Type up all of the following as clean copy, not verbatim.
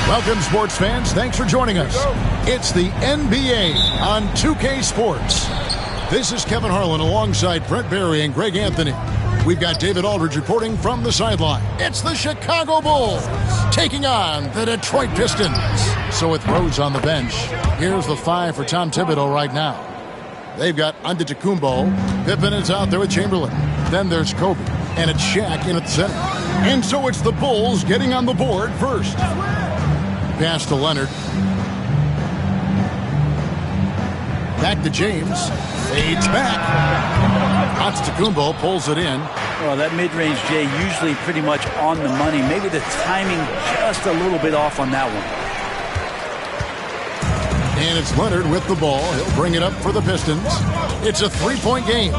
Welcome, sports fans. Thanks for joining us. It's the NBA on 2K Sports. This is Kevin Harlan alongside Brent Barry and Greg Anthony. We've got David Aldridge reporting from the sideline. It's the Chicago Bulls taking on the Detroit Pistons. So with Rose on the bench, here's the five for Tom Thibodeau right now. They've got Antetokounmpo. Pippen is out there with Chamberlain. Then there's Kobe. And it's Shaq in at the center. And so it's the Bulls getting on the board first. Pass to Leonard. Back to James. Fades back. Antetokounmpo pulls it in. Well, that mid-range, Jay, usually pretty much on the money. Maybe the timing just a little bit off on that one. And it's Leonard with the ball. He'll bring it up for the Pistons. It's a three-point game.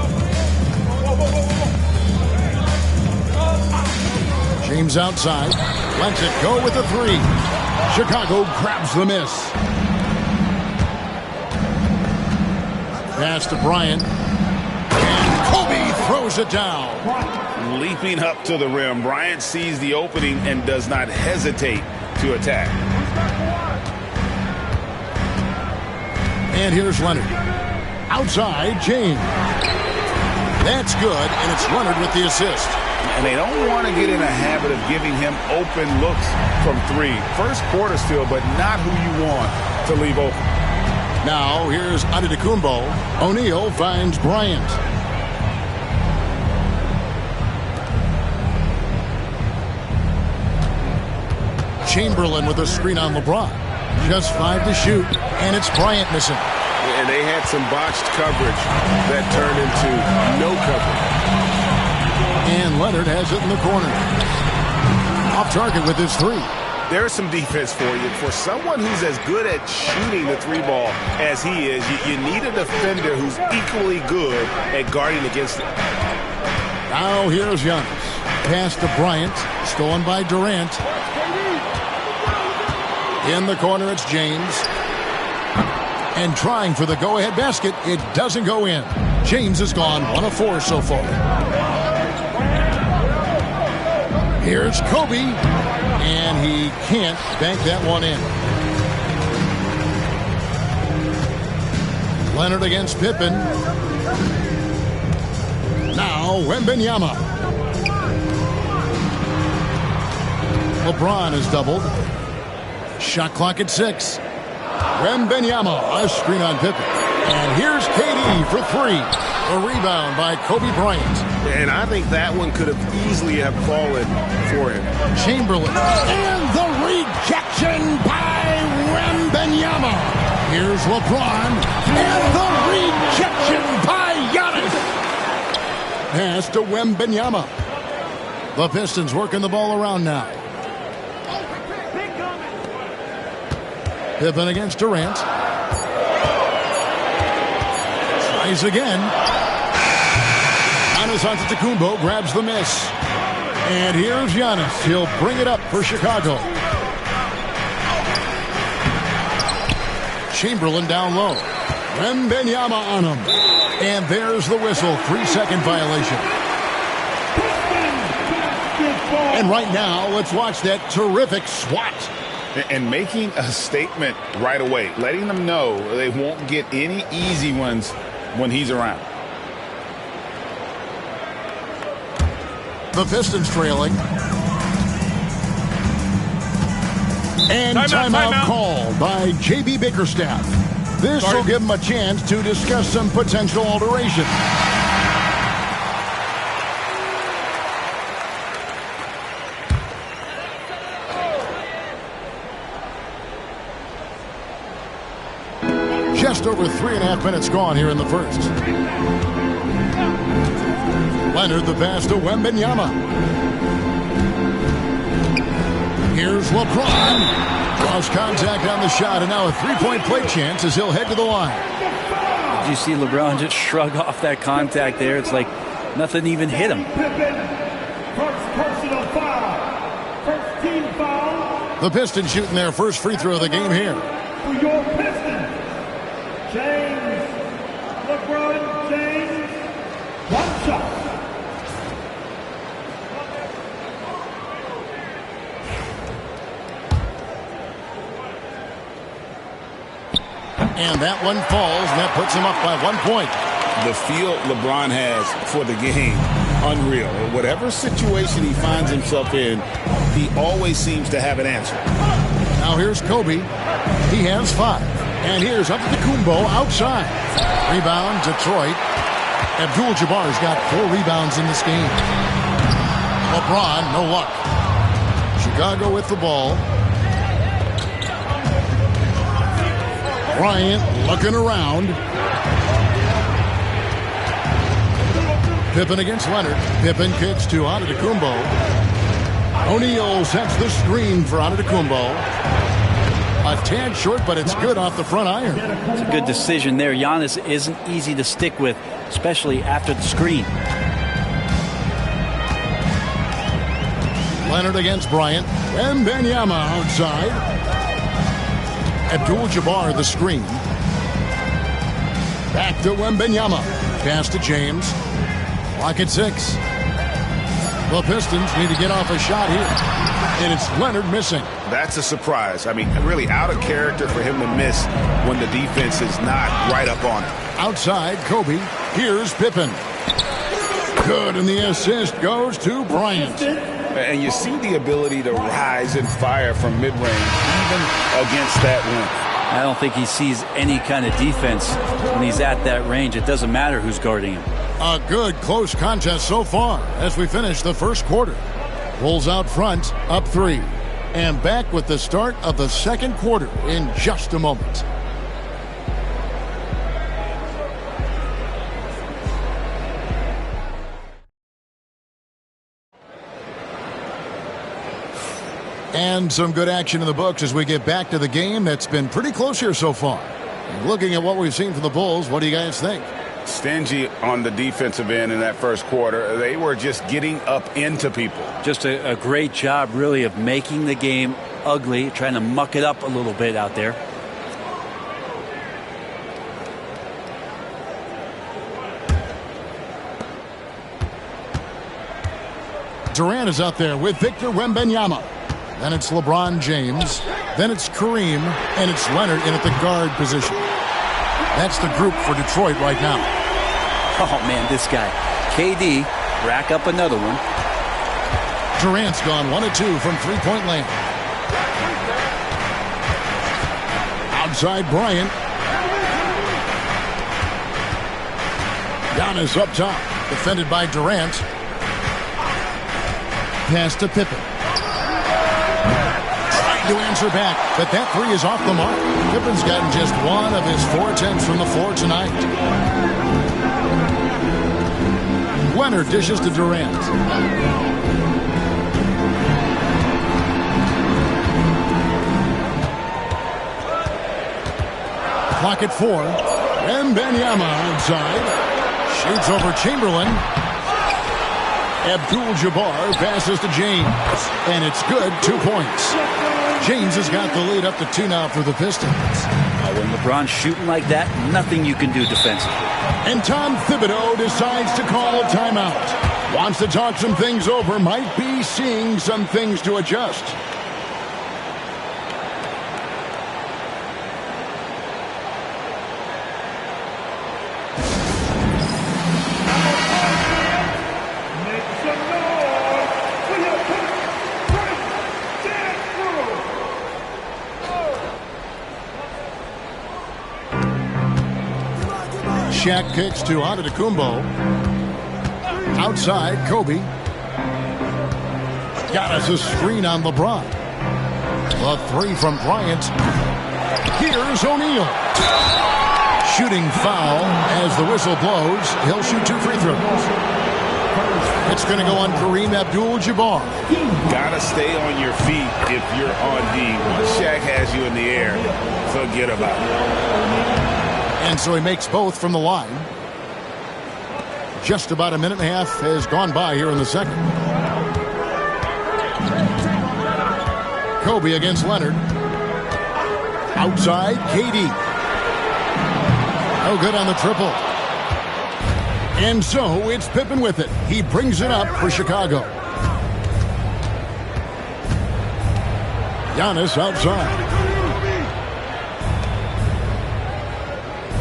James outside. Lets it go with a three. Chicago grabs the miss. Pass to Bryant. And Kobe throws it down. Leaping up to the rim, Bryant sees the opening and does not hesitate to attack. And here's Leonard. Outside, James. That's good, and it's Leonard with the assist. And they don't want to get in a habit of giving him open looks from three. First quarter still, but not who you want to leave open. Now, here's Antetokounmpo. O'Neal finds Bryant. Chamberlain with a screen on LeBron. Just 5 to shoot, and it's Bryant missing. And they had some botched coverage that turned into no coverage. And Leonard has it in the corner. Off target with his three. There's some defense for you. For someone who's as good at shooting the three ball as he is, you need a defender who's equally good at guarding against it. Now here's Giannis. Pass to Bryant. Stolen by Durant. In the corner, it's James. And trying for the go-ahead basket. It doesn't go in. James has gone 1 of 4 so far. Here's Kobe, and he can't bank that one in. Leonard against Pippen. Now Wembanyama. LeBron is doubled. Shot clock at 6. Wembanyama, a screen on Pippen. And here's KD for 3. A rebound by Kobe Bryant. And I think that one could have easily have fallen for him. Chamberlain. And the rejection by Wembanyama. Here's LeBron. And the rejection by Giannis. Pass to Wembanyama. The Pistons working the ball around now. Pippen against Durant. Tries again. Giannis Antetokounmpo grabs the miss. And here's Giannis. He'll bring it up for Chicago. Chamberlain down low. Wembanyama on him. And there's the whistle. 3-second violation. And right now, let's watch that terrific swat. And making a statement right away, letting them know they won't get any easy ones when he's around. The Pistons trailing. And timeout called by J.B. Bickerstaff. This will give him a chance to discuss some potential alteration. Just over 3.5 minutes gone here in the first. Leonard the pass to Wembanyama. Here's LeBron. Cross contact on the shot, and now a three-point play chance as he'll head to the line. Did you see LeBron just shrug off that contact there? It's like nothing even hit him. First personal foul. First team foul. The Pistons shooting their first free throw of the game here. For your Pistons, James, LeBron James, one shot. And that one falls, and that puts him up by 1 point. The feel LeBron has for the game, unreal. Whatever situation he finds himself in, he always seems to have an answer. Now here's Kobe. He has 5. And here's Antetokounmpo outside. Rebound, Detroit. Abdul-Jabbar's got 4 rebounds in this game. LeBron, no luck. Chicago with the ball. Bryant looking around. Pippen against Leonard. Pippen kicks to Antetokounmpo. O'Neal sets the screen for Antetokounmpo. A tad short, but it's good off the front iron. It's a good decision there. Giannis isn't easy to stick with, especially after the screen. Leonard against Bryant. Wembanyama outside. Abdul-Jabbar the screen. Back to Wembanyama. Pass to James. Clock at 6. The Pistons need to get off a shot here. And it's Leonard missing. That's a surprise. I mean, really out of character for him to miss when the defense is not right up on him. Outside, Kobe. Here's Pippen. Good, and the assist goes to Bryant. And you see the ability to rise and fire from mid-range, even against that rim. I don't think he sees any kind of defense when he's at that range. It doesn't matter who's guarding him. A good close contest so far as we finish the first quarter. Bulls out front, up 3. And back with the start of the second quarter in just a moment. And some good action in the books as we get back to the game that's been pretty close here so far. And looking at what we've seen from the Bulls, what do you guys think? Stingy on the defensive end in that first quarter. They were just getting up into people. Just a great job, really, of making the game ugly, trying to muck it up a little bit out there. Durant is out there with Victor Wembanyama. Then it's LeBron James. Then it's Kareem. And it's Leonard in at the guard position. That's the group for Detroit right now. Oh, man, this guy. KD, rack up another one. Durant's gone 1 of 2 from three-point land. Outside Bryant. Giannis up top. Defended by Durant. Pass to Pippen. Trying to answer back, but that three is off the mark. Pippen's gotten just 1 of his 4 attempts from the floor tonight. Leonard dishes to Durant. Clock at 4. Wembanyama outside. Shoots over Chamberlain. Abdul-Jabbar passes to James. And it's good. 2 points. James has got the lead up to 2 now for the Pistons. When LeBron's shooting like that, nothing you can do defensively. And Tom Thibodeau decides to call a timeout. Wants to talk some things over. Might be seeing some things to adjust. Shaq kicks to Antetokounmpo. Outside, Kobe. Got us a screen on LeBron. The 3 from Bryant. Here's O'Neal. Shooting foul as the whistle blows. He'll shoot 2 free throws. It's going to go on Kareem Abdul-Jabbar. Gotta stay on your feet if you're on D. Once Shaq has you in the air, forget about it. And so he makes both from the line. Just about a minute and a half has gone by here in the second. Kobe against Leonard. Outside, KD. No good on the triple. And so it's Pippen with it. He brings it up for Chicago. Giannis outside.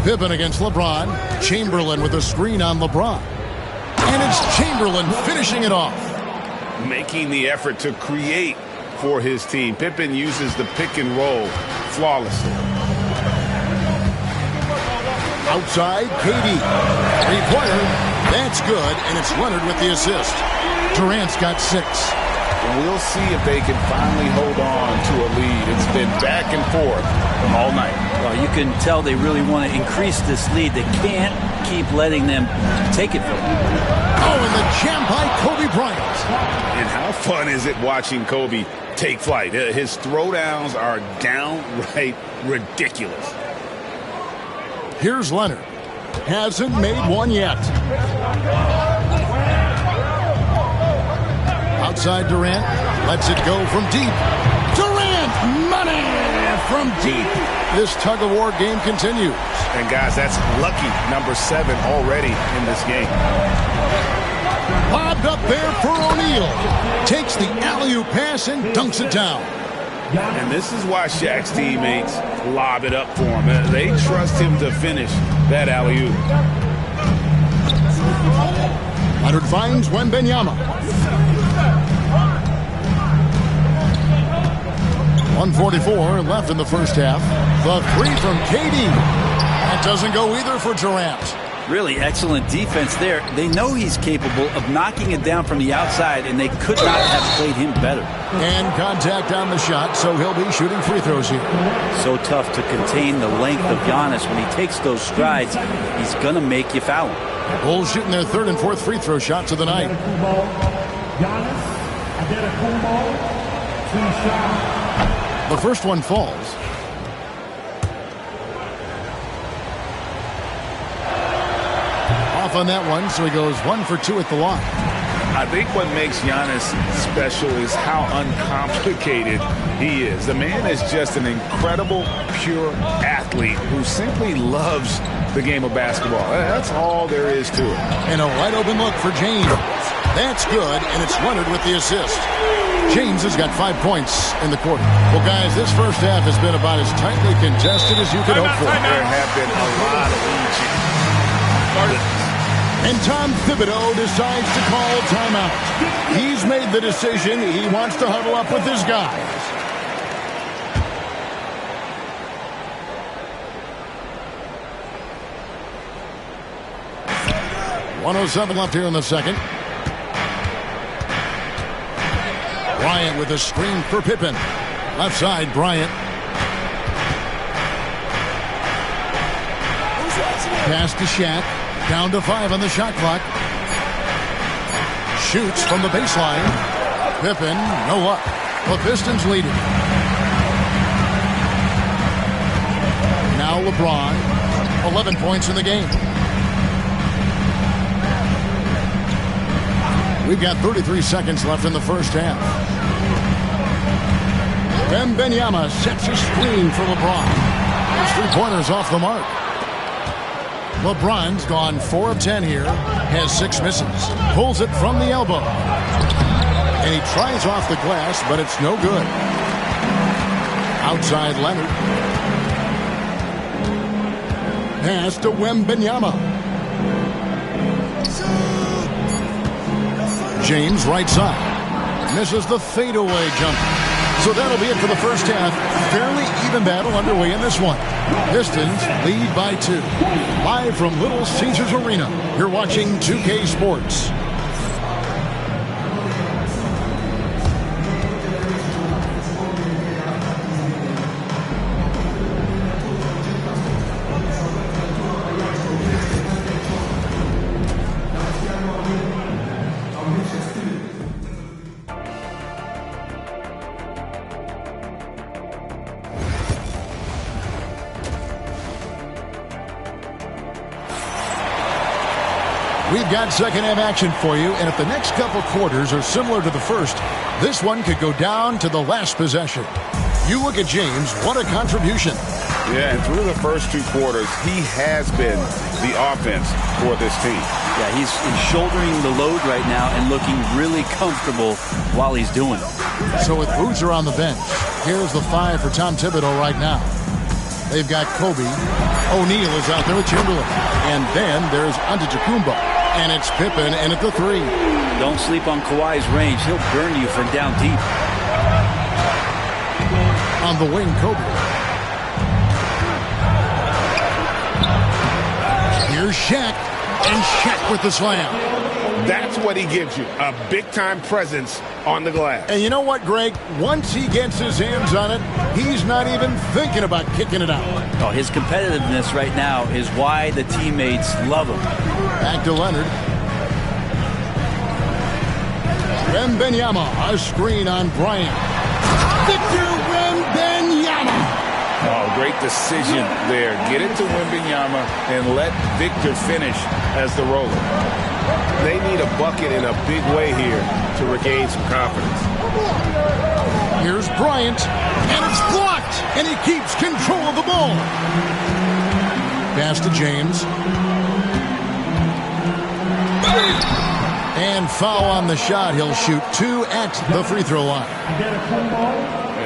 Pippen against LeBron. Chamberlain with a screen on LeBron. And it's Chamberlain finishing it off. Making the effort to create for his team. Pippen uses the pick and roll flawlessly. Outside, KD. Three-pointer. That's good, and it's Leonard with the assist. Durant's got 6. And we'll see if they can finally hold on to a lead. It's been back and forth all night. Well, you can tell they really want to increase this lead. They can't keep letting them take it from them. Oh, and the jam by Kobe Bryant. And how fun is it watching Kobe take flight? His throwdowns are downright ridiculous. Here's Leonard. Hasn't made one yet. Outside Durant. Lets it go from deep. Durant! Money from deep. This tug-of-war game continues. And, guys, that's lucky number 7 already in this game. Lobbed up there for O'Neal. Takes the alley-oop pass and dunks it down. And this is why Shaq's teammates lob it up for him. They trust him to finish that alley-oop. Leonard finds Wembanyama. 1:44 left in the first half. The 3 from KD. That doesn't go either for Durant. Really excellent defense there. They know he's capable of knocking it down from the outside, and they could not have played him better. And contact on the shot, so he'll be shooting free throws here. So tough to contain the length of Giannis. When he takes those strides, he's going to make you foul him. Bulls shooting their 3rd and 4th free throw shots of the night. The first one falls. Off on that one, so he goes 1 for 2 at the line. I think what makes Giannis special is how uncomplicated he is. The man is just an incredible, pure athlete who simply loves the game of basketball. That's all there is to it. And a wide open look for James. That's good, and it's Leonard with the assist. James has got 5 points in the quarter. Well, guys, this first half has been about as tightly contested as you could hope for. There have been a lot of lead. And Tom Thibodeau decides to call timeout. He's made the decision. He wants to huddle up with his guys. .107 left here in the second. Bryant with a screen for Pippen. Left side, Bryant. Pass to Shaq. Down to 5 on the shot clock. Shoots from the baseline. Pippen, no luck. The Pistons lead it. Now LeBron. 11 points in the game. We've got 33 seconds left in the first half. Wembanyama sets a screen for LeBron. His three-pointers off the mark. LeBron's gone 4 of 10 here. Has 6 misses. Pulls it from the elbow. And he tries off the glass, but it's no good. Outside Leonard. Pass to Wembanyama. James right side. Misses the fadeaway jumper. So that'll be it for the first half. Fairly even battle underway in this one. Pistons lead by 2. Live from Little Caesars Arena. You're watching 2K Sports. We've got second half action for you, and if the next couple quarters are similar to the first, this one could go down to the last possession. You look at James, what a contribution. Yeah, and through the first 2 quarters, he has been the offense for this team. Yeah, he's shouldering the load right now and looking really comfortable while he's doing it. So with Boozer on the bench, here's the 5 for Tom Thibodeau right now. They've got Kobe. O'Neal is out there with Chamberlain. And then there's Antetokounmpo. And it's Pippen in at the 3. Don't sleep on Kawhi's range. He'll burn you from down deep. On the wing, Kobe. Here's Shaq. And Shaq with the slam. That's what he gives you, a big-time presence on the glass. And you know what, Greg? Once he gets his hands on it, he's not even thinking about kicking it out. Oh, his competitiveness right now is why the teammates love him. Back to Leonard. Wembanyama, a screen on Bryant. Victor Wembanyama. Oh, great decision there. Get it to Wembanyama and let Victor finish as the roller. They need a bucket in a big way here to regain some confidence. Here's Bryant, and it's blocked, and he keeps control of the ball. Pass to James. And foul on the shot. He'll shoot 2 at the free throw line.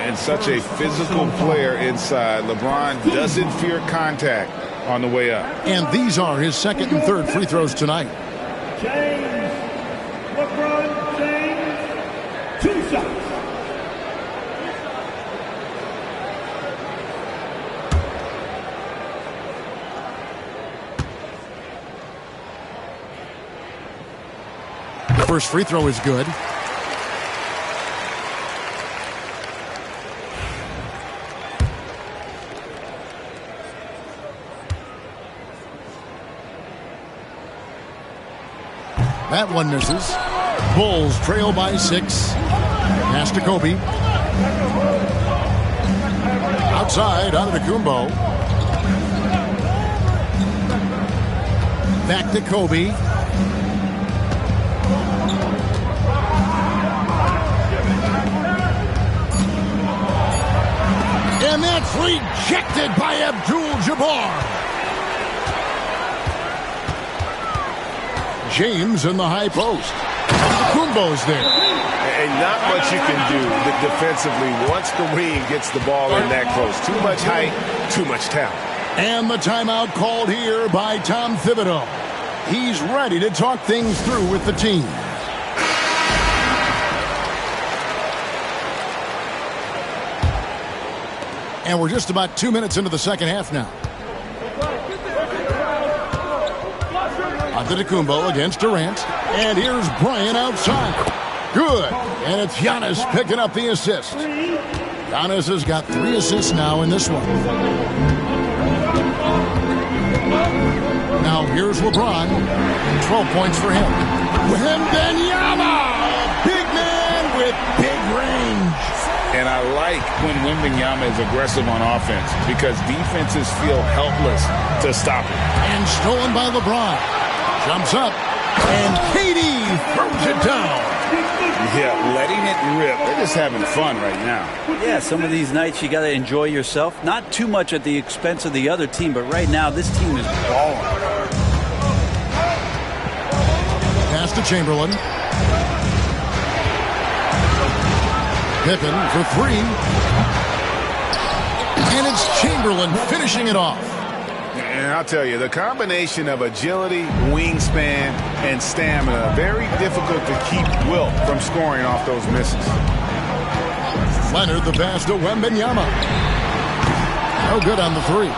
And such a physical player inside. LeBron doesn't fear contact on the way up. And these are his second and third free throws tonight. James, LeBron James, 2 shots. The first free throw is good. That one misses. Bulls trail by 6. Pass to Kobe. Outside, Antetokounmpo. Back to Kobe. And that's rejected by Abdul-Jabbar. James in the high post. Kumbo's there. And not much you can do defensively once Kareem gets the ball in that close. Too much height, too much talent. And the timeout called here by Tom Thibodeau. He's ready to talk things through with the team. And we're just about 2 minutes into the second half now. Antetokounmpo against Durant. And here's Bryant outside. Good. And it's Giannis picking up the assist. Giannis has got 3 assists now in this one. Now here's LeBron. 12 points for him. Wembanyama! Big man with big range. And I like when Wembanyama is aggressive on offense because defenses feel helpless to stop him. And stolen by LeBron. Jumps up. And KD throws it down. Yeah, letting it rip. They're just having fun right now. Yeah, some of these nights you got to enjoy yourself. Not too much at the expense of the other team, but right now this team is balling. Pass to Chamberlain. Pippen for 3. And it's Chamberlain finishing it off. And I'll tell you, the combination of agility, wingspan, and stamina, very difficult to keep Wilt from scoring off those misses. Leonard the pass to Wembanyama. No good on the 3.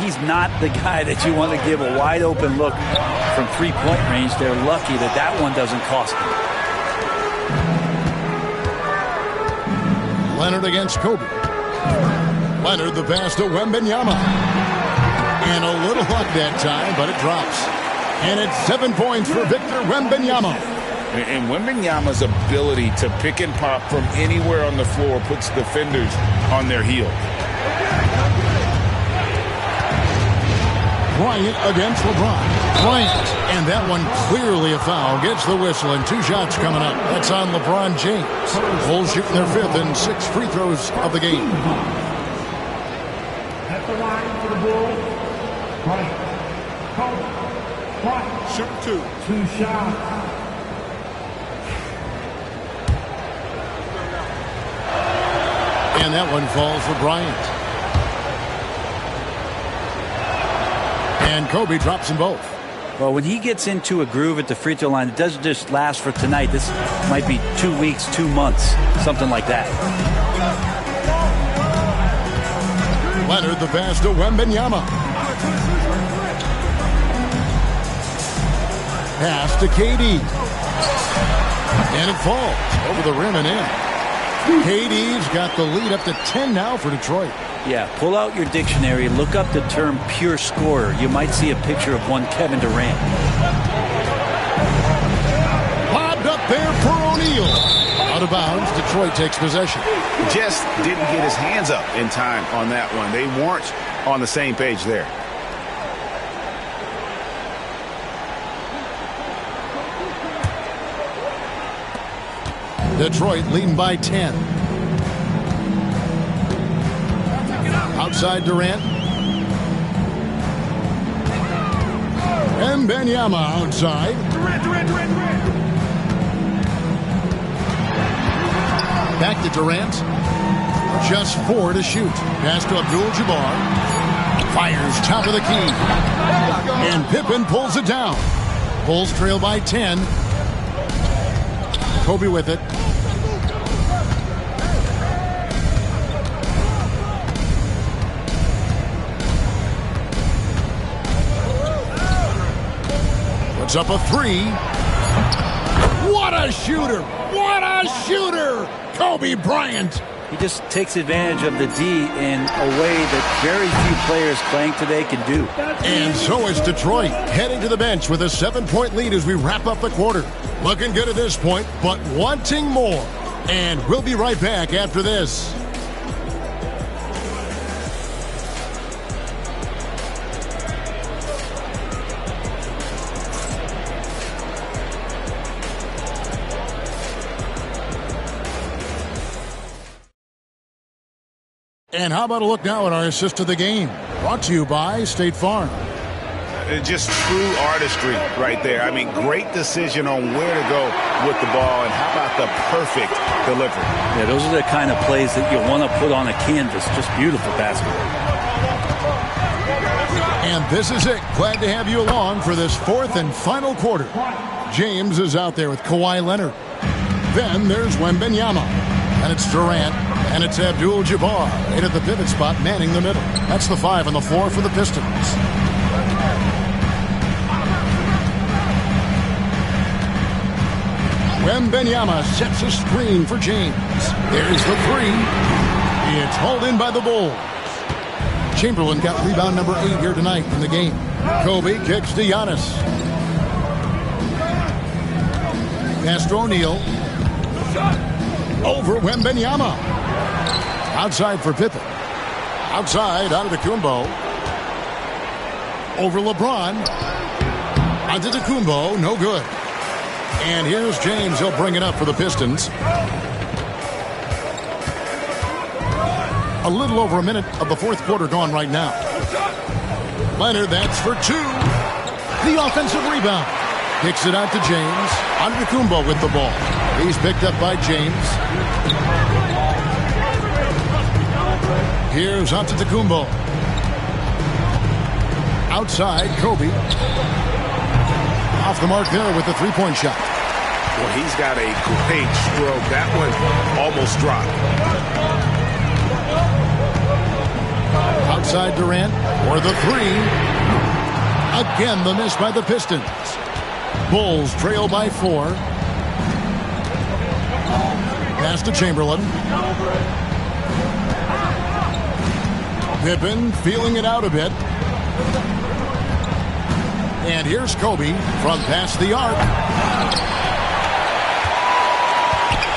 He's not the guy that you want to give a wide open look from 3-point range. They're lucky that that one doesn't cost them. Leonard against Kobe. Leonard the pass to Wembanyama. And a little luck that time, but it drops. And it's 7 points for Victor Wembanyama. And Wembanyama's ability to pick and pop from anywhere on the floor puts defenders on their heels. Bryant against LeBron. Bryant. And that one clearly a foul. Gets the whistle and 2 shots coming up. That's on LeBron James. Bulls shooting their 5th and 6 free throws of the game. At the line for the Bulls. Bryant. Shoot 2. 2 shots. And that one falls for Bryant. And Kobe drops them both. Well, when he gets into a groove at the free throw line, it doesn't just last for tonight. This might be 2 weeks, 2 months, something like that. Leonard the pass to Wembanyama. Pass to KD. And it falls over the rim and in. KD's got the lead up to 10 now for Detroit. Yeah, pull out your dictionary, look up the term pure scorer. You might see a picture of one Kevin Durant. Lobbed up there for O'Neal. Out of bounds, Detroit takes possession. Just didn't get his hands up in time on that one. They weren't on the same page there. Detroit leading by 10. Outside Durant. Wembanyama outside. Durant. Back to Durant. Just 4 to shoot. Pass to Abdul-Jabbar. Fires top of the key. And Pippen pulls it down. Bulls trail by 10. Kobe with it. Puts up a 3. What a shooter! What a shooter! Kobe Bryant. He just takes advantage of the D in a way that very few players playing today can do. And so is Detroit, heading to the bench with a 7-point lead as we wrap up the quarter. Looking good at this point, but wanting more. And we'll be right back after this. And how about a look now at our assist of the game? Brought to you by State Farm. just true artistry right there. I mean, great decision on where to go with the ball, and how about the perfect delivery? Yeah, those are the kind of plays that you want to put on a canvas. Just beautiful basketball. And this is it. Glad to have you along for this fourth and final quarter. James is out there with Kawhi Leonard. Then there's Wembanyama. And it's Durant. And it's Abdul-Jabbar in at the pivot spot, manning the middle. That's the 5 on the floor for the Pistons. Wembanyama sets a screen for James. There's the 3. It's hauled in by the Bulls. Chamberlain got rebound number 8 here tonight in the game. Kobe kicks to Giannis. Pass to O'Neal. Over Wembanyama. Outside for Pippen. Outside, out of Antetokounmpo. Over LeBron. Onto Antetokounmpo, no good. And here's James. He'll bring it up for the Pistons. A little over a minute of the fourth quarter gone right now. Leonard, that's for 2. The offensive rebound. Kicks it out to James. Antetokounmpo with the ball. He's picked up by James. Here's Antetokounmpo. Outside, Kobe. Off the mark there with the three-point shot. Well, he's got a great stroke. That one almost dropped. Outside Durant for the 3. Again, the miss by the Pistons. Bulls trail by 4. Pass to Chamberlain. Pippen feeling it out a bit. And here's Kobe from past the arc.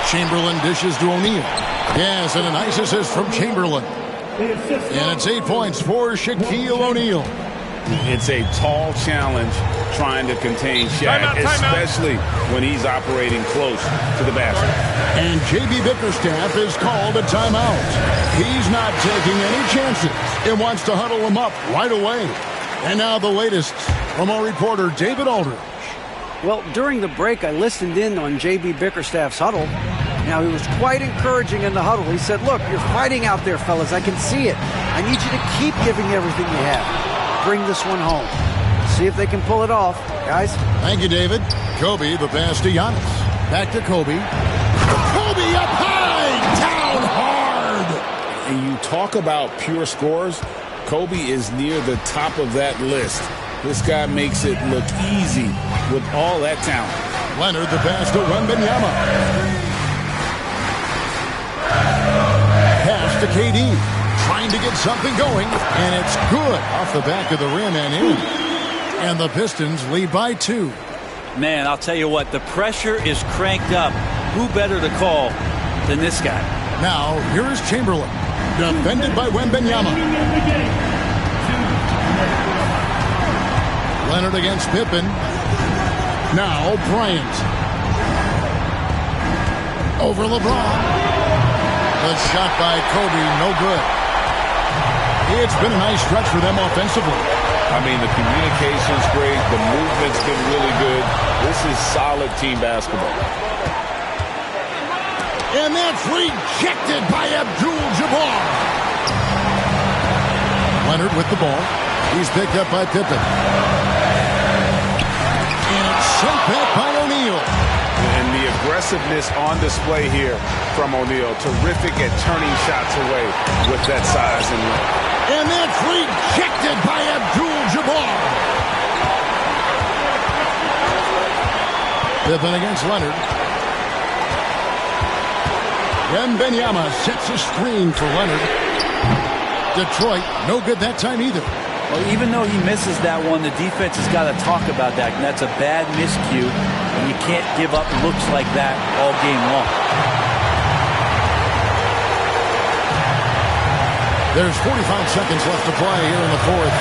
Chamberlain dishes to O'Neal. Yes, and a nice assist from Chamberlain. And it's 8 points for Shaquille O'Neal. It's a tall challenge trying to contain Shaq, especially when he's operating close to the basket. And J.B. Bickerstaff is called a timeout. He's not taking any chances and wants to huddle him up right away. And now the latest from our reporter, David Aldridge. Well, during the break, I listened in on J.B. Bickerstaff's huddle. Now, he was quite encouraging in the huddle. He said, look, you're fighting out there, fellas. I can see it. I need you to keep giving everything you have. Bring this one home. See if they can pull it off, guys. Thank you, David. Kobe, the pass to Giannis. Back to Kobe. Kobe up high, down hard. And you talk about pure scores, Kobe is near the top of that list. This guy makes it look easy with all that talent. Leonard, the pass to Wembanyama. Pass to KD. Trying to get something going, and it's good off the back of the rim and in. And the Pistons lead by 2. Man, I'll tell you what, the pressure is cranked up. Who better to call than this guy? Now, here is Chamberlain, defended by Wembanyama. Leonard against Pippen. Now, Bryant. Over LeBron. The shot by Kobe, no good. It's been a nice stretch for them offensively. I mean, the communication's great. The movement's been really good. This is solid team basketball. And that's rejected by Abdul-Jabbar. Leonard with the ball. He's picked up by Pippen. And it's sent back by O'Neal. And the aggressiveness on display here from O'Neal. Terrific at turning shots away with that size and length. And that's rejected by Abdul-Jabbar. Pippen against Leonard. Wembanyama sets a screen for Leonard. Detroit, no good that time either. Well, even though he misses that one, the defense has got to talk about that. And that's a bad miscue. And you can't give up looks like that all game long. There's 45 seconds left to play here in the fourth.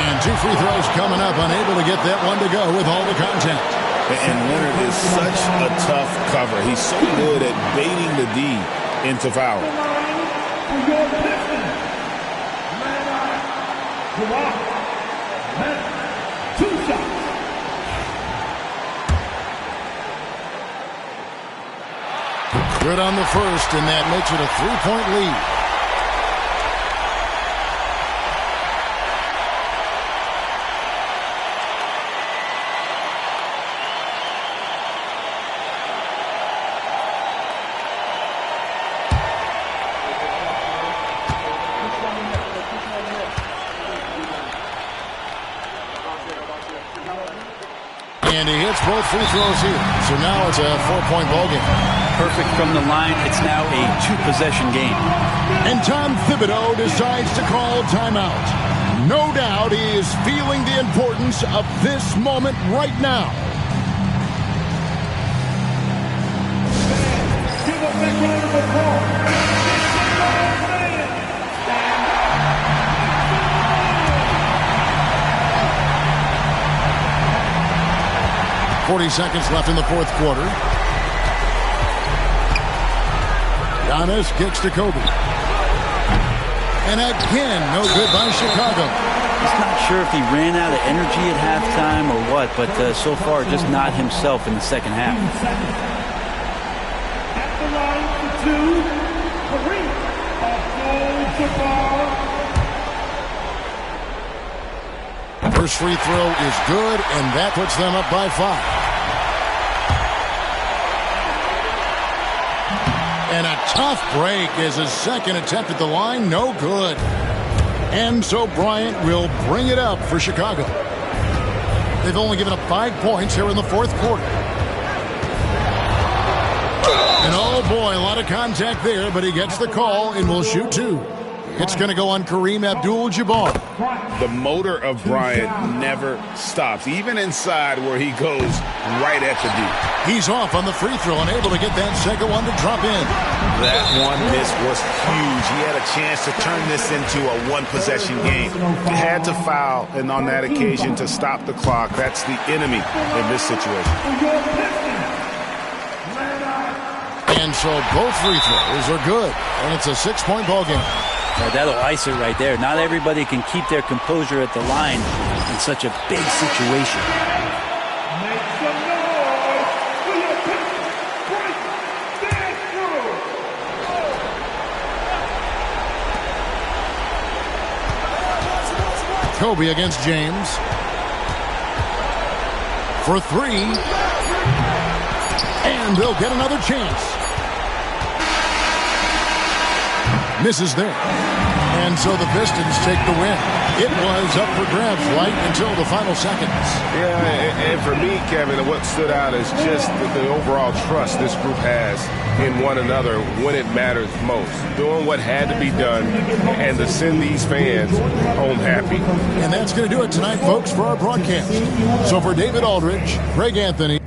And 2 free throws coming up. Unable to get that one to go with all the contact. And Leonard is such a tough cover. He's so good at baiting the D into foul. July. 2 shots. Good on the first, and that makes it a 3-point lead. And he hits both free throws here. So now it's a 4-point ballgame. Perfect from the line. It's now a 2-possession game. And Tom Thibodeau decides to call timeout. No doubt he is feeling the importance of this moment right now. Give a big round of applause. 40 seconds left in the fourth quarter. Giannis kicks to Kobe. And again, no good by Chicago. He's not sure if he ran out of energy at halftime or what, but so far just not himself in the second half. At the line for 2, Kareem Abdul-Jabbar. First free throw is good, and that puts them up by 5. And a tough break as his second attempt at the line, no good. And so Bryant will bring it up for Chicago. They've only given up 5 points here in the fourth quarter. And oh boy, a lot of contact there, but he gets the call and will shoot 2. It's going to go on Kareem Abdul-Jabbar. The motor of Bryant never stops, even inside where he goes right at the D. He's off on the free throw and able to get that second one to drop in. That one miss was huge. He had a chance to turn this into a 1-possession game. He had to foul, and on that occasion to stop the clock. That's the enemy in this situation. And so both free throws are good, and it's a 6-point ball game. That'll ice it right there. Not everybody can keep their composure at the line in such a big situation. Make some noise for your pick. Break dance through. Kobe against James. For 3. And they'll get another chance. Misses there. And so the Pistons take the win. It was up for grabs right until the final seconds. Yeah, and for me, Kevin, what stood out is just the overall trust this group has in one another when it matters most. Doing what had to be done and to send these fans home happy. And that's going to do it tonight, folks, for our broadcast. So for David Aldridge, Greg Anthony,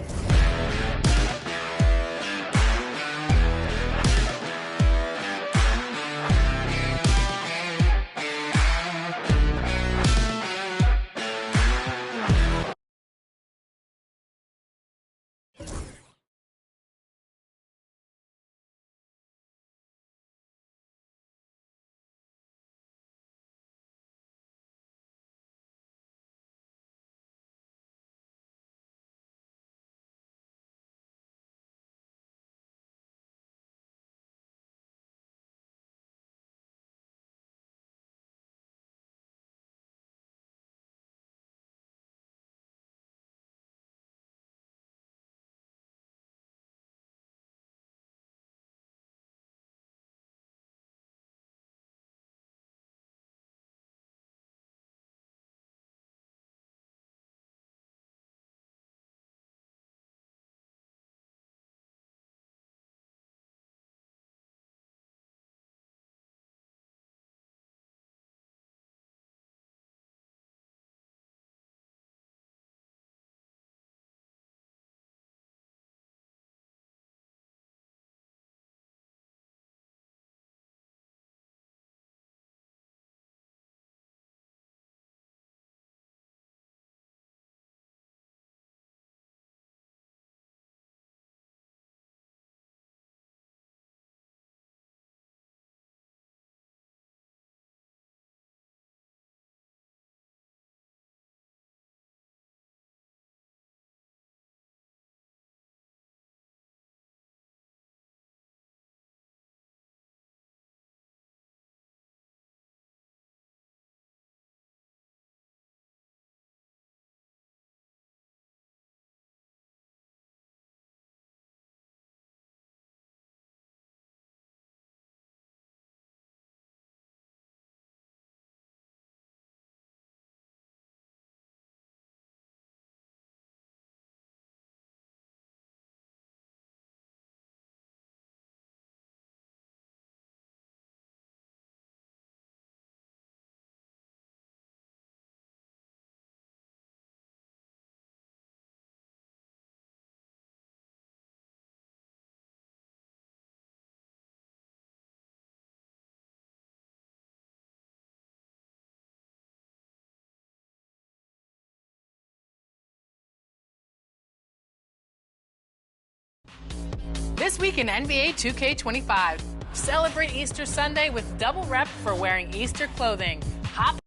This week in NBA 2K25. Celebrate Easter Sunday with double rep for wearing Easter clothing. Hop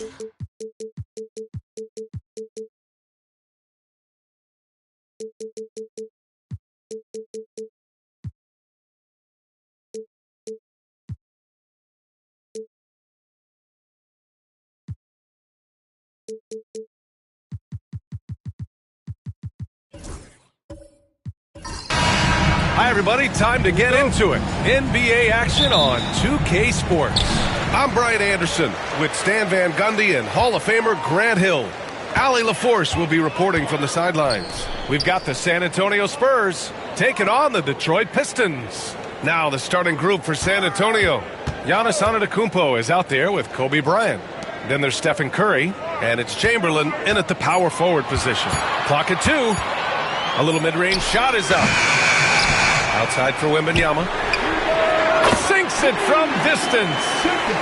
Hi, everybody. Time to get into it. NBA action on 2K Sports. I'm Brian Anderson with Stan Van Gundy and Hall of Famer Grant Hill. Allie LaForce will be reporting from the sidelines. We've got the San Antonio Spurs taking on the Detroit Pistons. Now the starting group for San Antonio. Giannis Antetokounmpo is out there with Kobe Bryant. Then there's Stephen Curry, And it's Chamberlain in at the power forward position. clock at 2. A little mid-range shot is up. Outside for Wembanyama. Sinks it from distance.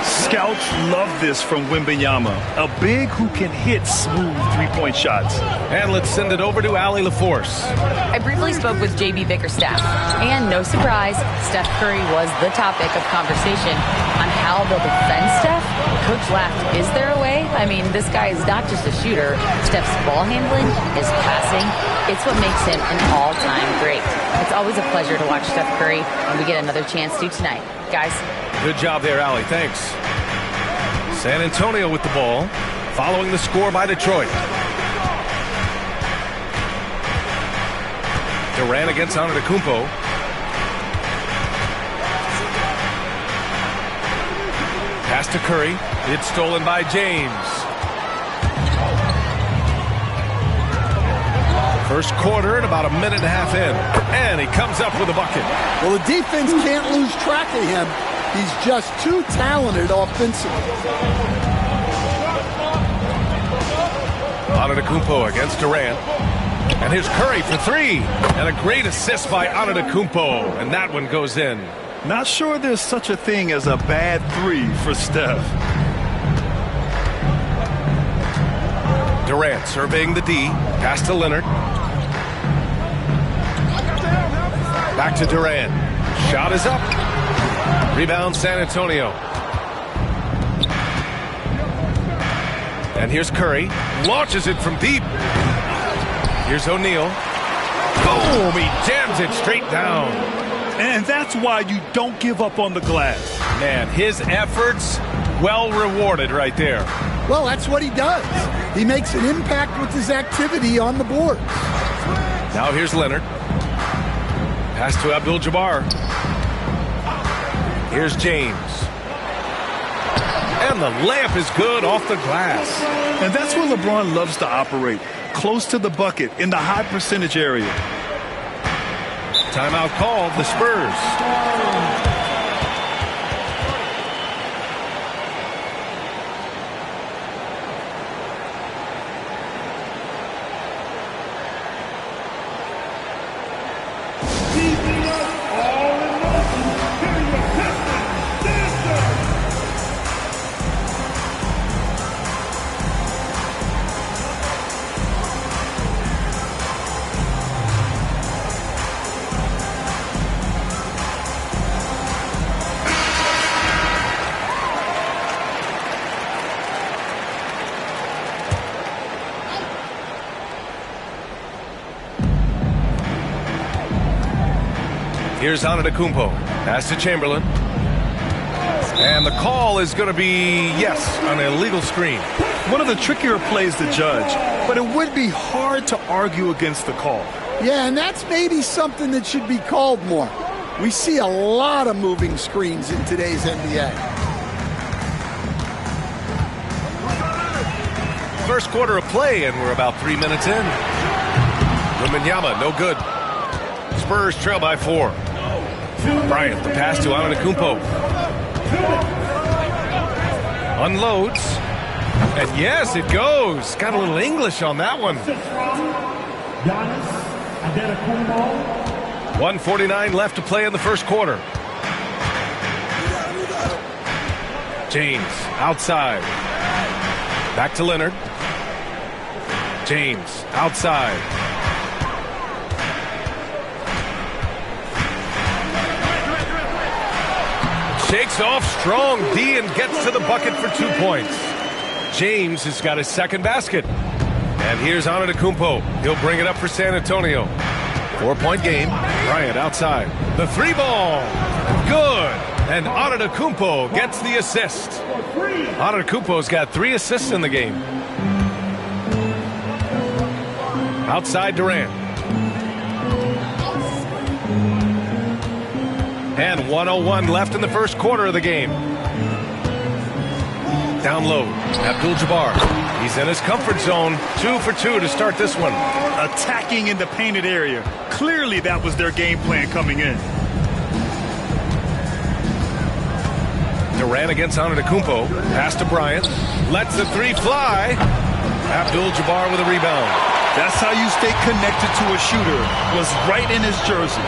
Scouts love this from Wembanyama, a big who can hit smooth three-point shots. And let's send it over to Allie LaForce. I briefly spoke with J.B. Bickerstaff, and no surprise, Steph Curry was the topic of conversation on how they'll defend Steph. Coach laughed, is there a way? I mean, this guy is not just a shooter. Steph's ball handling, his passing, it's what makes him an all-time great. It's always a pleasure to watch Steph Curry, and we get another chance to tonight. Guys. Good job there, Allie. Thanks. San Antonio with the ball, following the score by Detroit. Durant against Antetokounmpo. Pass to Curry. It's stolen by James. First quarter and about a minute and a half in. And he comes up with a bucket. Well, the defense can't lose track of him. He's just too talented offensively. Antetokounmpo against Durant. And here's Curry for 3. And a great assist by Antetokounmpo. And that one goes in. Not sure there's such a thing as a bad 3 for Steph. Durant surveying the D. Pass to Leonard. Back to Durant. Shot is up. Rebound San Antonio. And here's Curry. Launches it from deep. Here's O'Neal. Boom! He jams it straight down. And that's why you don't give up on the glass. Man, his efforts well rewarded right there. Well, that's what he does. He makes an impact with his activity on the board. Now here's Leonard. Pass to Abdul-Jabbar. Here's James. And the layup is good off the glass. And that's where LeBron loves to operate. Close to the bucket in the high percentage area. Timeout called, the Spurs. Here's Antetokounmpo. Pass to Chamberlain. And the call is going to be, yes, an illegal screen. One of the trickier plays to judge, but it would be hard to argue against the call. Yeah, and that's maybe something that should be called more. We see a lot of moving screens in today's NBA. First quarter of play, and we're about 3 minutes in. Wembanyama, no good. Spurs trail by 4. Bryant, the pass to Antetokounmpo. Unloads. And yes, it goes. Got a little English on that one. 1:49 left to play in the first quarter. James, outside. Back to Leonard. James, outside. Shakes off strong D and gets to the bucket for 2 points. James has got his second basket. And here's Antetokounmpo. He'll bring it up for San Antonio. 4-point game. Bryant outside. The three ball. Good. And Antetokounmpo gets the assist. Antetokounmpo's got 3 assists in the game. Outside Durant. And 1:01 left in the first quarter of the game. Down low, Abdul-Jabbar. He's in his comfort zone. 2 for 2 to start this one. Attacking in the painted area. Clearly that was their game plan coming in. Durant against Antetokounmpo. Pass to Bryant. Lets the 3 fly. Abdul-Jabbar with a rebound. That's how you stay connected to a shooter. Was right in his jersey.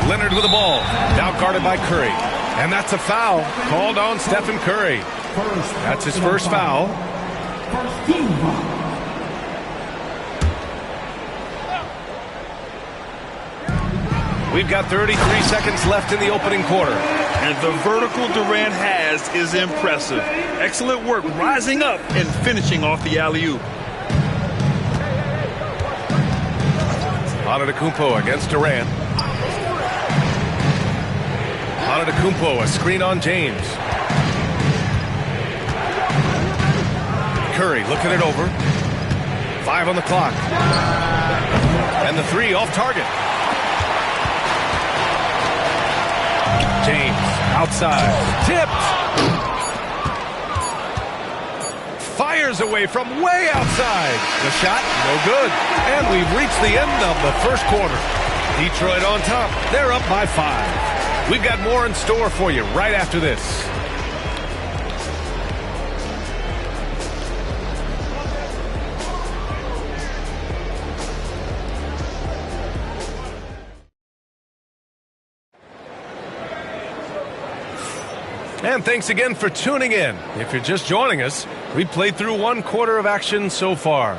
Leonard with the ball. Now guarded by Curry. And that's a foul called on Stephen Curry. That's his first foul. We've got 33 seconds left in the opening quarter. And the vertical Durant has is impressive. Excellent work rising up and finishing off the alley-oop. Antetokounmpo against Durant. Antetokounmpo, a screen on James. Curry looking it over. 5 on the clock. And the 3 off target. James outside. Tipped. Fires away from way outside. The shot, no good. And we've reached the end of the first quarter. Detroit on top. They're up by 5. We've got more in store for you right after this. And thanks again for tuning in. If you're just joining us, we played through 1 quarter of action so far.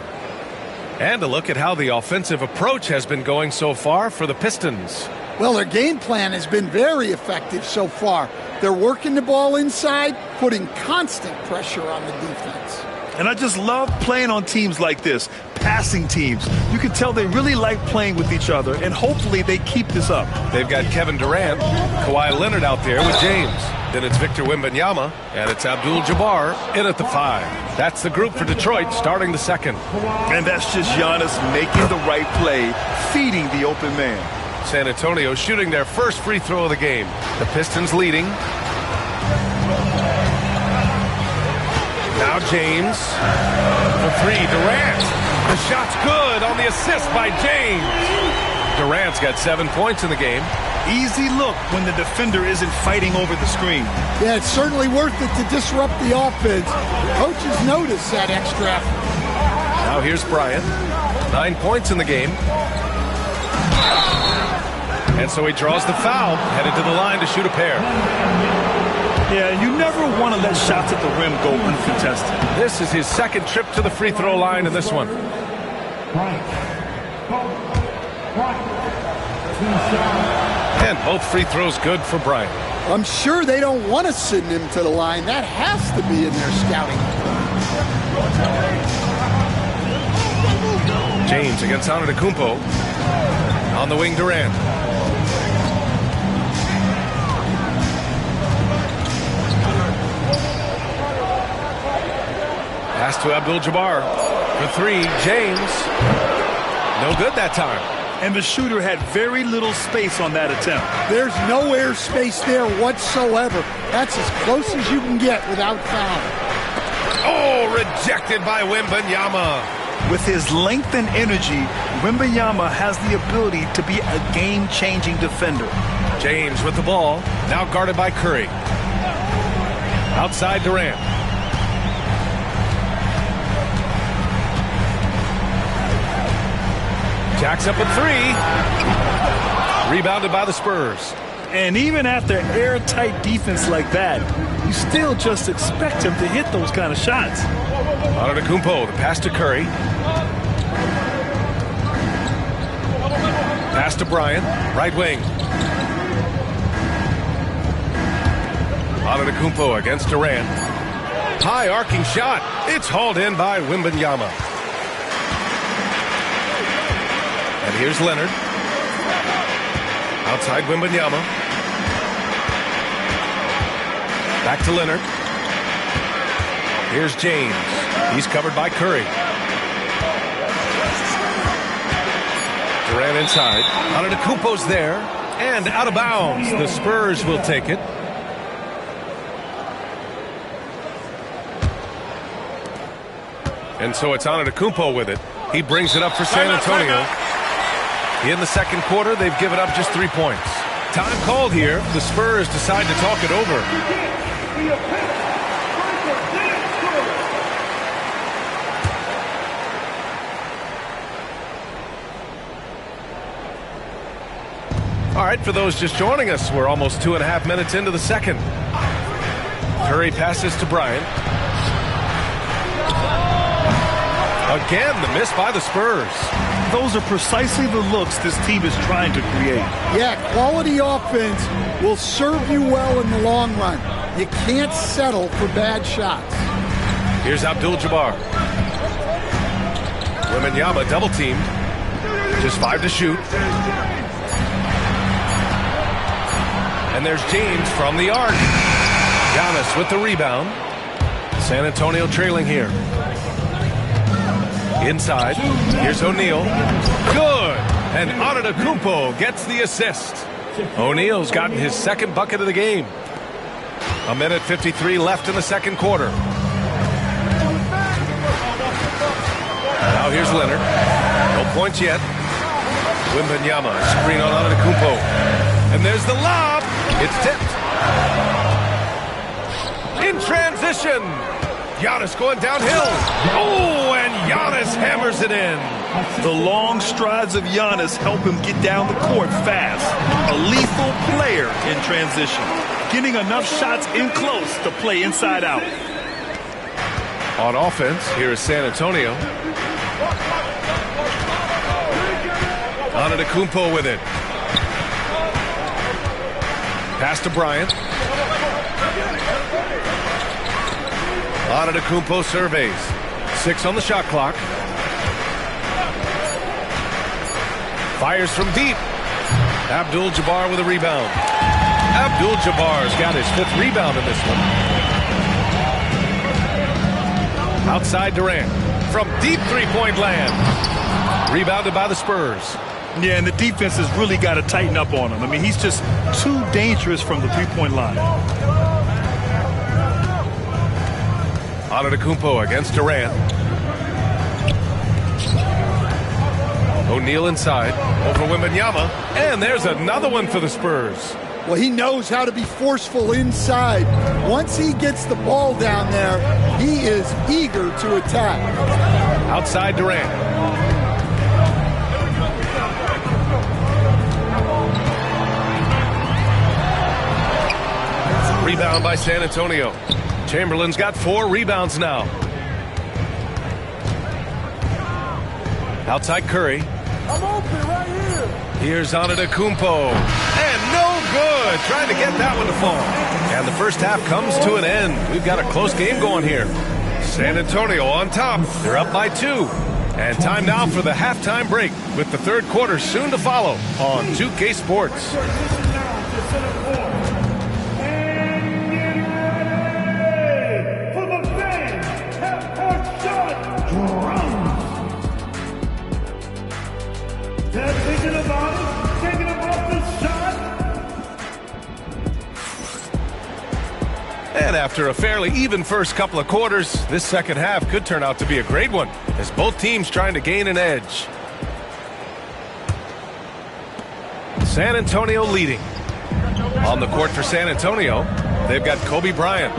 And a look at how the offensive approach has been going so far for the Pistons. Well, their game plan has been very effective so far. They're working the ball inside, putting constant pressure on the defense. And I just love playing on teams like this, passing teams. You can tell they really like playing with each other, and hopefully they keep this up. They've got Kevin Durant, Kawhi Leonard out there with James. Then it's Victor Wembanyama, and it's Abdul-Jabbar in at the 5. That's the group for Detroit starting the second. And that's just Giannis making the right play, feeding the open man. San Antonio shooting their first free throw of the game. The Pistons leading. Now James. For 3, Durant. The shot's good on the assist by James. Durant's got 7 points in the game. Easy look when the defender isn't fighting over the screen. Yeah, it's certainly worth it to disrupt the offense. Coaches notice that extra effort. Now here's Bryant. 9 points in the game. And so he draws the foul, headed to the line to shoot a pair. Yeah, you never want to let shots at the rim go uncontested. This is his second trip to the free throw line in this one. And both free throws good for Bryant. I'm sure they don't want to send him to the line. That has to be in their scouting. James against Antetokounmpo. On the wing, Durant. Pass to Abdul-Jabbar. For 3, James. No good that time. And the shooter had very little space on that attempt. There's no air space there whatsoever. That's as close as you can get without foul. Oh, rejected by Wembanyama. With his length and energy, Wembanyama has the ability to be a game-changing defender. James with the ball, now guarded by Curry. Outside Durant. Jacks up a 3. Rebounded by the Spurs. And even after airtight defense like that, you still just expect him to hit those kind of shots. Antetokounmpo, the pass to Curry. Pass to Bryant, right wing. Antetokounmpo against Durant. High arcing shot. It's hauled in by Wembanyama. And here's Leonard. Outside Wembanyama. Back to Leonard. Here's James. He's covered by Curry. Durant inside. Antetokounmpo's there. And out of bounds. The Spurs will take it. And so it's Antetokounmpo with it. He brings it up for San Antonio. In the second quarter, they've given up just 3 points. Time called here. The Spurs decide to talk it over. All right, for those just joining us, we're almost 2.5 minutes into the second. Curry passes to Bryant. Again, the miss by the Spurs. Those are precisely the looks this team is trying to create. Yeah, quality offense will serve you well in the long run. You can't settle for bad shots. Here's Abdul-Jabbar. Wembanyama double teamed. Just 5 to shoot. And there's James from the arc. Giannis with the rebound. San Antonio trailing here. Inside. Here's O'Neal. Good. And Antetokounmpo gets the assist. O'Neal's gotten his second bucket of the game. 1:53 left in the second quarter. Now here's Leonard. No points yet. Wembanyama. Screen on Antetokounmpo. And there's the lob. It's tipped. In transition. Giannis going downhill. Oh, and Giannis hammers it in. The long strides of Giannis help him get down the court fast. A lethal player in transition. Getting enough shots in close to play inside out. On offense, here is San Antonio. Antetokounmpo with it. Pass to Bryant. Antetokounmpo surveys. 6 on the shot clock. Fires from deep. Abdul-Jabbar with a rebound. Abdul-Jabbar's got his 5th rebound in this one. Outside Durant. From deep three-point land. Rebounded by the Spurs. Yeah, and the defense has really got to tighten up on him. I mean, he's just too dangerous from the three-point line. Antetokounmpo against Durant. O'Neal inside. Over Wembanyama. And there's another one for the Spurs. Well, he knows how to be forceful inside. Once he gets the ball down there, he is eager to attack. Outside Durant. Rebound by San Antonio. Chamberlain's got 4 rebounds now. Outside Curry. I'm open right here. Here's Antetokounmpo. And no good. Trying to get that one to fall. And the first half comes to an end. We've got a close game going here. San Antonio on top. They're up by 2. And time now for the halftime break with the third quarter soon to follow on 2K Sports. And after a fairly even first couple of quarters, this second half could turn out to be a great one as both teams trying to gain an edge. San Antonio leading. On the court for San Antonio, they've got Kobe Bryant.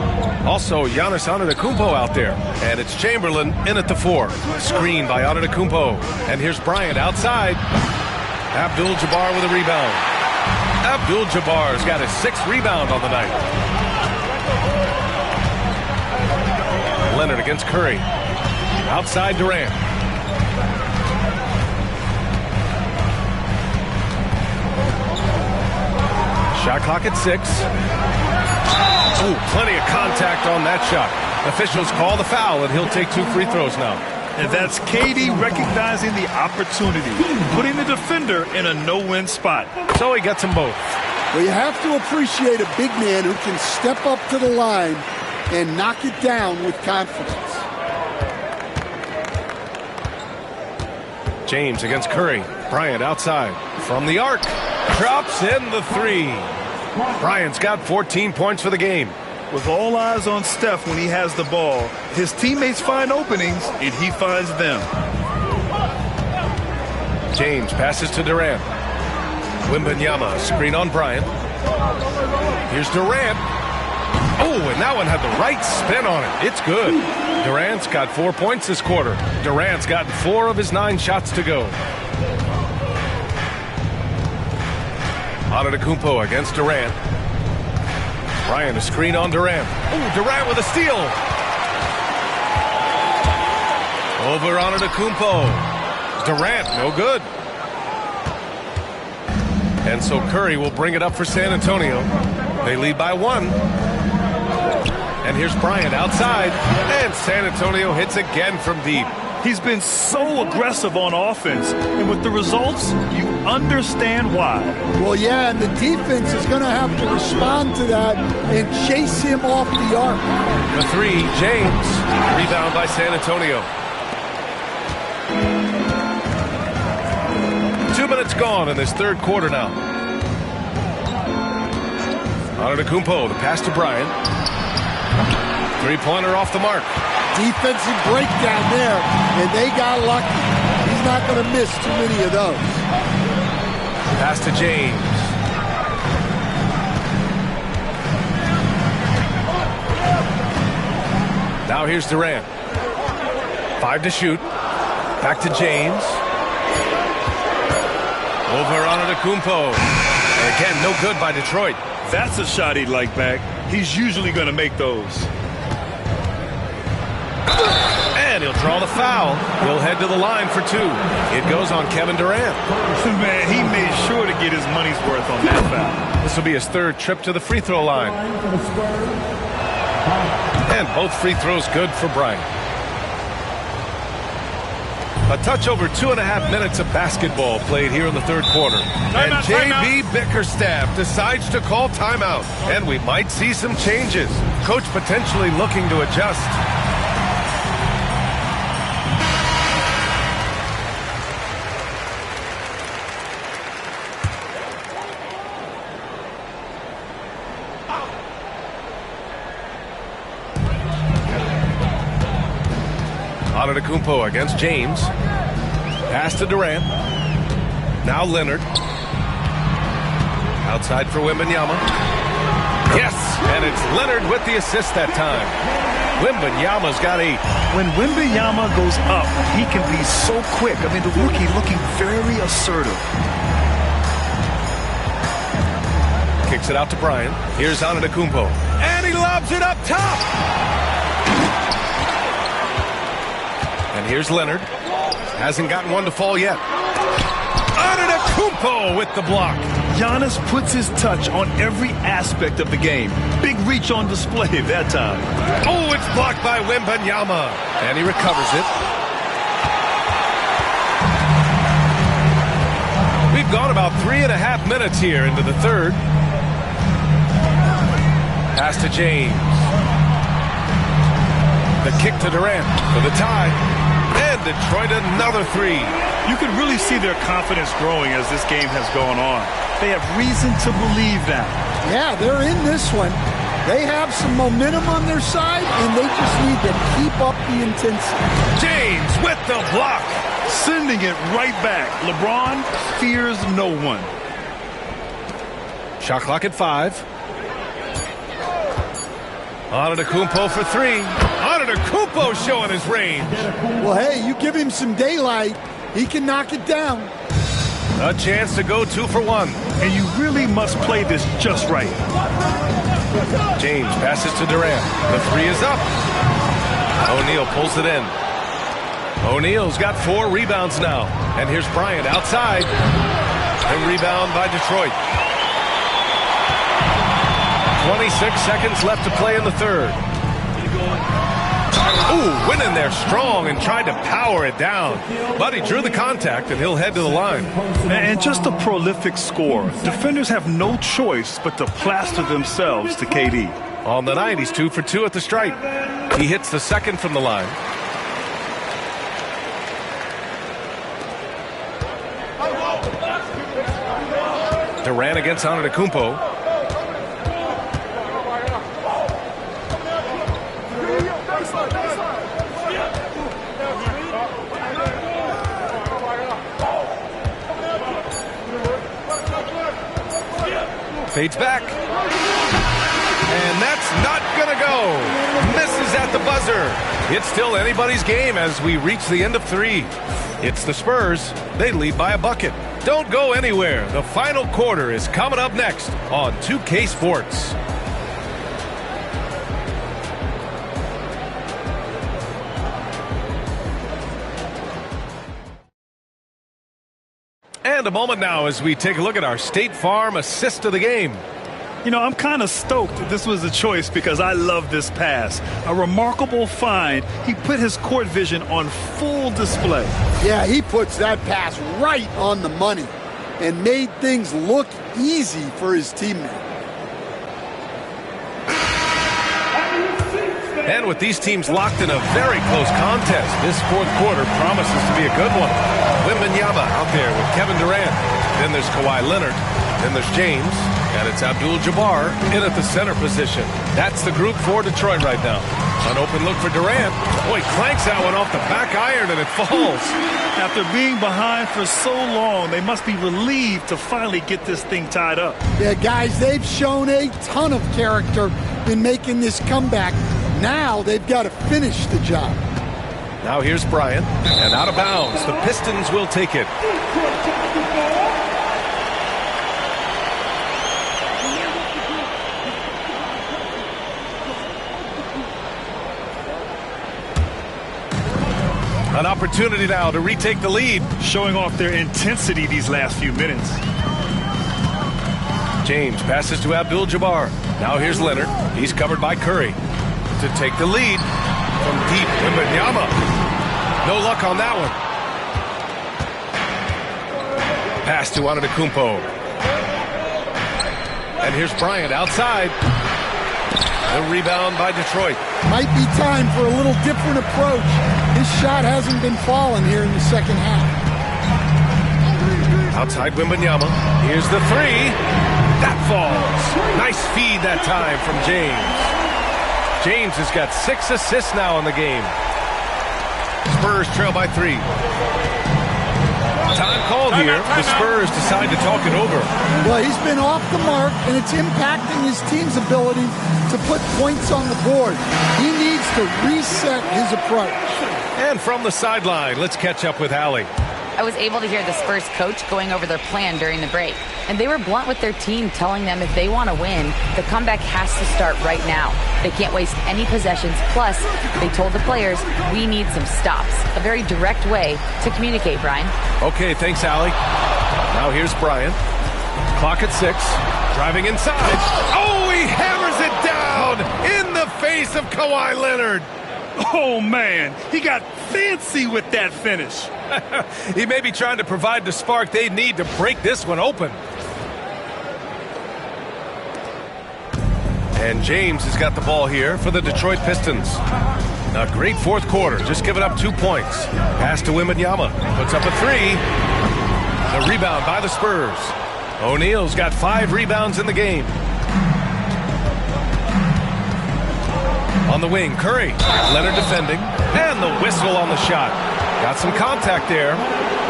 Also, Giannis Antetokounmpo out there. And it's Chamberlain in at the 4. Screen by Antetokounmpo. And here's Bryant outside. Abdul-Jabbar with a rebound. Abdul-Jabbar's got his 6th rebound on the night. Leonard against Curry. Outside Durant. Shot clock at 6. Ooh, plenty of contact on that shot. Officials call the foul, and he'll take 2 free throws now. And that's KD recognizing the opportunity, putting the defender in a no-win spot. So he gets them both. Well, you have to appreciate a big man who can step up to the line and knock it down with confidence. James against Curry. Bryant outside. From the arc. Drops in the 3. Bryant's got 14 points for the game. With all eyes on Steph when he has the ball, his teammates find openings, and he finds them. James passes to Durant. Wembanyama, screen on Bryant. Here's Durant. Oh, and that one had the right spin on it. It's good. Durant's got 4 points this quarter. Durant's gotten 4 of his 9 shots to go. Antetokounmpo against Durant. Bryant, a screen on Durant. Oh, Durant with a steal. Over Antetokounmpo. Durant, no good. And so Curry will bring it up for San Antonio. They lead by 1. And here's Bryant outside. And San Antonio hits again from deep. He's been so aggressive on offense. And with the results, you understand why. Well, yeah, and the defense is going to have to respond to that and chase him off the arc. The 3, James. Rebound by San Antonio. 2 minutes gone in this third quarter now. Antetokounmpo, the pass to Bryant. 3-pointer off the mark. Defensive breakdown there, and they got lucky. He's not going to miss too many of those. Pass to James. Now here's Durant. 5 to shoot. Back to James. Over Antetokounmpo. And again, no good by Detroit. That's a shot he'd like back. He's usually going to make those. And he'll draw the foul. He'll head to the line for 2. It goes on Kevin Durant. Man, he made sure to get his money's worth on that foul. This will be his 3rd trip to the free throw line. And both free throws good for Bryant. A touch over 2.5 minutes of basketball played here in the third quarter. And J.B. Bickerstaff decides to call timeout. And we might see some changes. Coach potentially looking to adjust. Antetokounmpo against James. Pass to Durant. Now Leonard. Outside for Wembanyama. Yes, and it's Leonard with the assist that time. Wembanyama's got 8. When Wembanyama goes up, he can be so quick. I mean, the rookie looking very assertive. Kicks it out to Bryant. Here's Antetokounmpo. And he lobs it up top. And here's Leonard. Hasn't gotten one to fall yet. Antetokounmpo with the block. Giannis puts his touch on every aspect of the game. Big reach on display that time. Oh, it's blocked by Wembanyama. And he recovers it. We've gone about 3.5 minutes here into the third. Pass to James. The kick to Durant for the tie. And Detroit another 3. You can really see their confidence growing as this game has gone on. They have reason to believe that. Yeah, they're in this one. They have some momentum on their side, and they just need to keep up the intensity. James with the block. Sending it right back. LeBron fears no one. Shot clock at 5. Antetokounmpo for 3. Antetokounmpo showing his range. Well, hey, you give him some daylight, he can knock it down. A chance to go 2 for 1. And you really must play this just right. James passes to Durant. The 3 is up. O'Neal pulls it in. O'Neal's got 4 rebounds now. And here's Bryant outside. And rebound by Detroit. 26 seconds left to play in the third. went in there strong and tried to power it down. But he drew the contact, and he'll head to the line. And just a prolific scorer. Defenders have no choice but to plaster themselves to KD. On the night, he's 2 for 2 at the stripe. He hits the second from the line. Durant against Antetokounmpo. Fades back. And that's not going to go. Misses at the buzzer. It's still anybody's game as we reach the end of 3. It's the Spurs. They lead by a bucket. Don't go anywhere. The final quarter is coming up next on 2K Sports. And a moment now as we take a look at our State Farm assist of the game. You know, I'm kind of stoked this was a choice because I love this pass. A remarkable find. He put his court vision on full display. Yeah, he puts that pass right on the money and made things look easy for his teammate. And with these teams locked in a very close contest, this fourth quarter promises to be a good one. Wembanyama out there with Kevin Durant. Then there's Kawhi Leonard. Then there's James. And it's Abdul-Jabbar in at the center position. That's the group for Detroit right now. An open look for Durant. Boy, clanks that one off the back iron and it falls. After being behind for so long, they must be relieved to finally get this thing tied up. Yeah, guys, they've shown a ton of character in making this comeback. Now they've got to finish the job. Now here's Bryant. And out of bounds. The Pistons will take it. An opportunity now to retake the lead. Showing off their intensity these last few minutes. James passes to Abdul-Jabbar. Now here's Leonard. He's covered by Curry. To take the lead from deep. Wembanyama. No luck on that one. Pass to Antetokounmpo. And here's Bryant outside. The rebound by Detroit. Might be time for a little different approach. His shot hasn't been falling here in the second half. Outside Wembanyama. Here's the three. That falls. Nice feed that time from James. James has got 6 assists now in the game. Spurs trail by 3. Time called here. The Spurs decide to talk it over. Well, he's been off the mark, and it's impacting his team's ability to put points on the board. He needs to reset his approach. And from the sideline, let's catch up with Allie. I was able to hear the Spurs coach going over their plan during the break. And they were blunt with their team, telling them if they want to win, the comeback has to start right now. They can't waste any possessions. Plus, they told the players, we need some stops. A very direct way to communicate, Brian. Okay, thanks, Allie. Now here's Bryant. Clock at 6. Driving inside. Oh, he hammers it down in the face of Kawhi Leonard. Oh, man, he got fancy with that finish. He may be trying to provide the spark they need to break this one open. And James has got the ball here for the Detroit Pistons. A great fourth quarter, just giving up 2 points. Pass to Wembanyama, puts up a 3. The rebound by the Spurs. O'Neal's got 5 rebounds in the game. On the wing, Curry. Leonard defending. And the whistle on the shot. Got some contact there.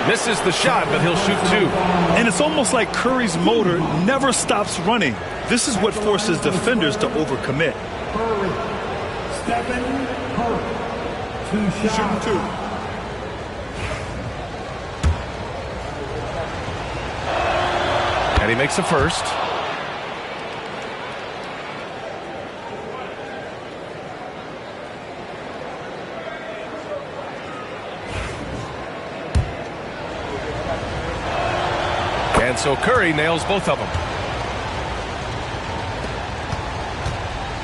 Misses the shot, but he'll shoot 2. And it's almost like Curry's motor never stops running. This is what forces defenders to overcommit. Curry. Stephen Curry. 2 shots. 2. And he makes a first. And so Curry nails both of them.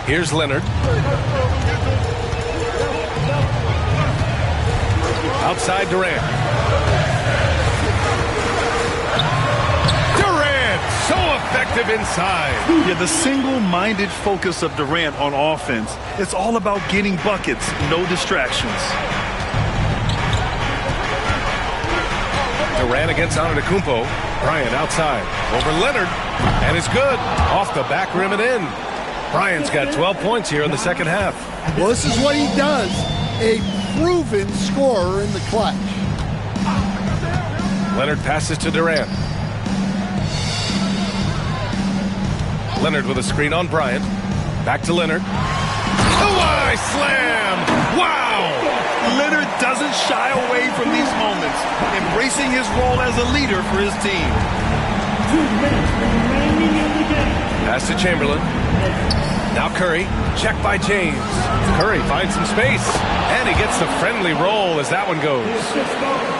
Here's Leonard. Outside Durant. Durant, so effective inside. Yeah, the single-minded focus of Durant on offense. It's all about getting buckets, no distractions. Durant against Antetokounmpo. Bryant outside. Over Leonard. And it's good. Off the back rim and in. Bryant's got 12 points here in the second half. Well, this is what he does. A proven scorer in the clutch. Leonard passes to Durant. Leonard with a screen on Bryant. Back to Leonard. Kawhi slam! Wow! Leonard doesn't shy away from these moments, embracing his role as a leader for his team. 2 minutes remaining in the game. Pass to Chamberlain. Now Curry, checked by James. Curry finds some space, and he gets the friendly roll as that one goes.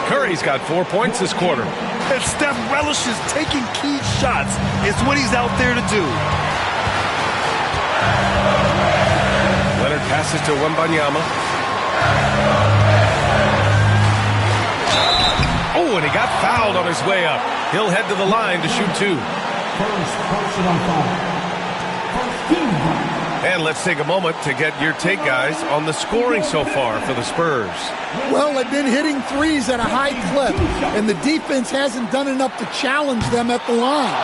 Curry's got 4 points this quarter. And Steph relishes taking key shots. It's what he's out there to do. Leonard passes to Wembanyama. Oh, and he got fouled on his way up. He'll head to the line to shoot 2. First personal foul. First team foul. And let's take a moment to get your take, guys, on the scoring so far for the Spurs. Well, they've been hitting threes at a high clip, and the defense hasn't done enough to challenge them at the line.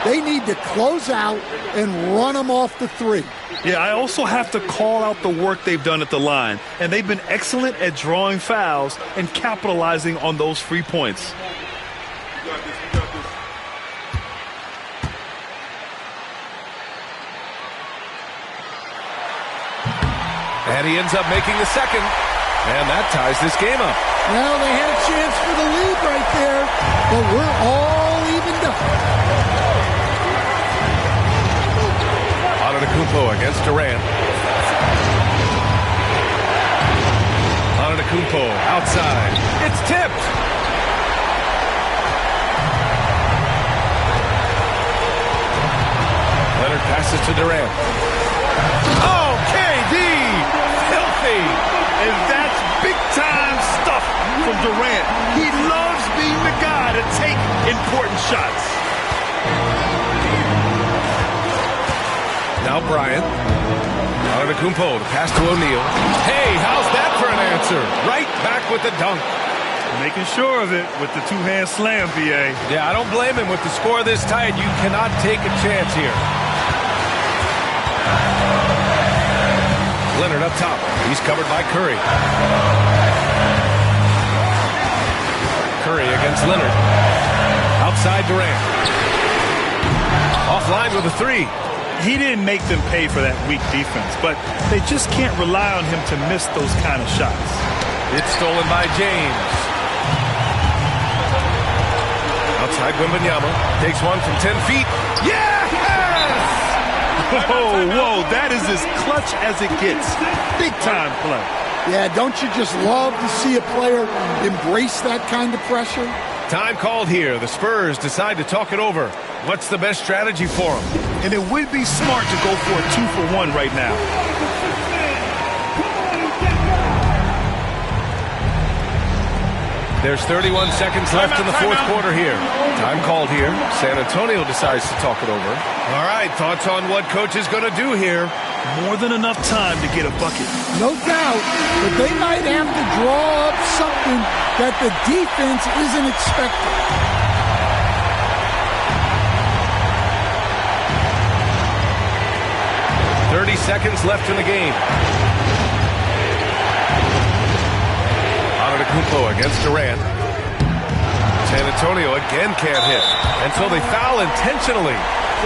They need to close out and run them off the three. Yeah, I also have to call out the work they've done at the line, and they've been excellent at drawing fouls and capitalizing on those free points. And he ends up making the second. And that ties this game up. Well, they had a chance for the lead right there, but we're all evened up. Antetokounmpo against Durant. Antetokounmpo outside. It's tipped. Leonard passes to Durant. Oh, KD! Filthy! And that's big-time stuff from Durant. He loves being the guy to take important shots. Now Bryant. Antetokounmpo, the pass to O'Neal. Hey, how's that for an answer? Right back with the dunk. Making sure of it with the two-hand slam, BA. Yeah, I don't blame him. With the score this tight, you cannot take a chance here. Leonard up top. He's covered by Curry. Curry against Leonard. Outside Durant. Offline with a three. He didn't make them pay for that weak defense, but they just can't rely on him to miss those kind of shots. It's stolen by James. Outside Wembanyama. Takes one from 10 feet. Yes! Whoa, that is as clutch as it gets. Big time play. Yeah, don't you just love to see a player embrace that kind of pressure? Time called here. The Spurs decide to talk it over. What's the best strategy for them? And it would be smart to go for a 2-for-1 right now. There's 31 seconds left in the fourth quarter here. Time called here. San Antonio decides to talk it over. All right, thoughts on what coach is going to do here? More than enough time to get a bucket. No doubt, but they might have to draw up something that the defense isn't expecting. Seconds left in the game. Antetokounmpo against Durant. San Antonio again can't hit. And so they foul intentionally.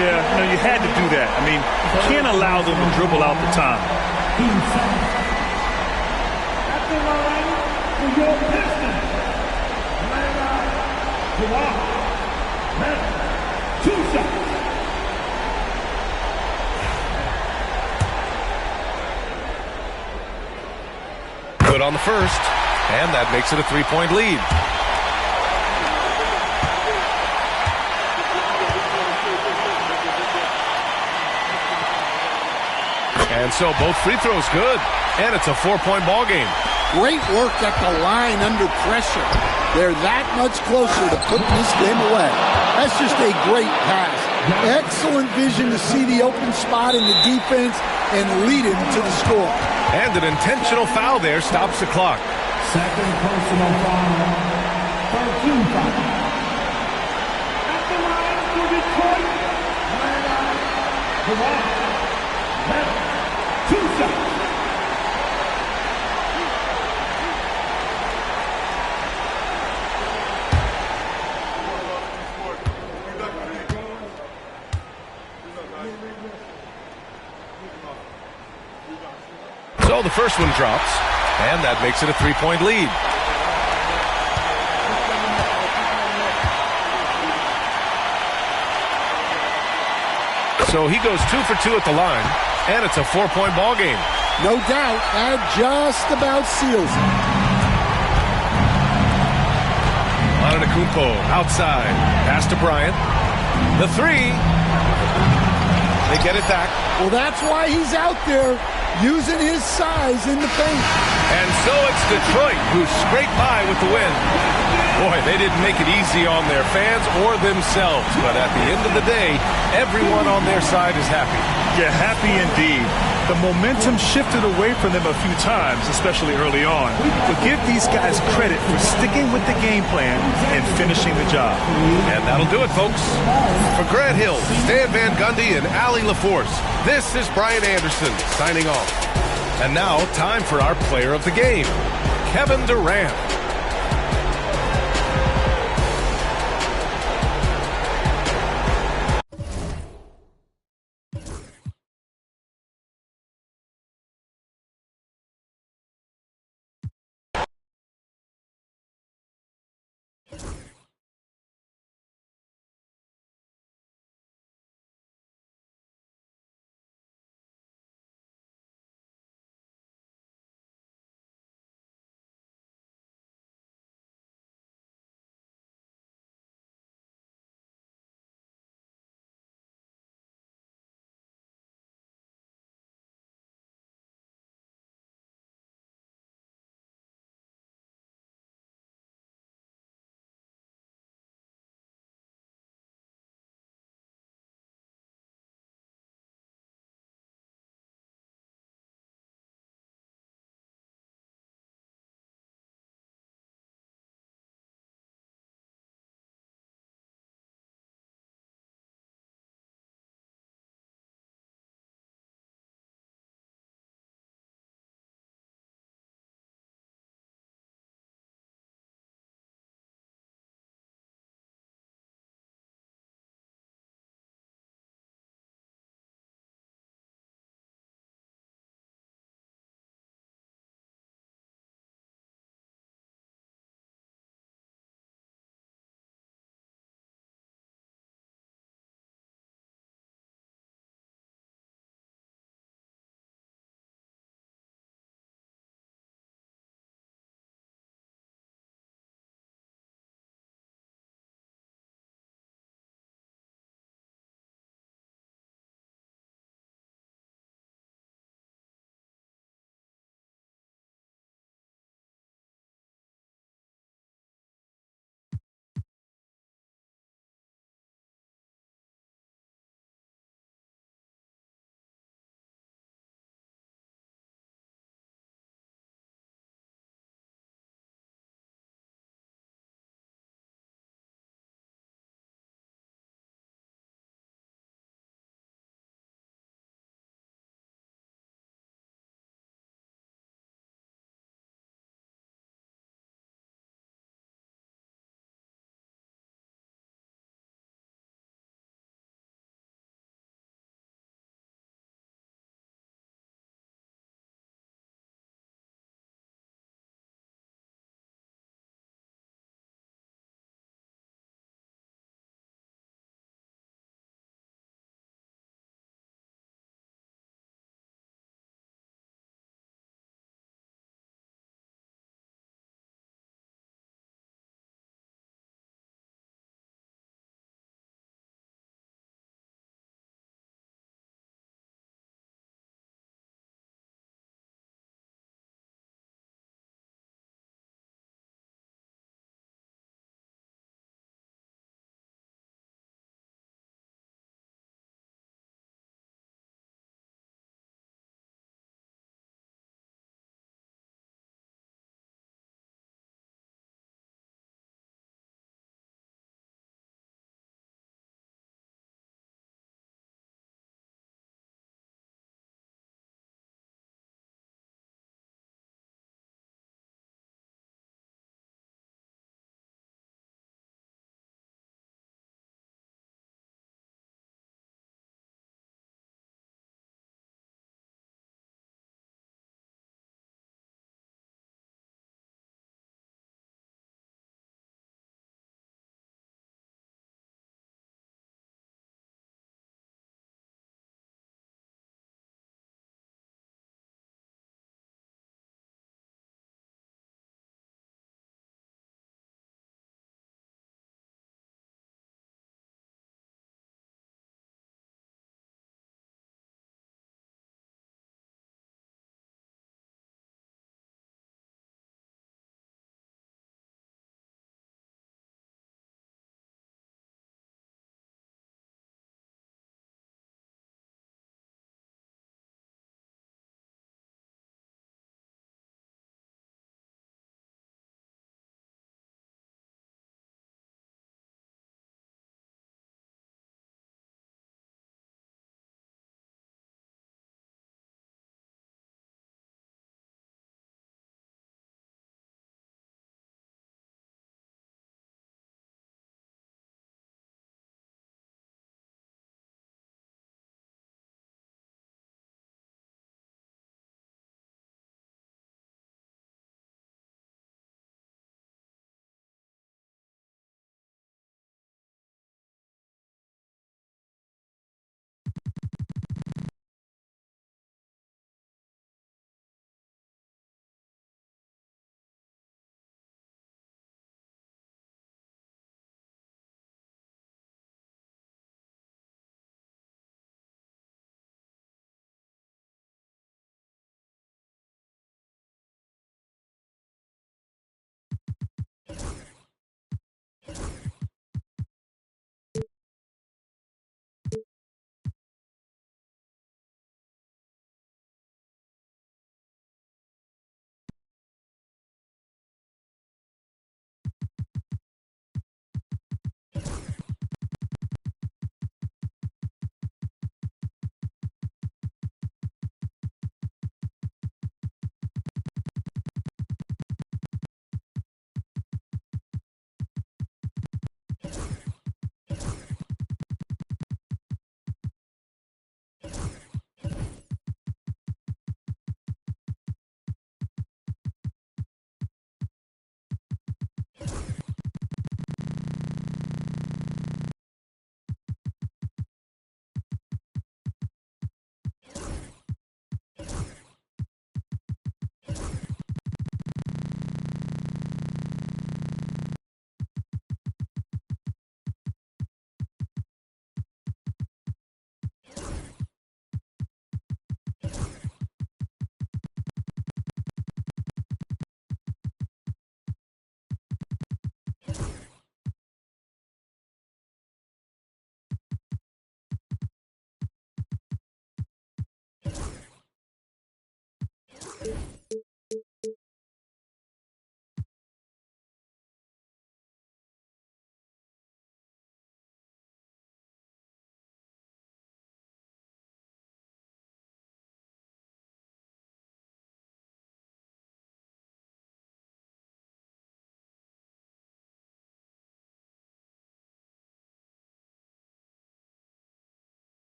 Yeah, no, you had to do that. I mean, you can't allow them to dribble out the time. At the line for your Pistons. Kawhi. 2 shots. Good on the first, and that makes it a 3-point lead. And so both free throws good, and it's a 4-point ball game. Great work at the line under pressure. They're that much closer to putting this game away. That's just a great pass. Excellent vision to see the open spot in the defense and lead him to the score. And an intentional foul there stops the clock. Second personal foul. 13 foul. At the line for Detroit. Two shots. So the first one drops, and that makes it a 3-point lead. So he goes 2 for 2 at the line, and it's a 4-point ball game. No doubt, that just about seals it. Antetokounmpo outside, pass to Bryant. The three. They get it back. Well, that's why he's out there using his size in the paint. And so it's Detroit who scraped by with the win. Boy, they didn't make it easy on their fans or themselves, but at the end of the day, everyone on their side is happy. Yeah, happy indeed. The momentum shifted away from them a few times, especially early on. But give these guys credit for sticking with the game plan and finishing the job. And that'll do it, folks. For Grant Hill, Stan Van Gundy, and Allie LaForce, this is Brian Anderson signing off. And now, time for our player of the game, Kevin Durant.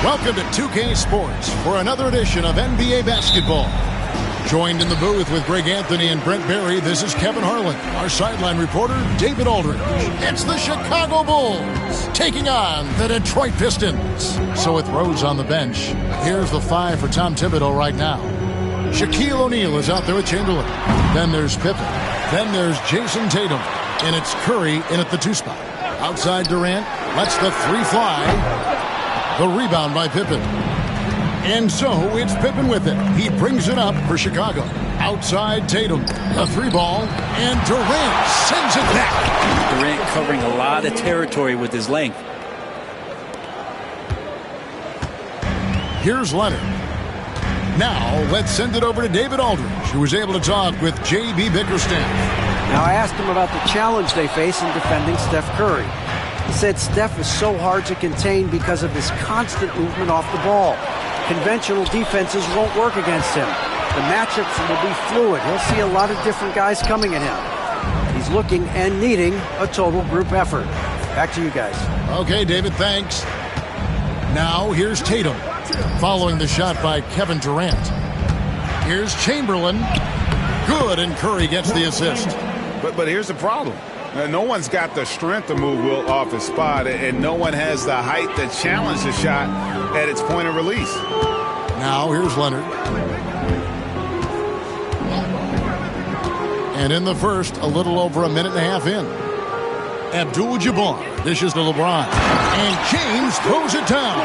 Welcome to 2K Sports for another edition of NBA basketball. Joined in the booth with Greg Anthony and Brent Barry, this is Kevin Harlan. Our sideline reporter, David Aldridge. It's the Chicago Bulls taking on the Detroit Pistons. So with Rose on the bench, here's the 5 for Tom Thibodeau right now. Shaquille O'Neal is out there with Chamberlain. Then there's Pippen. Then there's Jason Tatum. And it's Curry in at the 2 spot. Outside Durant lets the 3 fly. The rebound by Pippen. And so it's Pippen with it. He brings it up for Chicago. Outside Tatum. The 3 ball. And Durant sends it back. Durant covering a lot of territory with his length. Here's Leonard. Now let's send it over to David Aldridge, who was able to talk with J.B. Bickerstaff. Now I asked him about the challenge they face in defending Steph Curry. He said Steph is so hard to contain because of his constant movement off the ball. Conventional defenses won't work against him. The matchups will be fluid. He'll see a lot of different guys coming at him. He's looking and needing a total group effort. Back to you guys. Okay, David, thanks. Now here's Tatum, following the shot by Kevin Durant. Here's Chamberlain. Good, and Curry gets the assist. But here's the problem. No one's got the strength to move Will off his spot, and no one has the height to challenge the shot at its point of release. Now here's Leonard. And in the first, a little over a minute and a half in. Abdul-Jabbar dishes to LeBron. And James throws it down.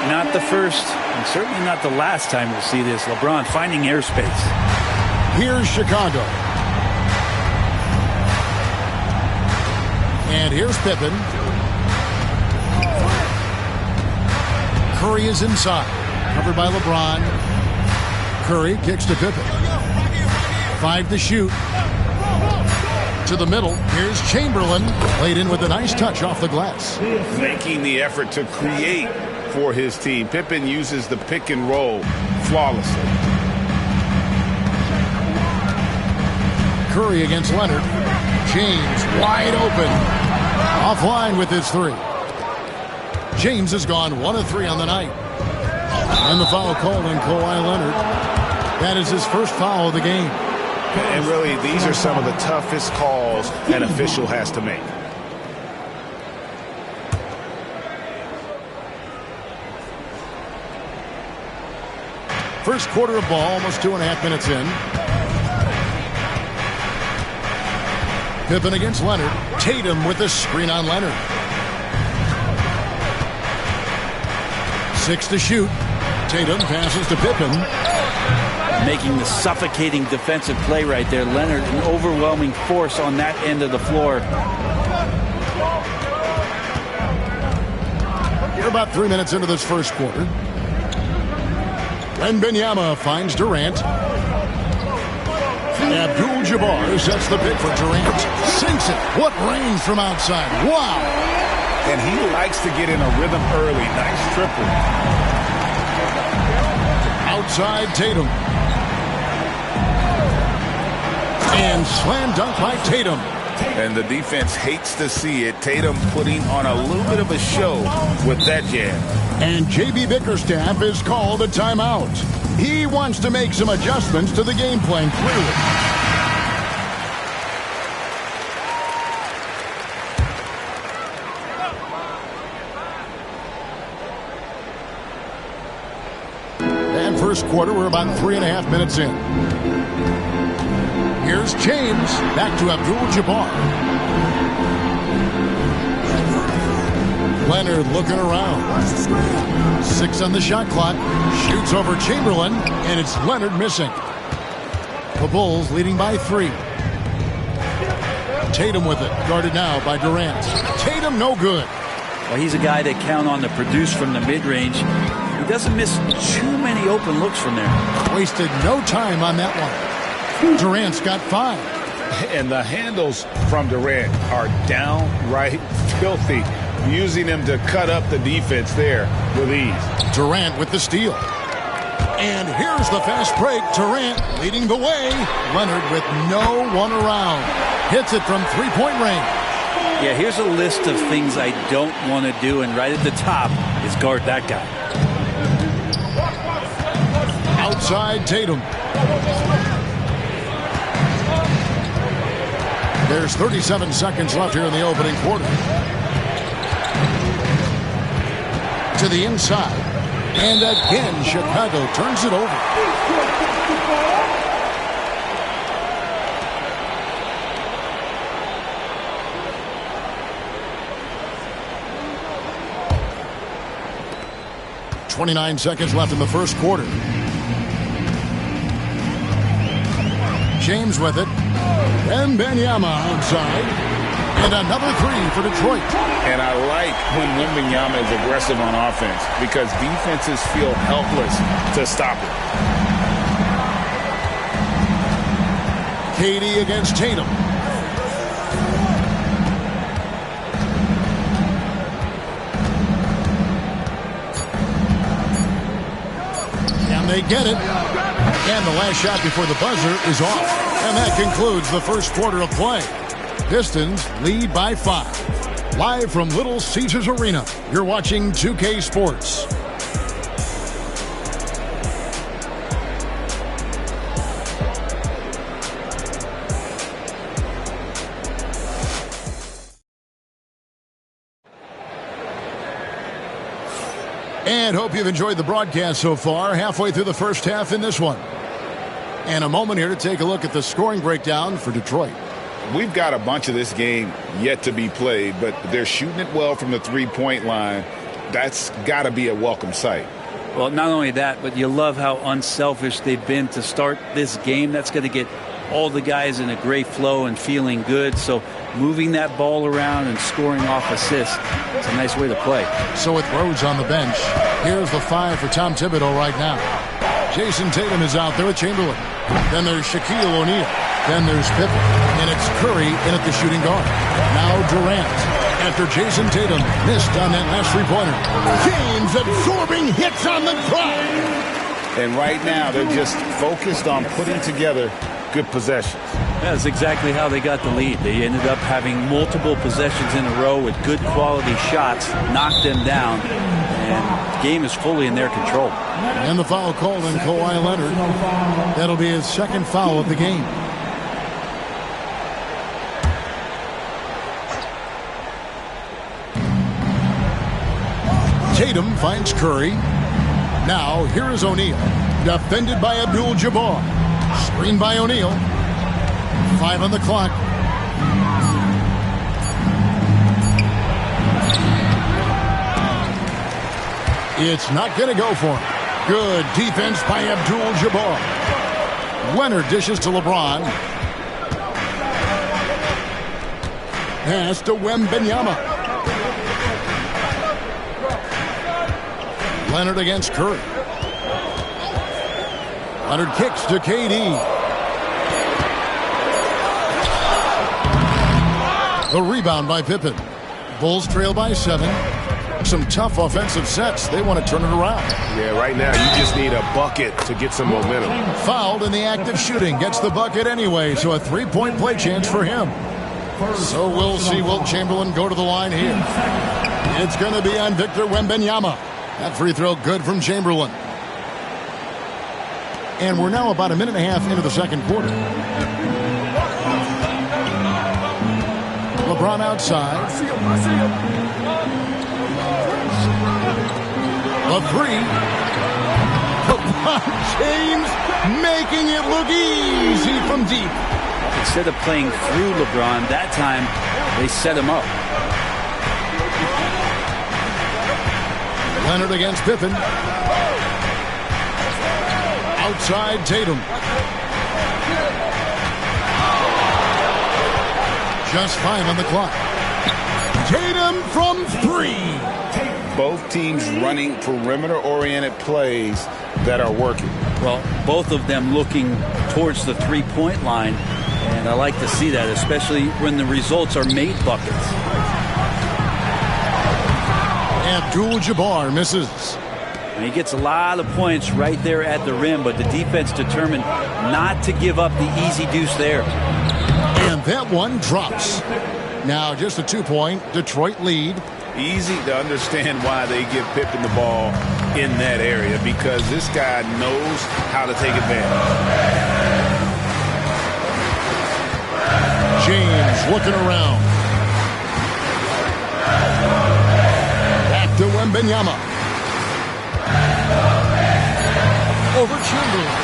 Not the first, and certainly not the last time we'll see this. LeBron finding airspace. Here's Chicago. And here's Pippen. Curry is inside. Covered by LeBron. Curry kicks to Pippen. 5 to shoot. To the middle. Here's Chamberlain. Laid in with a nice touch off the glass. Making the effort to create for his team. Pippen uses the pick and roll flawlessly. Curry against Leonard. James wide open. Offline with his 3. James has gone 1 of 3 on the night. And the foul called on Kawhi Leonard. That is his first foul of the game. And really, these are some of the toughest calls an official has to make. First quarter of ball, almost 2.5 minutes in. Pippen against Leonard. Tatum with the screen on Leonard. 6 to shoot. Tatum passes to Pippen. Making the suffocating defensive play right there. Leonard, an overwhelming force on that end of the floor. We're about 3 minutes into this first quarter. Wembanyama finds Durant. Abdul-Jabbar sets the pick for Durant. Sinks it. What range from outside. Wow. And he likes to get in a rhythm early. Nice triple. Outside Tatum. And slam dunk by Tatum. And the defense hates to see it. Tatum putting on a little bit of a show with that jam. And J.B. Bickerstaff is called a timeout. He wants to make some adjustments to the game plan, clearly. And first quarter, we're about 3.5 minutes in. Here's James. Back to Abdul-Jabbar. Leonard looking around. 6 on the shot clock. Shoots over Chamberlain, and it's Leonard missing. The Bulls leading by 3. Tatum with it. Guarded now by Durant. Tatum no good. Well, he's a guy they count on to produce from the mid-range. He doesn't miss too many open looks from there. Wasted no time on that one. Durant's got 5. And the handles from Durant are downright filthy. using him to cut up the defense there with ease. Durant with the steal. And here's the fast break. Durant leading the way. Leonard with no one around. Hits it from three-point range. Yeah, here's a list of things I don't want to do, and right at the top is guard that guy. Outside Tatum. There's 37 seconds left here in the opening quarter. To the inside. And again, Chicago turns it over. "29 seconds left in the first quarter. James with it. Wembanyama outside. And another three for Detroit. And I like when Wembanyama is aggressive on offense because defenses feel helpless to stop it. KD against Tatum. And they get it. And the last shot before the buzzer is off. And that concludes the first quarter of play. Pistons lead by 5. Live from Little Caesars Arena, you're watching 2K Sports. And hope you've enjoyed the broadcast so far. Halfway through the first half in this one. And a moment here to take a look at the scoring breakdown for Detroit. We've got a bunch of this game yet to be played, but they're shooting it well from the three-point line. That's got to be a welcome sight. Well, not only that, but you love how unselfish they've been to start this game. That's going to get all the guys in a great flow and feeling good. So moving that ball around and scoring off assists, it's a nice way to play. So with Rhodes on the bench, here's the 5 for Tom Thibodeau right now. Jason Tatum is out there with Chamberlain. Then there's Shaquille O'Neal. Then there's Pippen. And it's Curry in at the shooting guard. Now Durant. After Jason Tatum missed on that last three-pointer. James absorbing hits on the drive. And right now they're just focused on putting together good possessions. That's exactly how they got the lead. They ended up having multiple possessions in a row with good quality shots, knocked them down, and the game is fully in their control. And the foul called on Kawhi Leonard. That'll be his second foul of the game. Tatum finds Curry. Now here is O'Neal. Defended by Abdul-Jabbar. Screened by O'Neal. 5 on the clock. It's not going to go for him. Good defense by Abdul-Jabbar. Leonard dishes to LeBron. Pass to Wembanyama. Leonard against Curry. Leonard kicks to KD. The rebound by Pippen. Bulls trail by 7. Some tough offensive sets. They want to turn it around. Yeah, right now you just need a bucket to get some momentum. Fouled in the act of shooting. Gets the bucket anyway, so a three-point play chance for him. So we'll see Wilt Chamberlain go to the line here. It's going to be on Victor Wembanyama. That free throw good from Chamberlain. And we're now about a minute and a half into the second quarter. LeBron outside. The three. LeBron James making it look easy from deep. Instead of playing through LeBron, that time they set him up. Leonard against Pippen. Outside Tatum. Just 5 on the clock. Tatum from 3. Both teams running perimeter-oriented plays that are working. Well, both of them looking towards the three-point line, and I like to see that, especially when the results are made buckets. Abdul-Jabbar misses. And he gets a lot of points right there at the rim, but the defense determined not to give up the easy deuce there. And that one drops. Now just a 2-point Detroit lead. Easy to understand why they give Pippen the ball in that area, because this guy knows how to take advantage. James looking around. Back to Wembanyama. Over Chamberlain.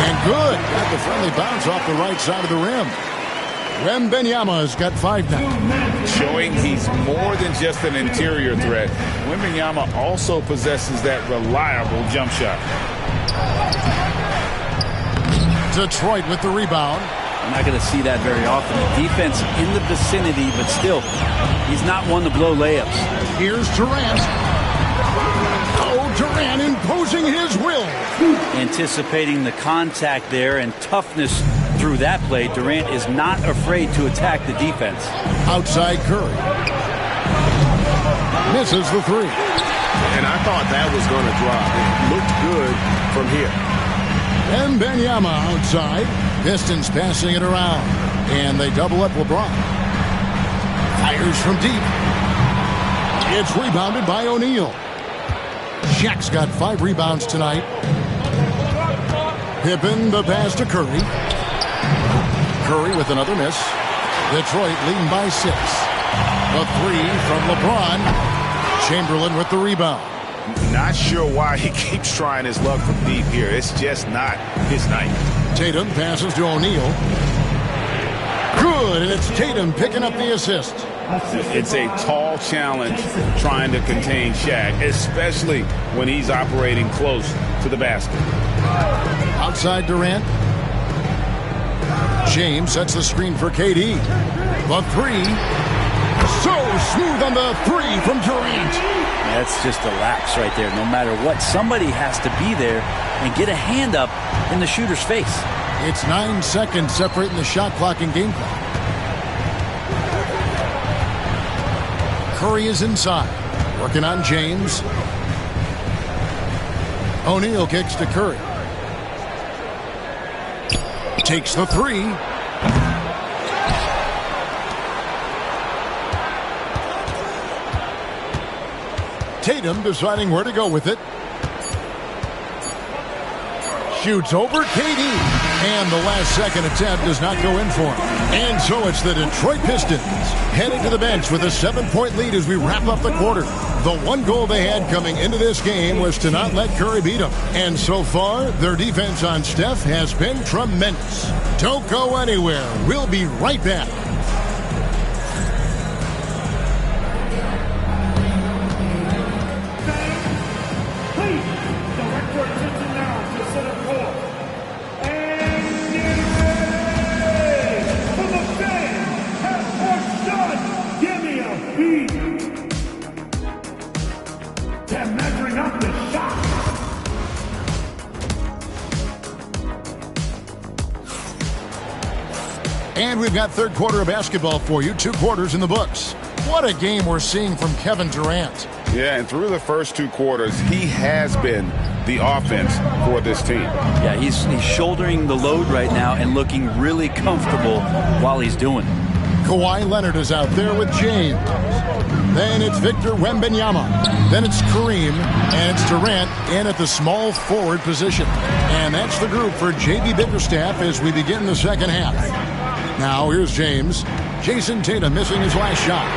And good. Got the friendly bounce off the right side of the rim. Wembanyama's got 5 now. Showing he's more than just an interior threat. Wembanyama also possesses that reliable jump shot. Detroit with the rebound. I'm not going to see that very often. The defense in the vicinity, but still, he's not one to blow layups. Here's Durant. Oh, Durant imposing his will. Anticipating the contact there and toughness through that play, Durant is not afraid to attack the defense. Outside Curry. Misses the 3. And I thought that was going to drop. It looked good from here. Wembanyama outside. Pistons passing it around. And they double up LeBron. Fires from deep. It's rebounded by O'Neal. Shaq's got 5 rebounds tonight. Pippen the pass to Curry. Curry with another miss. Detroit leading by 6. A 3 from LeBron. Chamberlain with the rebound. Not sure why he keeps trying his luck from deep here. It's just not his night. Tatum passes to O'Neal. Good, and it's Tatum picking up the assist. It's a tall challenge trying to contain Shaq, especially when he's operating close to the basket. Outside Durant. James sets the screen for KD. The 3. So smooth on the 3 from Durant. That's just a lapse right there. No matter what, somebody has to be there and get a hand up in the shooter's face. It's 9 seconds separating the shot clock and game clock. Curry is inside. Working on James. O'Neal kicks to Curry. Takes the 3. Tatum deciding where to go with it. Shoots over KD. And the last second attempt does not go in for him. And so it's the Detroit Pistons heading to the bench with a 7-point lead as we wrap up the quarter. The one goal they had coming into this game was to not let Curry beat them. And so far, their defense on Steph has been tremendous. Don't go anywhere. We'll be right back. And we've got third quarter of basketball for you. 2 quarters in the books. What a game we're seeing from Kevin Durant. Yeah, and through the first 2 quarters, he has been the offense for this team. Yeah, he's shouldering the load right now and looking really comfortable while he's doing it. Kawhi Leonard is out there with James. Then it's Victor Wembanyama. Then it's Kareem. And it's Durant in at the small forward position. And that's the group for J.B. Bickerstaff as we begin the second half. Now here's James. Jason Tatum missing his last shot.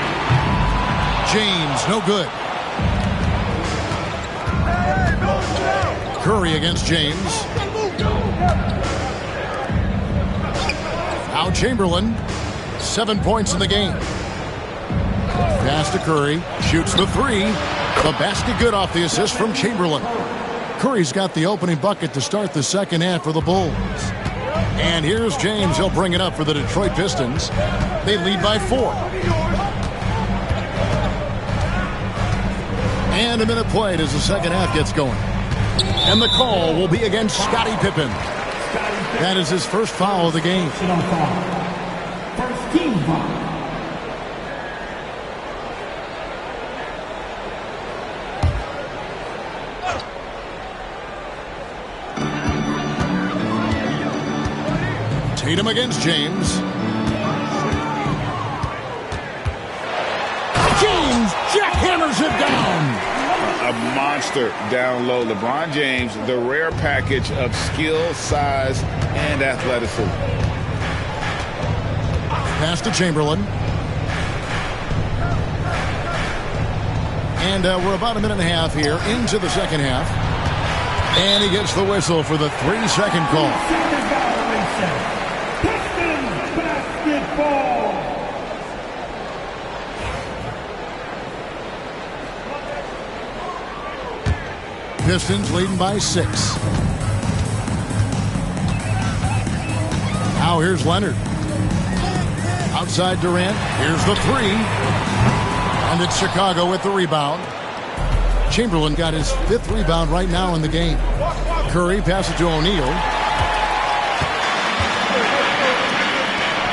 James, no good. Curry against James. Now Chamberlain. 7 points in the game. Pass to Curry. Shoots the 3. The basket good off the assist from Chamberlain. Curry's got the opening bucket to start the second half for the Bulls. And here's James. He'll bring it up for the Detroit Pistons. They lead by 4. And a minute played as the second half gets going. And the call will be against Scottie Pippen. That is his first foul of the game. Tatum against James. James jackhammers it down. A monster down low. LeBron James, the rare package of skill, size, and athleticism. Pass to Chamberlain. And we're about a minute and a half here into the second half. And he gets the whistle for the 3-second call. Pistons basketball. Pistons leading by 6. Now here's Leonard. Outside Durant. Here's the 3. And it's Chicago with the rebound. Chamberlain got his 5th rebound right now in the game. Curry passes to O'Neal.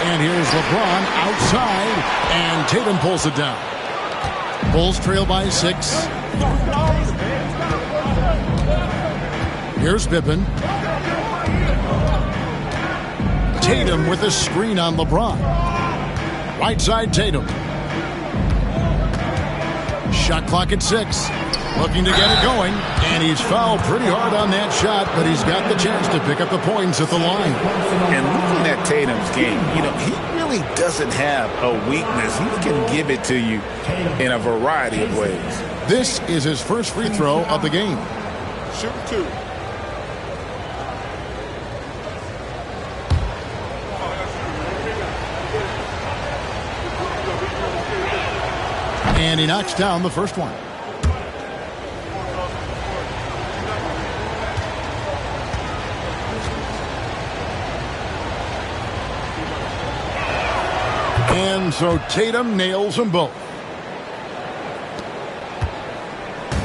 And here's LeBron outside. And Tatum pulls it down. Bulls trail by 6. Here's Pippen. Tatum with a screen on LeBron. Right side Tatum. Shot clock at 6. Looking to get it going. And he's fouled pretty hard on that shot, but he's got the chance to pick up the points at the line. And looking at Tatum's game, he really doesn't have a weakness. He can give it to you in a variety of ways. This is his first free throw of the game. Shoot 2. And he knocks down the first one. And so Tatum nails them both.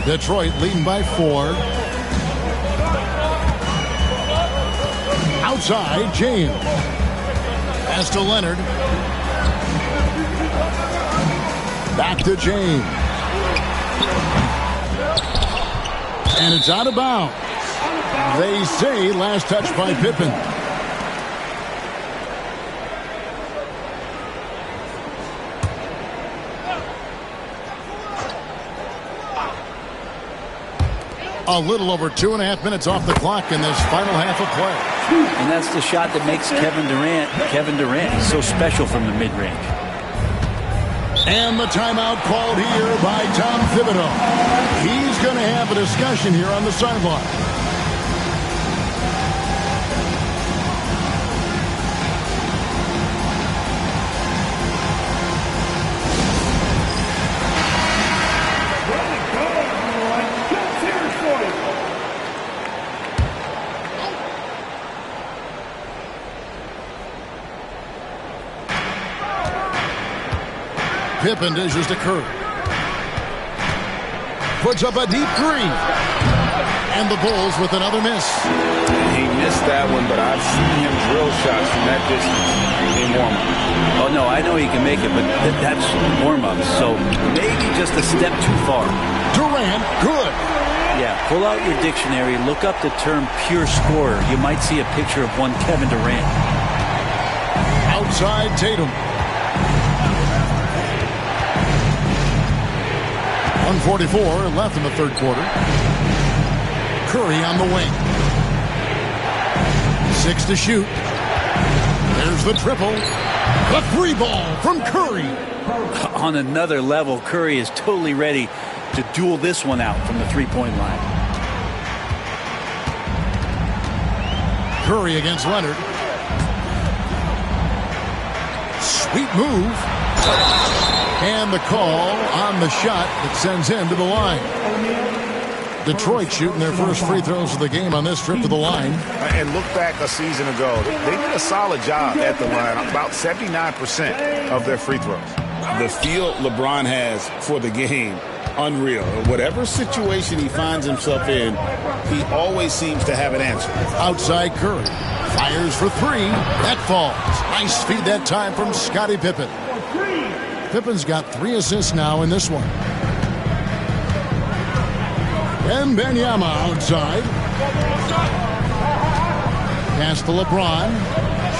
Detroit leading by 4. Outside, James. Pass to Leonard. Back to James. And it's out of bounds. They say last touch by Pippen. A little over 2.5 minutes off the clock in this final half of play. And that's the shot that makes Kevin Durant. He's so special from the mid-range. And the timeout called here by Tom Thibodeau. He's going to have a discussion here on the sideline. Pippen dishes to Curry. Puts up a deep 3. And the Bulls with another miss. He missed that one, but I've seen him drill shots from that distance in warm-up. Oh, no, I know he can make it, but that's warm-up. So maybe just a step too far. Durant, good. Yeah, pull out your dictionary, look up the term pure scorer. You might see a picture of one Kevin Durant. Outside Tatum. 1:44 left in the third quarter. Curry on the wing. 6 to shoot. There's the triple. The 3 ball from Curry. On another level, Curry is totally ready to duel this one out from the three-point line. Curry against Leonard. Sweet move. And the call on the shot that sends him to the line. Detroit shooting their first free throws of the game on this trip to the line. And look back a season ago. They did a solid job at the line. About 79% of their free throws. The feel LeBron has for the game, unreal. Whatever situation he finds himself in, he always seems to have an answer. Outside Curry. Fires for 3. That falls. Nice feed that time from Scottie Pippen. Pippen's got 3 assists now in this one. And Benyama outside. Pass to LeBron.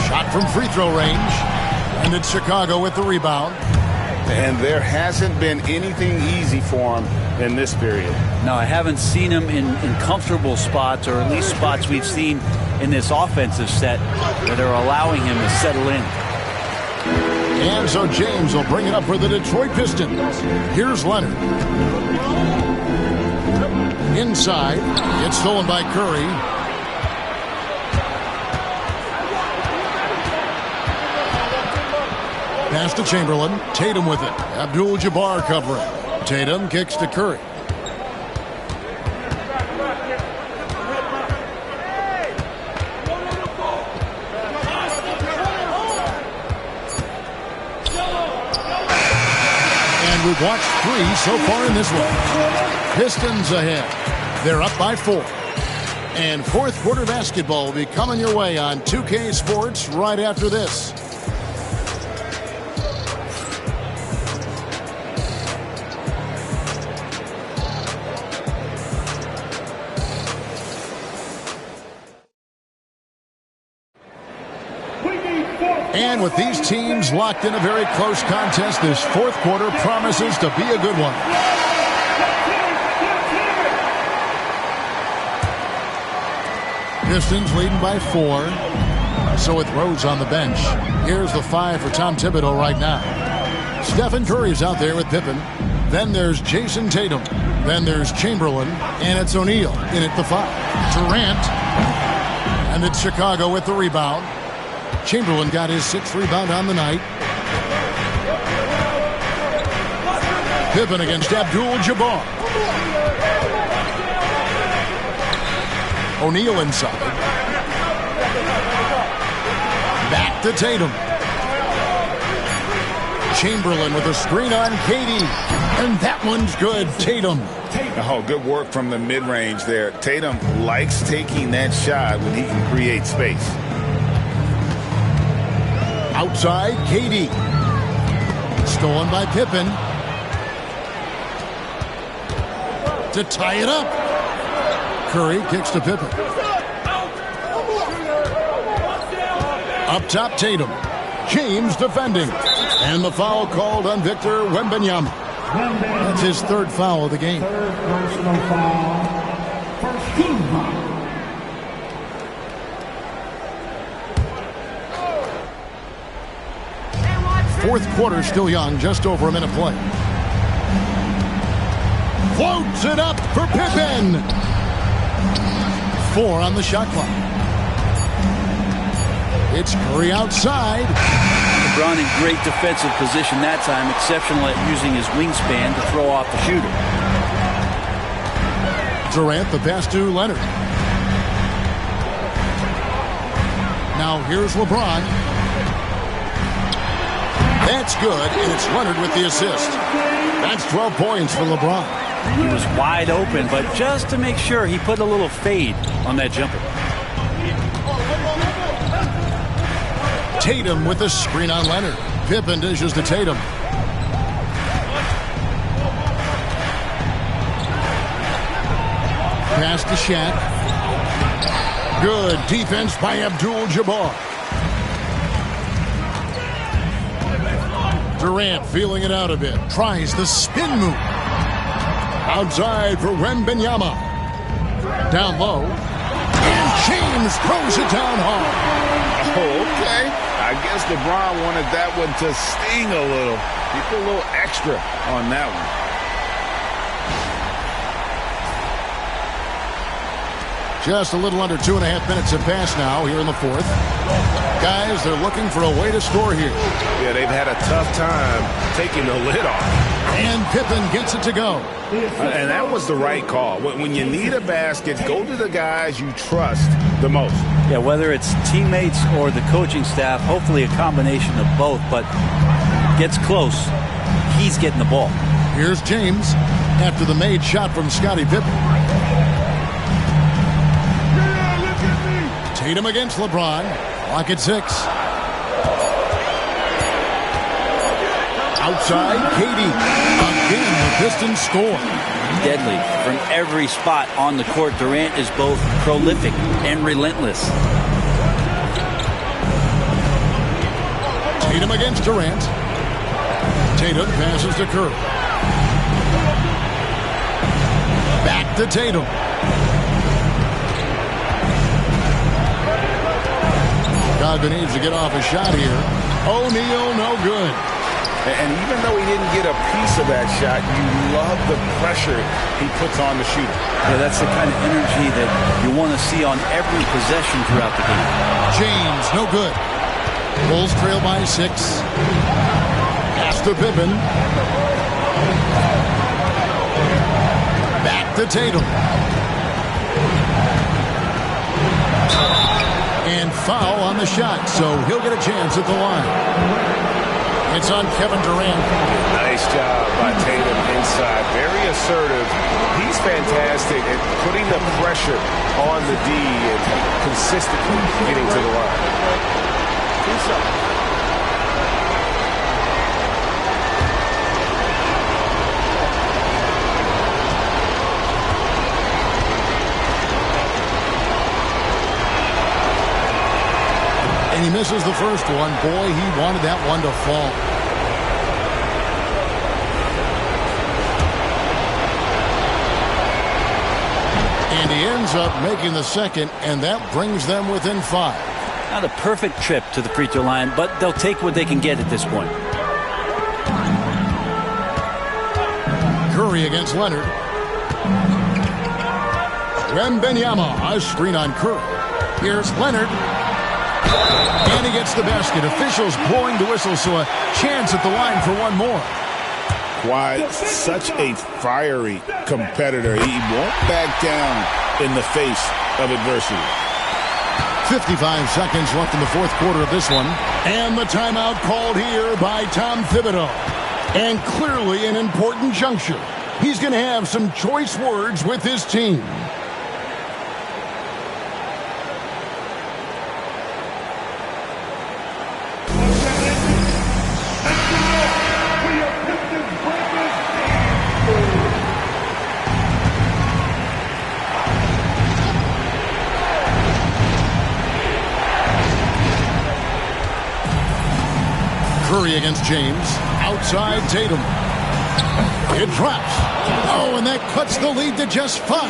Shot from free throw range. And it's Chicago with the rebound. And there hasn't been anything easy for him in this period. No, I haven't seen him in comfortable spots, or at least spots we've seen in this offensive set that are allowing him to settle in. And so James will bring it up for the Detroit Pistons. Here's Leonard. Inside. It's stolen by Curry. Pass to Chamberlain. Tatum with it. Abdul-Jabbar covering. Tatum kicks to Curry. And we've watched 3 so far in this one. Pistons ahead. They're up by 4. And fourth quarter basketball will be coming your way on 2K Sports right after this. And with these teams locked in a very close contest, this fourth quarter promises to be a good one. Pistons leading by 4. So with Rose on the bench. Here's the 5 for Tom Thibodeau right now. Stephen Curry's out there with Pippen. Then there's Jason Tatum. Then there's Chamberlain. And it's O'Neal in at the 5. Durant. And it's Chicago with the rebound. Chamberlain got his 6th rebound on the night. Pippen against Abdul-Jabbar. O'Neal inside. Back to Tatum. Chamberlain with a screen on Katie. And that one's good. Tatum. Oh, good work from the mid-range there. Tatum likes taking that shot when he can create space. Outside, Katie. Stolen by Pippen. To tie it up. Curry kicks to Pippen. Up top, Tatum. James defending. And the foul called on Victor Wembanyama. That's his 3rd foul of the game. 3rd personal foul. First team foul. Fourth quarter still young, just over a minute play. Floats it up for Pippen. 4 on the shot clock. It's Curry outside. LeBron in great defensive position that time, exceptional at using his wingspan to throw off the shooter. Durant, the pass to Leonard. Now here's LeBron. That's good, and it's Leonard with the assist. That's 12 points for LeBron. He was wide open, but just to make sure, he put a little fade on that jumper. Tatum with a screen on Leonard. Pippen dishes to Tatum. Pass to Shaq. Good defense by Abdul-Jabbar. Durant feeling it out a bit. Tries the spin move. Outside for Wembanyama. Down low. And James throws it down hard. Oh, okay. I guess LeBron wanted that one to sting a little. He put a little extra on that one. Just a little under 2.5 minutes have passed now here in the fourth. Guys, they're looking for a way to score here. Yeah, they've had a tough time taking the lid off. And Pippen gets it to go. And that was the right call. When you need a basket, go to the guys you trust the most. Yeah, whether it's teammates or the coaching staff, hopefully a combination of both, but gets close, he's getting the ball. Here's James after the made shot from Scottie Pippen. Tatum against LeBron. Clock at 6. Outside, Katie. Again, the Pistons score. Deadly. From every spot on the court, Durant is both prolific and relentless. Tatum against Durant. Tatum passes to Curry. Back to Tatum. Ogden needs to get off a shot here. O'Neal, no good. And even though he didn't get a piece of that shot, you love the pressure he puts on the shooter. Yeah, that's the kind of energy that you want to see on every possession throughout the game. James, no good. Bulls trail by 6. Pass to Pippen. Back to Tatum. And foul on the shot, so he'll get a chance at the line. It's on Kevin Durant. Nice job by Tatum inside. Very assertive. He's fantastic at putting the pressure on the D and consistently getting to the line. And he misses the first one. Boy, he wanted that one to fall. And he ends up making the second, and that brings them within 5. Not a perfect trip to the free throw line, but they'll take what they can get at this point. Curry against Leonard. Wembanyama, a screen on Curry. Here's Leonard. And he gets the basket. Officials blowing the whistle, so a chance at the line for one more. Why, such a fiery competitor. He won't back down in the face of adversity. 55 seconds left in the fourth quarter of this one. And the timeout called here by Tom Thibodeau. And clearly an important juncture. He's going to have some choice words with his team. Curry against James. Outside Tatum. It drops. Oh, and that cuts the lead to just 5.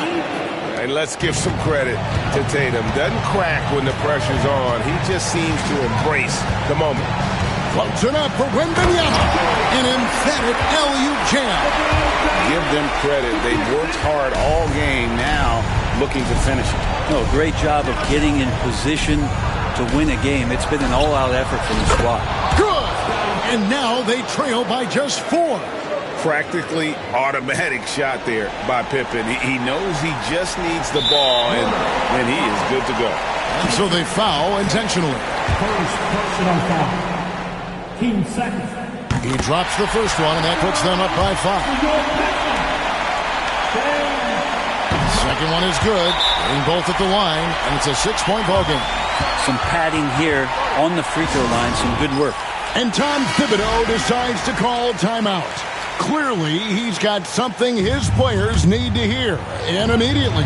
And let's give some credit to Tatum. Doesn't crack when the pressure's on. He just seems to embrace the moment. Floats it up for Wembanyama. An emphatic alley-oop jam. Give them credit. They've worked hard all game, now looking to finish it. No, great job of getting in position to win a game. It's been an all-out effort from the squad. Good. And now they trail by just 4. Practically automatic shot there by Pippen. He knows he just needs the ball, and then he is good to go. And so they foul intentionally. First personal foul. Team seconds. He drops the first one, and that puts them up by 5. Second one is good. Getting both at the line, and it's a 6-point ball game. Some padding here on the free throw line. Some good work. And Tom Thibodeau decides to call timeout. Clearly, he's got something his players need to hear, and immediately.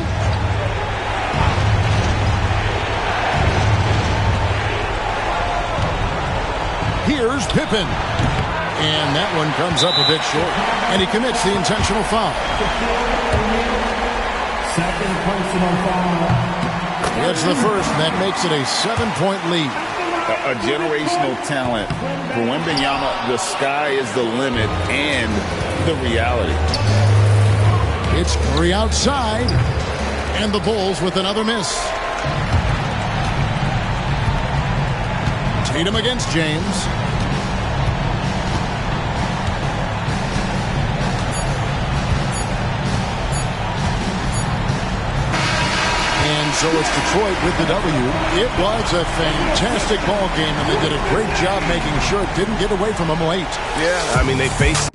Here's Pippen. And that one comes up a bit short. And he commits the intentional foul. Second personal foul. It's the first, and that makes it a 7-point lead. A generational talent. For Wembanyama, the sky is the limit and the reality. It's Curry outside, and the Bulls with another miss. Tatum against James. And so it's Detroit with the W. It was a fantastic ball game, and they did a great job making sure it didn't get away from them late. Yeah, I mean, they faced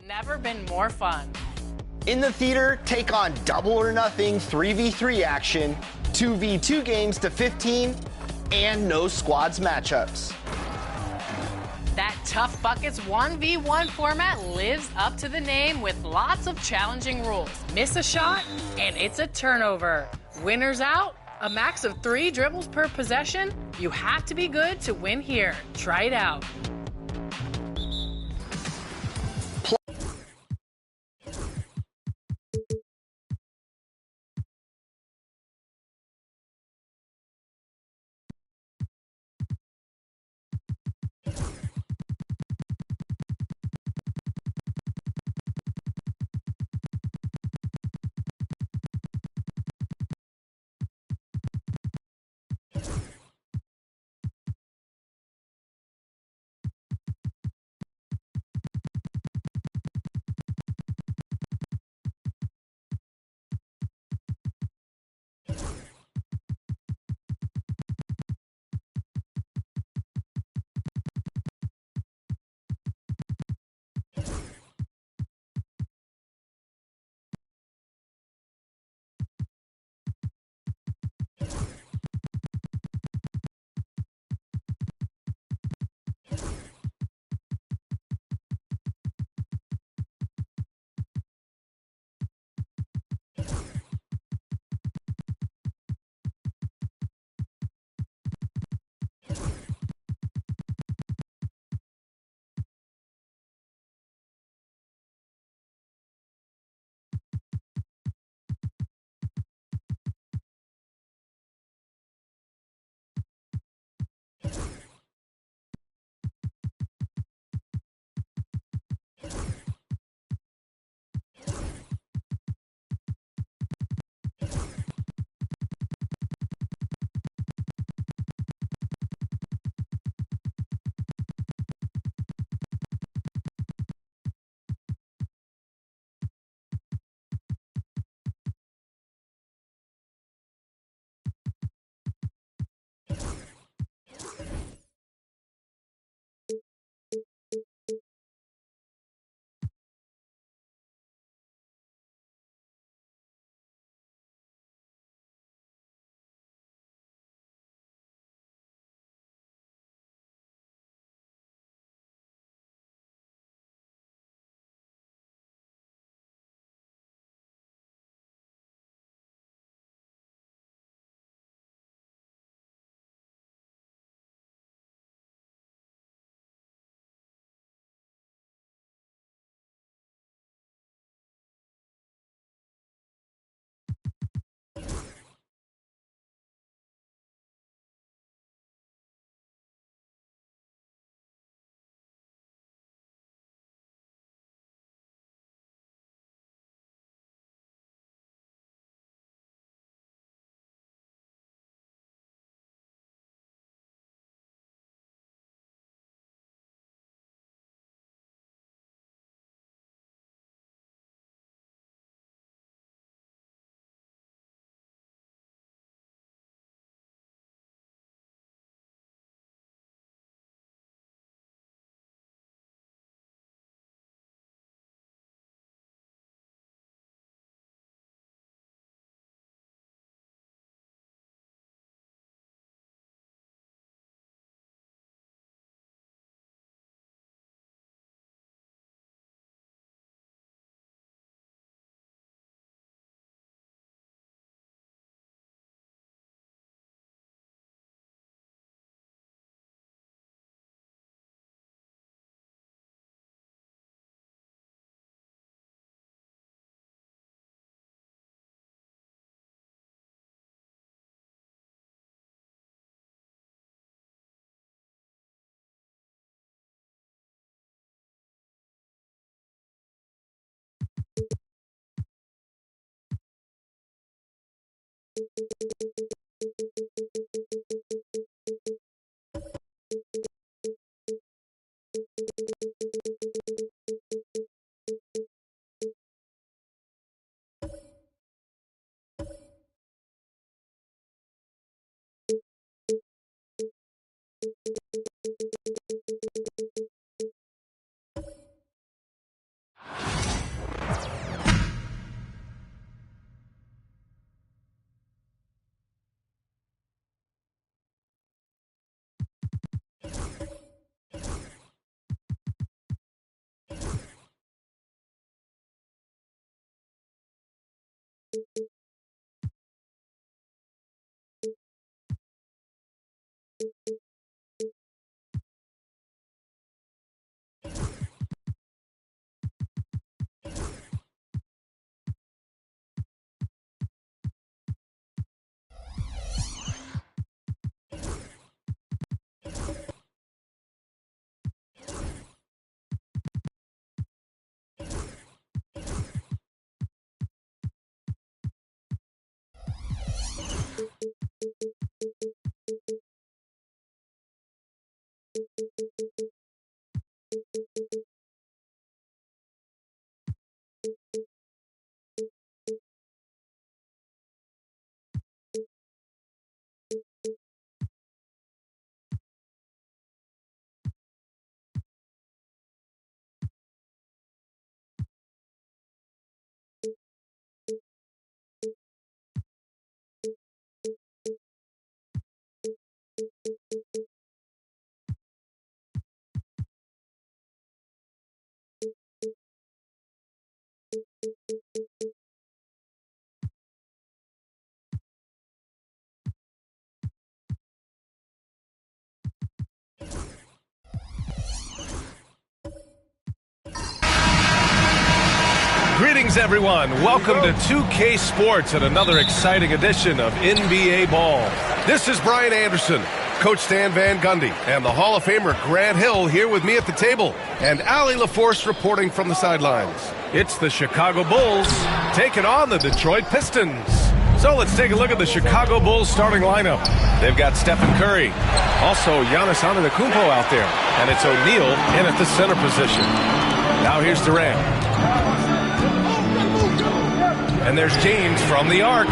never been more fun. In the theater, take on double or nothing 3v3 action, 2v2 games to 15, and no squads matchups. That Tough Buckets 1v1 format lives up to the name with lots of challenging rules. Miss a shot, and it's a turnover. Winners out, a max of 3 dribbles per possession. You have to be good to win here. Try it out. Greetings, everyone. Welcome to 2K Sports and another exciting edition of NBA Ball. This is Brian Anderson, Coach Stan Van Gundy, and the Hall of Famer Grant Hill here with me at the table, and Allie LaForce reporting from the sidelines. It's the Chicago Bulls taking on the Detroit Pistons. So let's take a look at the Chicago Bulls starting lineup. They've got Stephen Curry, also Giannis Antetokounmpo out there, and it's O'Neal in at the center position. Now here's Durant. And there's James from the arc.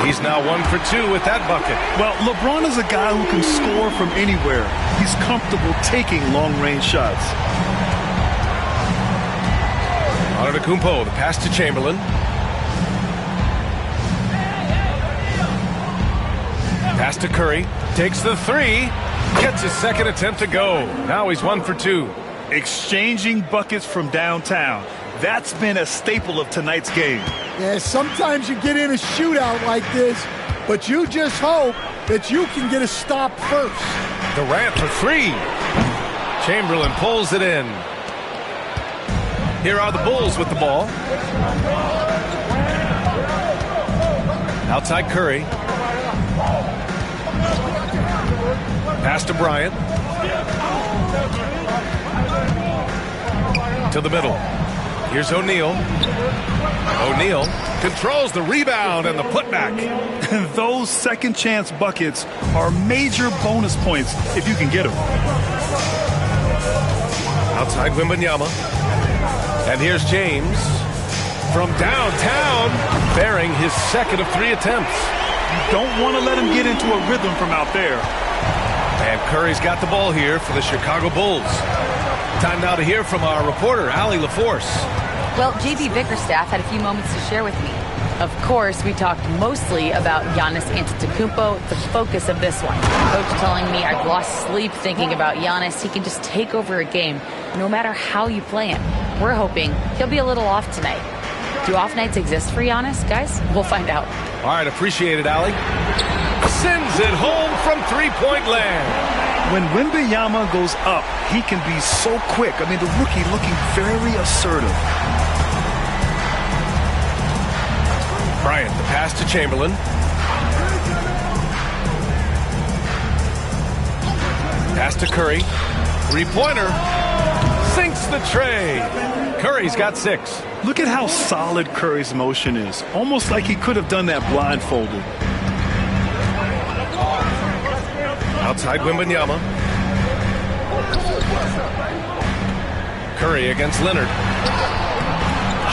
He's now 1 for 2 with that bucket. Well, LeBron is a guy who can score from anywhere. He's comfortable taking long-range shots. Antetokounmpo, the pass to Chamberlain. Pass to Curry. Takes the three. Gets his second attempt to go. Now he's 1 for 2. Exchanging buckets from downtown. That's been a staple of tonight's game. Yeah, sometimes you get in a shootout like this, but you just hope that you can get a stop first. Durant for three. Chamberlain pulls it in. Here are the Bulls with the ball. Outside Curry. Pass to Bryant. To the middle. Here's O'Neal. O'Neal controls the rebound and the putback. Those second chance buckets are major bonus points if you can get them. Outside Wembanyama. And here's James from downtown, bearing his second of 3 attempts. You don't want to let him get into a rhythm from out there. And Curry's got the ball here for the Chicago Bulls. Time now to hear from our reporter, Allie LaForce. Well, JB Bickerstaff had a few moments to share with me. Of course, we talked mostly about Giannis Antetokounmpo, the focus of this one. Coach telling me I've lost sleep thinking about Giannis. He can just take over a game, no matter how you play him. We're hoping he'll be a little off tonight. Do off nights exist for Giannis, guys? We'll find out. All right, appreciate it, Allie. Sends it home from three-point land. When Wembanyama goes up, he can be so quick. I mean, the rookie looking very assertive. Bryant, the pass to Chamberlain. Pass to Curry. Three-pointer. Sinks the tray. Curry's got 6. Look at how solid Curry's motion is. Almost like he could have done that blindfolded. Outside Wembanyama. Curry against Leonard.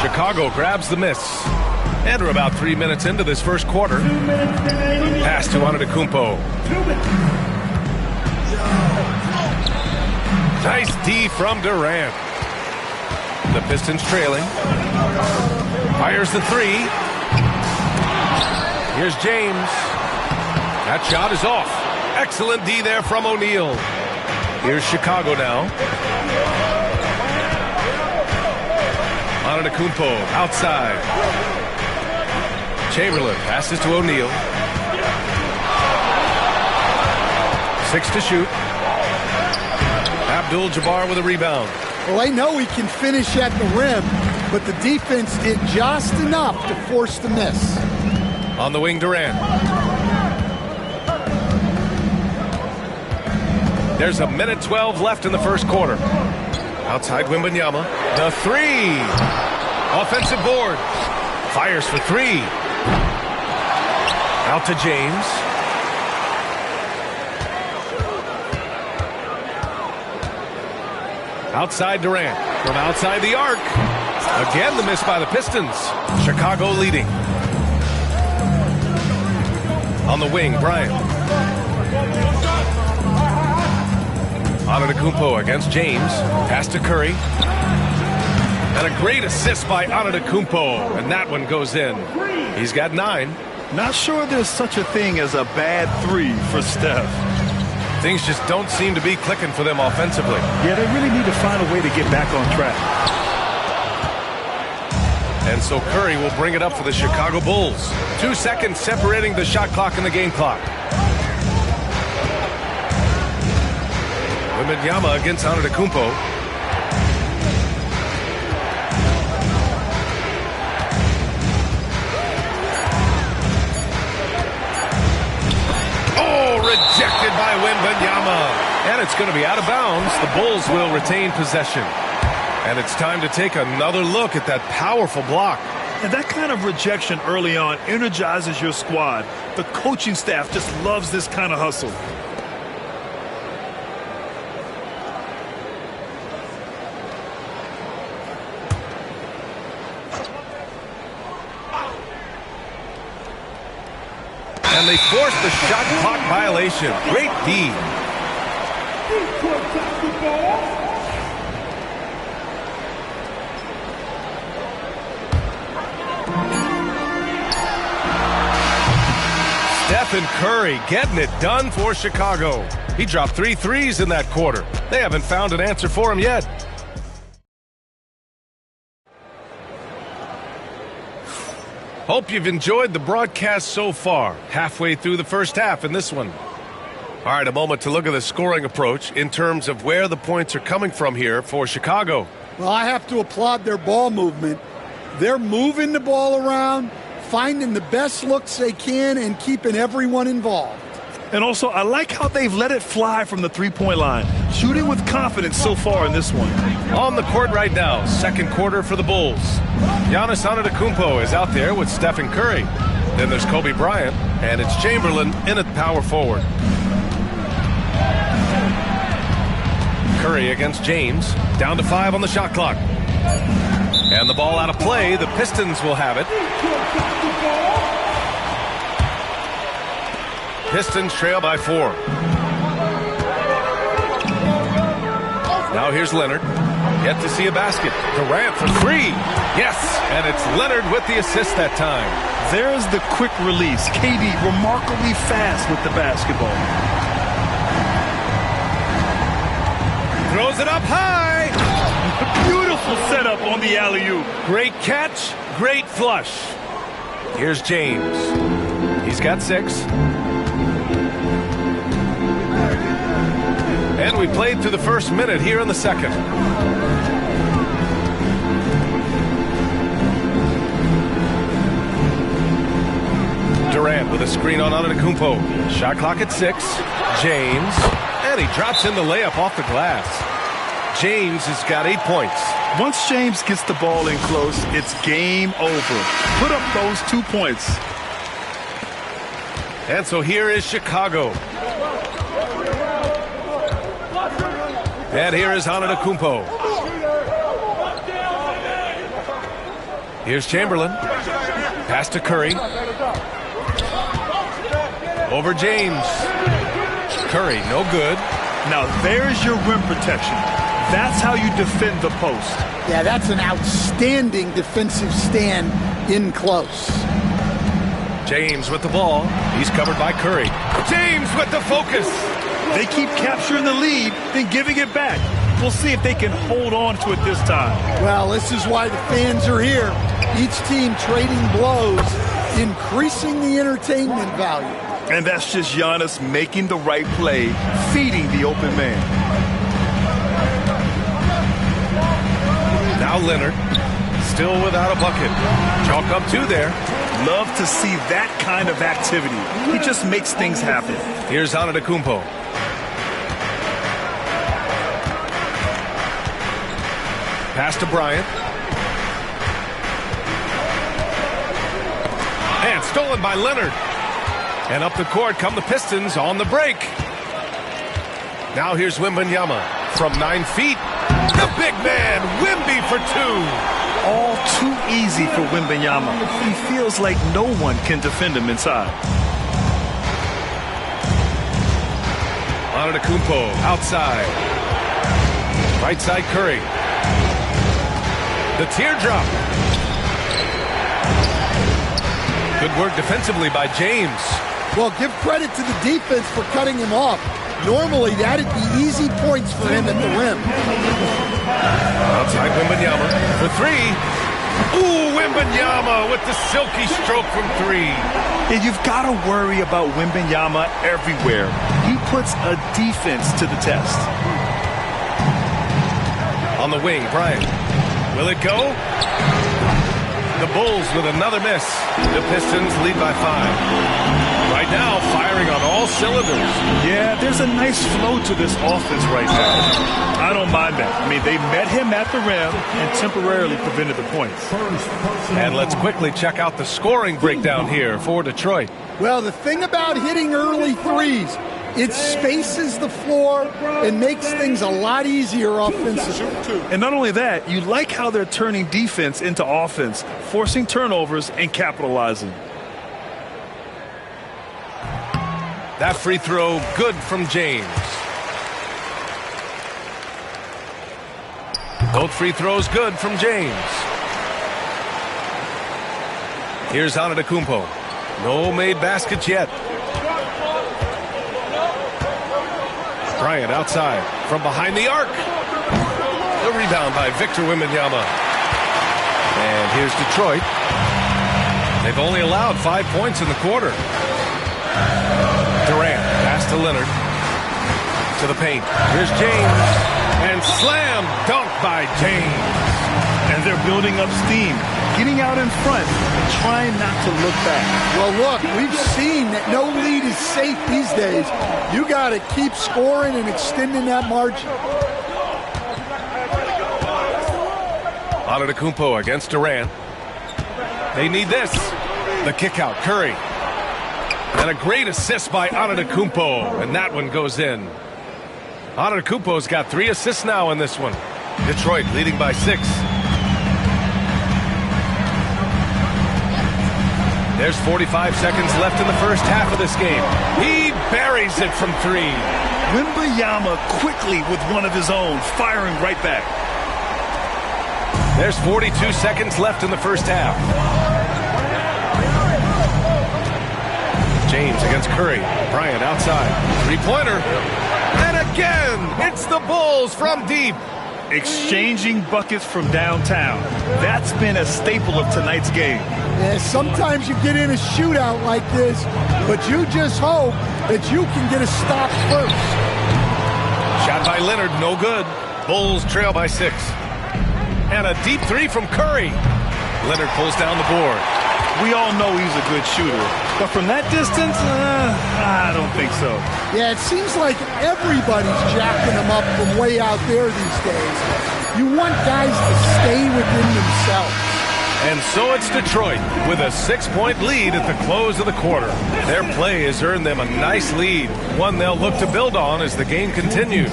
Chicago grabs the miss. And we're about 3 minutes into this first quarter. Pass to Antetokounmpo. Nice D from Durant. The Pistons trailing. Fires the three. Here's James. That shot is off. Excellent D there from O'Neal. Here's Chicago now. Antetokounmpo outside. Chamberlain passes to O'Neal. 6 to shoot. Abdul-Jabbar with a rebound. Well, I know he can finish at the rim, but the defense did just enough to force the miss. On the wing, Durant. There's a minute 12 left in the first quarter. Outside Wembanyama. The three. Offensive board. Fires for three. Out to James. Outside Durant. From outside the arc. Again, the miss by the Pistons. Chicago leading. On the wing, Bryant. Antetokounmpo against James. Pass to Curry. And a great assist by Antetokounmpo. And that one goes in. He's got 9. Not sure there's such a thing as a bad three for Steph. Things just don't seem to be clicking for them offensively. Yeah, they really need to find a way to get back on track. And so Curry will bring it up for the Chicago Bulls. 2 seconds separating the shot clock and the game clock. Wembanyama against Antetokounmpo. Oh, rejected by Wembanyama. And it's going to be out of bounds. The Bulls will retain possession. And it's time to take another look at that powerful block. And that kind of rejection early on energizes your squad. The coaching staff just loves this kind of hustle. And they force the shot clock violation. Great D. Stephen Curry getting it done for Chicago. He dropped 3 threes in that quarter. They haven't found an answer for him yet. Hope you've enjoyed the broadcast so far. Halfway through the first half in this one. All right, a moment to look at the scoring approach in terms of where the points are coming from here for Chicago. Well, I have to applaud their ball movement. They're moving the ball around, finding the best looks they can, and keeping everyone involved. And also, I like how they've let it fly from the three-point line. Shooting with confidence so far in this one. On the court right now, second quarter for the Bulls. Giannis Antetokounmpo is out there with Stephen Curry. Then there's Kobe Bryant, and it's Chamberlain in at power forward. Curry against James. Down to 5 on the shot clock. And the ball out of play. The Pistons will have it. Pistons trail by 4. Now here's Leonard. Yet to see a basket. Durant for 3. Yes, and it's Leonard with the assist that time. There's the quick release. KD remarkably fast with the basketball. Throws it up high. Beautiful setup on the alley-oop. Great catch, great flush. Here's James. He's got 6. And we played through the first minute here in the second. Durant with a screen on Antetokounmpo. Shot clock at 6. James. And he drops in the layup off the glass. James has got 8 points. Once James gets the ball in close, it's game over. Put up those 2 points. And so here is Chicago. And here is Antetokounmpo. Here's Chamberlain. Pass to Curry. Over James. Curry, no good. Now there's your rim protection. That's how you defend the post. Yeah, that's an outstanding defensive stand in close. James with the ball. He's covered by Curry. James with the focus. They keep capturing the lead, then giving it back. We'll see if they can hold on to it this time. Well, this is why the fans are here. Each team trading blows, increasing the entertainment value. And that's just Giannis making the right play, feeding the open man. Now Leonard, still without a bucket. Chalk up 2 there. Love to see that kind of activity. He just makes things happen. Here's Antetokounmpo. Pass to Bryant. And stolen by Leonard. And up the court come the Pistons on the break. Now here's Wembanyama from 9 feet. The big man, Wemby for 2. All too easy for Wembanyama. He feels like no one can defend him inside. Antetokounmpo outside. Right side Curry. The teardrop. Good work defensively by James. Well, give credit to the defense for cutting him off. Normally, that'd be easy points for him at the rim. Outside Wembanyama for 3. Ooh, Wembanyama with the silky stroke from 3. Yeah, you've got to worry about Wembanyama everywhere. He puts a defense to the test. On the wing, Bryant. Will it go? The Bulls with another miss. The Pistons lead by 5. Right now, firing on all cylinders. Yeah, there's a nice flow to this offense right now. I don't mind that. I mean, they met him at the rim and temporarily prevented the points. And let's quickly check out the scoring breakdown here for Detroit. Well, the thing about hitting early threes, it spaces the floor and makes things a lot easier offensively. And not only that, you like how they're turning defense into offense, forcing turnovers and capitalizing. That free throw good from James. Both free throws good from James. Here's Antetokounmpo. No made baskets yet. Bryant outside from behind the arc. The rebound by Victor Wembanyama. And here's Detroit. They've only allowed 5 points in the quarter. Durant, pass to Leonard. To the paint. Here's James. And slam dunk by James. And they're building up steam, getting out in front, and trying not to look back. Well, look, we've seen that no lead is safe these days. You got to keep scoring and extending that margin. Antetokounmpo against Durant. They need this. The kick out, Curry. And a great assist by Antetokounmpo, and that one goes in. Antetokounmpo's got 3 assists now in this one. Detroit leading by 6. There's 45 seconds left in the first half of this game. He buries it from 3. Wembanyama quickly with one of his own, firing right back. There's 42 seconds left in the first half. James against Curry. Bryant outside. 3-pointer. And again, it's the Bulls from deep. Exchanging buckets from downtown. That's been a staple of tonight's game. Yeah, sometimes you get in a shootout like this, but you just hope that you can get a stop first. Shot by Leonard, no good. Bulls trail by 6. And a deep 3 from Curry. Leonard pulls down the board. We all know he's a good shooter, but from that distance, I don't think so. Yeah, it seems like everybody's jacking him up from way out there these days. You want guys to stay within themselves. And so it's Detroit with a 6-point lead at the close of the quarter. Their play has earned them a nice lead, one they'll look to build on as the game continues.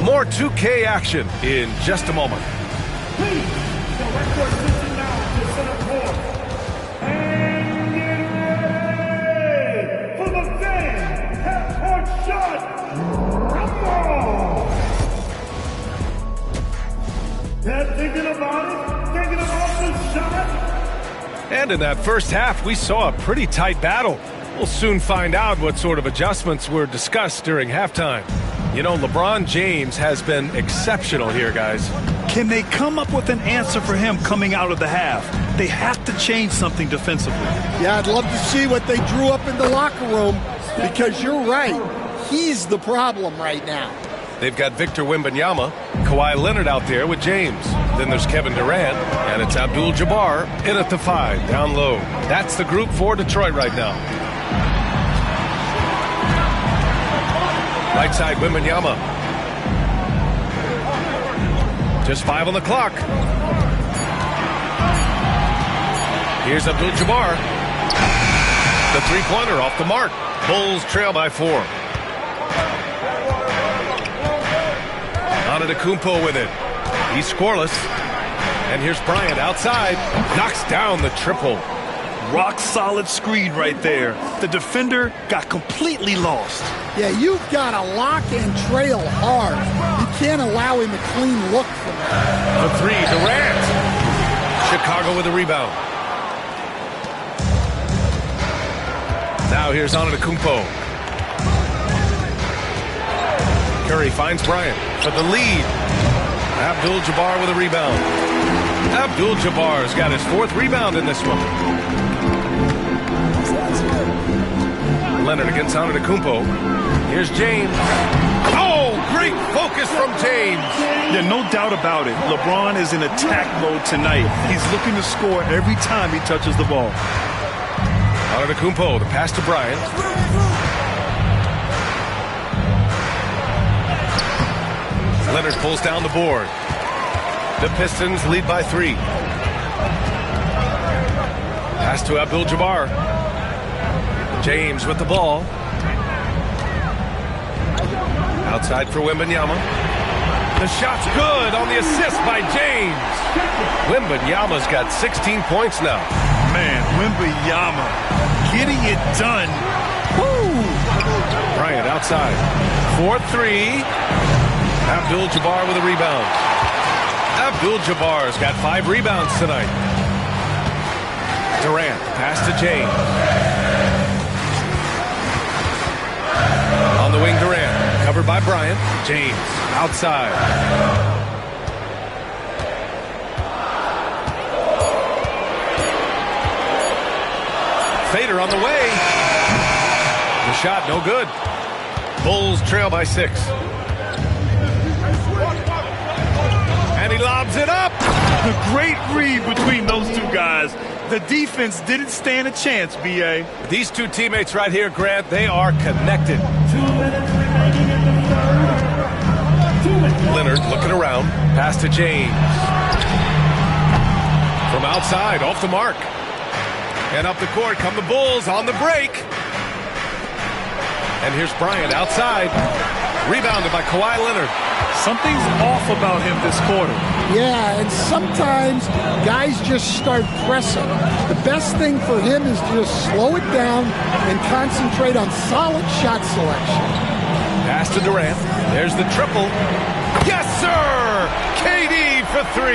More 2K action in just a moment. And in that first half, we saw a pretty tight battle. We'll soon find out what sort of adjustments were discussed during halftime. You know, LeBron James has been exceptional here, guys. Can they come up with an answer for him coming out of the half? They have to change something defensively. Yeah, I'd love to see what they drew up in the locker room, because you're right. He's the problem right now. They've got Victor Wembanyama, Kawhi Leonard out there with James. Then there's Kevin Durant, and it's Abdul-Jabbar in at the 5, down low. That's the group for Detroit right now. Right side, Wembanyama. Just 5 on the clock. Here's Abdul-Jabbar. The three-pointer off the mark. Bulls trail by 4. Antetokounmpo with it. He's scoreless. And here's Bryant outside. Knocks down the triple. Rock solid screen right there. The defender got completely lost. Yeah, you've got to lock and trail hard. You can't allow him a clean look from that. The 3, Durant. Chicago with a rebound. Now here's Antetokounmpo. Curry finds Bryant for the lead. Abdul-Jabbar with a rebound. Abdul-Jabbar's got his 4th rebound in this one. Leonard against Antetokounmpo. Here's James. Oh, great focus from James. Yeah, no doubt about it. LeBron is in attack mode tonight. He's looking to score every time he touches the ball. Antetokounmpo, the pass to Bryant. Leonard pulls down the board. The Pistons lead by 3. Pass to Abdul-Jabbar. James with the ball. Outside for Wembanyama. The shot's good on the assist by James. Wembanyama's got 16 points now. Man, Wembanyama getting it done. Woo! Bryant outside. 4-3. Abdul-Jabbar with a rebound. Abdul-Jabbar's got 5 rebounds tonight. Durant, pass to James. On the wing, Durant, covered by Bryant. James, outside. Fader on the way. The shot, no good. Bulls trail by 6. And he lobs it up. The great read between those two guys. The defense didn't stand a chance, B.A. These two teammates right here, Grant, they are connected. 2 minutes remaining in the third. 2 minutes. Leonard looking around. Pass to James. From outside, off the mark. And up the court come the Bulls on the break. And here's Bryant outside. Rebounded by Kawhi Leonard. Something's off about him this quarter. Yeah, and sometimes guys just start pressing. The best thing for him is to just slow it down and concentrate on solid shot selection. Pass to Durant. There's the triple. Yes, sir! KD for 3.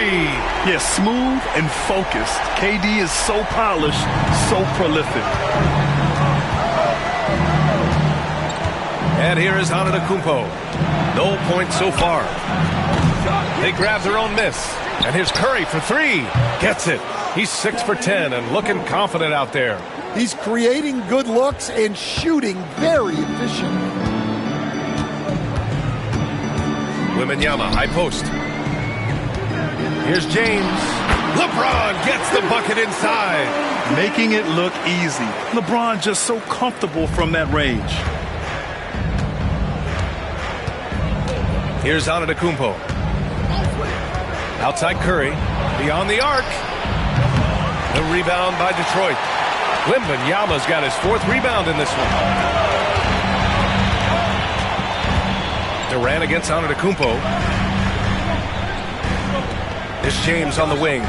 Yeah, smooth and focused. KD is so polished, so prolific. And here is Antetokounmpo. No points so far. They grab their own miss. And here's Curry for 3. Gets it. He's 6 for 10 and looking confident out there. He's creating good looks and shooting very efficiently. Wembanyama, high post. Here's James. LeBron gets the bucket inside. Making it look easy. LeBron just so comfortable from that range. Here's Antetokounmpo. Outside Curry. Beyond the arc. The rebound by Detroit. Wembanyama's got his 4th rebound in this one. Durant against Antetokounmpo. There's James on the wing.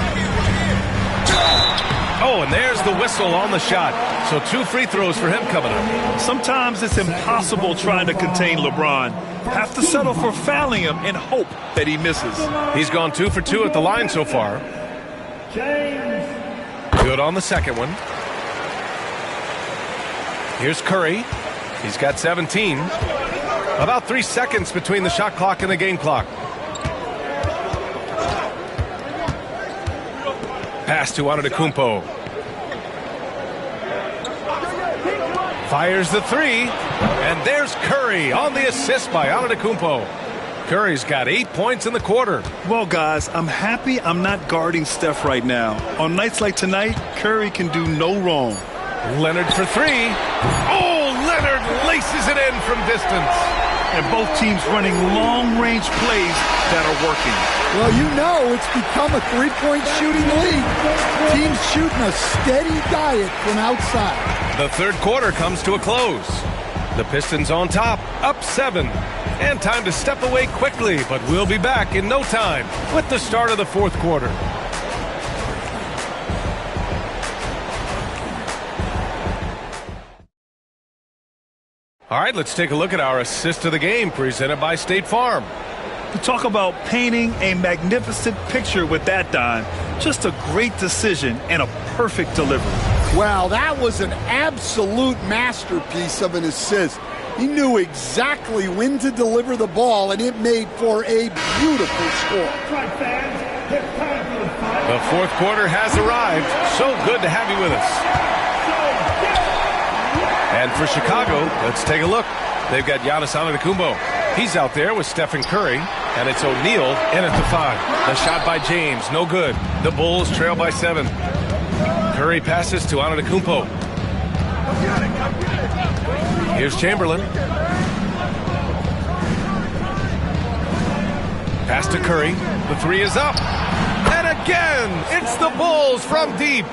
Oh, and there's the whistle on the shot. So 2 free throws for him coming up. Sometimes it's impossible trying to contain LeBron. Have to settle for fouling him and hope that he misses. He's gone 2 for 2 at the line so far. Good on the second one. Here's Curry. He's got 17. About 3 seconds between the shot clock and the game clock. Pass to Antetokounmpo. Fires the three. And there's Curry on the assist by Antetokounmpo. Curry's got 8 points in the quarter. Well, guys, I'm happy I'm not guarding Steph right now. On nights like tonight, Curry can do no wrong. Leonard for three. Oh, Leonard laces it in from distance. And both teams running long-range plays that are working. Well, you know it's become a three-point shooting league. Teams shooting a steady diet from outside. The third quarter comes to a close. The Pistons on top, up 7. And time to step away quickly, but we'll be back in no time with the start of the fourth quarter. All right, let's take a look at our assist of the game presented by State Farm. To talk about painting a magnificent picture with that dime, just a great decision and a perfect delivery. Wow, that was an absolute masterpiece of an assist. He knew exactly when to deliver the ball, and it made for a beautiful score. The fourth quarter has arrived. So good to have you with us. And for Chicago, let's take a look. They've got Giannis Antetokounmpo. He's out there with Stephen Curry, and it's O'Neal in at the 5. The shot by James, no good. The Bulls trail by 7. Curry passes to Antetokounmpo. Here's Chamberlain. Pass to Curry. The 3 is up. And again, it's the Bulls from deep.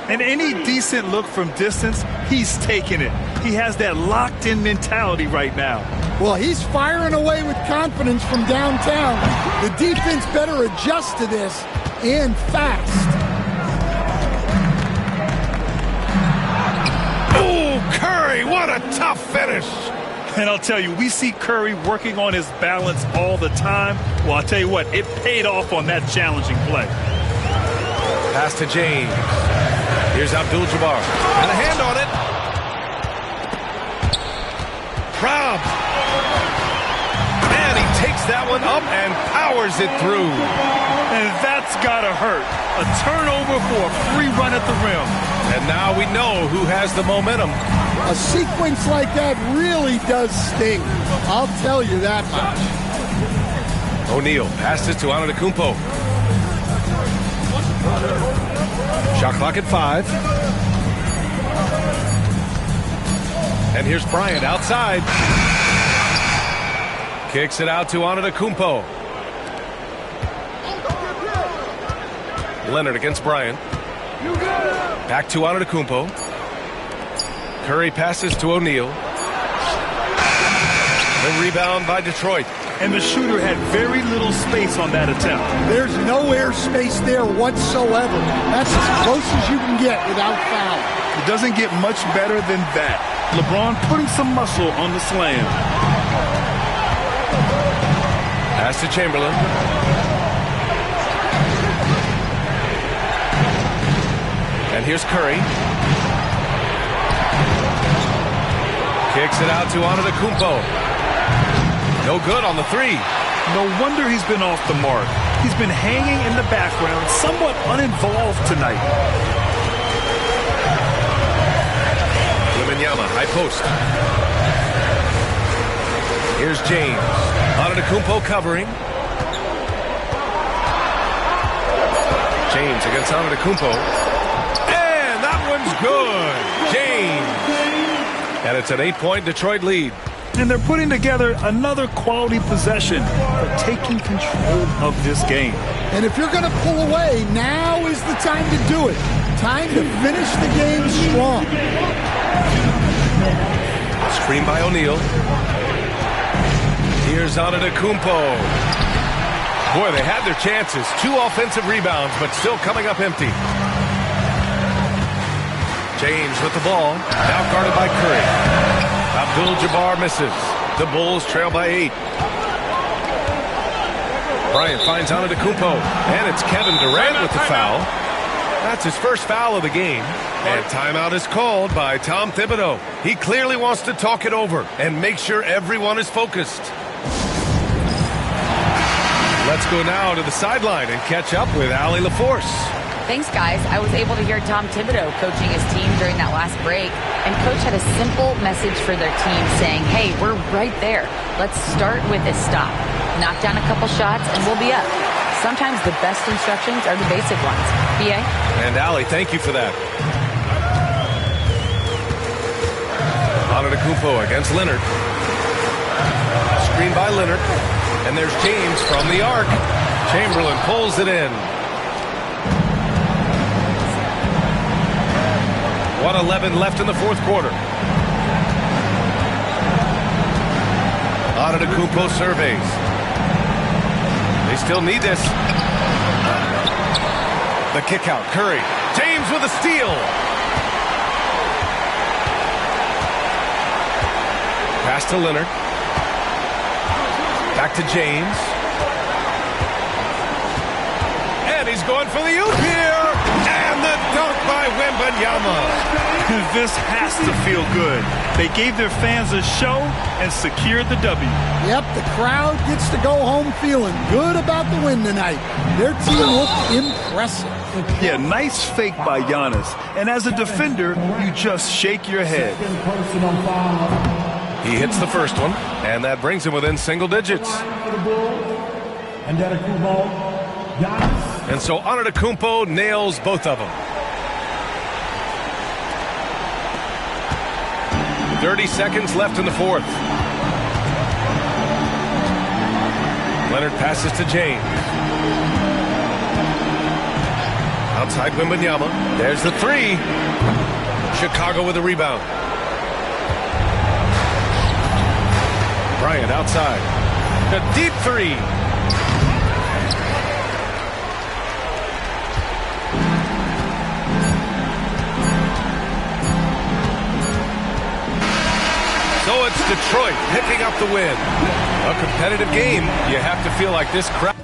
And any decent look from distance, he's taking it. He has that locked-in mentality right now. Well, he's firing away with confidence from downtown. The defense better adjust to this, and fast. Oh, Curry, what a tough finish. And I'll tell you, we see Curry working on his balance all the time. Well, I'll tell you what, it paid off on that challenging play. Pass to James. Here's Abdul-Jabbar. And a hand on it. Rob. And he takes that one up and powers it through. And that's got to hurt. A turnover for a free run at the rim. And now we know who has the momentum. A sequence like that really does sting. I'll tell you that much. O'Neal passes to Antetokounmpo. Shot clock at 5. And here's Bryant outside. Kicks it out to Antetokounmpo. Leonard against Bryant. Back to Antetokounmpo. Curry passes to O'Neal. The rebound by Detroit. And the shooter had very little space on that attempt. There's no air space there whatsoever. That's as close as you can get without foul. It doesn't get much better than that. LeBron putting some muscle on the slam. Pass to Chamberlain. And here's Curry. Kicks it out to Antetokounmpo. No good on the 3. No wonder he's been off the mark. He's been hanging in the background, somewhat uninvolved tonight. Wembanyama, high post. Here's James. Antetokounmpo covering. James against Antetokounmpo. And that one's good. James. And it's an 8-point Detroit lead. And they're putting together another quality possession for taking control of this game. And if you're going to pull away, now is the time to do it. Time to finish the game strong. Screen by O'Neal. Here's Antetokounmpo. Boy, they had their chances. 2 offensive rebounds, but still coming up empty. James with the ball. Now guarded by Curry. Abdul-Jabbar misses. The Bulls trail by 8. Bryant finds Antetokounmpo. And it's Kevin Durant with the foul. That's his first foul of the game. And timeout is called by Tom Thibodeau. He clearly wants to talk it over and make sure everyone is focused. Let's go now to the sideline and catch up with Allie LaForce. Thanks, guys. I was able to hear Tom Thibodeau coaching his team during that last break, and Coach had a simple message for their team saying, hey, we're right there. Let's start with a stop. Knock down a couple shots, and we'll be up. Sometimes the best instructions are the basic ones. B.A.? And Allie, thank you for that. Antetokounmpo against Leonard. Screen by Leonard. And there's James from the arc. Chamberlain pulls it in. 1:11 left in the fourth quarter. Antetokounmpo surveys. They still need this. The kick out. Curry. James with a steal. Pass to Leonard. Back to James. And he's going for the oop here. And the dunk by Wembanyama. This has to feel good. They gave their fans a show and secured the W. Yep, the crowd gets to go home feeling good about the win tonight. Their team looked impressive. Yeah, nice fake by Giannis. And as a defender, you just shake your head. He hits the first one, and that brings him within single digits. And so Antetokounmpo nails both of them. 30 seconds left in the fourth. Leonard passes to James. Outside Wembanyama. There's the three. Chicago with a rebound. Bryant outside. The deep three. So it's Detroit picking up the win. A competitive game. You have to feel like this crowd.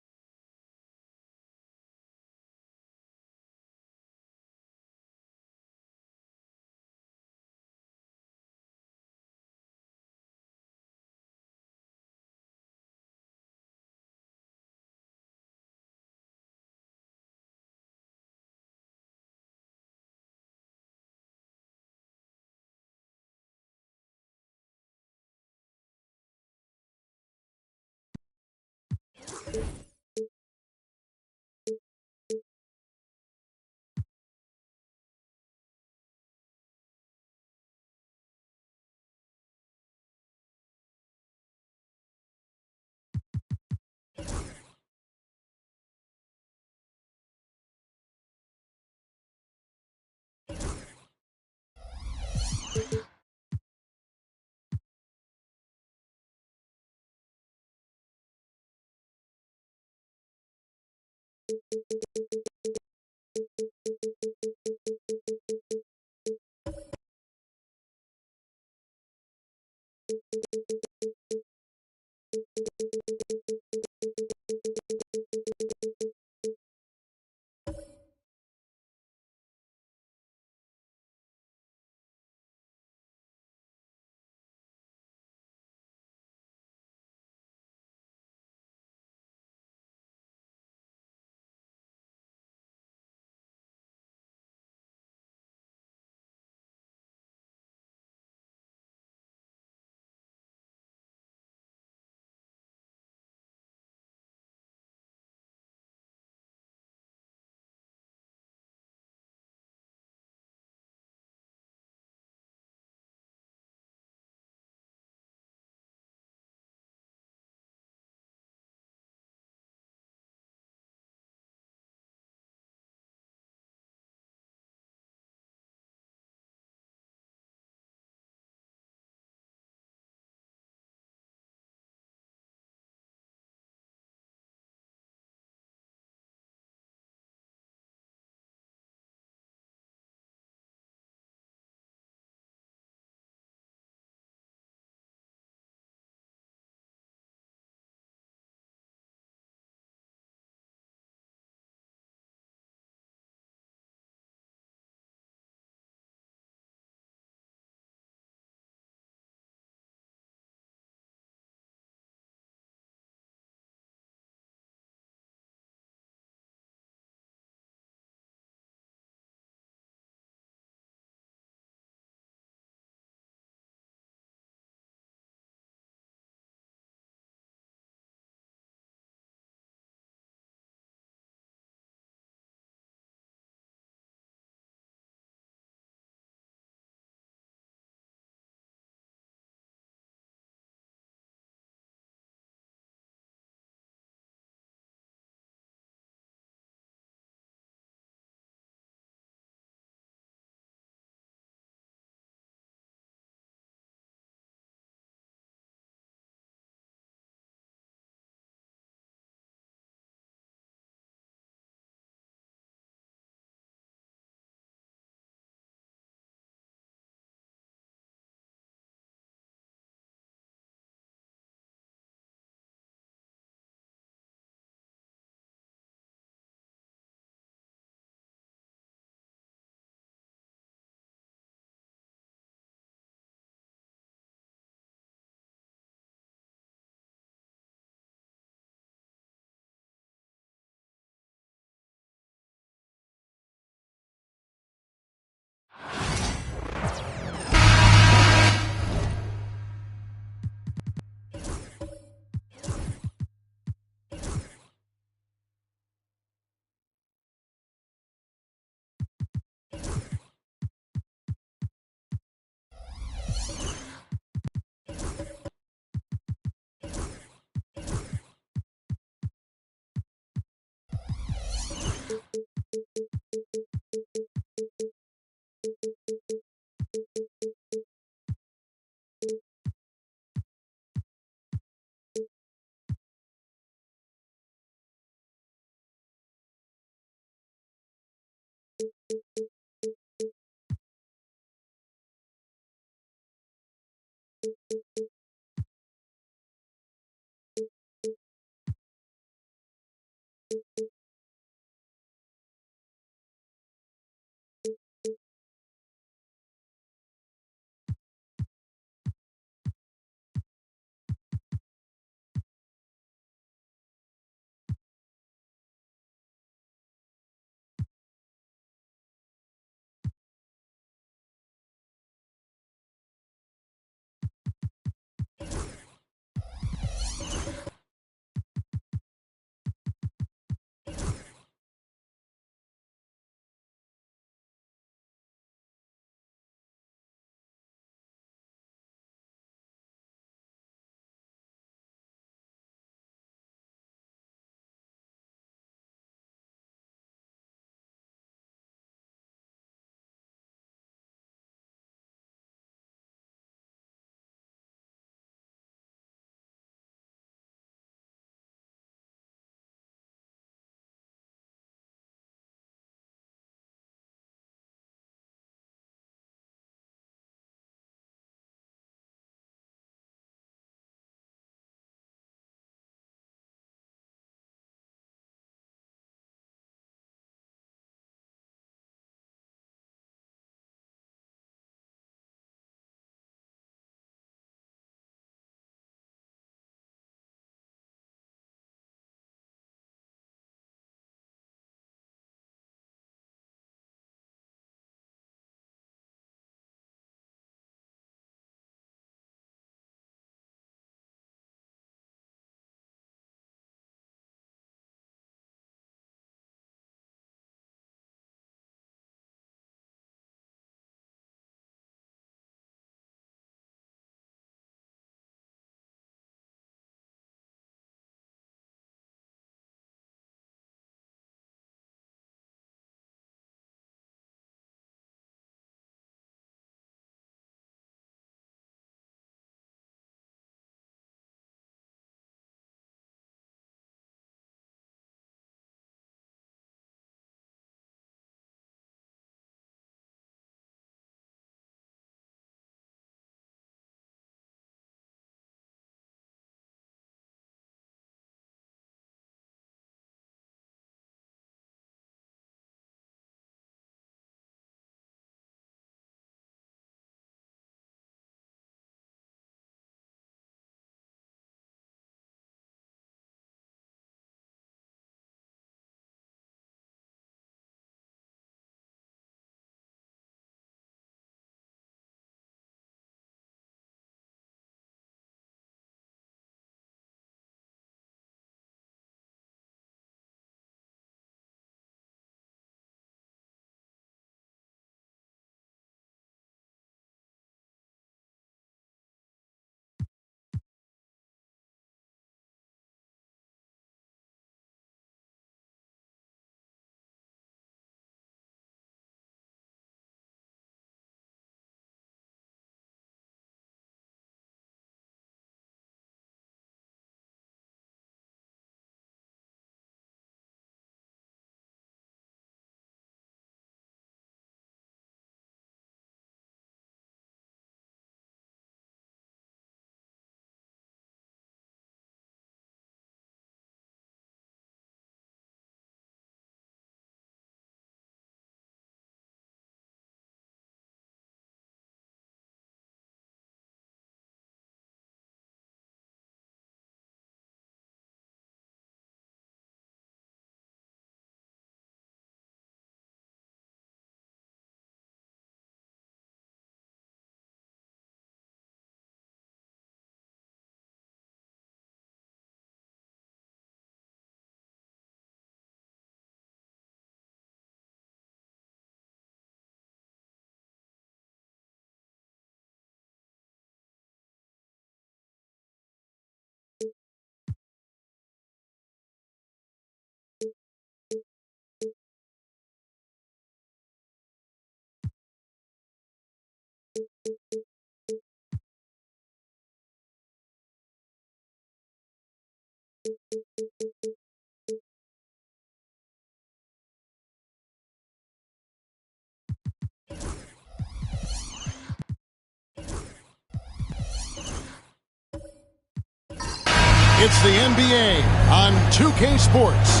It's the NBA on 2K Sports.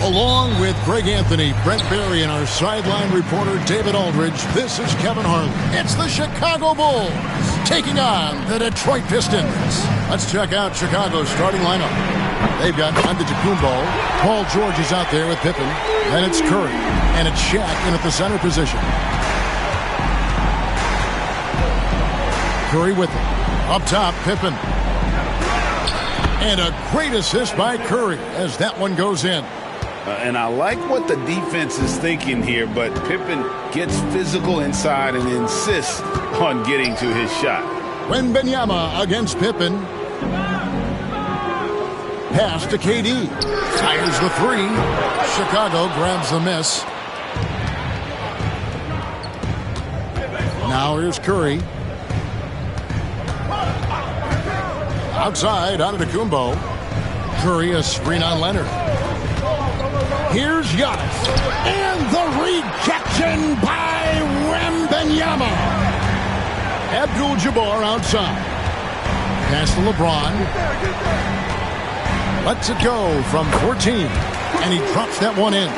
Along with Greg Anthony, Brent Barry, and our sideline reporter David Aldridge, this is Kevin Harlan. It's the Chicago Bulls taking on the Detroit Pistons. Let's check out Chicago's starting lineup. They've got Antetokounmpo. Paul George is out there with Pippen. Then it's Curry. And it's Shaq in at the center position. Curry with it. Up top, Pippen. And a great assist by Curry as that one goes in. And I like what the defense is thinking here, but Pippen gets physical inside and insists on getting to his shot. Wembanyama against Pippen. Pass to KD. Fires the three. Chicago grabs the miss. Now here's Curry. Outside, Antetokounmpo. Curry, a screen on Leonard. Here's Giannis. And the rejection by Wembanyama. Abdul-Jabbar outside. Pass to LeBron. Lets it go from 14. And he drops that one in.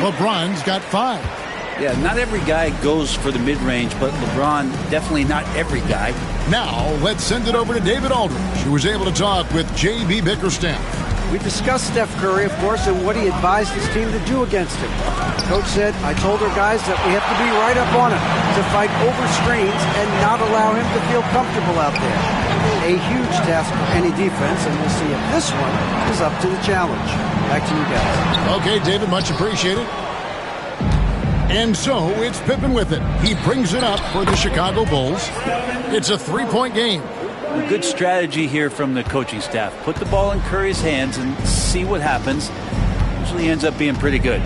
LeBron's got 5. Yeah, not every guy goes for the mid-range, but LeBron, definitely not every guy. Now, let's send it over to David Aldridge, who was able to talk with J.B. Bickerstaff. We discussed Steph Curry, of course, and what he advised his team to do against him. Coach said, I told our guys that we have to be right up on him to fight over screens and not allow him to feel comfortable out there. A huge task for any defense, and we'll see if this one is up to the challenge. Back to you guys. Okay, David, much appreciated. And so it's Pippen with it. He brings it up for the Chicago Bulls. It's a 3-point game. A good strategy here from the coaching staff. Put the ball in Curry's hands and see what happens. Usually ends up being pretty good.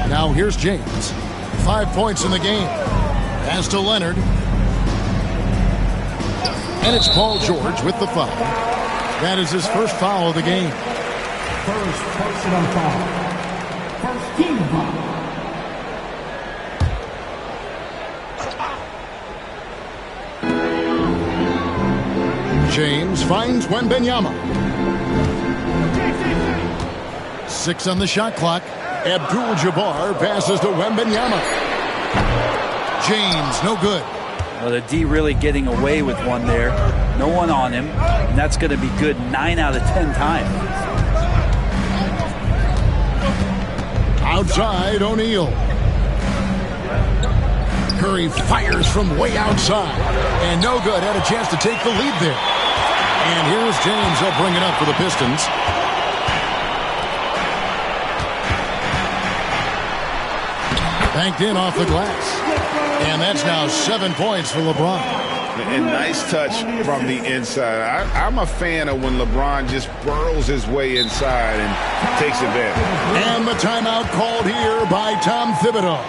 Now here's James. 5 points in the game. Pass to Leonard. And it's Paul George with the foul. That is his first foul of the game. First personal foul. First team foul. James finds Wembanyama. 6 on the shot clock. Abdul-Jabbar passes to Wembanyama. James, no good. Well, the D really getting away with one there. No one on him. And that's going to be good 9 out of 10 times. Outside, O'Neal. Curry fires from way outside. And no good. Had a chance to take the lead there. And here's James. They'll bring it up for the Pistons. Banked in off the glass. And that's now 7 points for LeBron. And nice touch from the inside. I'm a fan of when LeBron just burrows his way inside and takes advantage. And the timeout called here by Tom Thibodeau.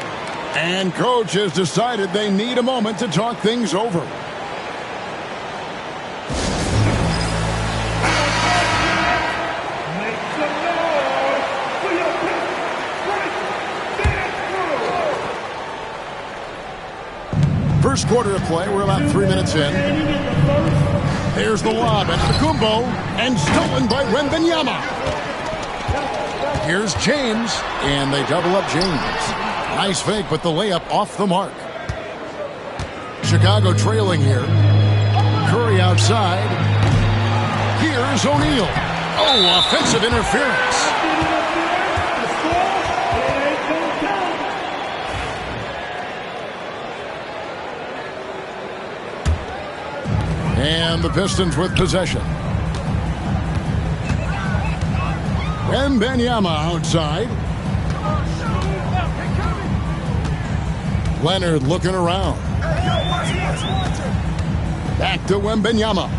And coach has decided they need a moment to talk things over. First quarter of play. We're about 3 minutes in. There's the lob. Antetokounmpo. And stolen by Wembanyama. Here's James. And they double up James. Nice fake, but the layup off the mark. Chicago trailing here. Curry outside. Here's O'Neal. Oh, offensive interference. And the Pistons with possession. Wembanyama outside. Leonard looking around. Back to Wembanyama.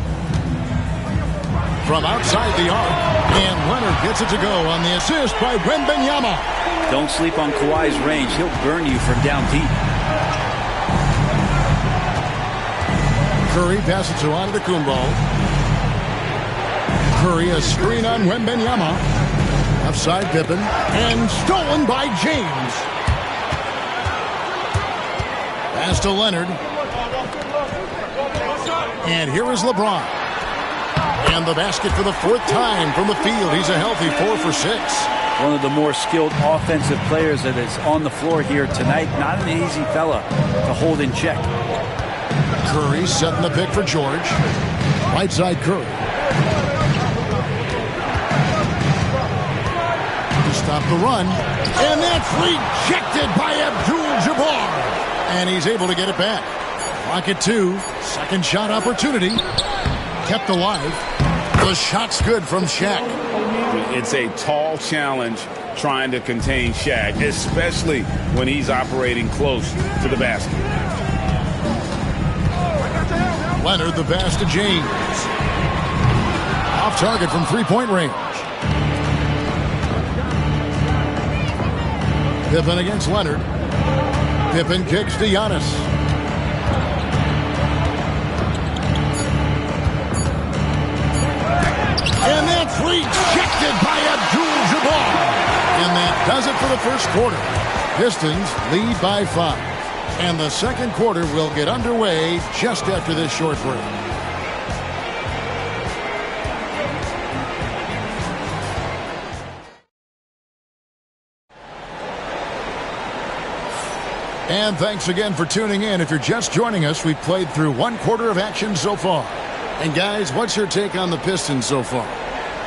From outside the arc. And Leonard gets it to go on the assist by Wembanyama. Don't sleep on Kawhi's range. He'll burn you from down deep. Curry passes to Antetokounmpo. Curry, a screen on Wembanyama. Outside Pippen. And stolen by James. Pass to Leonard. And here is LeBron. And the basket for the 4th time from the field. He's a healthy 4 for 6. One of the more skilled offensive players that is on the floor here tonight. Not an easy fella to hold in check. Curry setting the pick for George. Right side Curry. To stop the run. And that's rejected by Abdul-Jabbar. And he's able to get it back. Clock at 2. Second shot opportunity. Kept alive. The shot's good from Shaq. It's a tall challenge trying to contain Shaq, especially when he's operating close to the basket. Leonard, the pass to James. Off target from three-point range. Pippen against Leonard. Pippen kicks to Giannis. And that's rejected by Abdul-Jabbar. And that does it for the first quarter. Pistons lead by 5. And the second quarter will get underway just after this short break. And thanks again for tuning in. If you're just joining us, we've played through 1 quarter of action so far. And guys, what's your take on the Pistons so far?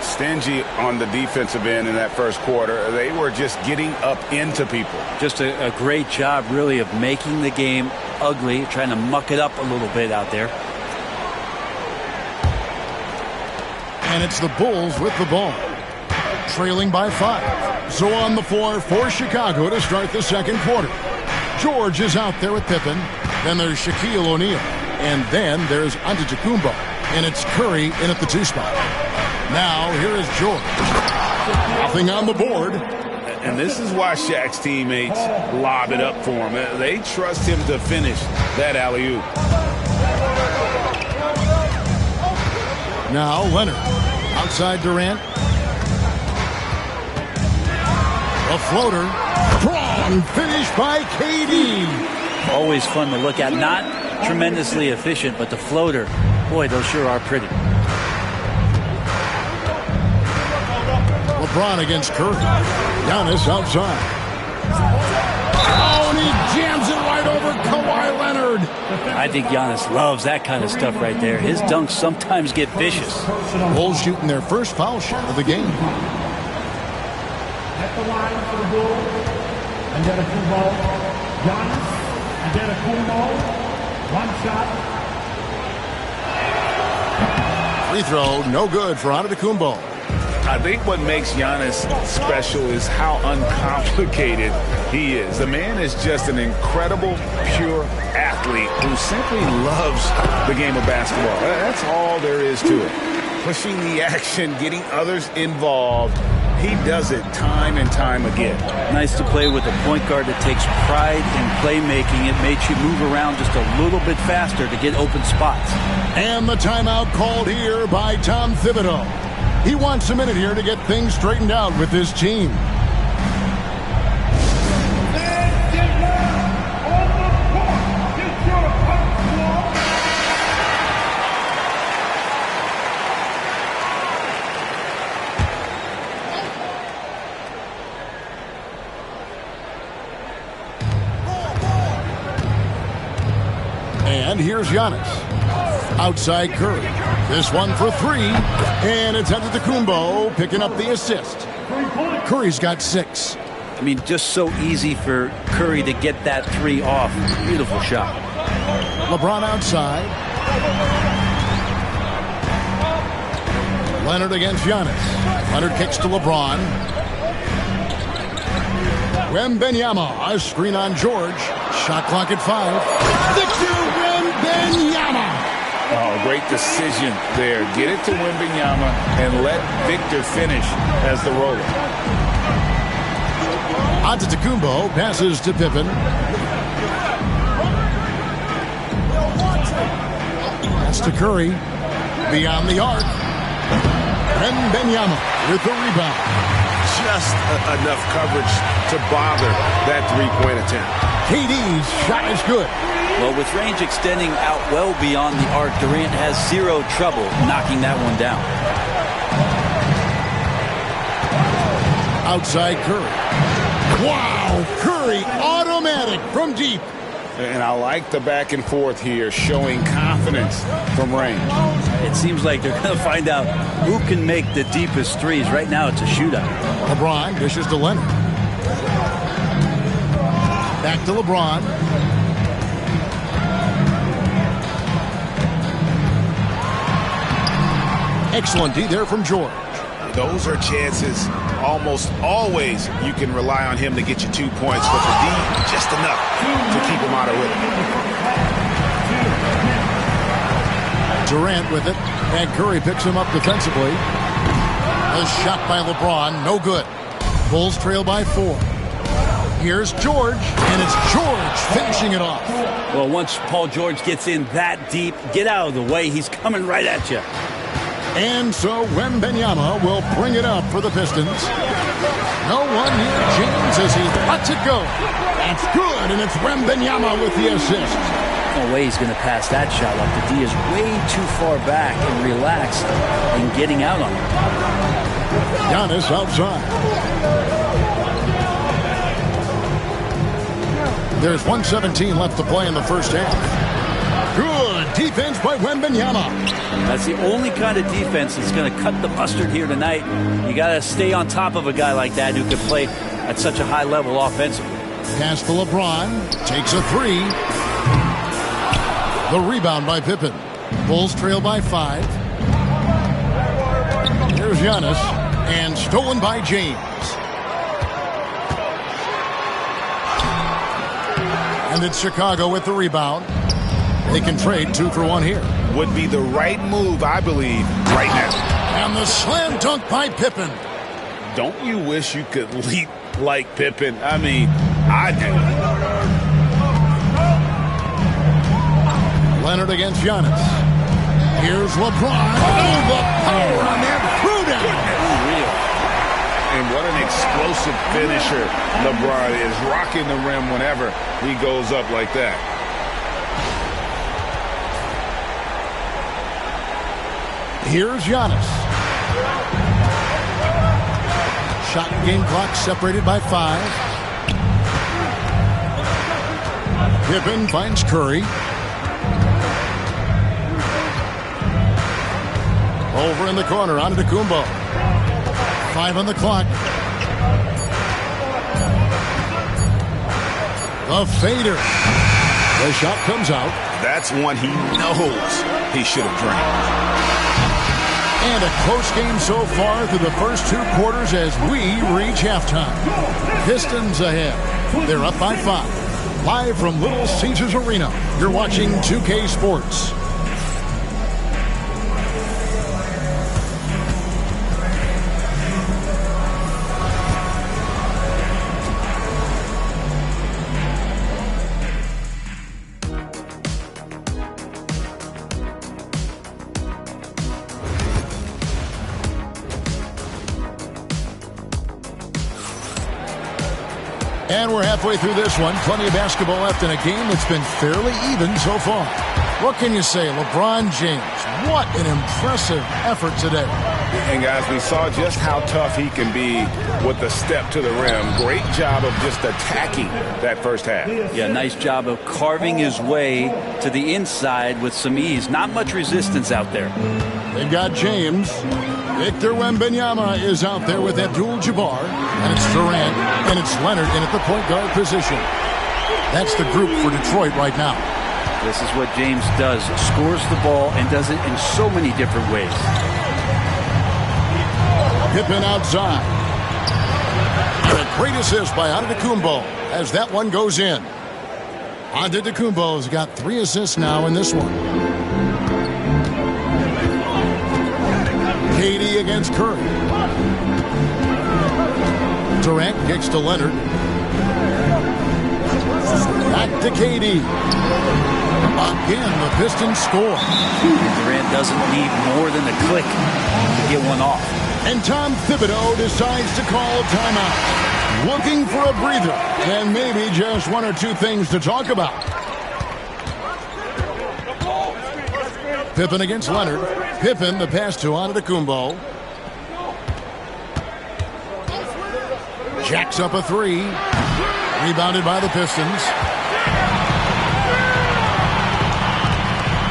Stingy on the defensive end in that first quarter. They were just getting up into people. Just a great job, really, of making the game ugly, trying to muck it up a little bit out there. And it's the Bulls with the ball, trailing by 5. So on the floor for Chicago to start the second quarter. George is out there with Pippen. Then there's Shaquille O'Neal. And then there's Antetokounmpo. And it's Curry in at the 2 spot. Now, here is George. Nothing on the board. And this is why Shaq's teammates lob it up for him. They trust him to finish that alley-oop. Now, Leonard. Outside Durant. A floater. Strong finish by KD. Always fun to look at. Not tremendously efficient, but the floater, boy, those sure are pretty. LeBron against Curry. Giannis outside. Oh, and he jams it right over Kawhi Leonard. I think Giannis loves that kind of stuff right there. His dunks sometimes get vicious. Bulls shooting their first foul shot of the game. At the line for the Bulls. Antetokounmpo. Giannis. Antetokounmpo. 1 shot. Free throw, no good for Antetokounmpo. I think what makes Giannis special is how uncomplicated he is. The man is just an incredible, pure athlete who simply loves the game of basketball. That's all there is to it. Pushing the action, getting others involved. He does it time and time again. Nice to play with a point guard that takes pride in playmaking. It makes you move around just a little bit faster to get open spots. And the timeout called here by Tom Thibodeau. He wants a minute here to get things straightened out with his team. And here's Giannis. Outside Curry. This one for 3. And it's Antetokounmpo picking up the assist. Curry's got 6. I mean, just so easy for Curry to get that 3 off. Beautiful shot. LeBron outside. Leonard against Giannis. Leonard kicks to LeBron. Wembanyama, a screen on George. Shot clock at 5. Victor Wembanyama. Oh, great decision there. Get it to Wembanyama and let Victor finish as the roller. Antetokounmpo passes to Pippen. That's to Curry. Beyond the arc. Wembanyama with the rebound. Just enough coverage to bother that 3-point attempt. KD's shot is good. Well, with range extending out well beyond the arc, Durant has zero trouble knocking that one down. Outside Curry. Wow, Curry automatic from deep. And I like the back and forth here, showing confidence from range. It seems like they're going to find out who can make the deepest threes. Right now, it's a shootout. LeBron dishes to Leonard. Back to LeBron. Excellent D there from George. Those are chances almost always you can rely on him to get you 2 points, but the D, just enough to keep him out of rhythm. Durant with it, and Curry picks him up defensively. A shot by LeBron, no good. Bulls trail by 4. Here's George, and it's George finishing it off. Well, once Paul George gets in that deep, get out of the way. He's coming right at you. And so Wembanyama will bring it up for the Pistons. No one near James as he lets it go. That's good, and it's Wembanyama with the assist. No way he's going to pass that shot up. The D is way too far back and relaxed in getting out on it. Giannis outside. There's 1:17 left to play in the first half. Good defense by Wembanyama. That's the only kind of defense that's going to cut the mustard here tonight. You got to stay on top of a guy like that who can play at such a high level offensively. Pass to LeBron. Takes a 3. The rebound by Pippen. Bulls trail by 5. Here's Giannis. And stolen by James. And it's Chicago with the rebound. They can trade 2 for 1 here. Would be the right move, I believe, right now. And the slam dunk by Pippen. Don't you wish you could leap like Pippen? I mean, I do. Leonard against Giannis. Here's LeBron. Oh, the power on that threw down. And what an explosive finisher LeBron is, rocking the rim whenever he goes up like that. Here's Giannis. Shot and game clock separated by 5. Pippen finds Curry. Over in the corner, on to Kumbo. 5 on the clock. The fader. The shot comes out. That's one he knows he should have drained. And a close game so far through the first 2 quarters as we reach halftime. Pistons ahead. They're up by 5. Live from Little Caesars Arena, you're watching 2K Sports. And we're halfway through this one. Plenty of basketball left in a game that's been fairly even so far. What can you say? LeBron James, what an impressive effort today. And guys, we saw just how tough he can be with the step to the rim. Great job of just attacking that first half. Yeah, nice job of carving his way to the inside with some ease. Not much resistance out there. They've got James. Victor Wembanyama is out there with Abdul-Jabbar. And it's Durant. And it's Leonard in at the point guard position. That's the group for Detroit right now. This is what James does. Scores the ball and does it in so many different ways. Pippen outside. And a great assist by Antetokounmpo as that one goes in. Antetokounmpo's got 3 assists now in this one. KD against Curry. Durant kicks to Leonard. Back to KD. Again, the Pistons score. Durant doesn't need more than a click to get one off. And Tom Thibodeau decides to call a timeout. Looking for a breather and maybe just 1 or 2 things to talk about. Pippen against Leonard. Pippen, the pass to Antetokounmpo. Jacks up a three. Rebounded by the Pistons.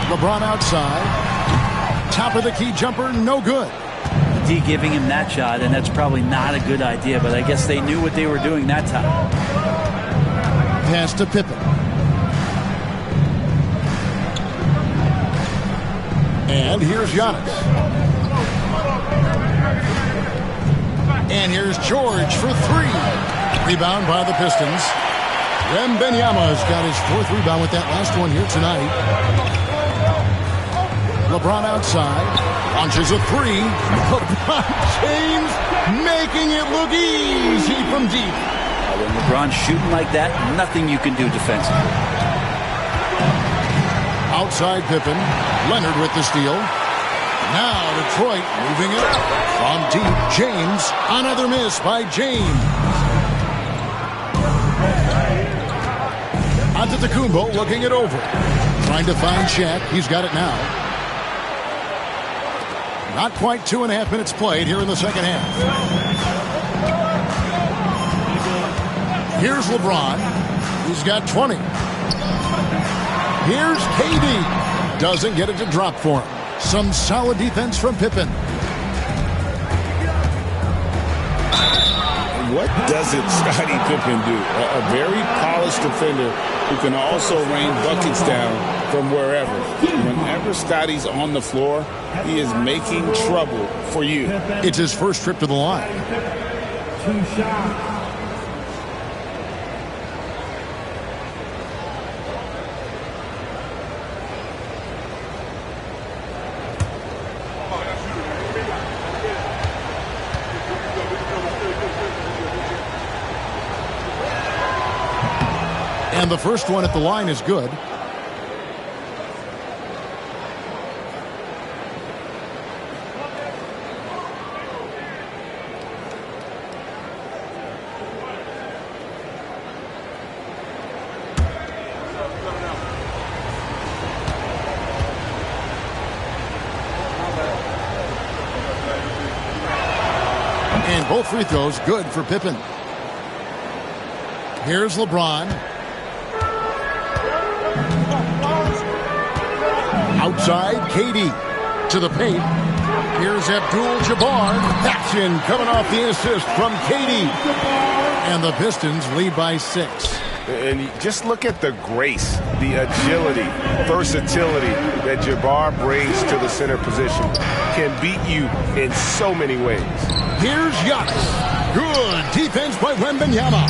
LeBron outside. Top of the key jumper, no good. D giving him that shot, and that's probably not a good idea, but I guess they knew what they were doing that time. Pass to Pippen. And here's Giannis. And here's George for three. Rebound by the Pistons. Wembanyama's got his fourth rebound with that last one here tonight. LeBron outside. Launches a three. LeBron James making it look easy from deep. When LeBron's shooting like that, nothing you can do defensively. Outside Pippen. Leonard with the steal. Now Detroit moving it up. From deep, James. Another miss by James. Antetokounmpo looking it over. Trying to find Shaq. He's got it now. Not quite 2.5 minutes played here in the second half. Here's LeBron. He's got 20. Here's KD. Doesn't get it to drop for him. Some solid defense from Pippen. What doesn't Scottie Pippen do? A very polished defender who can also rain buckets down from wherever. Whenever Scottie's on the floor, he is making trouble for you. It's his first trip to the line. 2 shots. And the first one at the line is good. And both free throws good for Pippen. Here's LeBron. Outside, KD to the paint. Here's Abdul-Jabbar. That's in, coming off the assist from KD. And the Pistons lead by 6. And just look at the grace, the agility, versatility that Jabbar brings to the center position. Can beat you in so many ways. Here's Giannis. Good defense by Wembanyama.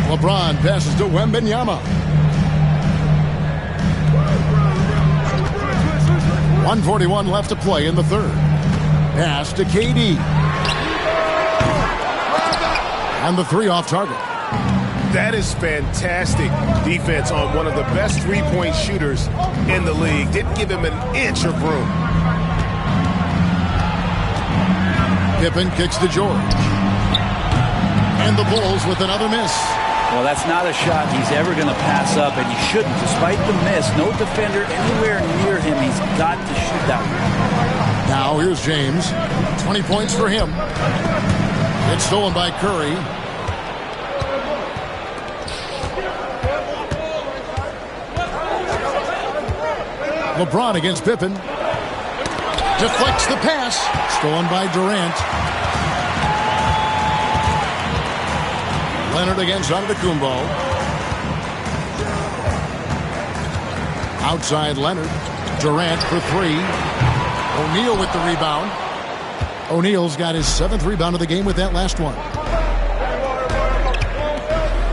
LeBron passes to Wembanyama. 1:41 left to play in the third. Pass to KD. And the three off target. That is fantastic defense on one of the best three-point shooters in the league. Didn't give him an inch of room. Pippen kicks to George. And the Bulls with another miss. Well, that's not a shot he's ever going to pass up, and he shouldn't. Despite the miss, no defender anywhere near him. He's got to shoot that one. Now here's James. 20 points for him. It's stolen by Curry. LeBron against Pippen. Deflects the pass. Stolen by Durant. Leonard against Antetokounmpo. Outside Leonard. Durant for three. O'Neal with the rebound. O'Neal's got his 7th rebound of the game with that last one.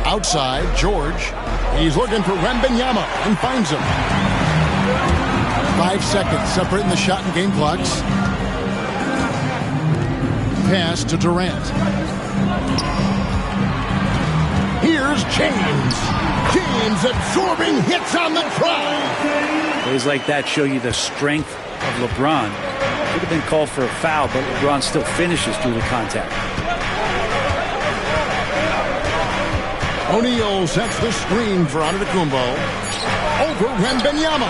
Outside, George. He's looking for Wembanyama and finds him. 5 seconds separating the shot and game clocks. Pass to Durant. Here's James. James absorbing hits on the drive. Plays like that show you the strength of LeBron. Could have been called for a foul, but LeBron still finishes through the contact. O'Neal sets the screen for Antetokounmpo. Over Wembanyama.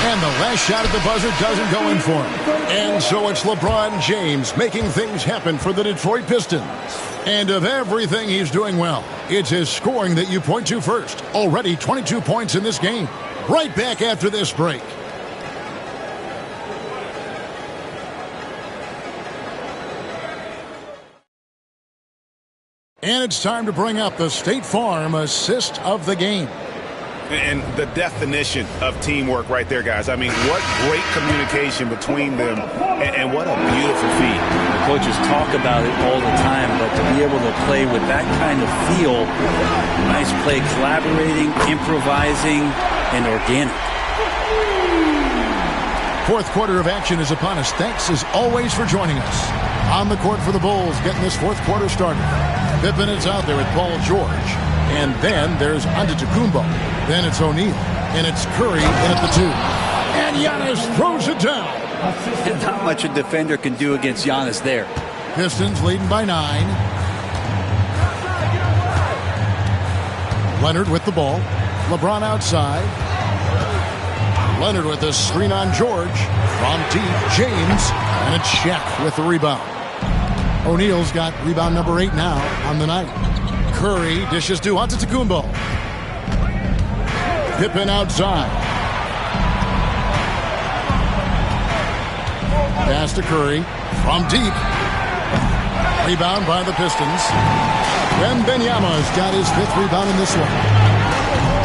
And the last shot at the buzzer doesn't go in for him. And so it's LeBron James making things happen for the Detroit Pistons. And of everything he's doing well, it's his scoring that you point to first. Already 22 points in this game. Right back after this break. And it's time to bring up the State Farm assist of the game. And the definition of teamwork right there, guys. I mean, what great communication between them, and what a beautiful feat. The coaches talk about it all the time, but to be able to play with that kind of feel, nice play, collaborating, improvising, and organic. Fourth quarter of action is upon us. Thanks as always for joining us. On the court for the Bulls, getting this fourth quarter started. Pippen is out there with Paul George. And then there's Antetokounmpo. Then it's O'Neal. And it's Curry in at the 2. And Giannis throws it down. And not much a defender can do against Giannis there. Pistons leading by 9. Leonard with the ball. LeBron outside. Leonard with a screen on George. From deep, James. And it's Shaq with the rebound. O'Neal's got rebound number 8 now on the night. Curry dishes to Antetokounmpo. Pippen outside. Pass to Curry from deep. Rebound by the Pistons. Wembanyama's got his 5th rebound in this one.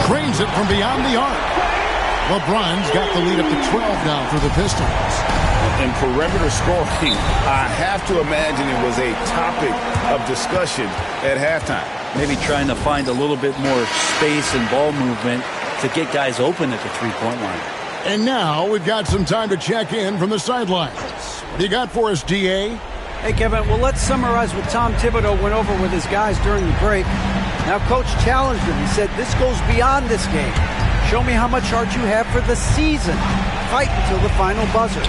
Trains it from beyond the arc. LeBron's got the lead up to 12 now for the Pistons. And perimeter scoring, I have to imagine it was a topic of discussion at halftime. Maybe trying to find a little bit more space and ball movement to get guys open at the three-point line. And now we've got some time to check in from the sidelines. What do you got for us, DA? Hey, Kevin, well, let's summarize what Tom Thibodeau went over with his guys during the break. Now, Coach challenged him. He said, this goes beyond this game. Show me how much heart you have for the season. Fight until the final buzzer.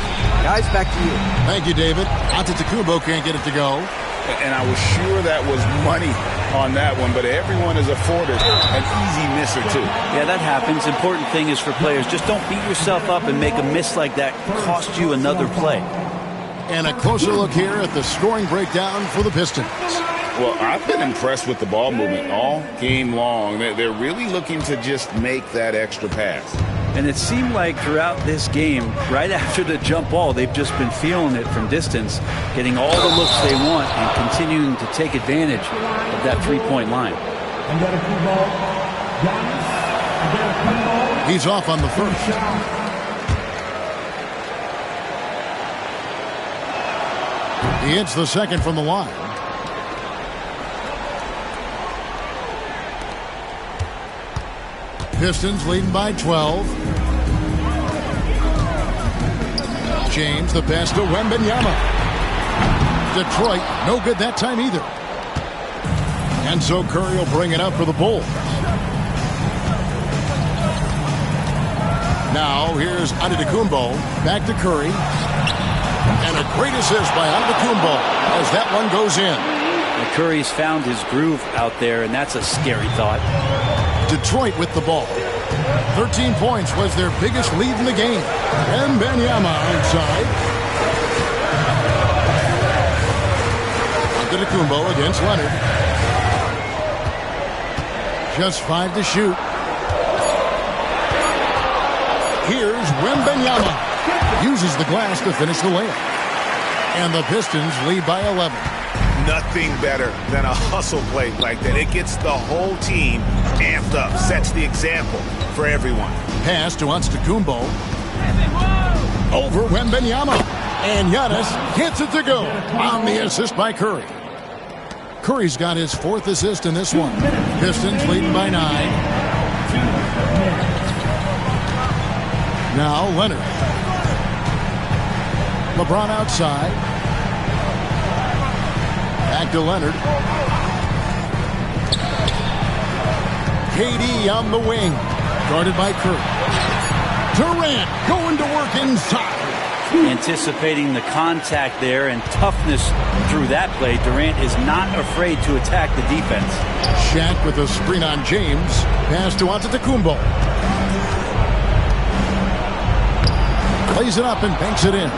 Guys, back to you. Thank you, David. Antetokounmpo can't get it to go. And I was sure that was money on that one, but everyone is afforded an easy misser, too. Yeah, that happens. Important thing is for players, just don't beat yourself up and make a miss like that cost you another play. And a closer look here at the scoring breakdown for the Pistons. Well, I've been impressed with the ball movement all game long. They're really looking to just make that extra pass. And it seemed like throughout this game, right after the jump ball, they've just been feeling it from distance, getting all the looks they want and continuing to take advantage of that three-point line. He's off on the first. He hits the second from the line. Pistons leading by 12. James, the pass to Wembanyama. Detroit, no good that time either. And so Curry will bring it up for the Bulls. Now here's Antetokounmpo. Back to Curry. And a great assist by Antetokounmpo as that one goes in. And Curry's found his groove out there, and that's a scary thought. Detroit with the ball. 13 points was their biggest lead in the game. And Wembanyama outside. Antetokounmpo against Leonard. Just 5 to shoot. Here's Wembanyama. Uses the glass to finish the layup. And the Pistons lead by 11. Nothing better than a hustle play like that. It gets the whole team amped up, sets the example for everyone. Pass to Antetokounmpo. Over Wembanyama. And Giannis gets it to go on the assist by Curry. Curry's got his 4th assist in this one. Pistons leading by 9. Now Leonard. LeBron outside. Back to Leonard. KD on the wing. Guarded by Curry. Durant going to work inside. Anticipating the contact there and toughness through that play, Durant is not afraid to attack the defense. Shaq with a screen on James. Pass to Antetokounmpo. Lays it up and banks it in.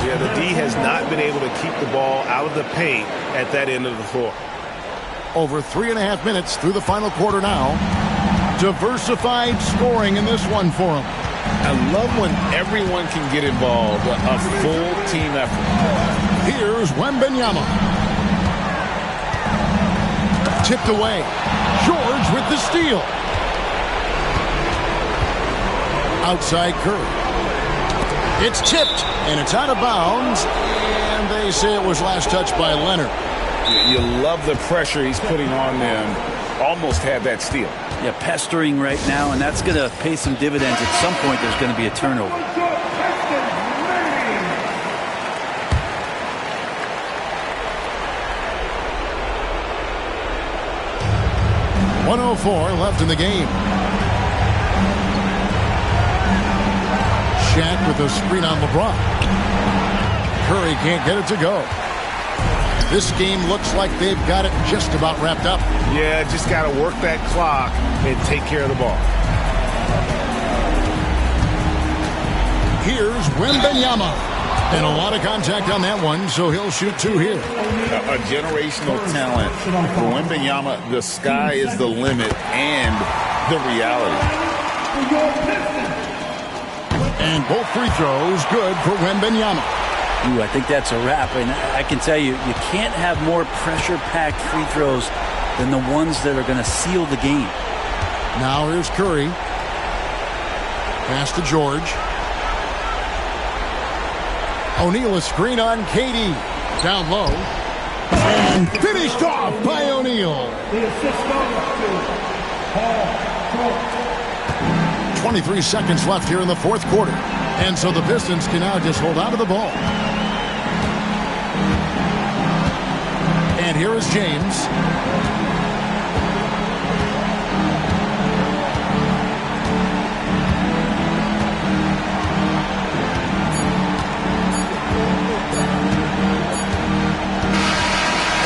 Yeah, the D has not been able to keep the ball out of the paint at that end of the floor. Over 3.5 minutes through the final quarter now. Diversified scoring in this one for him. I love when everyone can get involved, a full team effort. Here's Wembanyama. Tipped away. George with the steal. Outside Curry. It's tipped, and it's out of bounds, and they say it was last touched by Leonard. You love the pressure he's putting on them. Almost had that steal. Yeah, pestering right now, and that's going to pay some dividends. At some point, there's going to be a turnover. .104 left in the game. Shaq with a screen on LeBron. Curry can't get it to go. This game looks like they've got it just about wrapped up. Yeah, just got to work that clock and take care of the ball. Here's Wembanyama. And a lot of contact on that one, so he'll shoot two here. A generational talent. For Wembanyama, the sky is the limit and the reality. And both free throws good for Wembanyama. Ooh, I think that's a wrap. And I can tell you, you can't have more pressure-packed free throws than the ones that are going to seal the game. Now here's Curry. Pass to George. O'Neal a screen on KD. Down low. And finished off by O'Neal. 23 seconds left here in the fourth quarter. And so the Pistons can now just hold on to the ball. And here is James.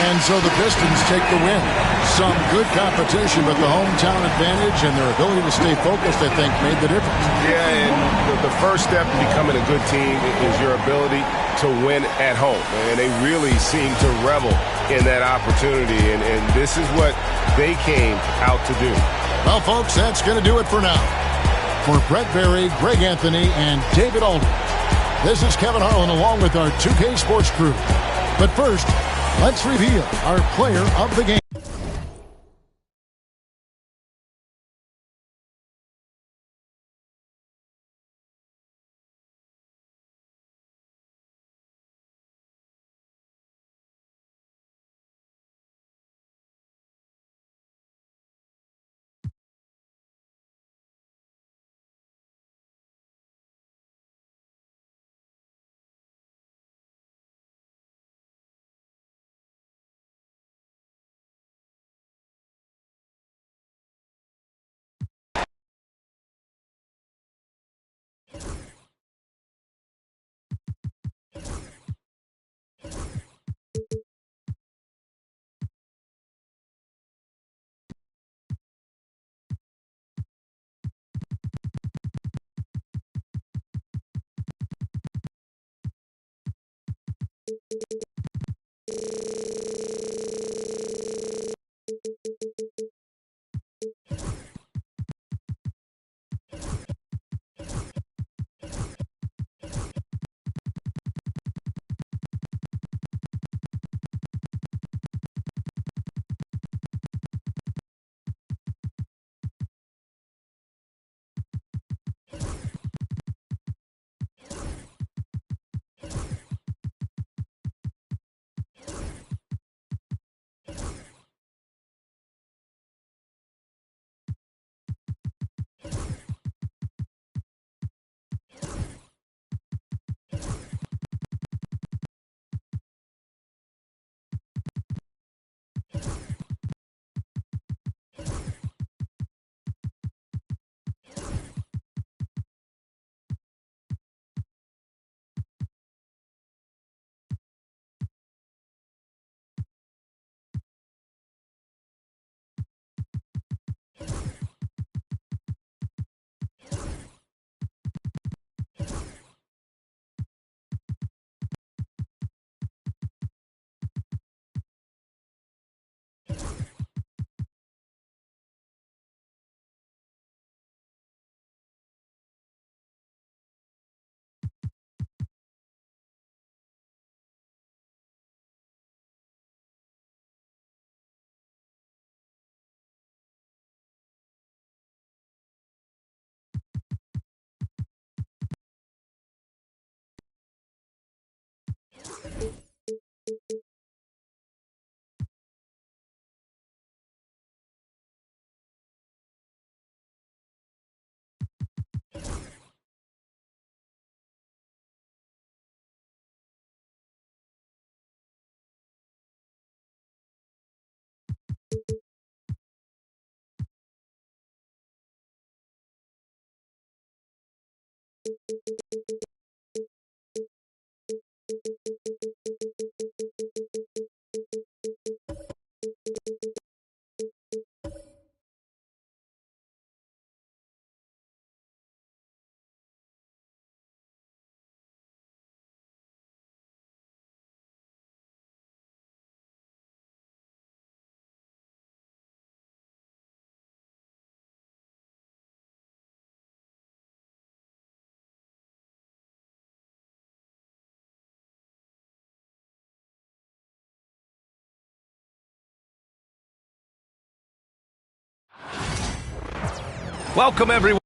And so the Pistons take the win. Some good competition, but the hometown advantage and their ability to stay focused, I think, made the difference. Yeah, and the first step in becoming a good team is your ability to win at home. And they really seem to revel in that opportunity, and this is what they came out to do. Well, folks, that's going to do it for now. For Brett Berry, Greg Anthony, and David Aldridge, this is Kevin Harlan along with our 2K Sports crew. But first, let's reveal our player of the game. Welcome, everyone.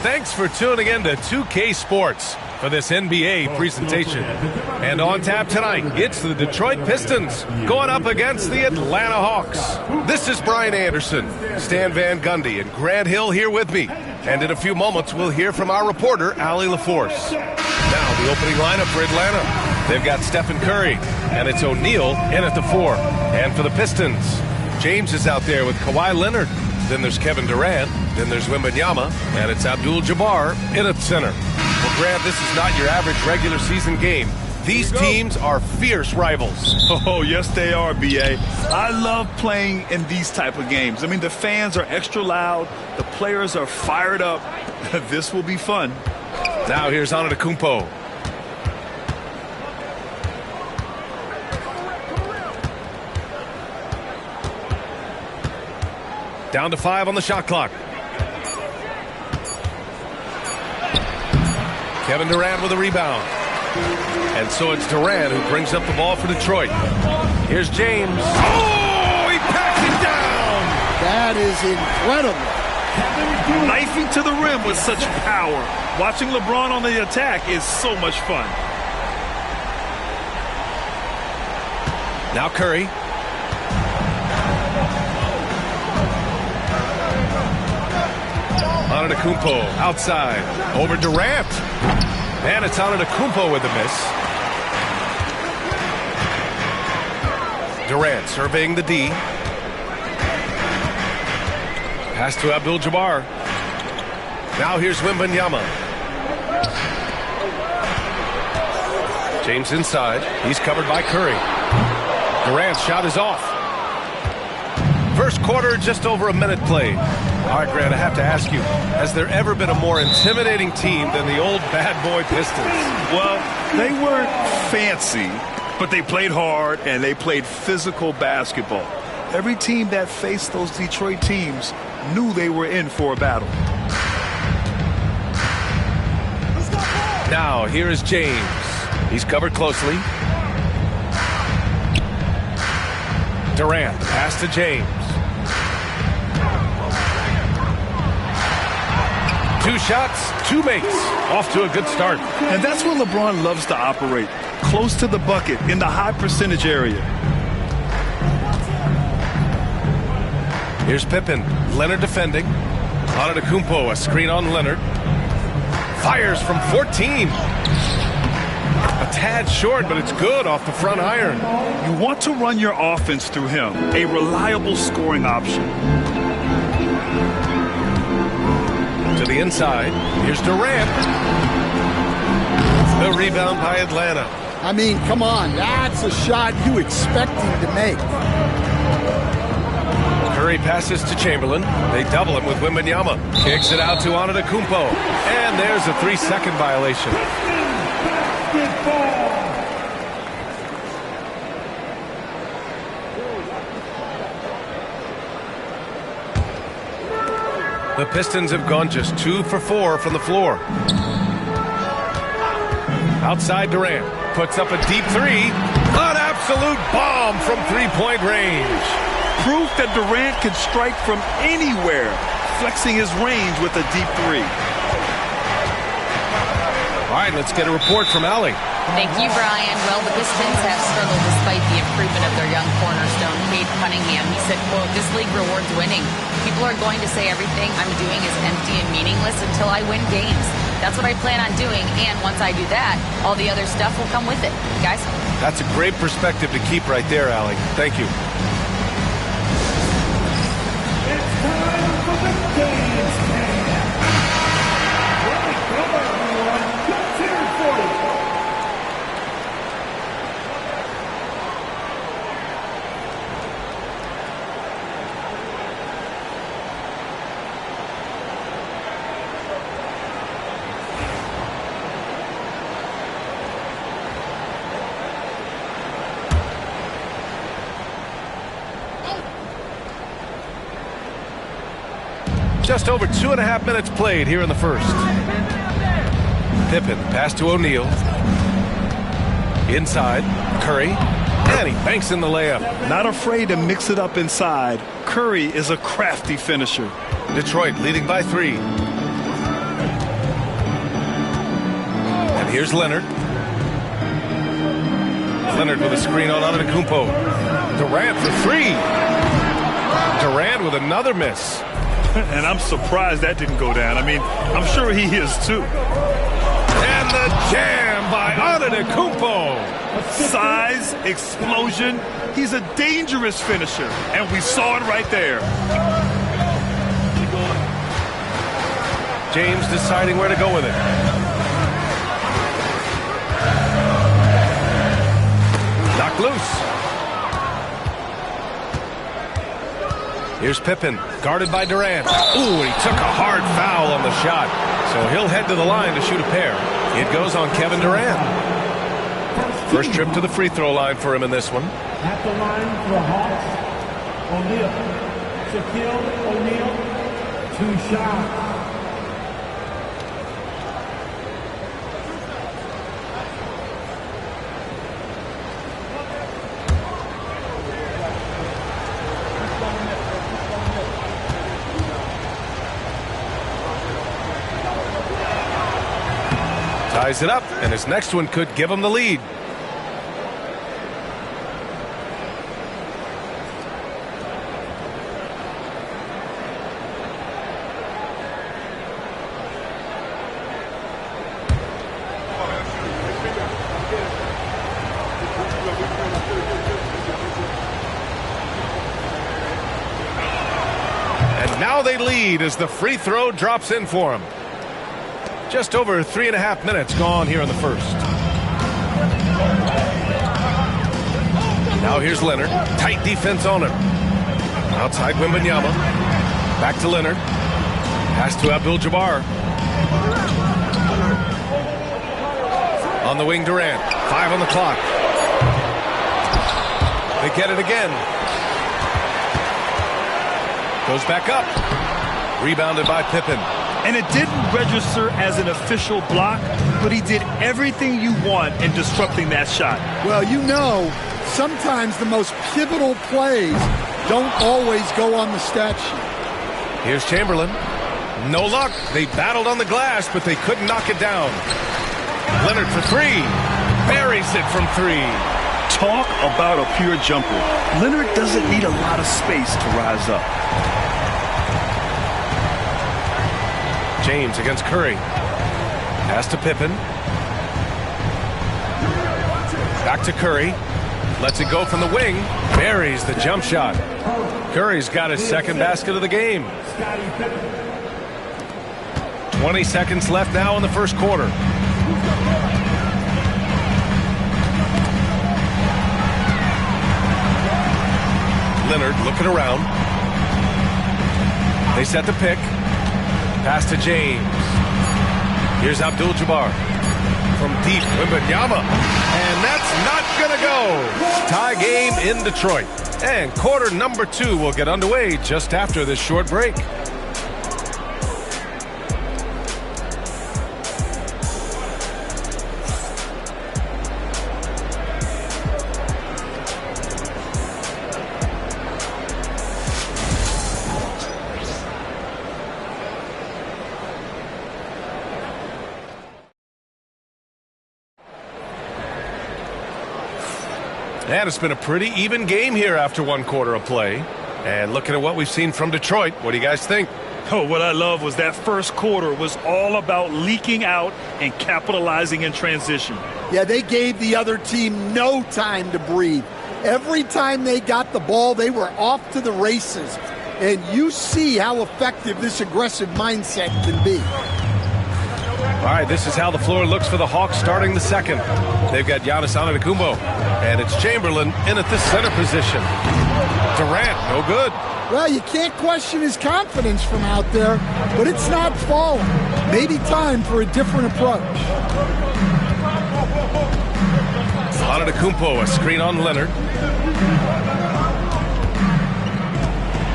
Thanks for tuning in to 2K Sports for this NBA presentation. And on tap tonight, it's the Detroit Pistons going up against the Atlanta Hawks. This is Brian Anderson, Stan Van Gundy, and Grant Hill here with me. And in a few moments, we'll hear from our reporter, Allie LaForce. Now, the opening lineup for Atlanta. They've got Stephen Curry, and it's O'Neal in at the 4. And for the Pistons, James is out there with Kawhi Leonard. Then there's Kevin Durant. Then there's Wembanyama, and it's Abdul-Jabbar in at center. Well, Grant, this is not your average regular season game. These teams are fierce rivals. Oh, yes, they are, B.A. I love playing in these type of games. I mean, the fans are extra loud. The players are fired up. This will be fun. Now here's Antetokounmpo. Down to 5 on the shot clock. Kevin Durant with a rebound. And so it's Durant who brings up the ball for Detroit. Here's James. Oh, he packs it down. That is incredible. Knifing to the rim with such power. Watching LeBron on the attack is so much fun. Now Curry. Antetokounmpo outside over Durant. And it's Antetokounmpo with a miss. Durant surveying the D. Pass to Abdul-Jabbar. Now here's Wembanyama. James inside. He's covered by Curry. Durant's shot is off. First quarter, just over a minute played. All right, Grant, I have to ask you, has there ever been a more intimidating team than the old bad boy Pistons? Well, they weren't fancy, but they played hard and they played physical basketball. Every team that faced those Detroit teams knew they were in for a battle. Now, here is James. He's covered closely. Durant, pass to James. 2 shots, 2 makes. Off to a good start. And that's where LeBron loves to operate. Close to the bucket, in the high percentage area. Here's Pippen. Leonard defending. Antetokounmpo, a screen on Leonard. Fires from 14. A tad short, but it's good off the front iron. You want to run your offense through him. A reliable scoring option. To the inside. Here's Durant. The rebound by Atlanta. I mean, come on. That's a shot you expect him to make. Curry passes to Chamberlain. They double him with Wembanyama. Kicks it out to Antetokounmpo. And there's a 3-second violation. The Pistons have gone just 2 for 4 from the floor. Outside Durant. Puts up a deep 3. An absolute bomb from three-point range. Proof that Durant can strike from anywhere, flexing his range with a deep 3. All right, let's get a report from Allie. Thank you, Brian. Well, the Pistons have struggled despite the improvement of their young cornerstone, Cade Cunningham. He said, quote, "This league rewards winning. People are going to say everything I'm doing is empty and meaningless until I win games. That's what I plan on doing, and once I do that, all the other stuff will come with it." Guys? That's a great perspective to keep right there, Allie. Thank you. It's time for the games man. Welcome, everyone. Let's hear it for you. Just over 2.5 minutes played here in the first. Pippen, pass to O'Neal. Inside, Curry. And he banks in the layup. Not afraid to mix it up inside. Curry is a crafty finisher. Detroit leading by 3. And here's Leonard. Leonard with a screen on Antetokounmpo. Durant for 3. Durant with another miss. And I'm surprised that didn't go down. I mean, I'm sure he is too. And the jam by Antetokounmpo. Size, explosion. He's a dangerous finisher. And we saw it right there. James deciding where to go with it. Knocked loose. Here's Pippen, guarded by Durant. Ooh, he took a hard foul on the shot. So he'll head to the line to shoot a pair. It goes on Kevin Durant. First trip to the free throw line for him in this one. At the line for the Hawks, O'Neal. Shaquille O'Neal, 2 shots. Ties it up, and his next one could give him the lead. And now they lead as the free throw drops in for him. Just over 3.5 minutes gone here in the first. Now here's Leonard. Tight defense on him. Outside Wembanyama. Back to Leonard. Pass to Abdul-Jabbar. On the wing, Durant. 5 on the clock. They get it again. Goes back up. Rebounded by Pippen. And it didn't register as an official block, but he did everything you want in disrupting that shot. Well, you know, sometimes the most pivotal plays don't always go on the stat sheet. Here's Chamberlain. No luck. They battled on the glass, but they couldn't knock it down. Leonard for 3. Buries it from 3. Talk about a pure jumper. Leonard doesn't need a lot of space to rise up. James against Curry. Pass to Pippen. Back to Curry. Lets it go from the wing. Buries the jump shot. Curry's got his second basket of the game. 20 seconds left now in the first quarter. Leonard looking around. They set the pick. Pass to James. Here's Abdul-Jabbar. From deep, Wembanyama. And that's not going to go. Tie game in Detroit. And quarter number 2 will get underway just after this short break. And it's been a pretty even game here after 1 quarter of play. And looking at what we've seen from Detroit, what do you guys think? Oh, what I love was that first quarter was all about leaking out and capitalizing in transition. Yeah, they gave the other team no time to breathe. Every time they got the ball, they were off to the races. And you see how effective this aggressive mindset can be. All right, this is how the floor looks for the Hawks starting the second. They've got Giannis Antetokounmpo, and it's Chamberlain in at the center position. Durant, no good. Well, you can't question his confidence from out there, but it's not falling. Maybe time for a different approach. Antetokounmpo, a screen on Leonard.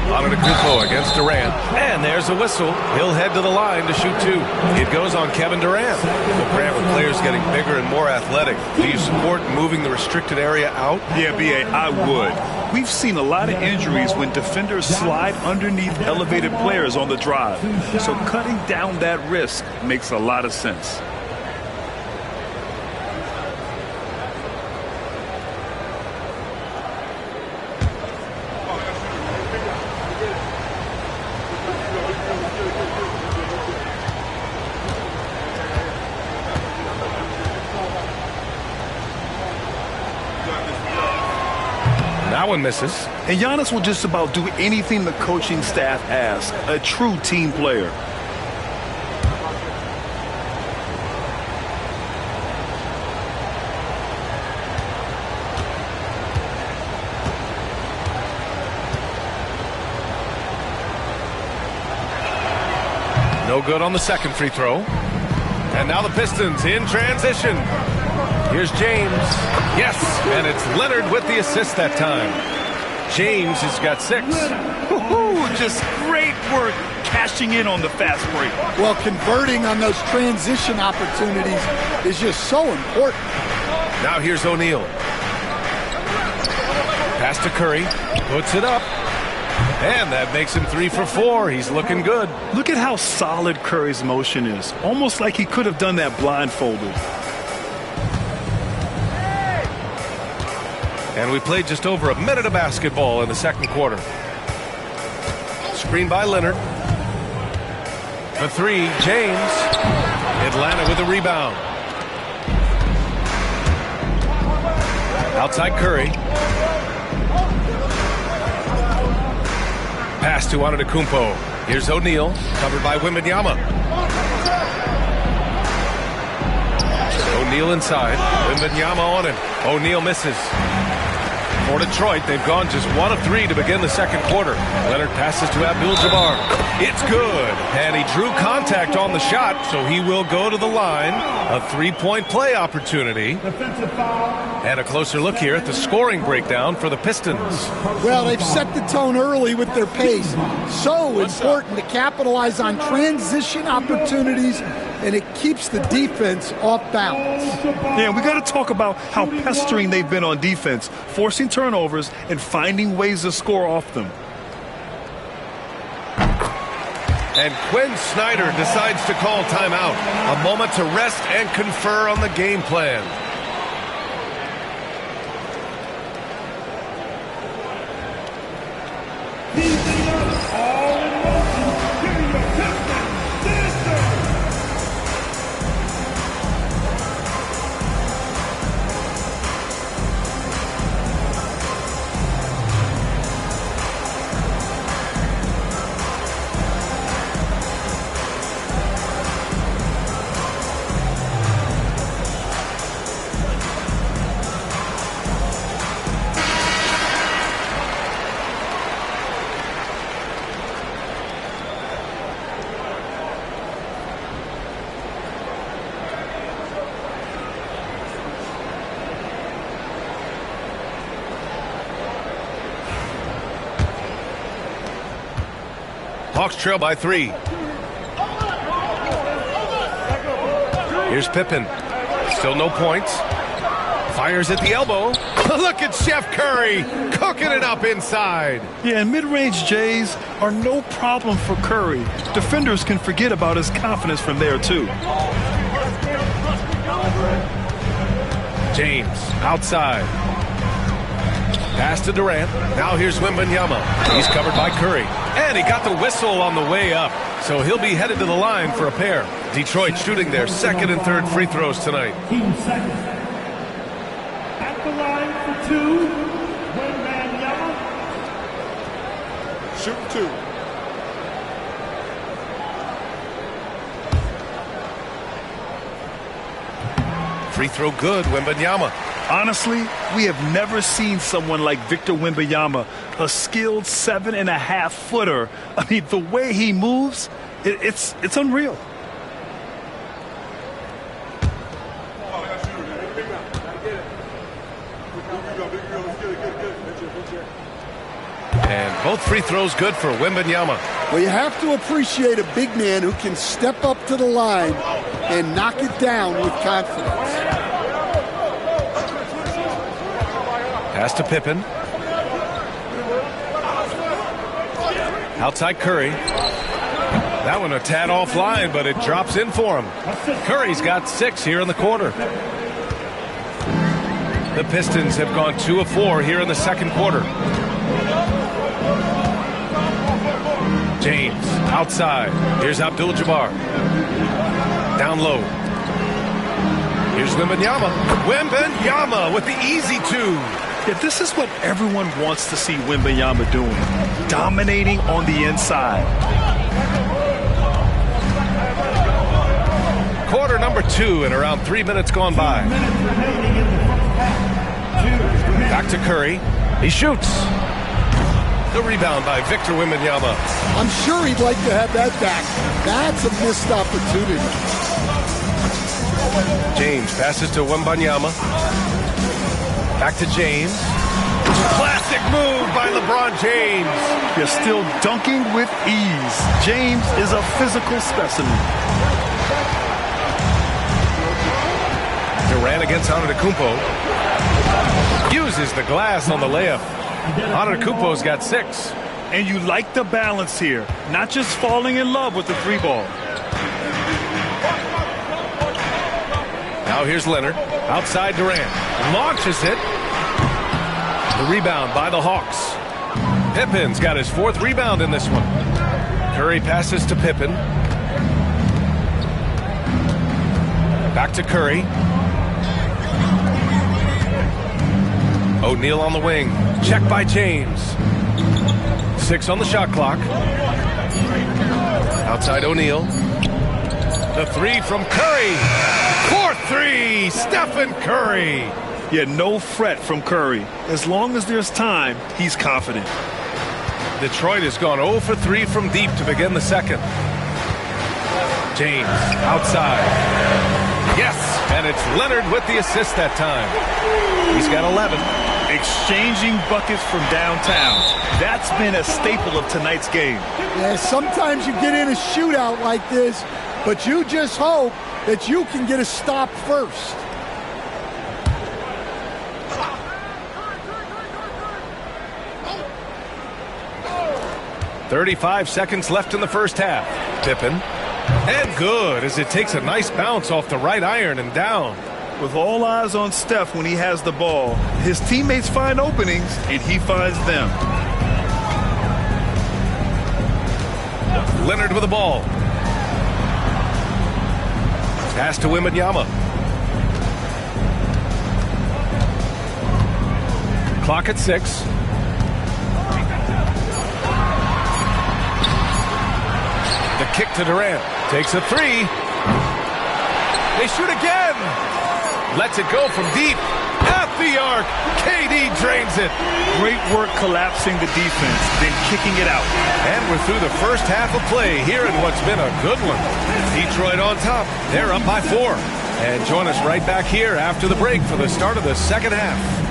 Antetokounmpo against Durant. And there's a whistle. He'll head to the line to shoot 2. It goes on Kevin Durant. Well, Grant, with players getting bigger and more athletic, do you support moving the restricted area out? Yeah, B.A., I would. We've seen a lot of injuries when defenders slide underneath elevated players on the drive. So cutting down that risk makes a lot of sense. That one misses. And Giannis will just about do anything the coaching staff asks. A true team player. No good on the second free throw. And now the Pistons in transition. Here's James. Yes, and it's Leonard with the assist that time. James has got 6. Just great work cashing in on the fast break. Well, converting on those transition opportunities is just so important. Now here's O'Neal. Pass to Curry. Puts it up. And that makes him 3 for 4. He's looking good. Look at how solid Curry's motion is. Almost like he could have done that blindfolded. And we played just over a minute of basketball in the second quarter. Screen by Leonard. The 3, James. Atlanta with a rebound. Outside Curry. Pass to Antetokounmpo. Here's O'Neal, covered by Wembanyama. O'Neal inside. Wembanyama on him. O'Neal misses. For Detroit, they've gone just 1 of 3 to begin the second quarter. Leonard passes to Abdul-Jabbar. It's good. And he drew contact on the shot, so he will go to the line. A 3-point play opportunity. And a closer look here at the scoring breakdown for the Pistons. Well, they've set the tone early with their pace. So important to capitalize on transition opportunities, and it keeps the defense off balance. Yeah, we got to talk about how pestering they've been on defense, forcing turnovers and finding ways to score off them. And Quinn Snyder decides to call timeout. A moment to rest and confer on the game plan. Hawks trail by 3. Here's Pippen. Still no points. Fires at the elbow. Look at Chef Curry cooking it up inside. Yeah, and mid-range Jays are no problem for Curry. Defenders can forget about his confidence from there, too. James outside. Pass to Durant. Now here's Wembanyama. He's covered by Curry. And he got the whistle on the way up. So he'll be headed to the line for a pair. Detroit shooting their second and third free throws tonight. At the line for 2, Wembanyama. Shoot 2. Free throw good, Wembanyama. Honestly, we have never seen someone like Victor Wembanyama, a skilled 7.5-footer. I mean, the way he moves, it's unreal. And both free throws good for Wembanyama. Well, you have to appreciate a big man who can step up to the line and knock it down with confidence. Pass to Pippen. Outside Curry. That one a tad offline, but it drops in for him. Curry's got 6 here in the quarter. The Pistons have gone 2 of 4 here in the second quarter. James outside. Here's Abdul-Jabbar. Down low. Here's Wembanyama. Wembanyama with the easy 2. Yeah, this is what everyone wants to see Wembanyama doing. Dominating on the inside. Quarter number 2 and around 3 minutes gone by. Back to Curry. He shoots. The rebound by Victor Wembanyama. I'm sure he'd like to have that back. That's a missed opportunity. James passes to Wembanyama. Back to James. Classic move by LeBron James. You're still dunking with ease. James is a physical specimen. Durant against Antetokounmpo. Uses the glass on the layup. Antetokounmpo's got 6. And you like the balance here. Not just falling in love with the 3 ball. Now here's Leonard. Outside Durant. Launches it. The rebound by the Hawks. Pippen's got his 4th rebound in this one. Curry passes to Pippen. Back to Curry. O'Neal on the wing. Check by James. 6 on the shot clock. Outside O'Neal. The 3 from Curry. 4th 3. Stephen Curry. Yeah, no fret from Curry. As long as there's time, he's confident. Detroit has gone 0 for 3 from deep to begin the second. James outside. Yes, and it's Leonard with the assist that time. He's got 11. Exchanging buckets from downtown. That's been a staple of tonight's game. Yeah, sometimes you get in a shootout like this, but you just hope that you can get a stop first. .35 seconds left in the first half. Pippen. And good as it takes a nice bounce off the right iron and down. With all eyes on Steph when he has the ball, his teammates find openings and he finds them. Leonard with the ball. Pass to Wembanyama. Clock at 6. The kick to Durant. Takes a 3. They shoot again. Lets it go from deep. At the arc. KD drains it. Great work collapsing the defense, then kicking it out. And we're through the first half of play here in what's been a good one. Detroit on top. They're up by 4. And join us right back here after the break for the start of the second half.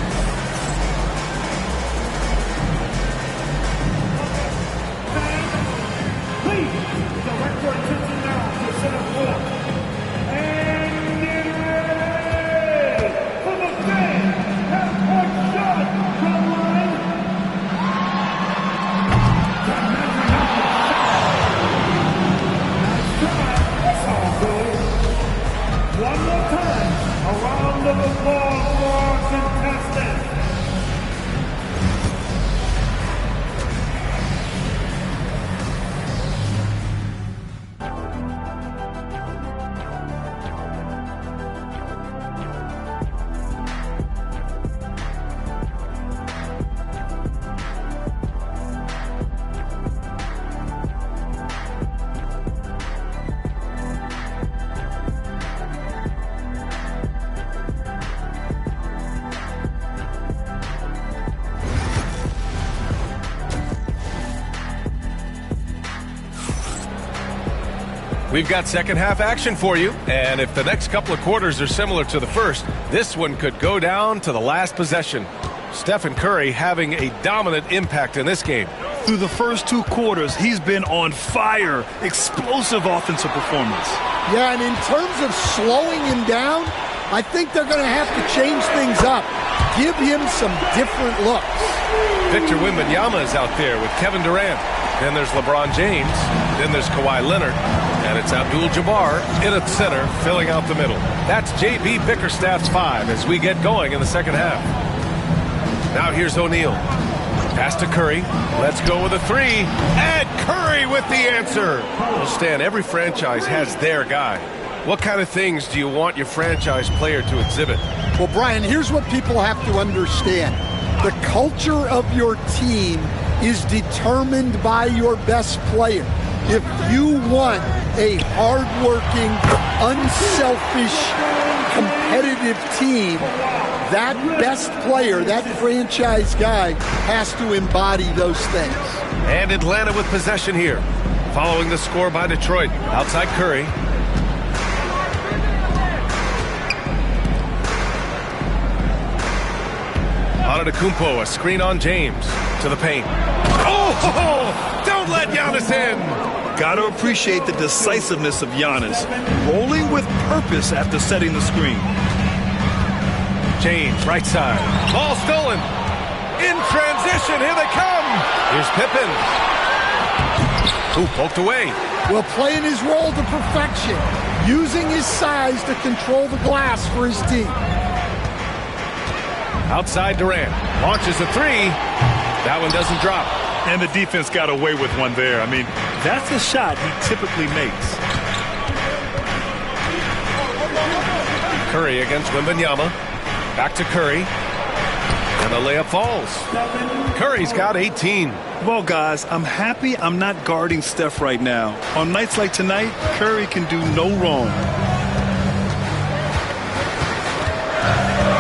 We've got second half action for you, and if the next couple of quarters are similar to the first, this one could go down to the last possession. Stephen Curry having a dominant impact in this game. Through the first 2 quarters, he's been on fire. Explosive offensive performance. Yeah, and in terms of slowing him down, I think they're going to have to change things up. Give him some different looks. Victor Wembanyama is out there with Kevin Durant. Then there's LeBron James. Then there's Kawhi Leonard. And it's Abdul-Jabbar in at center, filling out the middle. That's J.B. Bickerstaff's 5 as we get going in the second half. Now here's O'Neal. Pass to Curry. Let's go with a 3. And Curry with the answer. Well, Stan, every franchise has their guy. What kind of things do you want your franchise player to exhibit? Well, Brian, here's what people have to understand. The culture of your team is determined by your best player. If you want a hardworking, unselfish, competitive team, that best player, that franchise guy, has to embody those things. And Atlanta with possession here. Following the score by Detroit. Outside Curry. Antetokounmpo, a screen on James. To the paint. Oh! Don't let Giannis in! Got to appreciate the decisiveness of Giannis. Rolling with purpose after setting the screen. James, right side. Ball stolen. In transition, here they come. Here's Pippen. Ooh, poked away. Well, playing his role to perfection. Using his size to control the glass for his team. Outside Durant. Launches a 3. That one doesn't drop. And the defense got away with one there. I mean, that's a shot he typically makes. Curry against Wembanyama. Back to Curry. And the layup falls. Curry's got 18. Well, guys, I'm happy I'm not guarding Steph right now. On nights like tonight, Curry can do no wrong.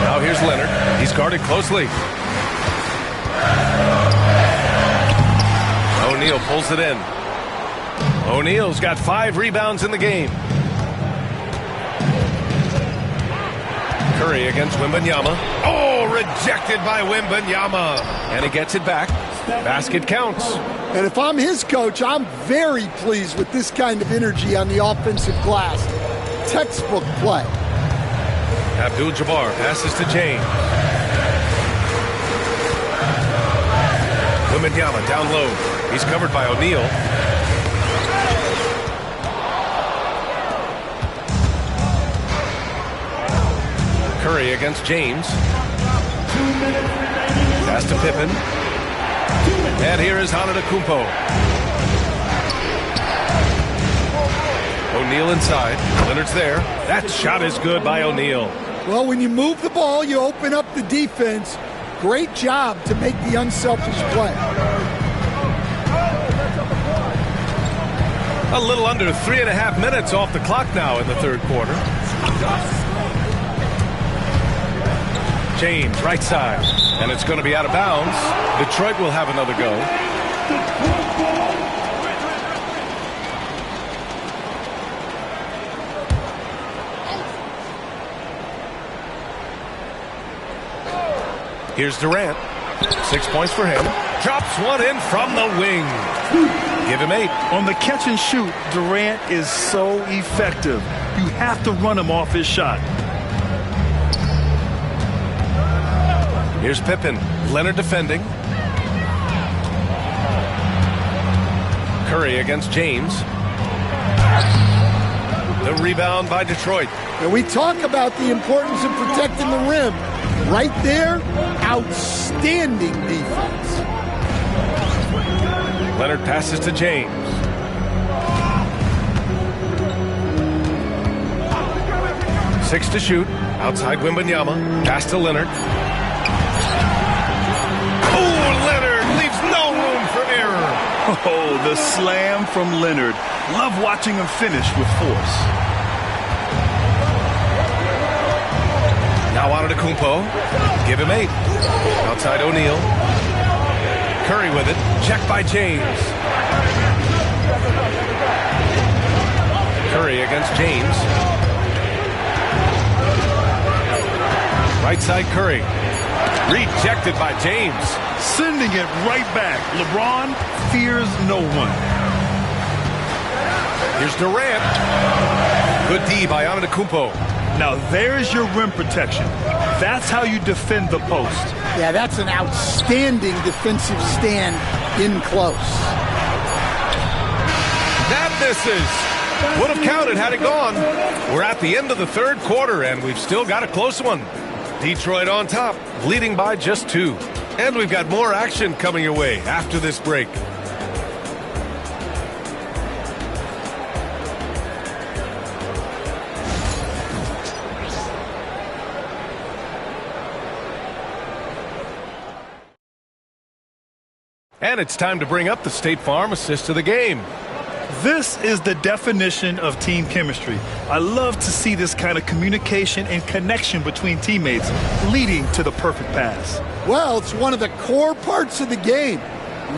Now here's Leonard. He's guarded closely. O'Neal pulls it in. O'Neal's got 5 rebounds in the game. Curry against Wembanyama. Oh, rejected by Wembanyama. And he gets it back. Basket counts. And if I'm his coach, I'm very pleased with this kind of energy on the offensive glass. Textbook play. Abdul-Jabbar passes to James. Wembanyama down low. He's covered by O'Neal. Curry against James. Pass to Pippen. And here is Antetokounmpo. O'Neal inside. Leonard's there. That shot is good by O'Neal. Well, when you move the ball, you open up the defense. Great job to make the unselfish play. A little under 3.5 minutes off the clock now in the third quarter. James, right side. And it's going to be out of bounds. Detroit will have another go. Here's Durant. 6 points for him. Drops one in from the wing. Give him 8. On the catch and shoot, Durant is so effective. You have to run him off his shot. Here's Pippen. Leonard defending. Curry against James. The rebound by Detroit. And we talk about the importance of protecting the rim. Right there, outstanding defense. Leonard passes to James. Six to shoot. Outside Wembanyama. Pass to Leonard. Oh, Leonard leaves no room for error. Oh, the slam from Leonard. Love watching him finish with force. Now Antetokounmpo. Give him 8. Outside O'Neal. Curry with it. Checked by James. Curry against James. Right side Curry. Rejected by James. Sending it right back. LeBron fears no one. Here's Durant. Good D by Antetokounmpo. Now there's your rim protection. That's how you defend the post. Yeah, that's an outstanding defensive stand in close. That misses. Would have counted had it gone. We're at the end of the third quarter, and we've still got a close one. Detroit on top, leading by just 2. And we've got more action coming your way after this break. And it's time to bring up the State Farm assist of the game. This is the definition of team chemistry. I love to see this kind of communication and connection between teammates leading to the perfect pass. Well, it's one of the core parts of the game.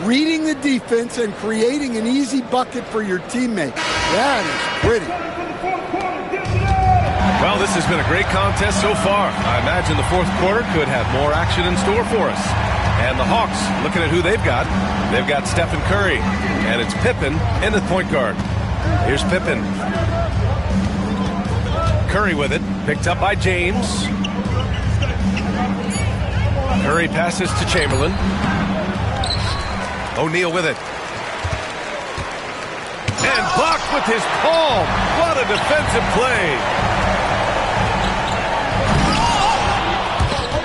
Reading the defense and creating an easy bucket for your teammate. That is pretty. Well, this has been a great contest so far. I imagine the fourth quarter could have more action in store for us. And the Hawks, looking at who they've got Stephen Curry, and it's Pippen in the point guard. Here's Pippen. Curry with it, picked up by James. Curry passes to Chamberlain. O'Neal with it. And blocked with his palm. What a defensive play.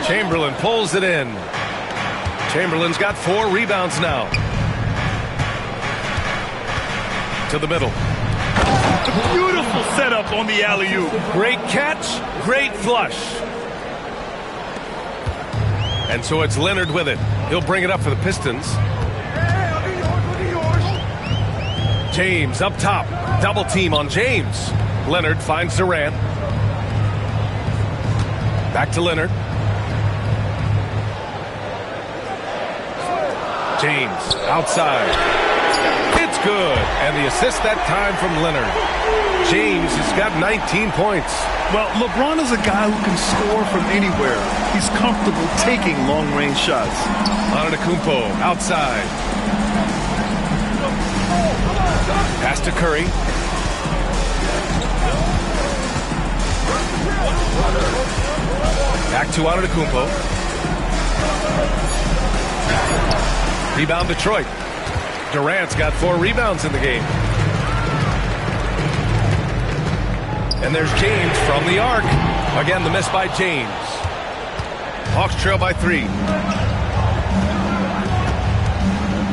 Chamberlain pulls it in. Chamberlain's got 4 rebounds now. To the middle. Beautiful setup on the alley-oop. Great catch, great flush. And so it's Leonard with it. He'll bring it up for the Pistons. James up top. Double team on James. Leonard finds Durant. Back to Leonard. James outside. It's good. And the assist that time from Leonard. James has got 19 points. Well, LeBron is a guy who can score from anywhere. He's comfortable taking long-range shots. Antetokounmpo outside. Pass to Curry. Back to Antetokounmpo. Rebound Detroit. Durant's got 4 rebounds in the game. And there's James from the arc. Again, the miss by James. Hawks trail by 3.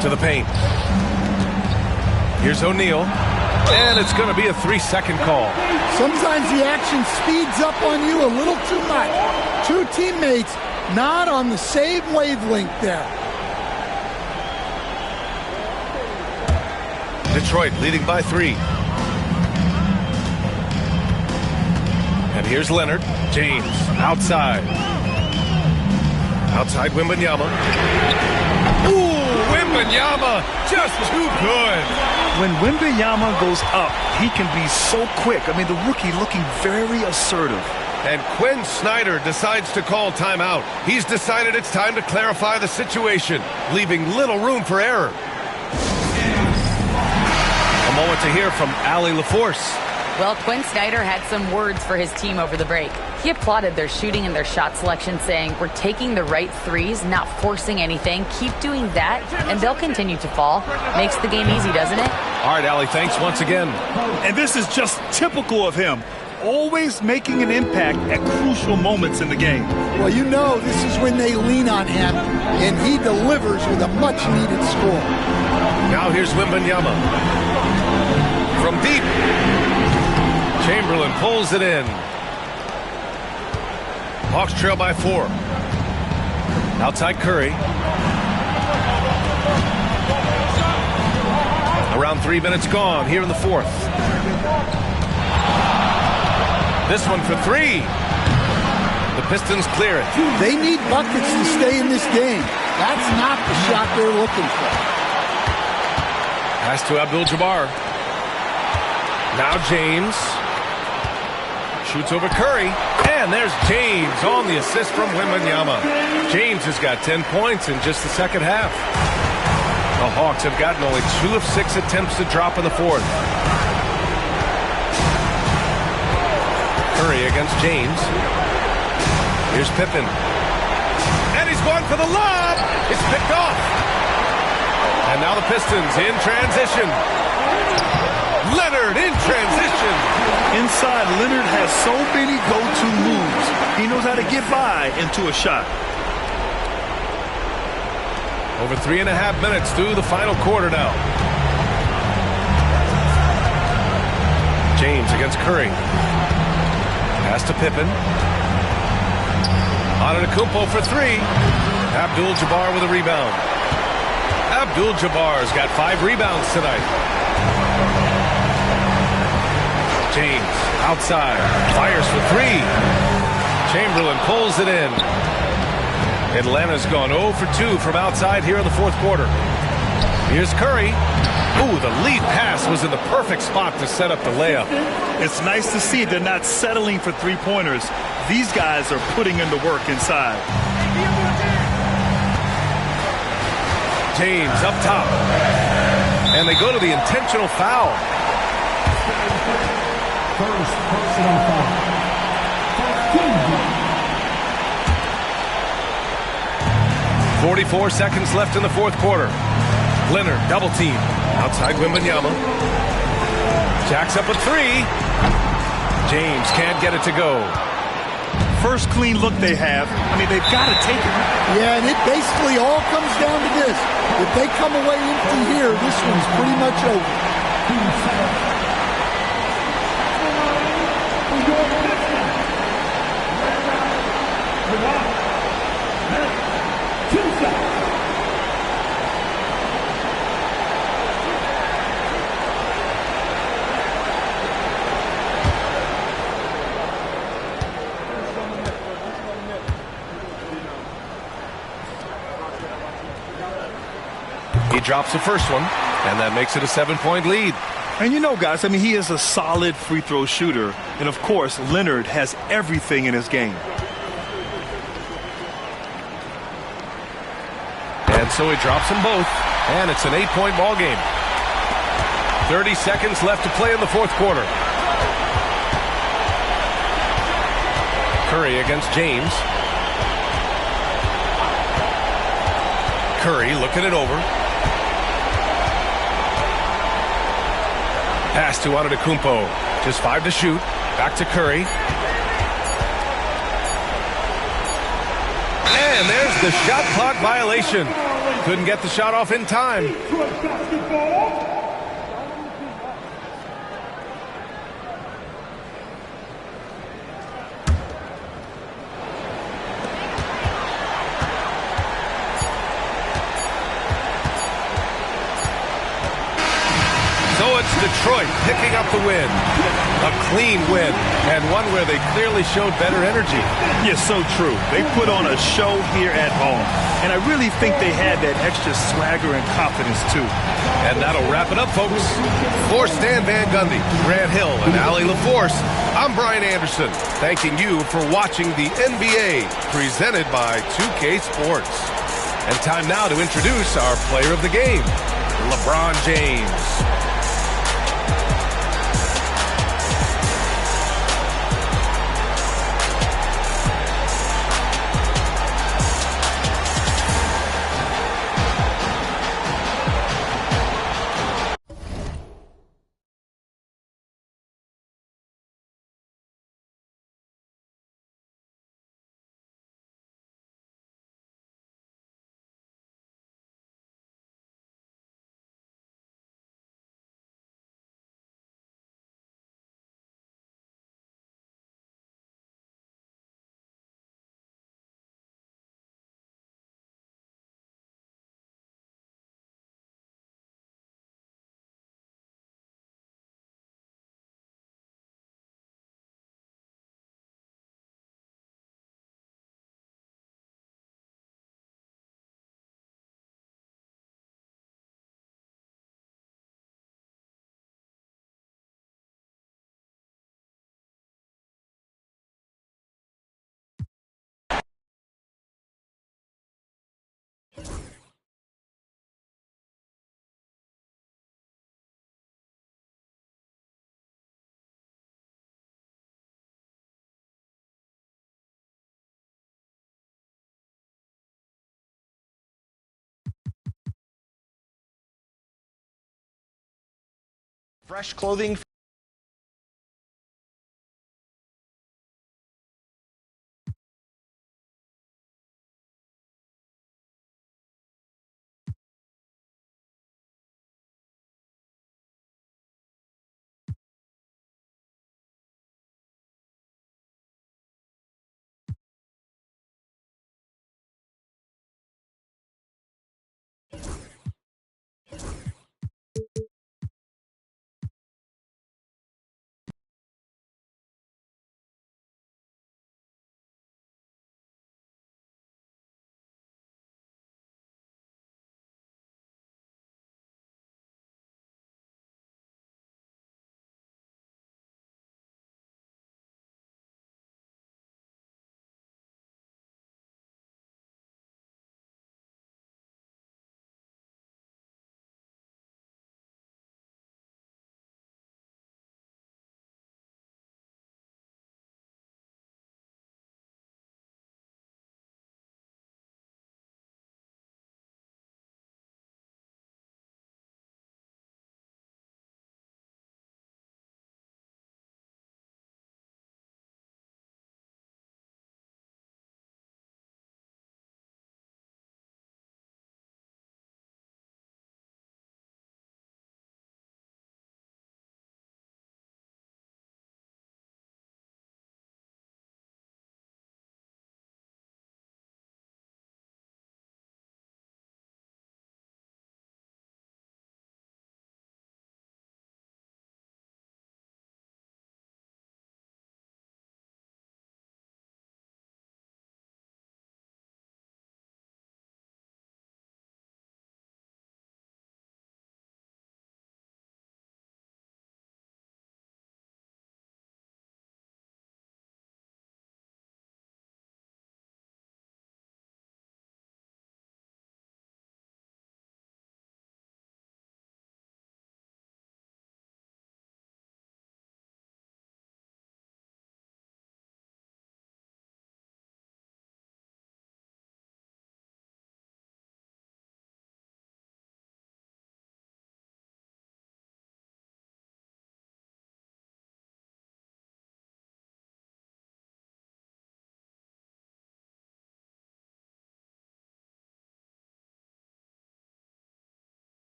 To the paint. Here's O'Neal. And it's going to be a 3-second call. Sometimes the action speeds up on you a little too much. 2 teammates not on the same wavelength there. Detroit leading by 3. And here's Leonard. James outside. Outside Wembanyama. Ooh, Wembanyama just too good. When Wembanyama goes up, he can be so quick. I mean, the rookie looking very assertive. And Quinn Snyder decides to call timeout. He's decided it's time to clarify the situation, leaving little room for error. A moment to hear from Allie LaForce. Well, Quinn Snyder had some words for his team over the break. He applauded their shooting and their shot selection, saying, "We're taking the right threes, not forcing anything. Keep doing that, and they'll continue to fall." Makes the game easy, doesn't it? All right, Allie, thanks once again. And this is just typical of him. Always making an impact at crucial moments in the game. Well, you know this is when they lean on him, and he delivers with a much-needed score. Now here's Wembanyama. From deep. Chamberlain pulls it in. Hawks trail by 4. Outside Curry. Around 3 minutes gone here in the fourth. This one for 3. The Pistons clear it. They need buckets to stay in this game. That's not the shot they're looking for. Pass to Abdul-Jabbar. Now James. Shoots over Curry. And there's James on the assist from Wembanyama. James has got 10 points in just the second half. The Hawks have gotten only 2 of 6 attempts to drop in the fourth. Curry against James. Here's Pippen. And he's going for the lob. It's picked off. And now the Pistons in transition. Leonard in transition. Inside, Leonard has so many go-to moves. He knows how to get by into a shot. Over 3.5 minutes through the final quarter now. James against Curry. Pass to Pippen. Antetokounmpo for 3. Abdul-Jabbar with a rebound. Abdul-Jabbar's got 5 rebounds tonight. James outside. Fires for 3. Chamberlain pulls it in. Atlanta's gone 0 for 2 from outside here in the fourth quarter. Here's Curry. Ooh, the lead pass was in the perfect spot to set up the layup. It's nice to see they're not settling for three-pointers. These guys are putting in the work inside. James up top. And they go to the intentional foul. First personal foul. 44 seconds left in the fourth quarter. Leonard double team. Outside Wembanyama. Jacks up a 3. James can't get it to go. First clean look they have. I mean, they've got to take it. Yeah, and it basically all comes down to this. If they come away empty here, this one's pretty much over. He drops the first one, and that makes it a 7-point lead. And you know, guys, I mean, he is a solid free throw shooter. And, of course, Leonard has everything in his game. And so he drops them both, and it's an 8-point ball game. 30 seconds left to play in the fourth quarter. Curry against James. Curry looking it over. Pass to Antetokounmpo. Just 5 to shoot. Back to Curry. And there's the shot clock violation. Couldn't get the shot off in time. So it's Detroit picking up the win. A clean win, and one where they clearly showed better energy. Yeah, so true. They put on a show here at home. And I really think they had that extra swagger and confidence, too. And that'll wrap it up, folks. For Stan Van Gundy, Grant Hill, and Allie LaForce, I'm Brian Anderson, thanking you for watching the NBA, presented by 2K Sports. And time now to introduce our player of the game, LeBron James. Fresh clothing.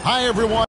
Hi, everyone.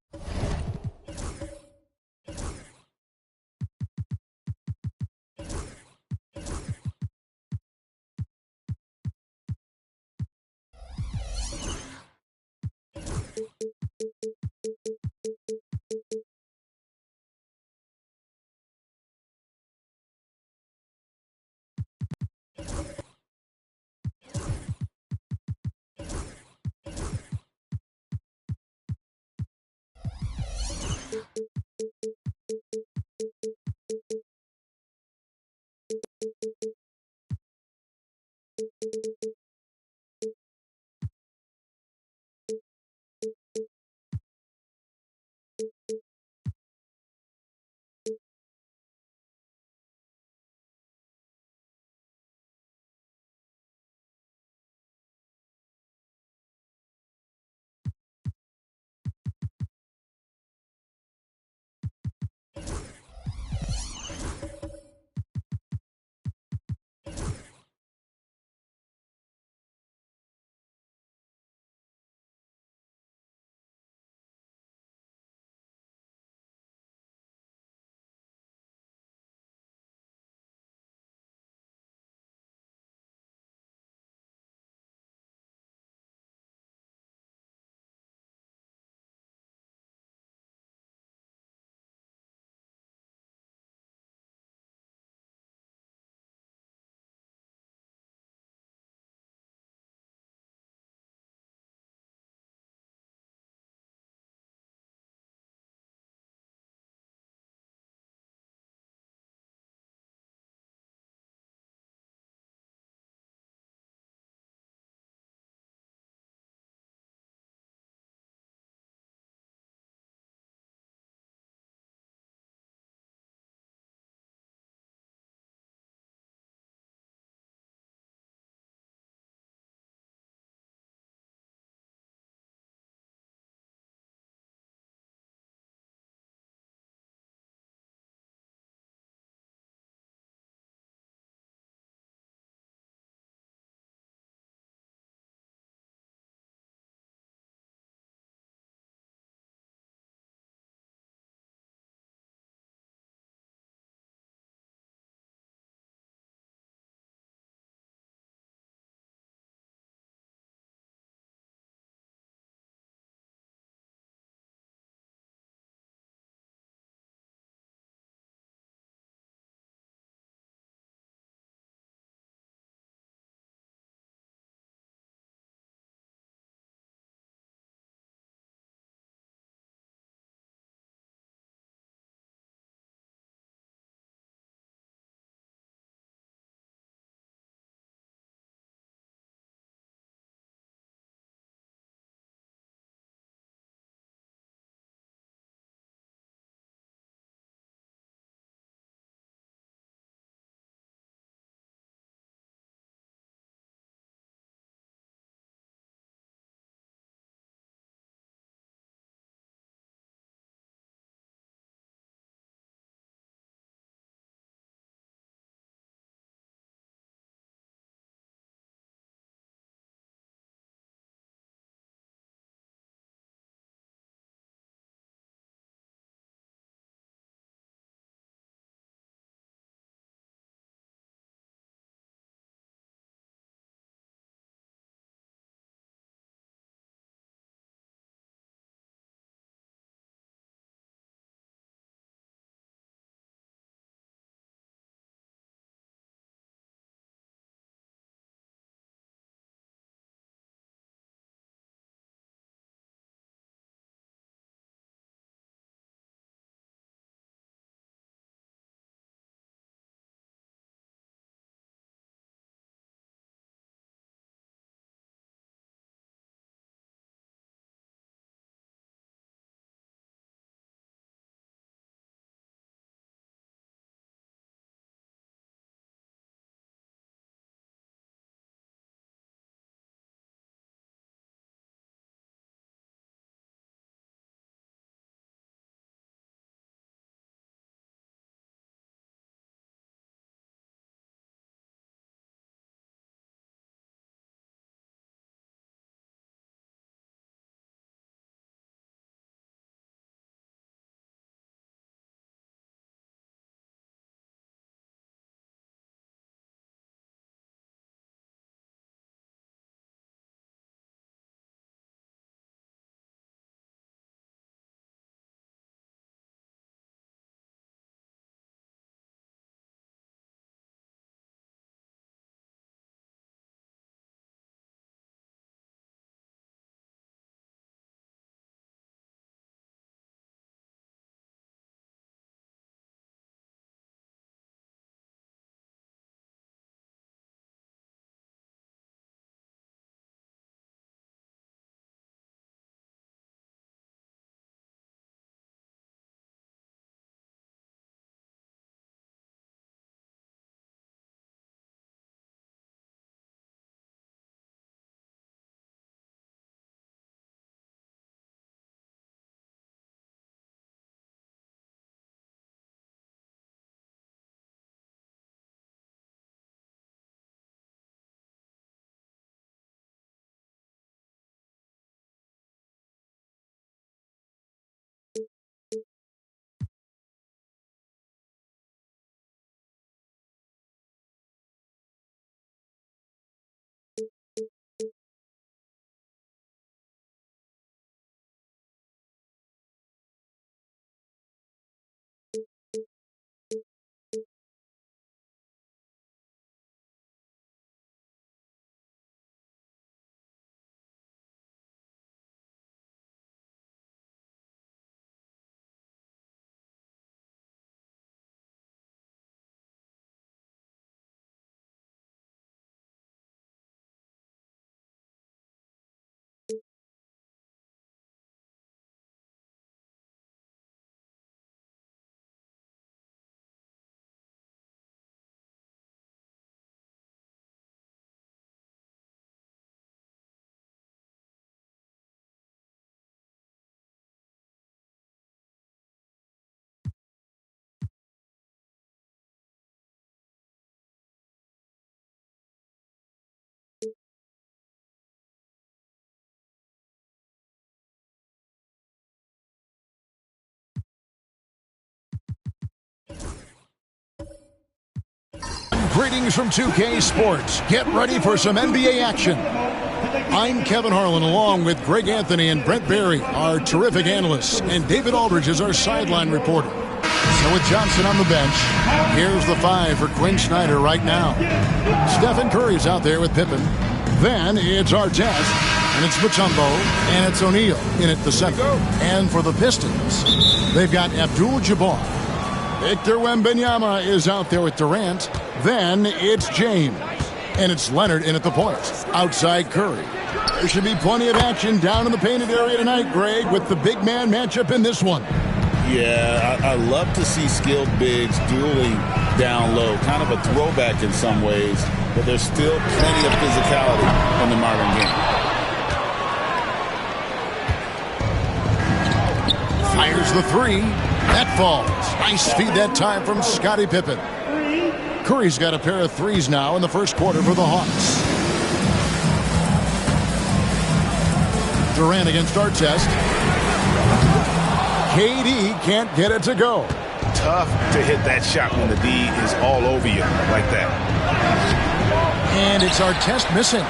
Greetings from 2K Sports. Get ready for some NBA action. I'm Kevin Harlan along with Greg Anthony and Brent Barry, our terrific analysts, and David Aldridge is our sideline reporter. So with Johnson on the bench, here's the 5 for Quinn Snyder right now. Stephen Curry's out there with Pippen. Then it's Artest, and it's Mutombo, and it's O'Neal in at the center. And for the Pistons, they've got Abdul-Jabbar. Victor Wembanyama is out there with Durant. Then it's James. And it's Leonard in at the point. Outside Curry. There should be plenty of action down in the painted area tonight, Greg, with the big man matchup in this one. Yeah, I love to see skilled bigs dueling down low. Kind of a throwback in some ways, but there's still plenty of physicality in the modern game. Fires the 3. That falls. Nice feed that time from Scottie Pippen. Curry's got a pair of 3s now in the first quarter for the Hawks. Durant against Artest. KD can't get it to go. Tough to hit that shot when the D is all over you like that. And it's Artest missing.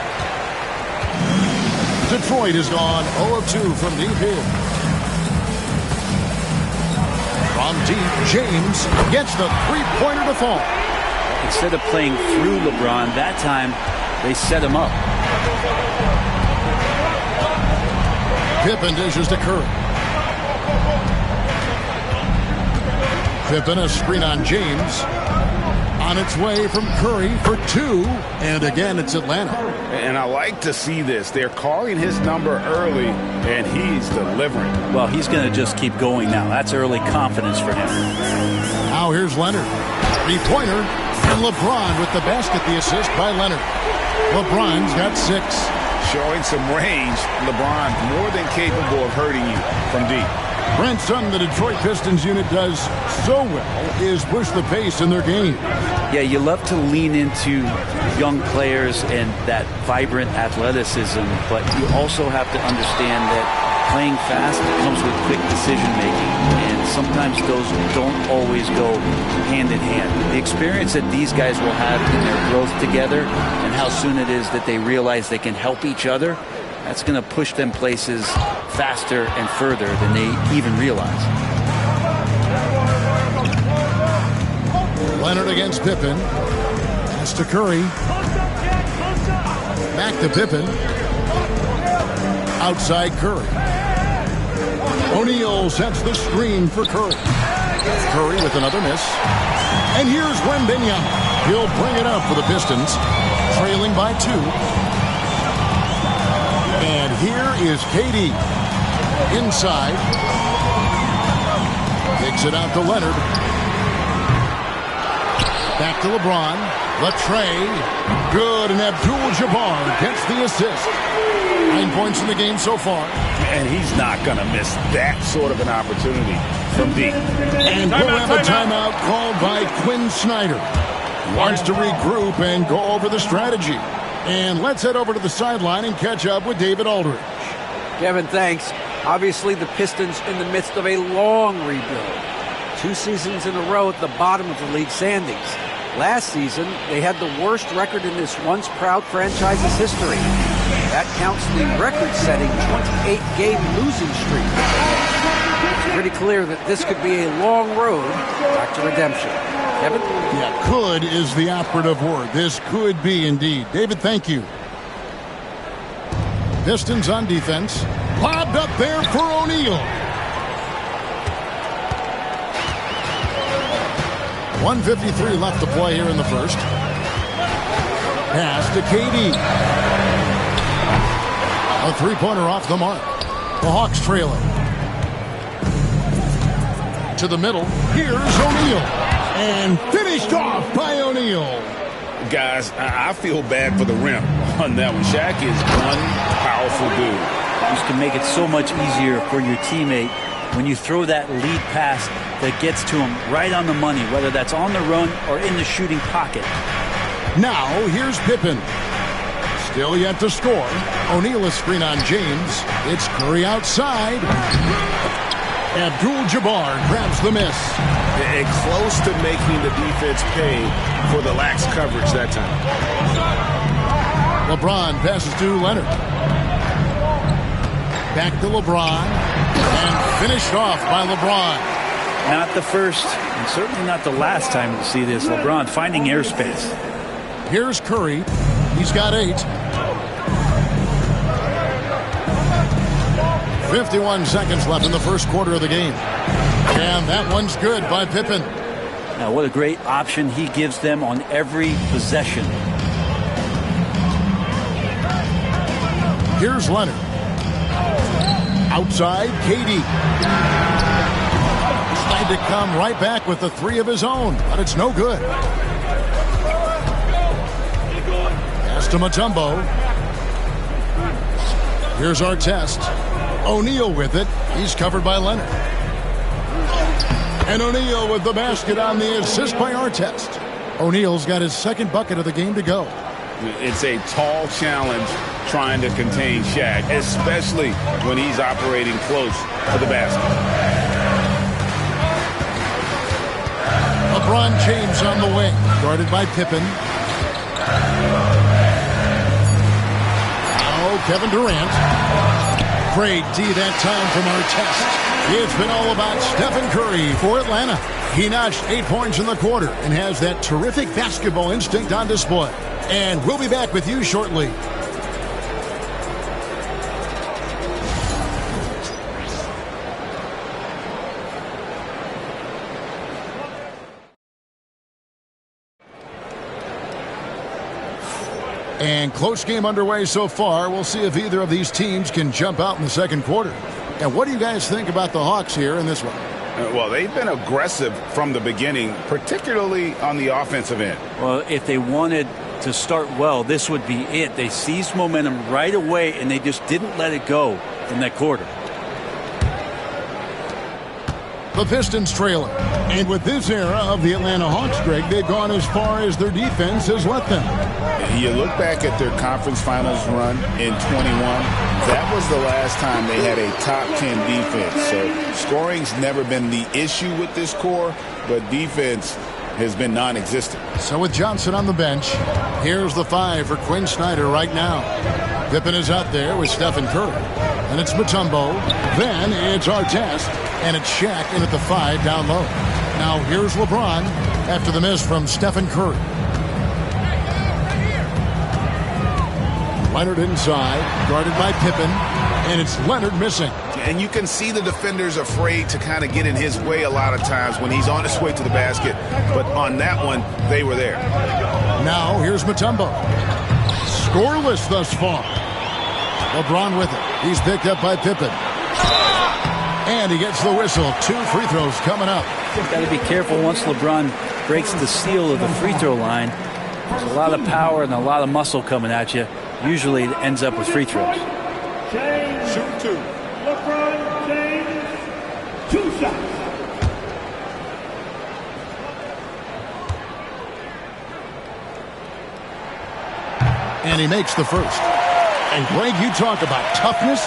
Detroit is gone 0 of 2 from deep here. From deep, James gets the three-pointer to fall. Instead of playing through LeBron, that time they set him up. Pippen dishes to Curry. Pippen a screen on James. On its way from Curry for 2. And again, it's Atlanta. And I like to see this. They're calling his number early, and he's delivering. Well, he's going to just keep going now. That's early confidence for him. Now here's Leonard. Three-pointer. And LeBron with the basket, the assist by Leonard. LeBron's got 6. Showing some range, LeBron more than capable of hurting you from deep. Brent, something the Detroit Pistons unit does so well is push the pace in their game. Yeah, you love to lean into young players and that vibrant athleticism, but you also have to understand that playing fast comes with quick decision-making, and sometimes those don't always go hand in hand. The experience that these guys will have in their growth together and how soon it is that they realize they can help each other, that's going to push them places faster and further than they even realize. Leonard against Pippen. Pass to Curry. Back to Pippen. Outside Curry. O'Neal sets the screen for Curry. Curry with another miss. And here's Wembanyama. He'll bring it up for the Pistons. Trailing by 2. And here is KD. Inside. Kicks it out to Leonard. Back to LeBron. Latrey. Good, and Abdul-Jabbar gets the assist. 9 points in the game so far. And he's not going to miss that sort of an opportunity from deep. And we'll have a timeout called by Quinn Snyder. Wants to regroup and go over the strategy. And let's head over to the sideline and catch up with David Aldridge. Kevin, thanks. Obviously, the Pistons in the midst of a long rebuild. 2 seasons in a row at the bottom of the league standings. Last season, they had the worst record in this once proud franchise's history. That counts the record-setting 28-game losing streak. It's pretty clear that this could be a long road back to redemption. Kevin? Yeah, could is the operative word. This could be indeed. David, thank you. Pistons on defense. Lobbed up there for O'Neal. 1:53 left to play here in the first. Pass to KD. A three-pointer off the mark. The Hawks trailing. To the middle. Here's O'Neal. And finished off by O'Neal. Guys, I feel bad for the rim on that one. Shaq is one powerful dude. Used to make it so much easier for your teammate when you throw that lead pass that gets to him right on the money, whether that's on the run or in the shooting pocket. Now, here's Pippen. Still yet to score. O'Neal a screen on James. It's Curry outside. Abdul-Jabbar grabs the miss. And close to making the defense pay for the lax coverage that time. LeBron passes to Leonard. Back to LeBron. And finished off by LeBron. Not the first, and certainly not the last time we'll see this. LeBron finding airspace. Here's Curry. He's got 8. 51 seconds left in the first quarter of the game. And that one's good by Pippen. Now, what a great option he gives them on every possession. Here's Leonard. Outside, KD. Tried to come right back with the 3 of his own, but it's no good. Pass to Mutombo. Here's Artest. O'Neal with it. He's covered by Leonard. And O'Neal with the basket on the assist by Artest. O'Neal's got his second bucket of the game to go. It's a tall challenge trying to contain Shaq, especially when he's operating close to the basket. LeBron James on the wing, guarded by Pippen. Now Kevin Durant. Great D that time from Artest. It's been all about Stephen Curry for Atlanta. He notched 8 points in the quarter and has that terrific basketball instinct on display. And we'll be back with you shortly. And close game underway so far. We'll see if either of these teams can jump out in the second quarter. And what do you guys think about the Hawks here in this one? Well, they've been aggressive from the beginning, particularly on the offensive end. Well, if they wanted to start well, this would be it. They seized momentum right away, and they just didn't let it go in that quarter. The Pistons trailing. And with this era of the Atlanta Hawks, Greg, they've gone as far as their defense has let them. You look back at their conference finals run in 21, that was the last time they had a top 10 defense. So scoring's never been the issue with this core, but defense has been non-existent. So with Johnson on the bench, here's the 5 for Quinn Snyder right now. Pippen is out there with Stephen Curry. And it's Mutombo. Then it's Artest. And it's Shaq in at the 5 down low. Now here's LeBron after the miss from Stephen Curry. Leonard inside, guarded by Pippen. And it's Leonard missing. And you can see the defenders afraid to kind of get in his way a lot of times when he's on his way to the basket. But on that one, they were there. Now here's Mutombo. Scoreless thus far. LeBron with it. He's picked up by Pippen. And he gets the whistle. 2 free throws coming up. Got to be careful once LeBron breaks the seal of the free throw line. There's a lot of power and a lot of muscle coming at you. Usually it ends up with free throws. Shoot 2. LeBron James, 2 shots. And he makes the first. And Greg, you talk about toughness,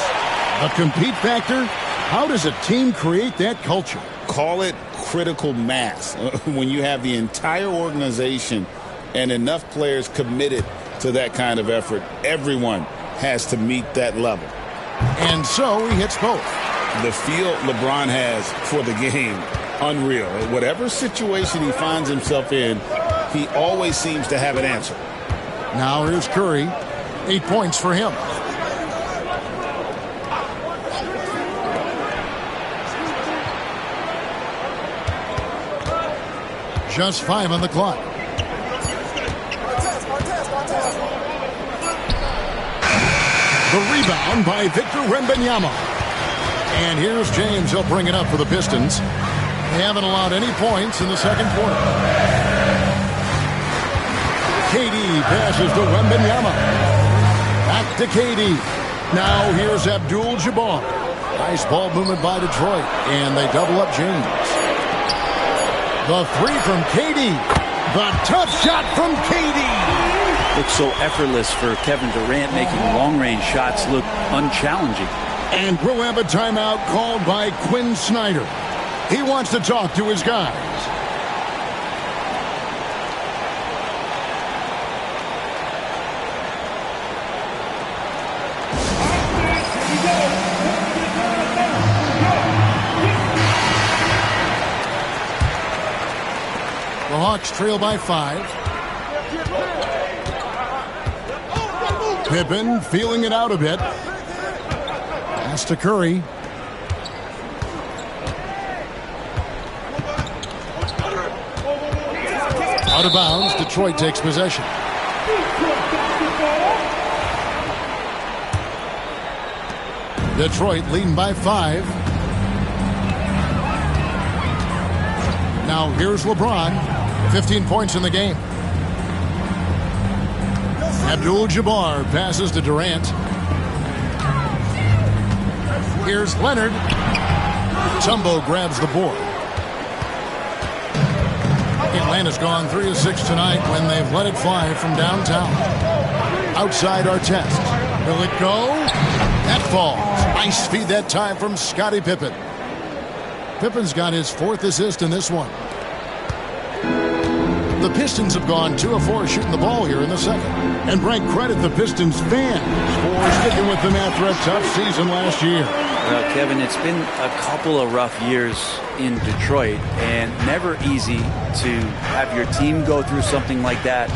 a compete factor. How does a team create that culture? Call it critical mass. When you have the entire organization and enough players committed to that kind of effort, everyone has to meet that level. And so he hits both. The feel LeBron has for the game, unreal. Whatever situation he finds himself in, he always seems to have an answer. Now here's Curry. 8 points for him. Just 5 on the clock. The rebound by Victor Wembanyama. And here's James. He'll bring it up for the Pistons. They haven't allowed any points in the second quarter. KD passes to Wembanyama. Back to KD. Now here's Abdul-Jabbar. Nice ball movement by Detroit. And they double up James. The 3 from KD. The tough shot from KD. Looks so effortless for Kevin Durant, making long-range shots look unchallenging. And we'll have a timeout called by Quinn Snyder. He wants to talk to his guys. The Hawks trail by 5. Pippen feeling it out a bit. Pass to Curry. Out of bounds. Detroit takes possession. Detroit leading by 5. Now here's LeBron. 15 points in the game. Abdul-Jabbar passes to Durant. Here's Leonard. Tumbo grabs the board. Atlanta's gone 3 of 6 tonight when they've let it fly from downtown. Outside Artest. Will it go? That falls. Nice feed that time from Scottie Pippen. Pippen's got his 4th assist in this one. The Pistons have gone 2 of 4 shooting the ball here in the second. And Brent, credit the Pistons fans for sticking with them after a tough season last year. Well, Kevin, it's been a couple of rough years in Detroit, and never easy to have your team go through something like that.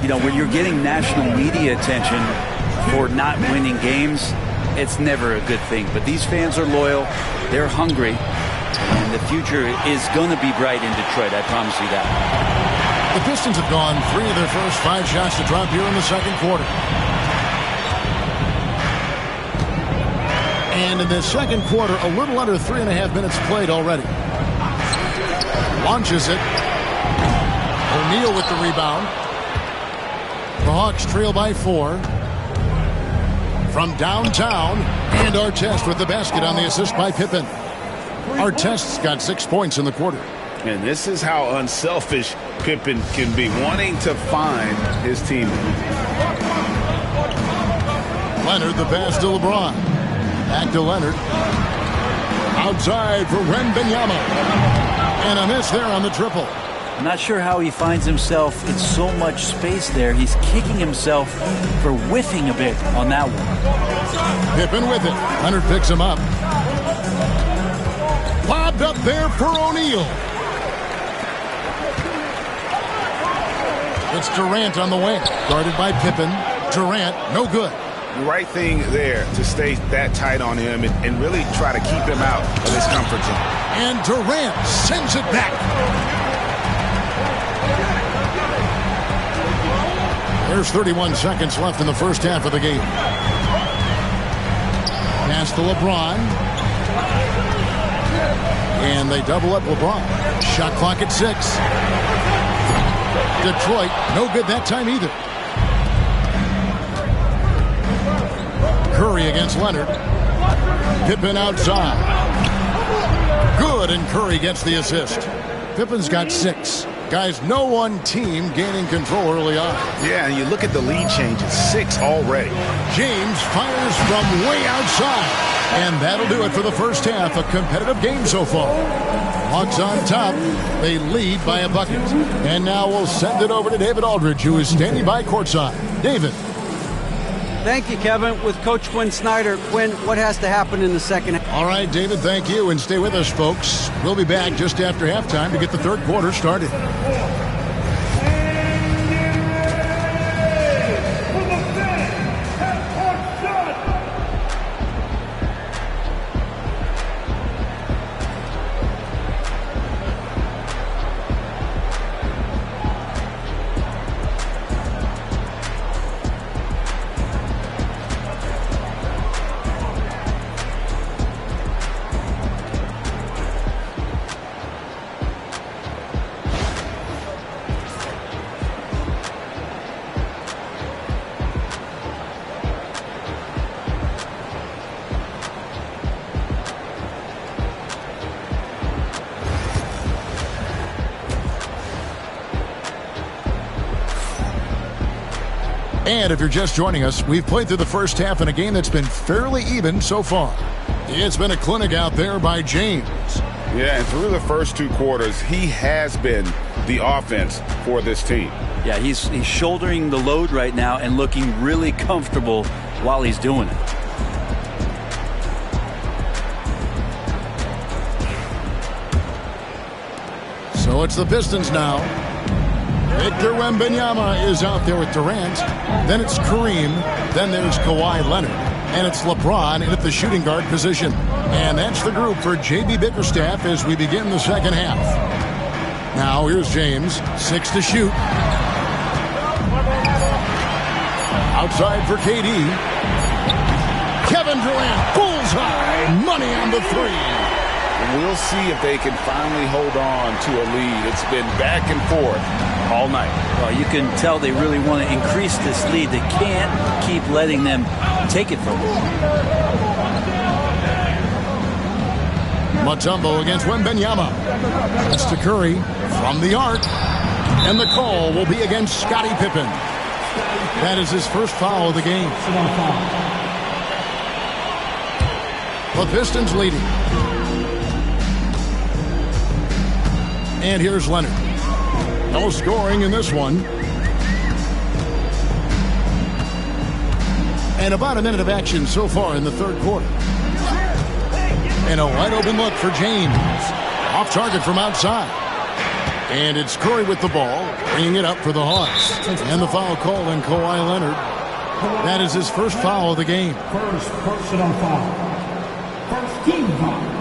You know, when you're getting national media attention for not winning games, it's never a good thing. But these fans are loyal, they're hungry, and the future is going to be bright in Detroit, I promise you that. The Pistons have gone 3 of their first 5 shots to drop here in the second quarter. And in the second quarter, a little under 3.5 minutes played already. Launches it. O'Neal with the rebound. The Hawks trail by 4. From downtown, and Artest with the basket on the assist by Pippen. Artest's got 6 points in the quarter. And this is how unselfish Pippen can be, wanting to find his team. Leonard, the pass to LeBron. Back to Leonard. Outside for Wembanyama. And a miss there on the triple. I'm not sure how he finds himself in so much space there. He's kicking himself for whiffing a bit on that one. Pippen with it. Leonard picks him up. Lobbed up there for O'Neal. It's Durant on the wing. Guarded by Pippen. Durant, no good. The right thing there to stay that tight on him and really try to keep him out of his comfort zone. And Durant sends it back. There's 31 seconds left in the first half of the game. Pass to LeBron. And they double up LeBron. Shot clock at 6. Detroit, no good that time either. Curry against Leonard. Pippen outside. Good, and Curry gets the assist. Pippen's got 6. Guys, no one team gaining control early on. Yeah, and you look at the lead changes, 6 already. James fires from way outside. And that'll do it for the first half. A competitive game so far. Hawks on top. They lead by a bucket. And now we'll send it over to David Aldridge, who is standing by courtside. David. Thank you, Kevin. With Coach Quinn Snyder. Quinn, what has to happen in the second half? All right, David, thank you. And stay with us, folks. We'll be back just after halftime to get the third quarter started. And if you're just joining us, we've played through the first half in a game that's been fairly even so far. It's been a clinic out there by James. Yeah, and through the first 2 quarters, he has been the offense for this team. Yeah, he's shouldering the load right now and looking really comfortable while he's doing it. So it's the Pistons now. Victor Wembanyama is out there with Durant. Then it's Kareem. Then there's Kawhi Leonard. And it's LeBron in at the shooting guard position. And that's the group for J.B. Bickerstaff as we begin the second half. Now here's James. 6 to shoot. Outside for KD. Kevin Durant. Bullseye. Money on the 3. We'll see if they can finally hold on to a lead. It's been back and forth all night. Well, you can tell they really want to increase this lead. They can't keep letting them take it from them. Mutombo against Wembanyama. That's to Curry from the arc. And the call will be against Scottie Pippen. That is his first foul of the game. The Pistons leading. And here's Leonard. No scoring in this one. And about a minute of action so far in the third quarter. And a wide open look for James. Off target from outside. And it's Curry with the ball, bringing it up for the Hawks. And the foul call on Kawhi Leonard. That is his first foul of the game. First personal foul. First team foul.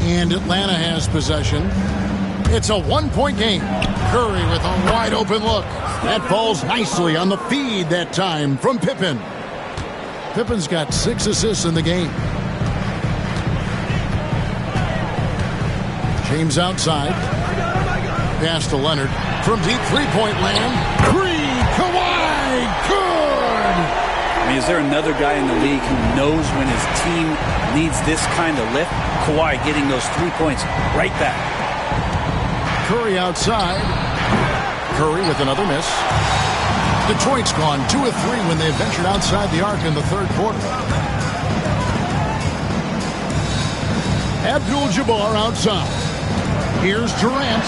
And Atlanta has possession. It's a 1-point game. Curry with a wide open look. That falls nicely on the feed that time from Pippen. Pippen's got 6 assists in the game. James outside. Pass to Leonard. From deep three-point land. Kawhi. Good! I mean, is there another guy in the league who knows when his team needs this kind of lift? Kawhi getting those 3 points right back. Curry outside. Curry with another miss. Detroit's gone 2 of 3 when they ventured outside the arc in the third quarter. Abdul-Jabbar outside. Here's Durant.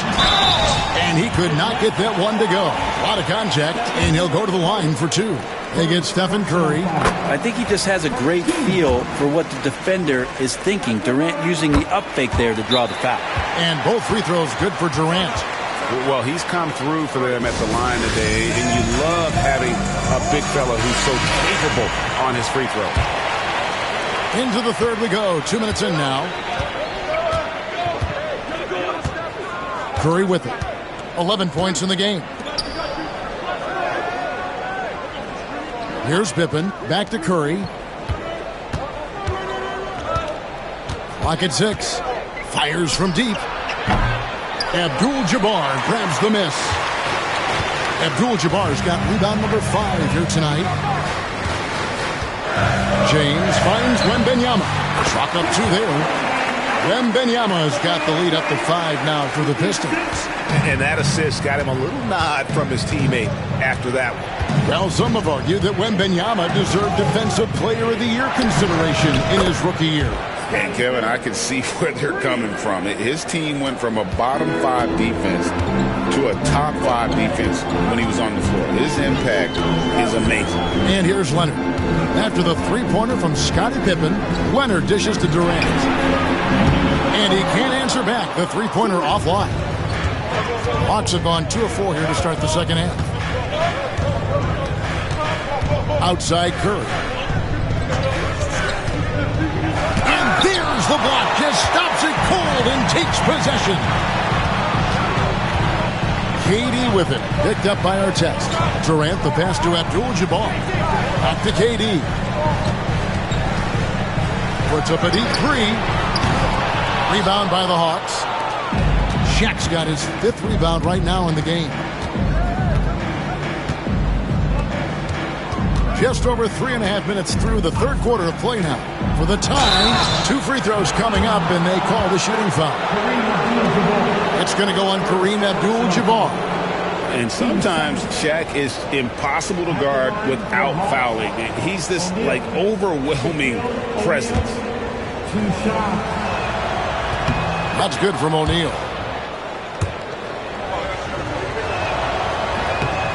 And he could not get that one to go. A lot of contact, and he'll go to the line for 2. They get Stephen Curry. I think he just has a great feel for what the defender is thinking. Durant using the up fake there to draw the foul. And both free throws good for Durant. Well, he's come through for them at the line today, and you love having a big fella who's so capable on his free throw. Into the third we go. 2 minutes in now. Curry with it. 11 points in the game. Here's Pippen. Back to Curry. Clock at 6. Fires from deep. Abdul-Jabbar grabs the miss. Abdul-Jabbar's got rebound number 5 here tonight. James finds Wembanyama. Chalk up 2 there. Wembanyama's got the lead up to 5 now for the Pistons. And that assist got him a little nod from his teammate after that one. Well, some have argued that Wembanyama deserved Defensive Player of the Year consideration in his rookie year. And Kevin, I can see where they're coming from. His team went from a bottom 5 defense to a top 5 defense when he was on the floor. His impact is amazing. And here's Leonard. After the three-pointer from Scottie Pippen, Leonard dishes to Durant. And he can't answer back. The three-pointer offline. Hawks have gone 2 of 4 here to start the second half. Outside Curry. And there's the block. Just stops it cold and takes possession. KD with it. Picked up by Artest. Durant the pass to Abdul-Jabbar. Back to KD. Puts up a deep 3. Rebound by the Hawks. Shaq's got his 5th rebound right now in the game. Just over 3.5 minutes through the third quarter of play now. For the tie, 2 free throws coming up, and they call the shooting foul. It's going to go on Kareem Abdul-Jabbar. And sometimes Shaq is impossible to guard without fouling. He's this, like, overwhelming presence. That's good from O'Neal.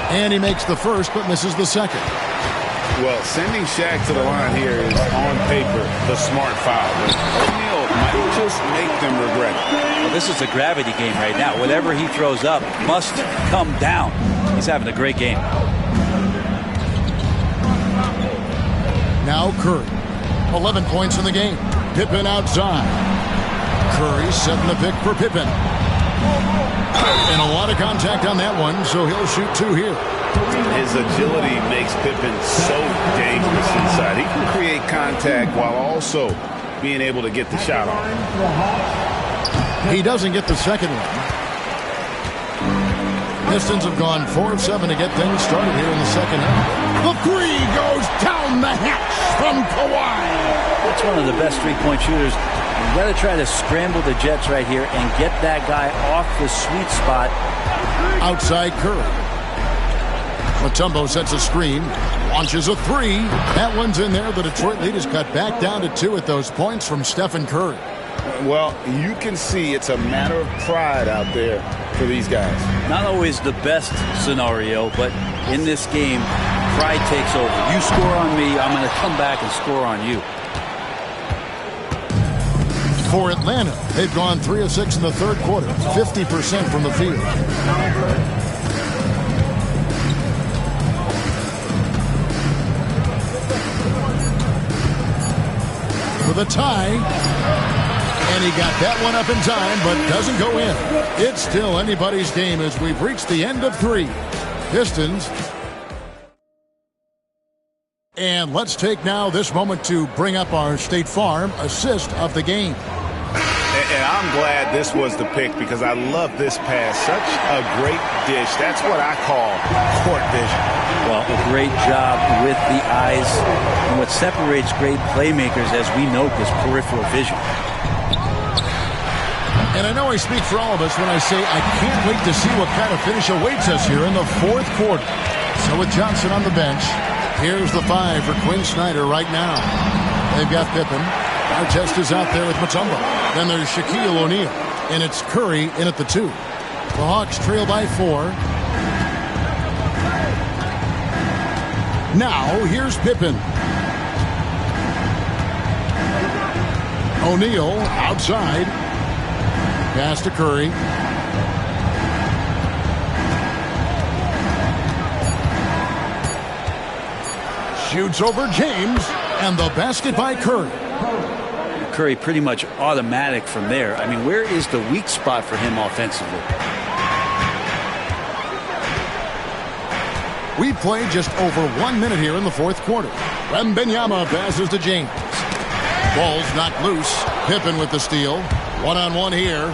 And he makes the first, but misses the second. Well, sending Shaq to the line here is, on paper, the smart foul. But O'Neal might just make them regret it. Well, this is a gravity game right now. Whatever he throws up must come down. He's having a great game. Now Curry. 11 points in the game. Pippen outside. Curry setting the pick for Pippen. And a lot of contact on that one, so he'll shoot 2 here. His agility makes Pippen so dangerous inside. He can create contact while also being able to get the shot off. He doesn't get the second one. Pistons have gone 4 of 7 to get things started here in the second half. The 3 goes down the hatch from Kawhi. That's one of the best three-point shooters. You've got to try to scramble the Jets right here and get that guy off the sweet spot. Outside Curry. Mutombo sets a screen, launches a 3. That one's in there. The Detroit lead is cut back down to 2 at those points from Stephen Curry. Well, you can see it's a matter of pride out there for these guys. Not always the best scenario, but in this game, pride takes over. You score on me, I'm going to come back and score on you. For Atlanta, they've gone 3 of 6 in the third quarter, 50% from the field. For the tie, and he got that one up in time, but doesn't go in. It's still anybody's game as we've reached the end of 3. Pistons. And let's take now this moment to bring up our State Farm assist of the game. And I'm glad this was the pick because I love this pass. Such a great dish. That's what I call court vision. Well, a great job with the eyes. And what separates great playmakers, as we note, is peripheral vision. And I know I speak for all of us when I say I can't wait to see what kind of finish awaits us here in the fourth quarter. So with Johnson on the bench, here's the 5 for Quinn Snyder right now. They've got Pippen. Artest is out there with Mutombo. Then there's Shaquille O'Neal. And it's Curry in at the 2. The Hawks trail by 4. Now, here's Pippen. O'Neal outside. Pass to Curry. Shoots over James. And the basket by Curry. Curry pretty much automatic from there. I mean, where is the weak spot for him offensively? We played just over 1 minute here in the fourth quarter. Wembanyama passes to James. Ball's knocked loose. Pippen with the steal. One-on-one here.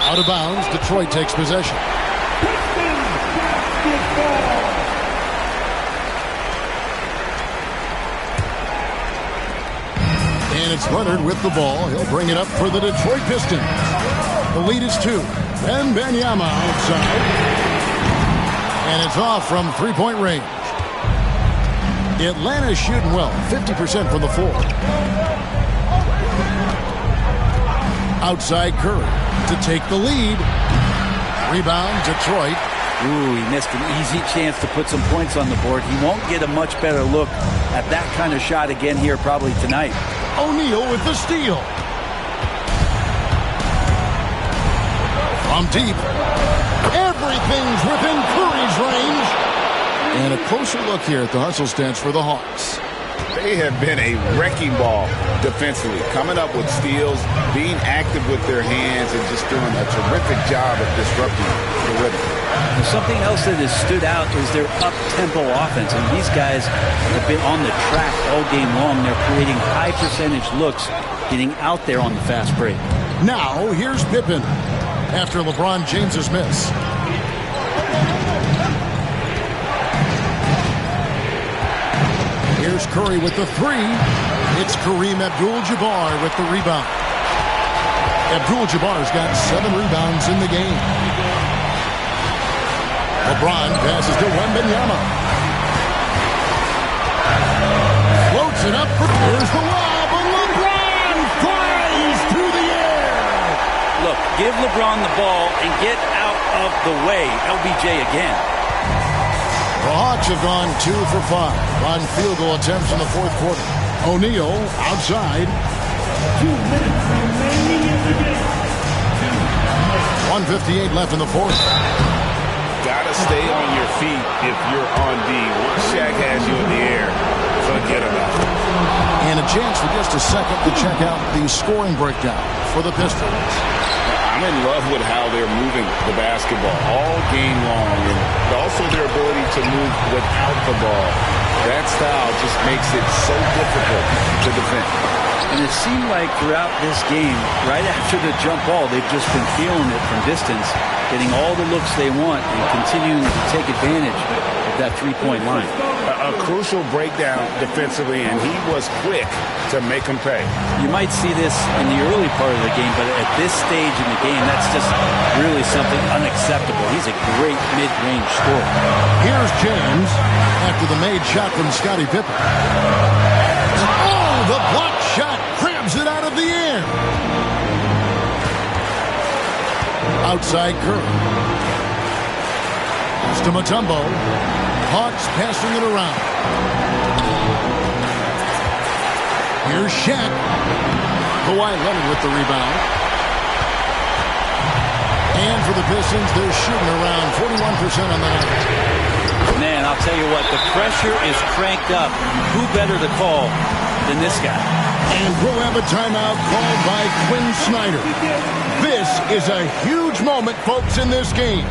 Out of bounds. Detroit takes possession. And it's Leonard with the ball. He'll bring it up for the Detroit Pistons. The lead is 2. Wembanyama outside. And it's off from three-point range. Atlanta's shooting well, 50% from the floor. Outside Curry to take the lead. Rebound, Detroit. Ooh, he missed an easy chance to put some points on the board. He won't get a much better look at that kind of shot again here probably tonight. O'Neal with the steal. From deep. Everything's within Curry's range. And a closer look here at the hustle stance for the Hawks. They have been a wrecking ball defensively, coming up with steals, being active with their hands, and just doing a terrific job of disrupting the rhythm. And something else that has stood out is their up-tempo offense. And these guys have been on the track all game long. They're creating high-percentage looks, getting out there on the fast break. Now, here's Pippen after LeBron James's miss. Curry with the three. It's Kareem Abdul-Jabbar with the rebound. Abdul-Jabbar's got 7 rebounds in the game. LeBron passes to Wembanyama. Floats it up. Here's the lob, and LeBron flies through the air. Look, give LeBron the ball and get out of the way. LBJ again. The Hawks have gone 2 for 5 on field goal attempts in the fourth quarter. O'Neal outside. 2 minutes remaining in the game. 1:58 left in the fourth. Gotta stay on your feet if you're on D. Once Shaq has you in the air, forget about it. And a chance for just a second to check out the scoring breakdown for the Pistons. I'm in love with how they're moving the basketball all game long, and also their ability to move without the ball. That style just makes it so difficult to defend. And it seemed like throughout this game, right after the jump ball, they've just been feeling it from distance, getting all the looks they want and continuing to take advantage of that three-point line. A crucial breakdown defensively, and he was quick to make him pay. You might see this in the early part of the game, but at this stage in the game, that's just really something unacceptable. He's a great mid-range scorer. Here's James after the made shot from Scottie Pippen. Oh, the block shot grabs it out of the air. Outside Curry. It's to Mutombo. Hawks passing it around. Here's Shaq. Kawhi Leonard with the rebound. And for the Pistons, they're shooting around 41% on the night. Man, I'll tell you what, the pressure is cranked up. Who better to call than this guy? And we'll have a timeout called by Quinn Snyder. This is a huge moment, folks, in this game.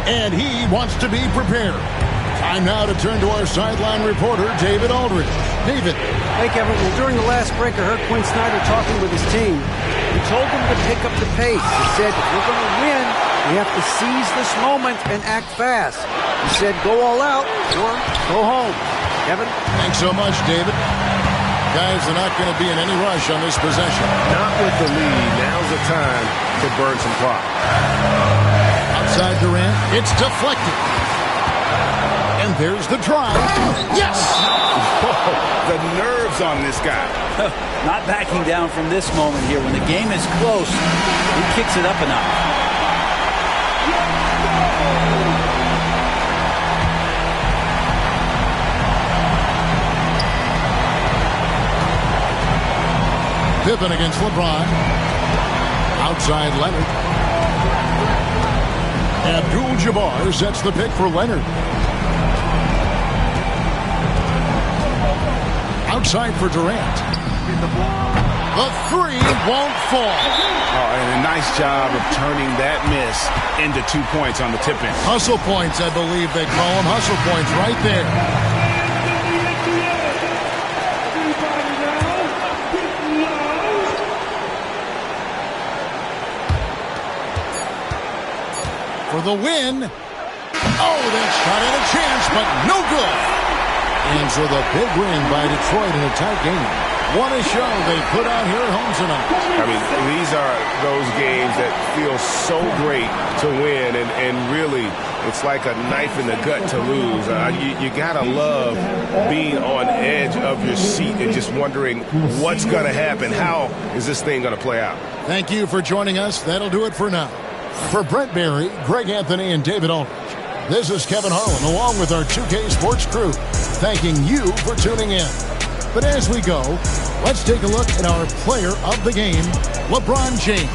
And he wants to be prepared. Time now to turn to our sideline reporter, David Aldridge. David. Hey, Kevin. Well, during the last break, I heard Quinn Snyder talking with his team. He told them to pick up the pace. He said, if we're going to win, we have to seize this moment and act fast. He said, go all out or go home. Kevin? Thanks so much, David. Guys are not going to be in any rush on this possession. Not with the lead. Now's the time to burn some clock. Outside Durant. It's deflected. And there's the drive. Yes! The nerves on this guy. Not backing down from this moment here. When the game is close, he kicks it up a notch. Pippen against LeBron. Outside Leonard. Abdul-Jabbar sets the pick for Leonard. Outside for Durant. The three won't fall. Oh, and a nice job of turning that miss into 2 points on the tip-in. Hustle points, I believe they call them. Hustle points right there. For the win. Oh, that shot had a chance, but no good. And so the big win by Detroit in a tight game. What a show they put out here at home tonight. I mean, these are those games that feel so great to win, and really, it's like a knife in the gut to lose. You gotta love being on edge of your seat and just wondering what's gonna happen. How is this thing gonna play out? Thank you for joining us. That'll do it for now. For Brent Barry, Greg Anthony, and David Aldridge, this is Kevin Harlan along with our 2K Sports crew, thanking you for tuning in. But as we go, let's take a look at our player of the game, LeBron James.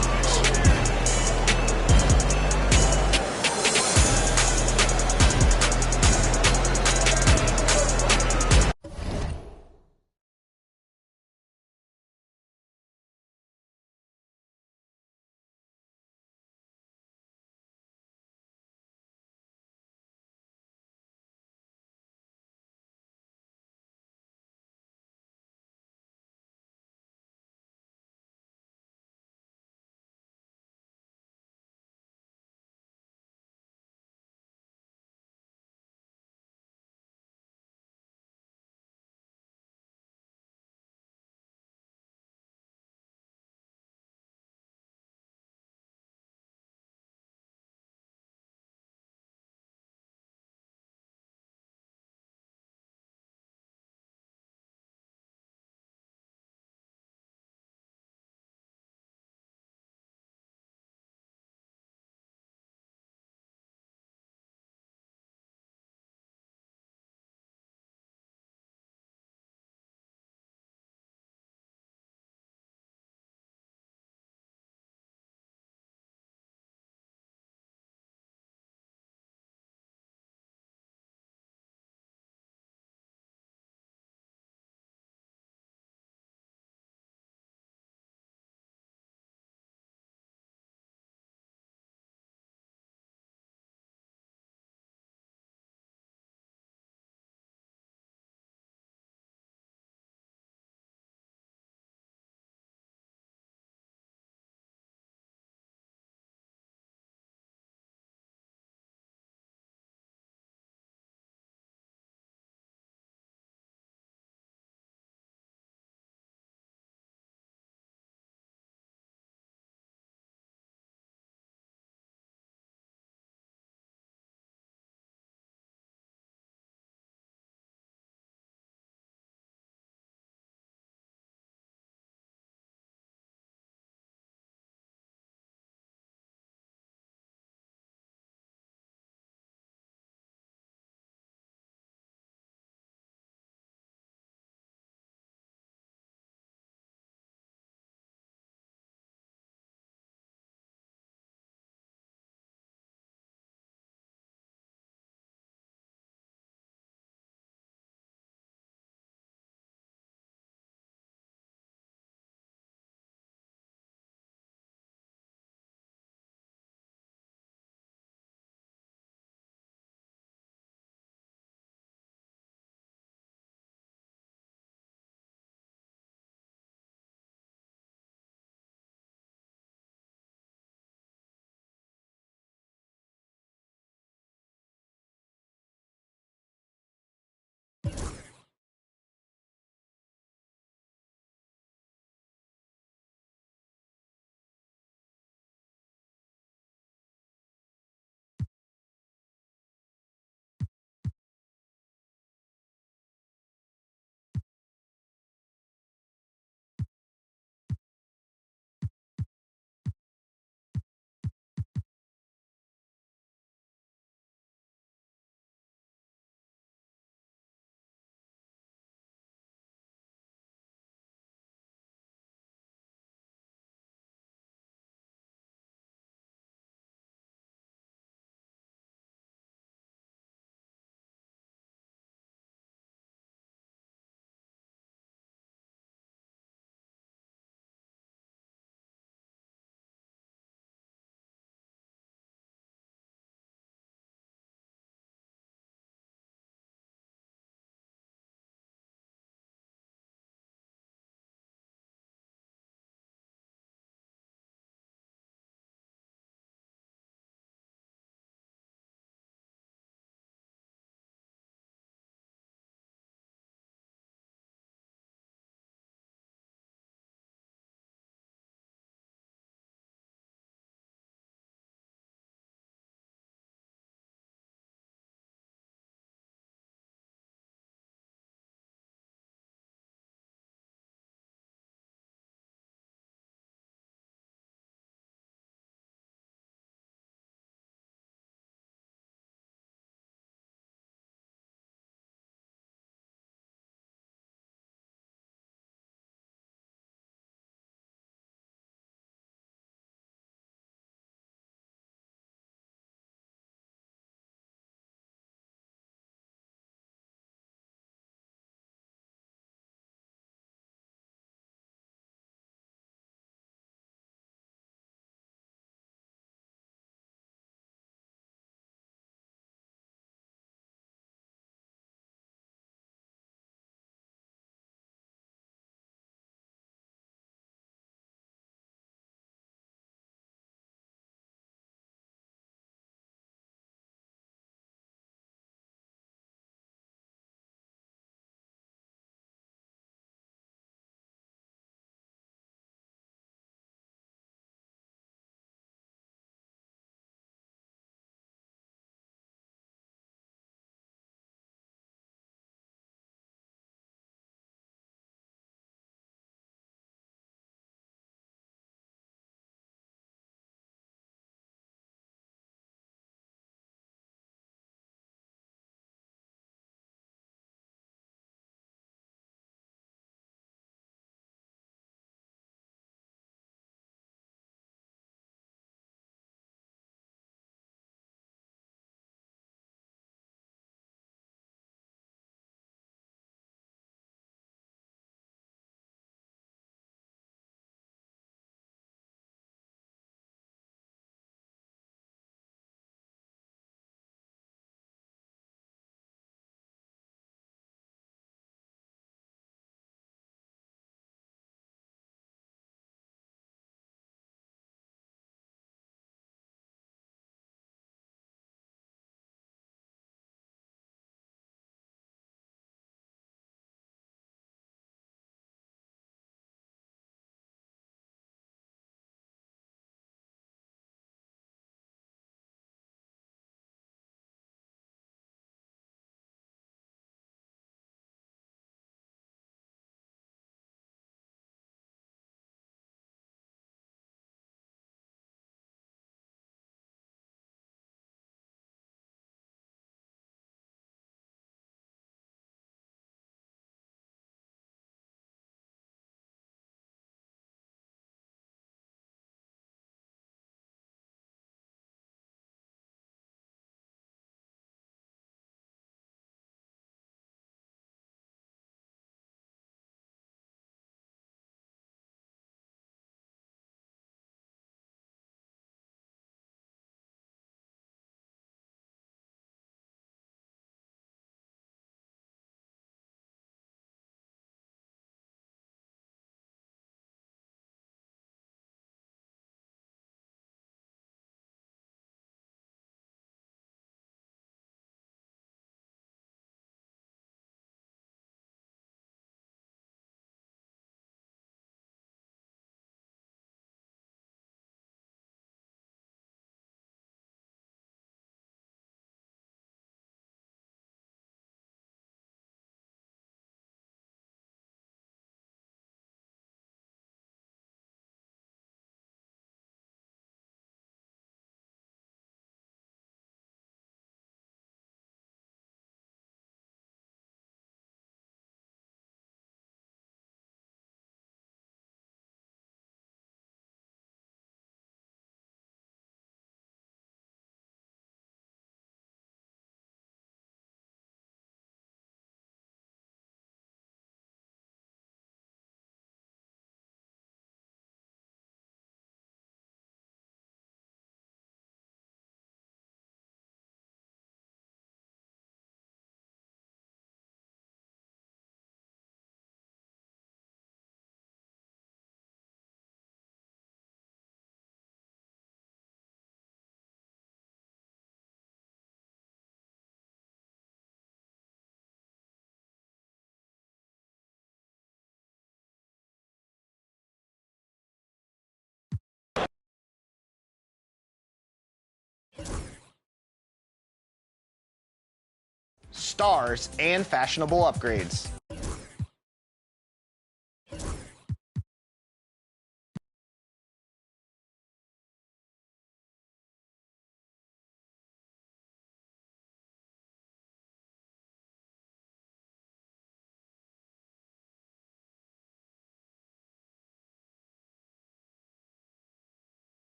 stars, and fashionable upgrades.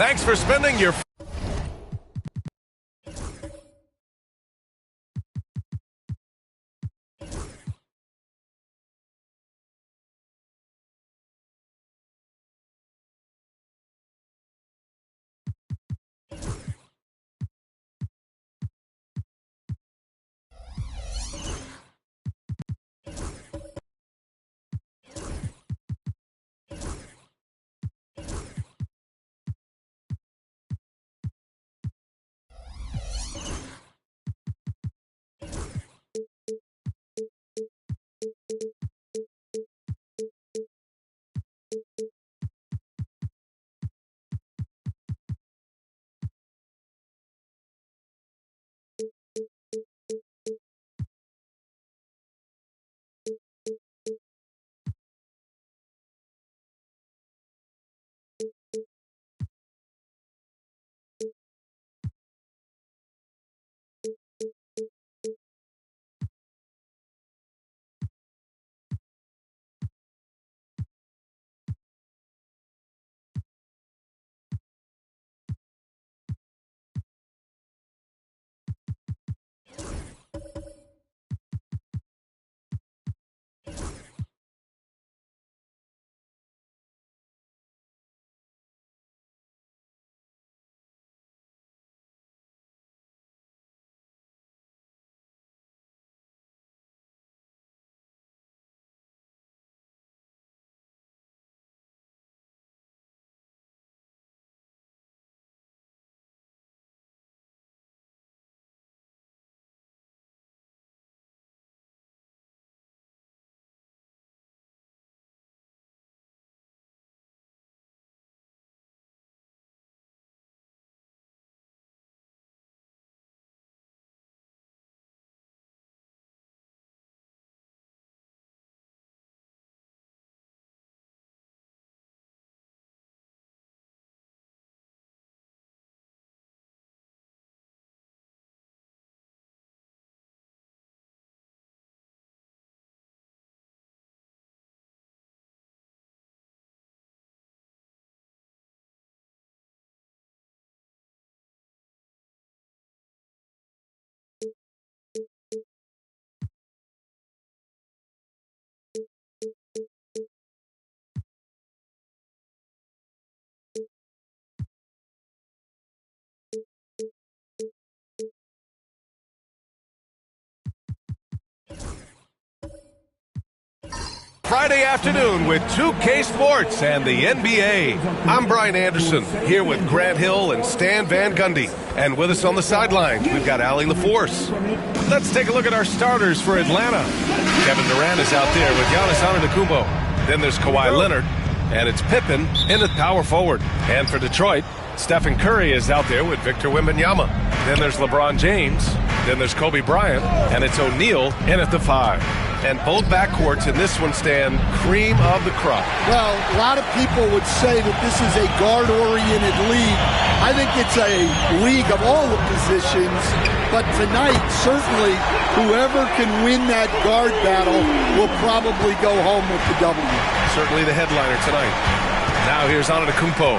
Thanks for spending your... Friday afternoon with 2K Sports and the NBA. I'm Brian Anderson, here with Grant Hill and Stan Van Gundy. And with us on the sidelines, we've got Allie LaForce. Let's take a look at our starters for Atlanta. Kevin Durant is out there with Giannis Antetokounmpo. Then there's Kawhi Leonard, and it's Pippen in at power forward. And for Detroit, Stephen Curry is out there with Victor Wembanyama. Then there's LeBron James. Then there's Kobe Bryant, and it's O'Neal in at the 5. And both backcourts in this one stand cream of the crop. Well, a lot of people would say that this is a guard-oriented league. I think it's a league of all the positions. But tonight, certainly, whoever can win that guard battle will probably go home with the W. Certainly the headliner tonight. Now here's Antetokounmpo.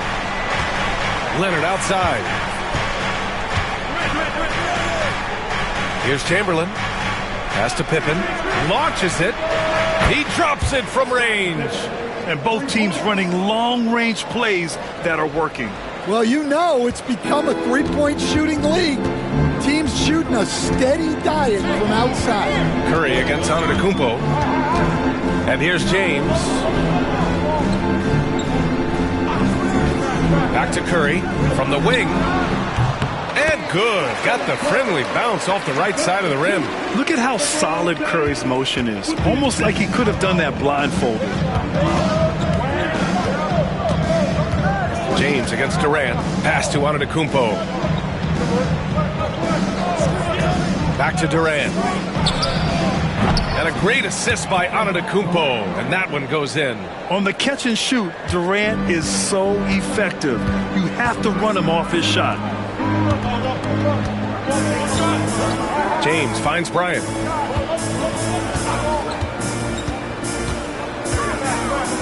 Leonard outside. Here's Chamberlain. Pass to Pippen. Launches it. He drops it from range. And both teams running long-range plays that are working. Well, you know it's become a three-point shooting league. Teams shooting a steady diet from outside. Curry against Antetokounmpo. And here's James. Back to Curry from the wing. And good. Got the friendly bounce off the right side of the rim. Look at how solid Curry's motion is. Almost like he could have done that blindfolded. James against Durant. Pass to Antetokounmpo. Back to Durant. And a great assist by Antetokounmpo. And that one goes in. On the catch and shoot, Durant is so effective. You have to run him off his shot. James finds Bryant.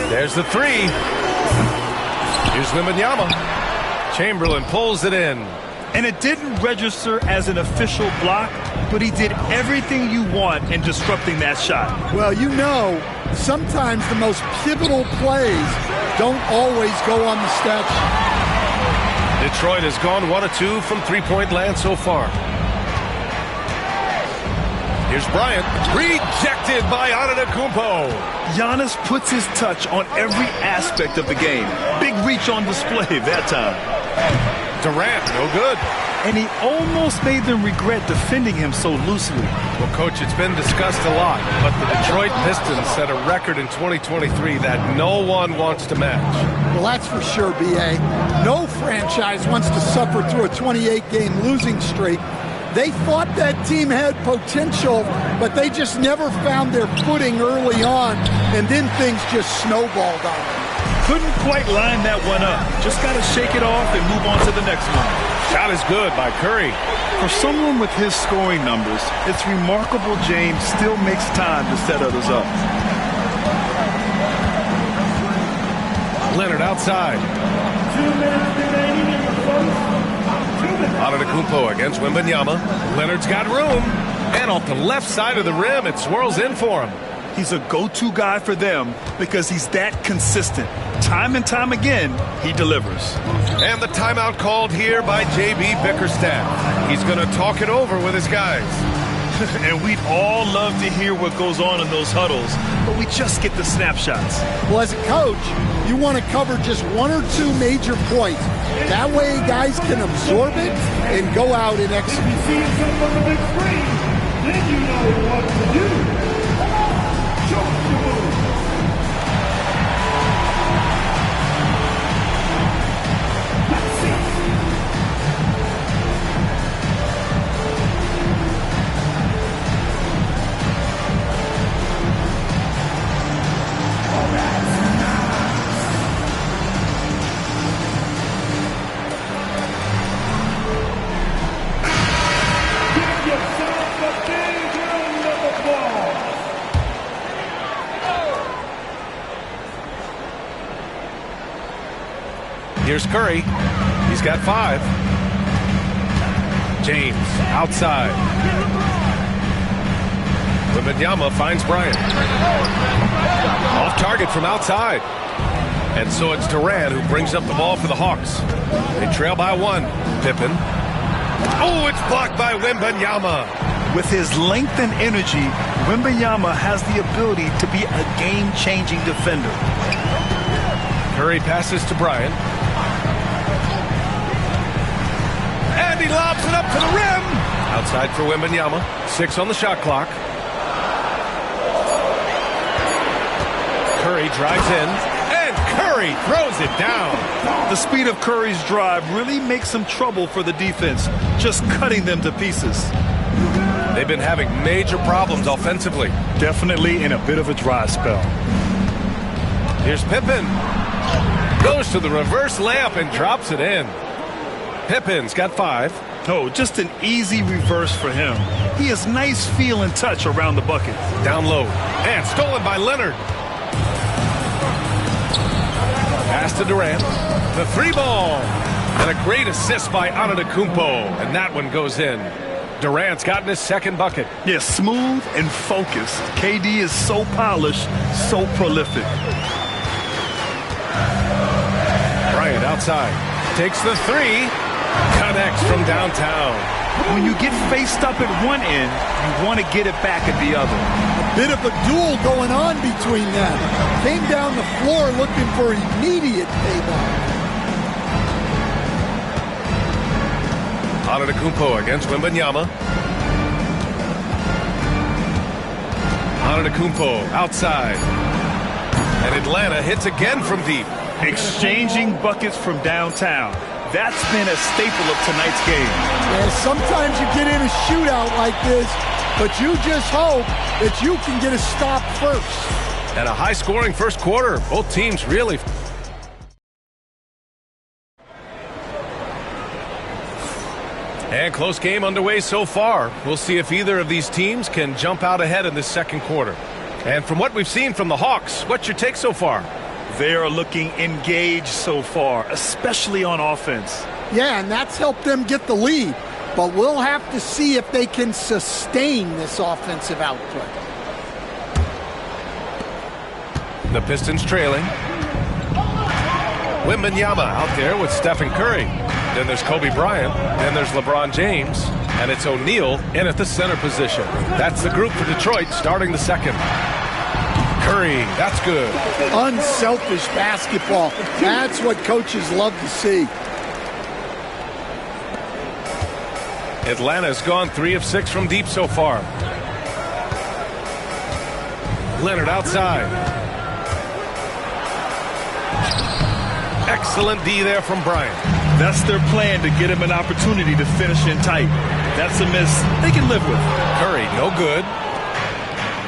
There's the 3. Here's Wembanyama. Chamberlain pulls it in. And it didn't register as an official block, but he did everything you want in disrupting that shot. Well, you know, sometimes the most pivotal plays don't always go on the stat sheet. Detroit has gone 1 of 2 from three-point land so far. Here's Bryant, rejected by Antetokounmpo. Giannis puts his touch on every aspect of the game. Big reach on display that time. Durant, no good. And he almost made them regret defending him so loosely. Well, Coach, it's been discussed a lot, but the Detroit Pistons set a record in 2023 that no one wants to match. Well, that's for sure, B.A. No franchise wants to suffer through a 28-game losing streak. They thought that team had potential, but they just never found their footing early on, and then things just snowballed on them. Couldn't quite line that one up. Just got to shake it off and move on to the next one. Shot is good by Curry. For someone with his scoring numbers, it's remarkable James still makes time to set others up. Leonard outside. 2 minutes remaining in the first. Antetokounmpo against Wembanyama. Leonard's got room. And off the left side of the rim, it swirls in for him. He's a go-to guy for them because he's that consistent. Time and time again, he delivers. And the timeout called here by J.B. Bickerstaff. He's going to talk it over with his guys. And we'd all love to hear what goes on in those huddles, but we just get the snapshots. Well, as a coach, you want to cover just 1 or 2 major points. That way guys can absorb it and go out and execute. If you see yourself on the big screen, then you know what to do. Show the move. Let's see. Here's Curry. He's got 5. James outside. Wembanyama finds Bryant. Off target from outside. And so it's Durant who brings up the ball for the Hawks. They trail by 1. Pippen. Oh, it's blocked by Wembanyama. With his length and energy, Wembanyama has the ability to be a game-changing defender. Curry passes to Bryant. And he lobs it up to the rim. Outside for Wembanyama. 6 on the shot clock. Curry drives in. And Curry throws it down. The speed of Curry's drive really makes some trouble for the defense, just cutting them to pieces. They've been having major problems offensively. Definitely in a bit of a dry spell. Here's Pippen. Goes to the reverse layup and drops it in. Pippen's got 5. Oh, just an easy reverse for him. He has nice feel and touch around the bucket. Down low. And stolen by Leonard. Pass to Durant. The 3-ball. And a great assist by Antetokounmpo. And that one goes in. Durant's gotten his 2nd bucket. Yeah, smooth and focused. KD is so polished, so prolific. Bryant outside. Takes the 3. Connects from downtown. When you get faced up at one end, you want to get it back at the other. A bit of a duel going on between them. Came down the floor looking for immediate payback. Antetokounmpo against Wembanyama. Antetokounmpo outside. And Atlanta hits again from deep. Exchanging buckets from downtown. That's been a staple of tonight's game. Yeah, sometimes you get in a shootout like this, but you just hope that you can get a stop first. And a high-scoring first quarter. Both teams really... And close game underway so far. We'll see if either of these teams can jump out ahead in this second quarter. And from what we've seen from the Hawks, what's your take so far? They are looking engaged so far, especially on offense. Yeah, and that's helped them get the lead. But we'll have to see if they can sustain this offensive output. The Pistons trailing. Wembanyama out there with Stephen Curry. Then there's Kobe Bryant. Then there's LeBron James. And it's O'Neal in at the center position. That's the group for Detroit starting the second. Curry, that's good. Unselfish basketball. That's what coaches love to see. Atlanta's gone 3 of 6 from deep so far. Leonard outside. Excellent D there from Bryant. That's their plan, to get him an opportunity to finish in tight. That's a miss they can live with. Curry, no good.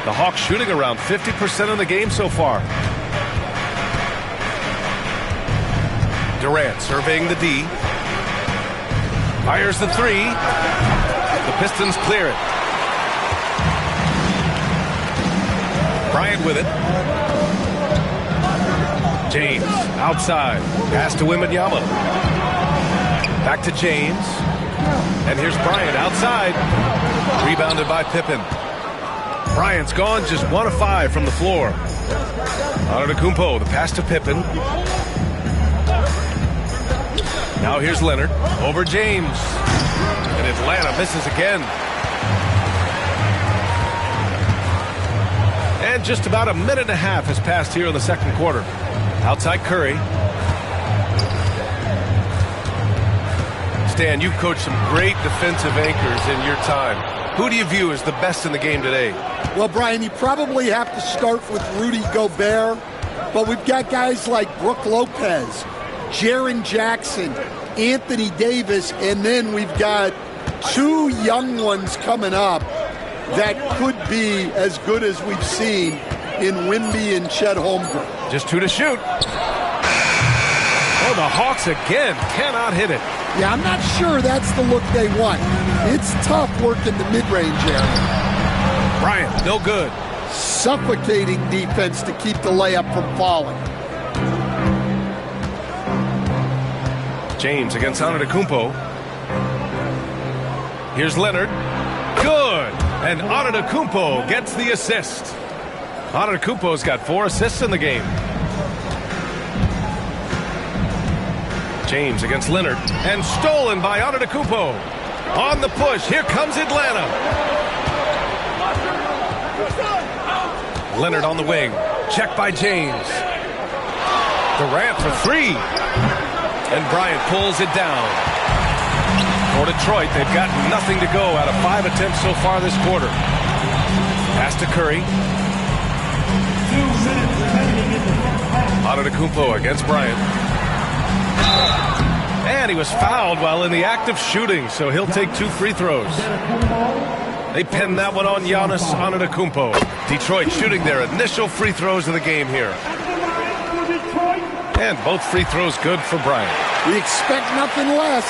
The Hawks shooting around 50% of the game so far. Durant surveying the D. Fires the 3. The Pistons clear it. Bryant with it. James outside. Pass to Wembanyama. Back to James. And here's Bryant outside. Rebounded by Pippen. Bryant's gone just 1 of 5 from the floor. Antetokounmpo, the pass to Pippen. Now here's Leonard over James. And Atlanta misses again. And just about a minute and a half has passed here in the second quarter. Outside Curry. Stan, you've coached some great defensive anchors in your time. Who do you view as the best in the game today? Well, Brian, you probably have to start with Rudy Gobert, but we've got guys like Brook Lopez, Jaren Jackson, Anthony Davis, and then we've got 2 young ones coming up that could be as good as we've seen in Wemby and Chet Holmgren. Just 2 to shoot. Oh, the Hawks again cannot hit it. Yeah, I'm not sure that's the look they want. It's tough working the mid-range area. Bryant, no good. Suffocating defense to keep the layup from falling. James against Antetokounmpo. Here's Leonard. Good. And Antetokounmpo gets the assist. Antetokounmpo's got 4 assists in the game. James against Leonard. And stolen by Antetokounmpo. On the push. Here comes Atlanta. Leonard on the wing. Check by James. Durant for 3. And Bryant pulls it down. For Detroit, they've got nothing to go out of 5 attempts so far this quarter. Pass to Curry. Antetokounmpo against Bryant. And he was fouled while in the act of shooting, so he'll take 2 free throws. They pinned that one on Giannis Antetokounmpo. Detroit shooting their initial free throws of the game here. And both free throws good for Bryant. We expect nothing less.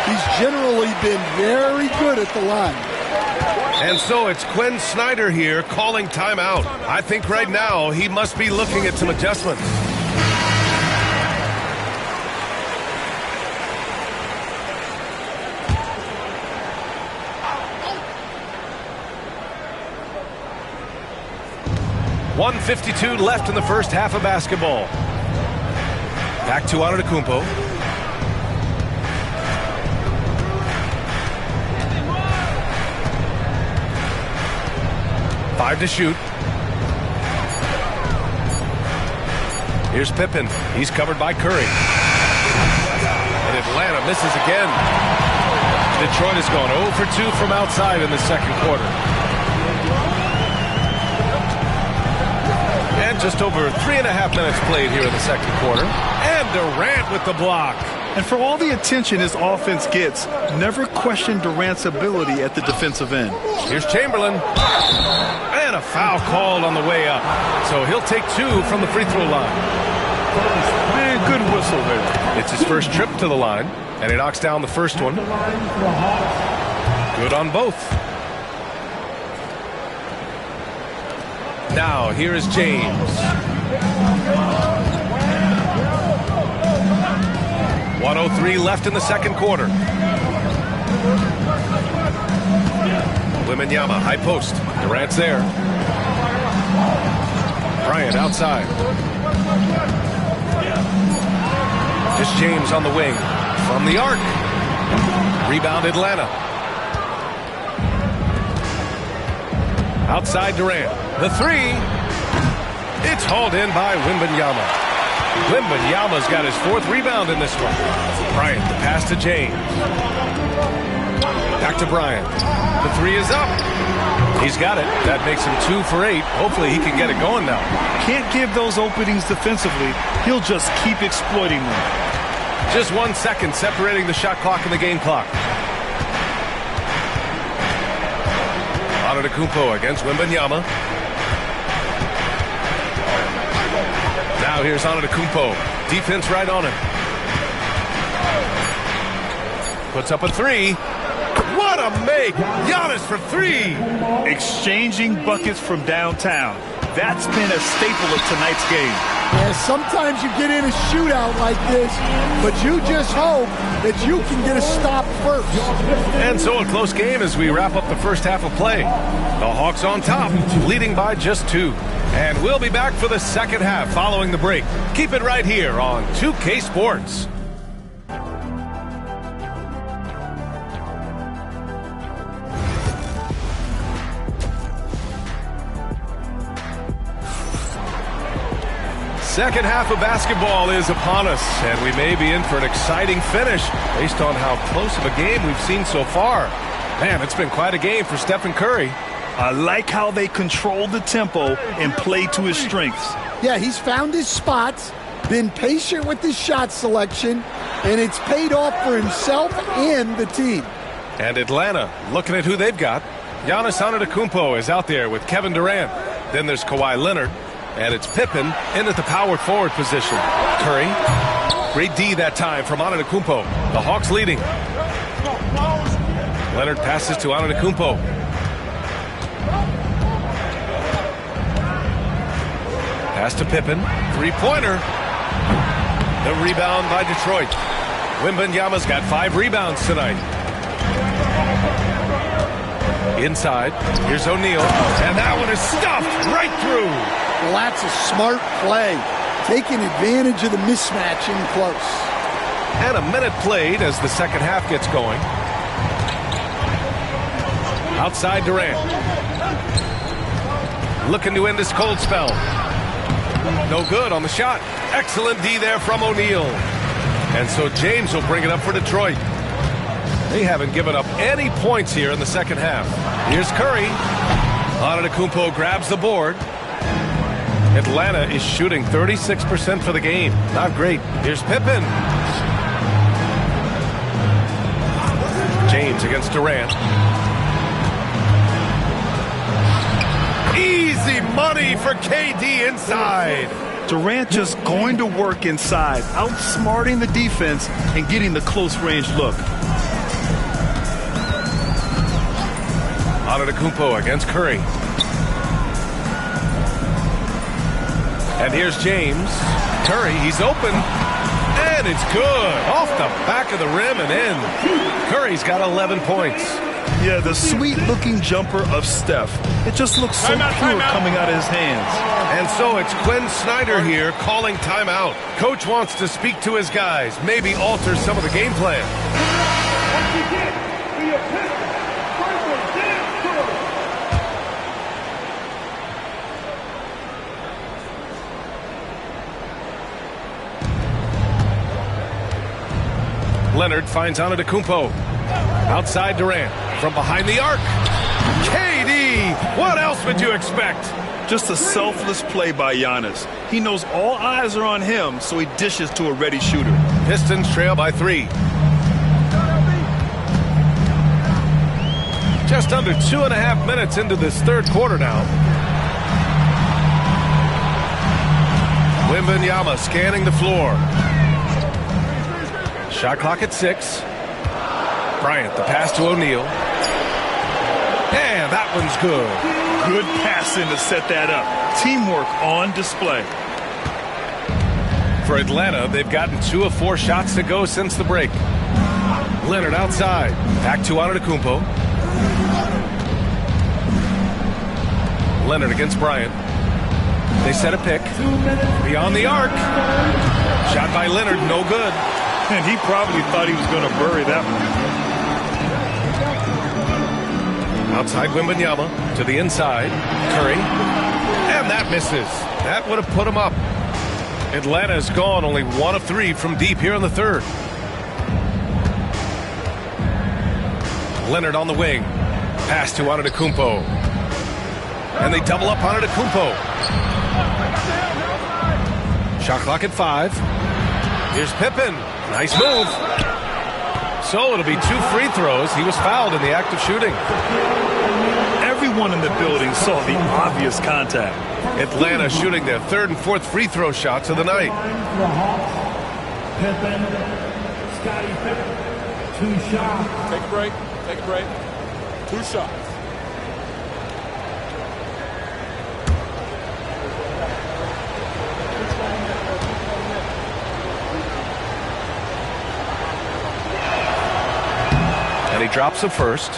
He's generally been very good at the line. And so it's Quinn Snyder here calling timeout. I think right now he must be looking at some adjustments. .152 left in the first half of basketball. Back to Antetokounmpo. Five to shoot. Here's Pippen. He's covered by Curry. And Atlanta misses again. Detroit has gone 0 for 2 from outside in the second quarter. And just over 3.5 minutes played here in the second quarter. And Durant with the block. And for all the attention his offense gets, never question Durant's ability at the defensive end. Here's Chamberlain. And a foul called on the way up. So he'll take 2 from the free throw line. Man, good whistle there. It's his first trip to the line, and he knocks down the first one. Good on both. Now, here is James. 1:03 left in the second quarter. Wembanyama, high post. Durant's there. Bryant outside. Just James on the wing. From the arc. Rebound Atlanta. Outside Durant. The three. It's hauled in by Wembanyama. Wembanyama's got his 4th rebound in this one. Bryant, the pass to James. Back to Bryant. The three is up. He's got it. That makes him 2 for 8. Hopefully he can get it going now. Can't give those openings defensively. He'll just keep exploiting them. Just 1 second separating the shot clock and the game clock. Antetokounmpo against Wembanyama. Now here's Antetokounmpo. Defense right on him. Puts up a three. What a make! Giannis for 3. Exchanging buckets from downtown. That's been a staple of tonight's game. Yeah, sometimes you get in a shootout like this, but you just hope that you can get a stop first. And so a close game as we wrap up the first half of play. The Hawks on top, leading by just 2. And we'll be back for the second half following the break. Keep it right here on 2K Sports. Second half of basketball is upon us, and we may be in for an exciting finish based on how close of a game we've seen so far. Man, it's been quite a game for Stephen Curry. I like how they control the tempo and play to his strengths. Yeah, he's found his spots, been patient with his shot selection, and it's paid off for himself and the team. And Atlanta, looking at who they've got. Giannis Antetokounmpo is out there with Kevin Durant. Then there's Kawhi Leonard. And it's Pippen in at the power forward position. Curry. Great D that time from Antetokounmpo. The Hawks leading. Leonard passes to Antetokounmpo. Pass to Pippen. Three-pointer. The rebound by Detroit. Wembanyama's got 5 rebounds tonight. Inside. Here's O'Neal. And that one is stuffed right through. Well, that's a smart play, taking advantage of the mismatch in close. And a minute played as the second half gets going. Outside Durant. Looking to end this cold spell. No good on the shot. Excellent D there from O'Neal. And so James will bring it up for Detroit. They haven't given up any points here in the second half. Here's Curry. Antetokounmpo grabs the board. Atlanta is shooting 36% for the game. Not great. Here's Pippen. James against Durant. Easy money for KD inside. Durant just going to work inside, outsmarting the defense and getting the close-range look. Antetokounmpo against Curry. And here's James. Curry, he's open. And it's good. Off the back of the rim and in. Curry's got 11 points. Yeah, the sweet-looking jumper of Steph. It just looks so pure coming out of his hands. And so it's Quinn Snyder here calling timeout. Coach wants to speak to his guys, maybe alter some of the game plan. Leonard finds Antetokounmpo. Outside Durant. From behind the arc. KD! What else would you expect? Just a selfless play by Giannis. He knows all eyes are on him, so he dishes to a ready shooter. Pistons trail by 3. Just under 2.5 minutes into this third quarter now. Wembanyama scanning the floor. Shot clock at 6. Bryant, the pass to O'Neal. And that one's good. Good passing to set that up. Teamwork on display. For Atlanta, they've gotten 2 of 4 shots to go since the break. Leonard outside. Back to Antetokounmpo. Leonard against Bryant. They set a pick. Beyond the arc. Shot by Leonard, no good. And he probably thought he was going to bury that one. Outside Wembanyama to the inside. Curry. And that misses. That would have put him up. Atlanta's gone only 1 of 3 from deep here in the third. Leonard on the wing. Pass to Antetokounmpo. And they double up Antetokounmpo. Shot clock at 5. Here's Pippen. Nice move. So it'll be 2 free throws. He was fouled in the act of shooting. Everyone in the building saw the obvious contact. Atlanta shooting their 3rd and 4th free throw shots of the night. Pippen, Scottie Pippen, 2 shots. Take a break. Take a break. 2 shots. And he drops the first.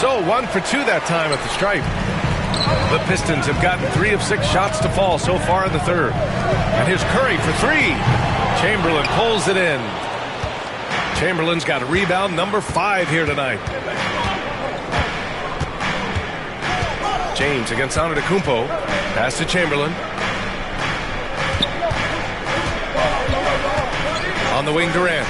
So 1 for 2 that time at the stripe. The Pistons have gotten 3 of 6 shots to fall so far in the third. And here's Curry for 3. Chamberlain pulls it in. Chamberlain's got a rebound number 5 here tonight. James against Antetokounmpo. Pass to Chamberlain. On the wing, Durant.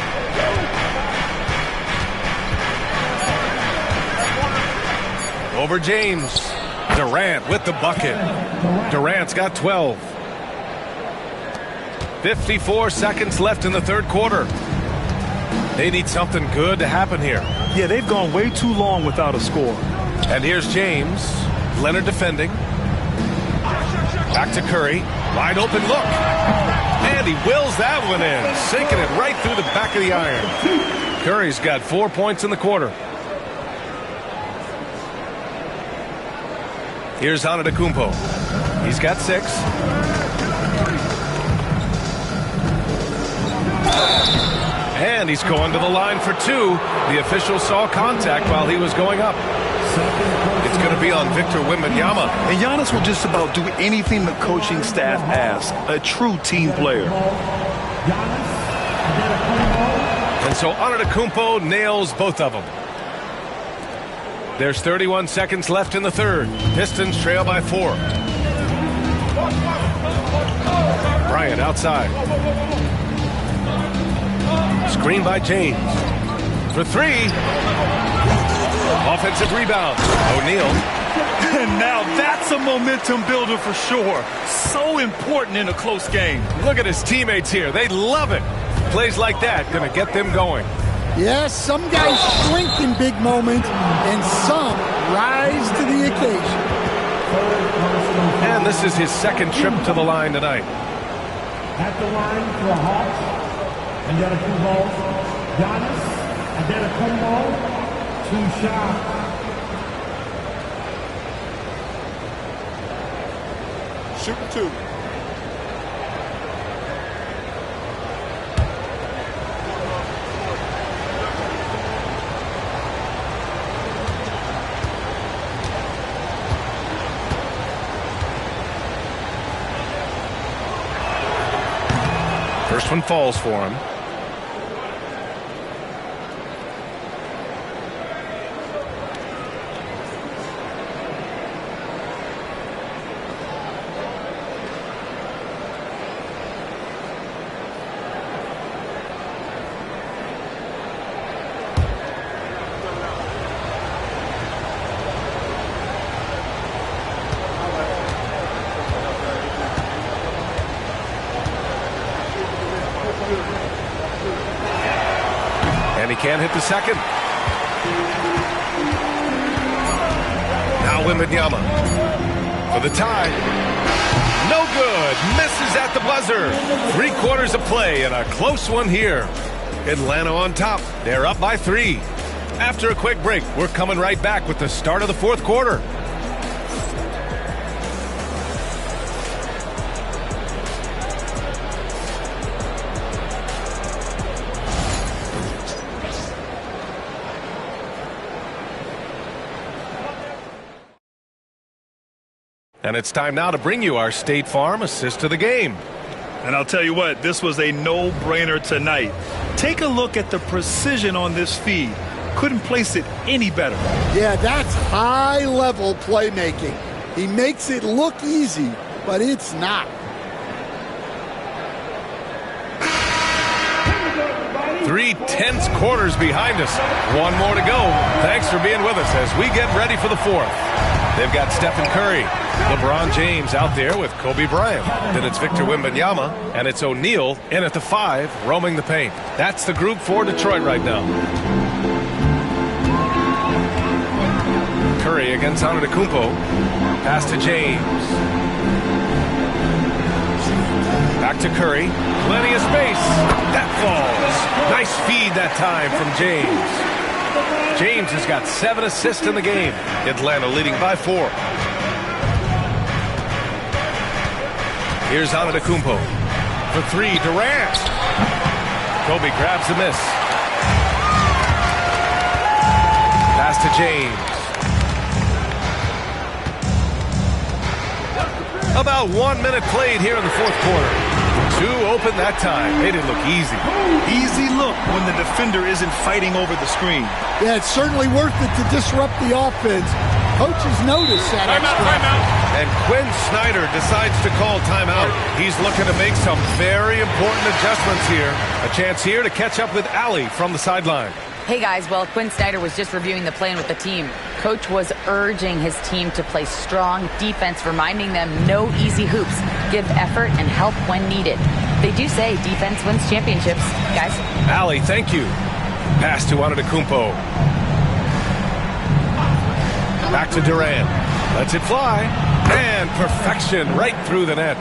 Over James. Durant with the bucket. Durant's got 12. 54 seconds left in the third quarter. They need something good to happen here. Yeah, they've gone way too long without a score. And here's James. Leonard defending. Back to Curry. Wide open look. And he wills that one in. Sinking it right through the back of the iron. Curry's got 4 points in the quarter. Here's Antetokounmpo. He's got 6. And he's going to the line for 2. The official saw contact while he was going up. It's going to be on Victor Wembanyama. And Giannis will just about do anything the coaching staff asks. A true team player. And so Antetokounmpo nails both of them. There's 31 seconds left in the third. Pistons trail by 4. Bryant outside. Screen by James. For 3. Offensive rebound. O'Neal. And now that's a momentum builder for sure. So important in a close game. Look at his teammates here. They love it. Plays like that going to get them going. Yes, some guys shrink in big moments, and some rise to the occasion. And this is his 2nd trip to the line tonight. At the line for the Hawks, Antetokounmpo, Giannis, Antetokounmpo, 2 shots. Shooting 2. First one falls for him. And he can't hit the second. Now Now Wembanyama for the tie. No good. Misses at the buzzer. 3/4 of play and a close one here. Atlanta on top. They're up by 3. After a quick break, we're coming right back with the start of the 4th quarter. And it's time now to bring you our State Farm assist of the game. And I'll tell you what, this was a no-brainer tonight. Take a look at the precision on this feed. Couldn't place it any better. Yeah, that's high-level playmaking. He makes it look easy, but it's not. 3 tense quarters behind us. One more to go. Thanks for being with us as we get ready for the 4th. They've got Stephen Curry, LeBron James out there with Kobe Bryant. Then it's Victor Wembanyama, and it's O'Neal in at the 5, roaming the paint. That's the group for Detroit right now. Curry against Antetokounmpo. Pass to James. Back to Curry. Plenty of space. That falls. Nice feed that time from James. James has got 7 assists in the game. Atlanta leading by 4. Here's Antetokounmpo for 3. Durant. Kobe grabs the miss. Pass to James. About 1 minute played here in the 4th quarter. 2 open that time. Made it look easy. Easy look when the defender isn't fighting over the screen. Yeah, it's certainly worth it to disrupt the offense. Coaches notice that. Timeout. And Quinn Snyder decides to call timeout. He's looking to make some very important adjustments here. A chance here to catch up with Allie from the sideline. Hey guys, well, Quinn Snyder was just reviewing the plan with the team. Coach was urging his team to play strong defense, reminding them no easy hoops. Give effort and help when needed. They do say defense wins championships, guys. Allie, thank you. Pass to Antetokounmpo. Back to Durant. Lets it fly. And perfection right through the net.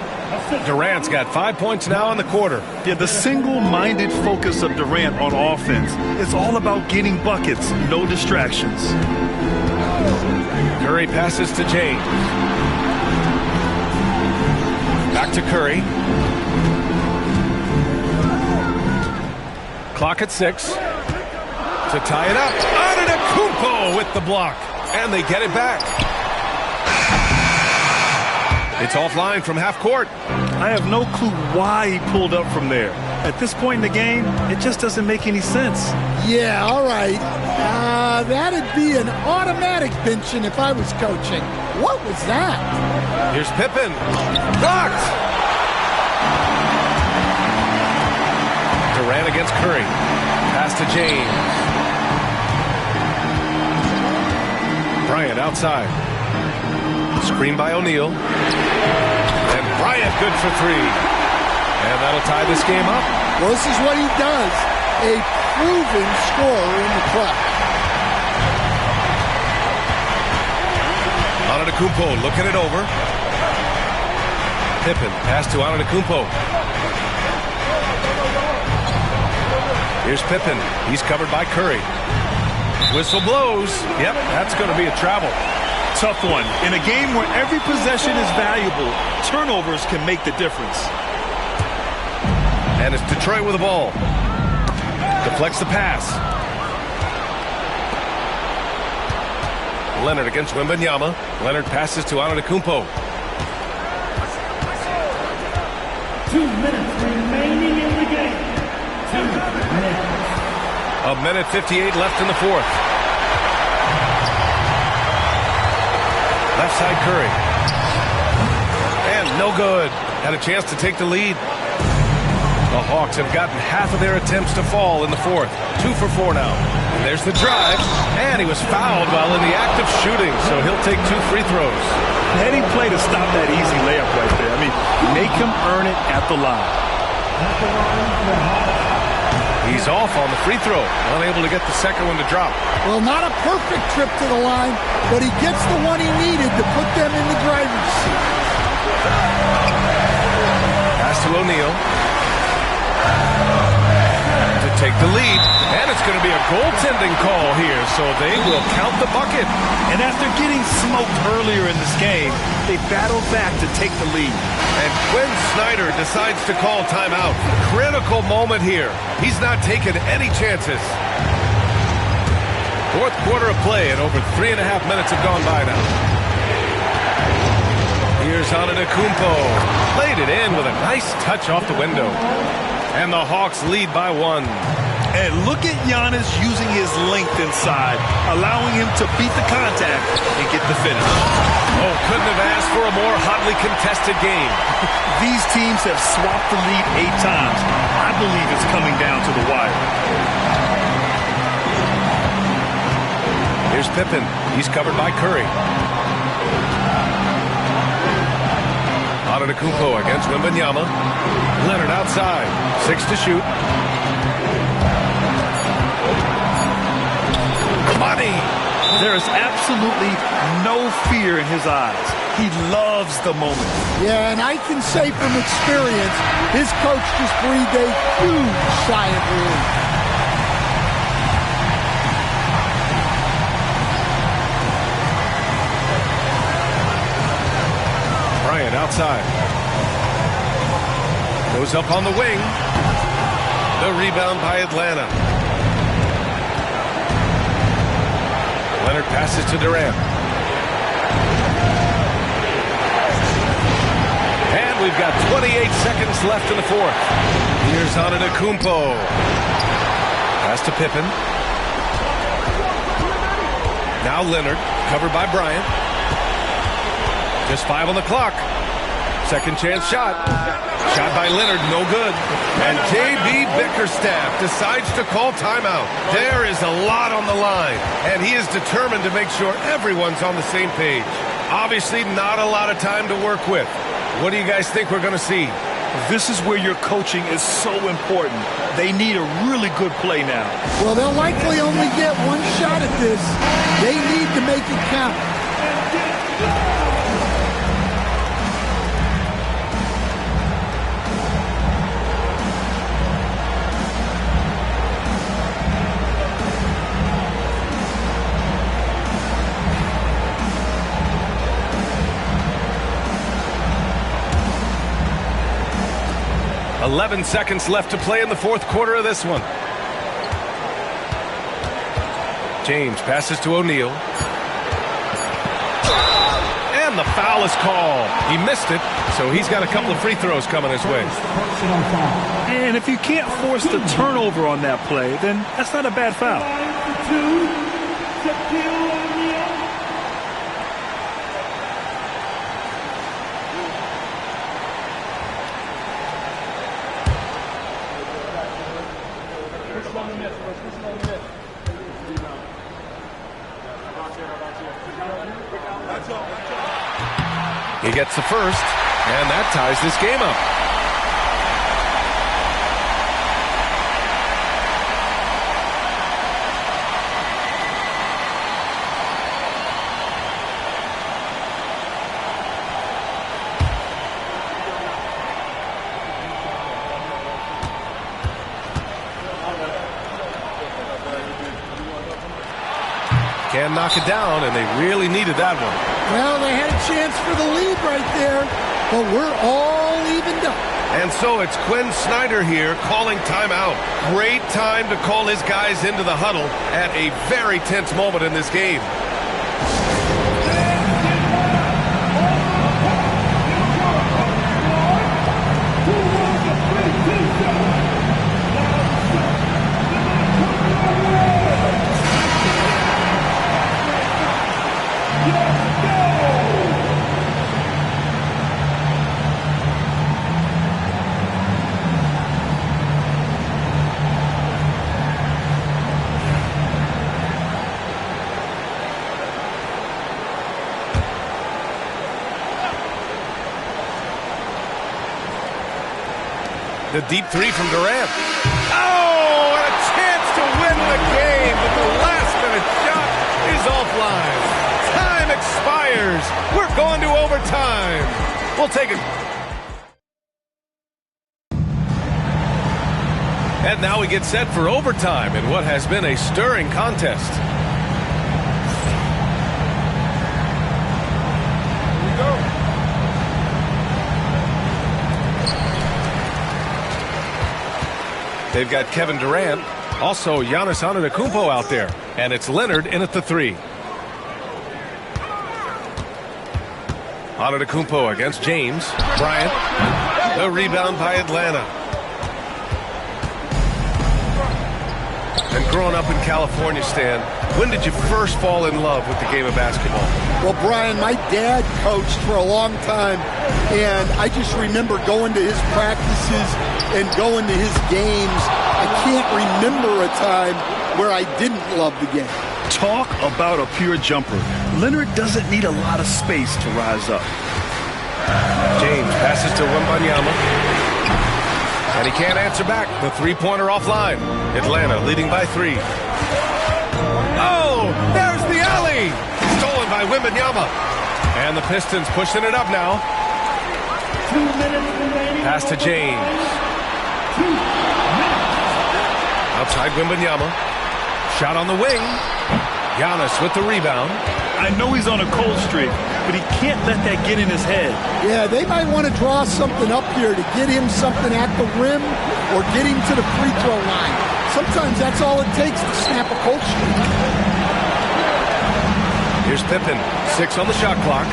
Durant's got 5 points now in the quarter. Yeah, the single-minded focus of Durant on offense is all about getting buckets, no distractions. Curry passes to James. Back to Curry. Clock at 6. To tie it up. Antetokounmpo with the block. And they get it back. It's offline from half court. I have no clue why he pulled up from there. At this point in the game, it just doesn't make any sense. Yeah, all right. That'd be an automatic benching if I was coaching. What was that? Here's Pippen. Blocked! Durant against Curry. Pass to James. Bryant outside. Screen by O'Neal. And Bryant good for 3. And that'll tie this game up. Well, this is what he does. A proven scorer in the club. Antetokounmpo looking it over. Pippen pass to Antetokounmpo. Here's Pippen. He's covered by Curry. Whistle blows. Yep, that's going to be a travel. Tough one. In a game where every possession is valuable, turnovers can make the difference. And it's Detroit with the ball. Deflects the pass. Leonard against Wembanyama. Leonard passes to Antetokounmpo. 2 minutes remaining in the game. 2 minutes. A minute 58 left in the 4th. Left side Curry. And no good. Had a chance to take the lead. The Hawks have gotten half of their attempts to fall in the 4th. 2 for 4 now. And there's the drive. And he was fouled while in the act of shooting, so he'll take 2 free throws. Heading play to stop that easy layup right there. I mean, make him earn it at the line. At the line for the Hawks, He's off on the free throw. Unable to get the second one to drop. Well, not a perfect trip to the line, but he gets the one he needed to put them in the driver's seat. Pass to O'Neal to take the lead, and it's going to be a goaltending call here, so they will count the bucket. And after getting smoked earlier in this game, they battled back to take the lead. And Quinn Snyder decides to call timeout. Critical moment here. He's not taking any chances. Fourth quarter of play, and over 3.5 minutes have gone by now. Here's Antetokounmpo. Played it in with a nice touch off the window. And the Hawks lead by 1. And look at Giannis using his length inside, allowing him to beat the contact and get the finish. Oh, couldn't have asked for a more hotly contested game. These teams have swapped the lead 8 times. I believe it's coming down to the wire. Here's Pippen. He's covered by Curry. Antetokounmpo against Wembanyama. Leonard outside. 6 to shoot. Money. There is absolutely no fear in his eyes. He loves the moment. Yeah, and I can say from experience, his coach just breathed a huge sigh of relief. Bryant outside. Goes up on the wing. The rebound by Atlanta. Leonard passes to Durant. And we've got 28 seconds left in the fourth. Here's Antetokounmpo. Pass to Pippen. Now Leonard, covered by Bryant. Just 5 on the clock. Second chance shot. Shot by Leonard, no good. And J.B. Bickerstaff decides to call timeout. There is a lot on the line, and he is determined to make sure everyone's on the same page. Obviously, not a lot of time to work with. What do you guys think we're going to see? This is where your coaching is so important. They need a really good play now. Well, they'll likely only get one shot at this. They need to make it count. 11 seconds left to play in the fourth quarter of this one. James passes to O'Neal. And the foul is called. He missed it, so he's got a couple of free throws coming his way. And if you can't force the turnover on that play, then that's not a bad foul. 2. He gets the first, and that ties this game up. Can knock it down, and they really needed that one. Well, they had a chance for the lead right there, but we're all evened up. And so it's Quinn Snyder here calling timeout. Great time to call his guys into the huddle at a very tense moment in this game. The deep three from Durant. Oh, chance to win the game, but the last-minute shot is offline. Time expires. We're going to overtime. We'll take it. And now we get set for overtime in what has been a stirring contest. They've got Kevin Durant, also Giannis Antetokounmpo out there, and it's Leonard in at the 3. Antetokounmpo against James. Bryant. The rebound by Atlanta. And growing up in California, Stan, when did you first fall in love with the game of basketball? Well, Brian, my dad coached for a long time, and I just remember going to his practices and going to his games. I can't remember a time where I didn't love the game. Talk about a pure jumper. Leonard doesn't need a lot of space to rise up. James passes to Wembanyama. And he can't answer back. The three-pointer offline. Atlanta leading by 3. Oh, there's the alley. Stolen by Wembanyama. And the Pistons pushing it up now. 2 minutes remaining. Pass to James. Outside Wembanyama. Shot on the wing. Giannis with the rebound. I know he's on a cold streak, but he can't let that get in his head. Yeah, they might want to draw something up here to get him something at the rim or get him to the free throw line. Sometimes that's all it takes to snap a cold streak. Here's Pippen. 6 on the shot clock.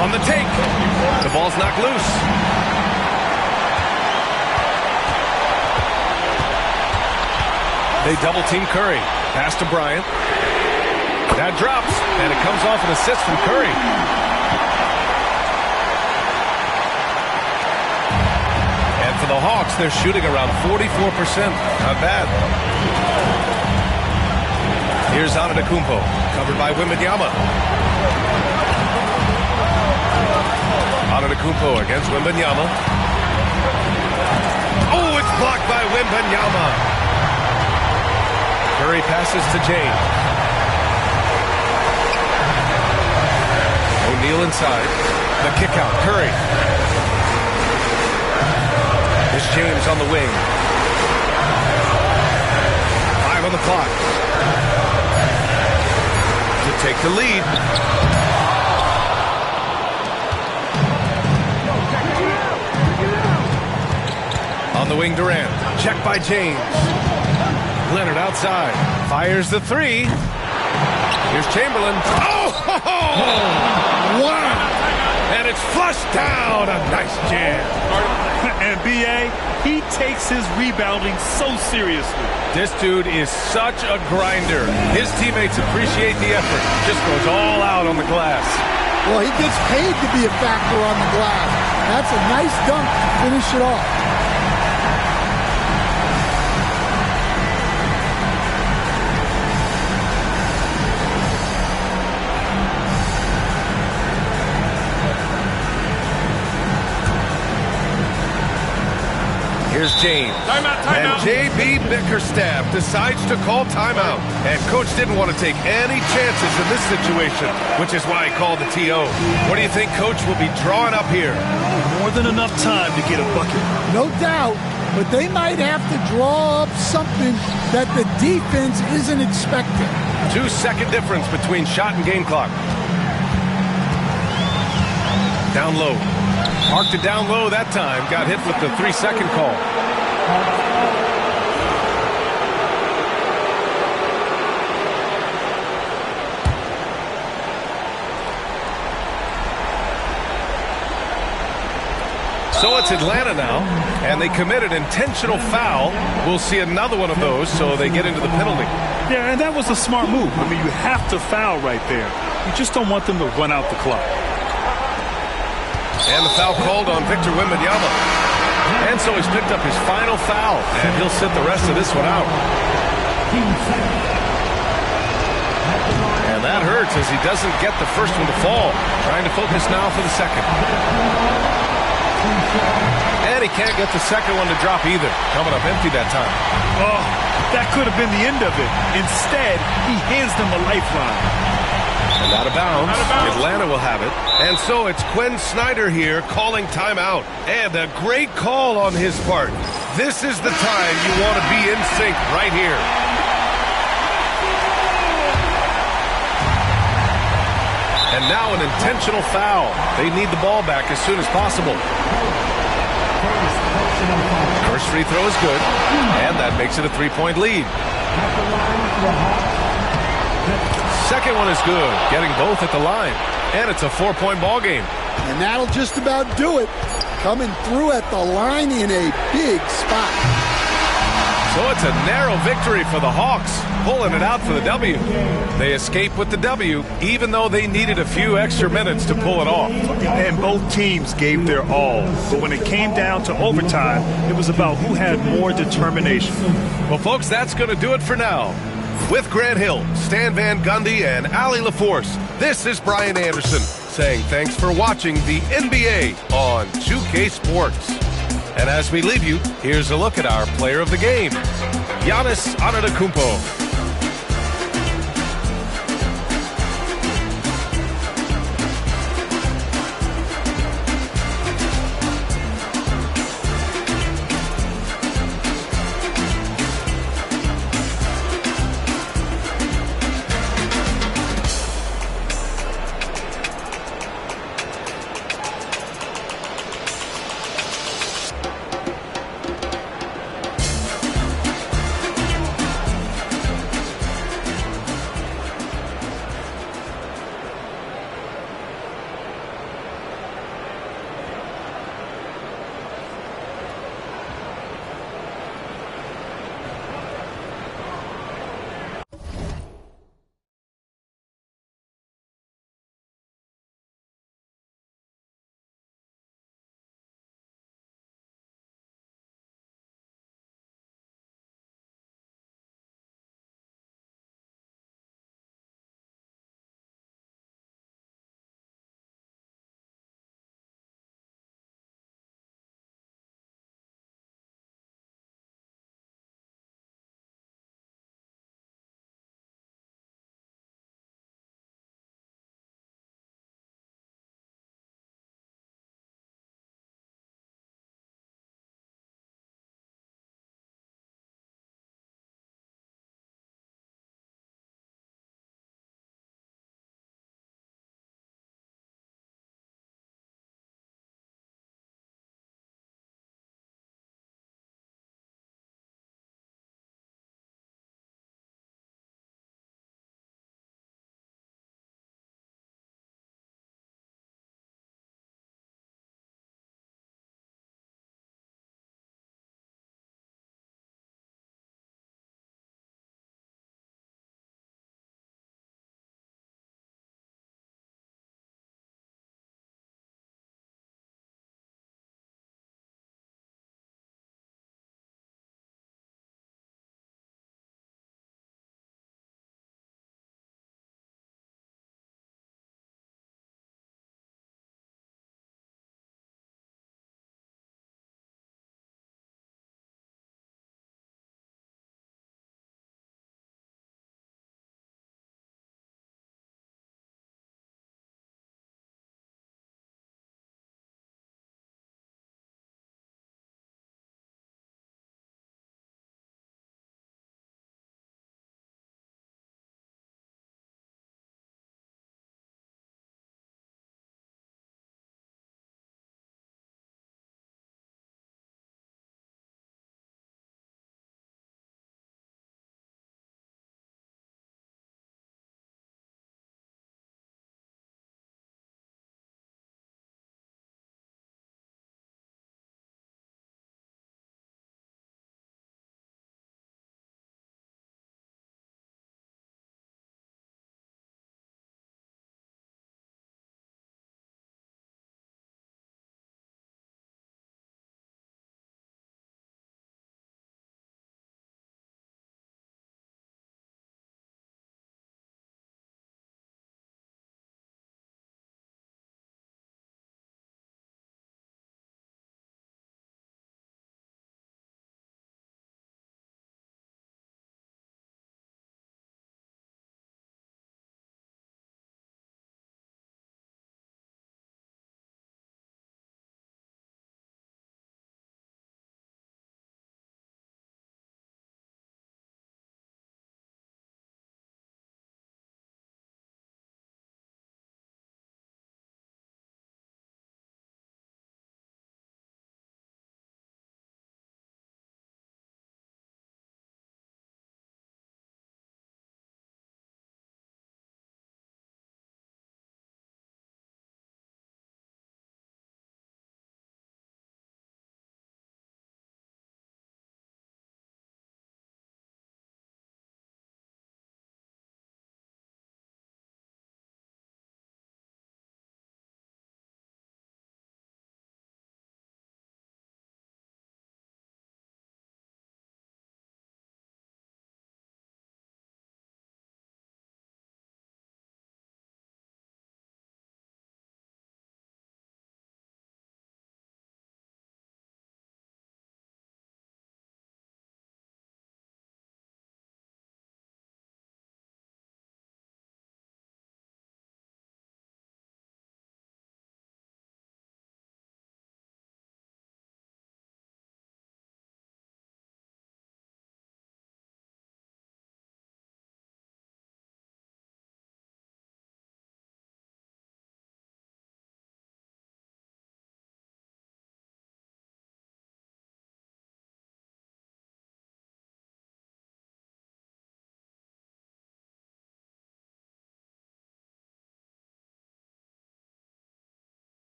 On the take. The ball's knocked loose. They double team Curry. Pass to Bryant. That drops, and it comes off an assist from Curry. And for the Hawks, they're shooting around 44%. Not bad. Here's Antetokounmpo, covered by Wembanyama. Antetokounmpo against Wembanyama. Oh, it's blocked by Wembanyama. Curry passes to James. O'Neal inside. The kick out. Curry. There's James on the wing. 5 on the clock. To take the lead. On the wing, Durant. Checked by James. Leonard outside. Fires the 3. Here's Chamberlain. Oh! Wow! And it's flushed down. A nice jam. And B.A., he takes his rebounding so seriously. This dude is such a grinder. His teammates appreciate the effort. Just goes all out on the glass. Well, he gets paid to be a factor on the glass. That's a nice dunk to finish it off. Here's James. Timeout. And J.B. Bickerstaff decides to call timeout. And Coach didn't want to take any chances in this situation, which is why he called the T.O. What do you think Coach will be drawing up here? More than enough time to get a bucket. No doubt, but they might have to draw up something that the defense isn't expecting. 2-second difference between shot and game clock. Down low. Marked it down low that time. Got hit with the 3-second call. So it's Atlanta now, and they committed intentional foul. We'll see another one of those, so they get into the penalty. Yeah, and that was a smart move. I mean, you have to foul right there. You just don't want them to run out the clock. And the foul called on Victor Wembanyama. And so he's picked up his final foul, and he'll sit the rest of this one out. And that hurts as he doesn't get the first one to fall. Trying to focus now for the second. And he can't get the second one to drop either. Coming up empty that time. Oh, that could have been the end of it. Instead, he hands them a lifeline. And out of bounds. Atlanta will have it. And so it's Quinn Snyder here calling timeout. And a great call on his part. This is the time you want to be in sync right here. And now an intentional foul. They need the ball back as soon as possible. First free throw is good, and that makes it a 3-point lead. Second one is good, getting both at the line. And it's a 4-point ball game. And that'll just about do it. Coming through at the line in a big spot. So it's a narrow victory for the Hawks, pulling it out for the W. They escape with the W, even though they needed a few extra minutes to pull it off. And both teams gave their all. But when it came down to overtime, it was about who had more determination. Well, folks, that's going to do it for now. With Grant Hill, Stan Van Gundy, and Allie LaForce, this is Brian Anderson saying thanks for watching the NBA on 2K Sports. And as we leave you, here's a look at our player of the game, Giannis Antetokounmpo.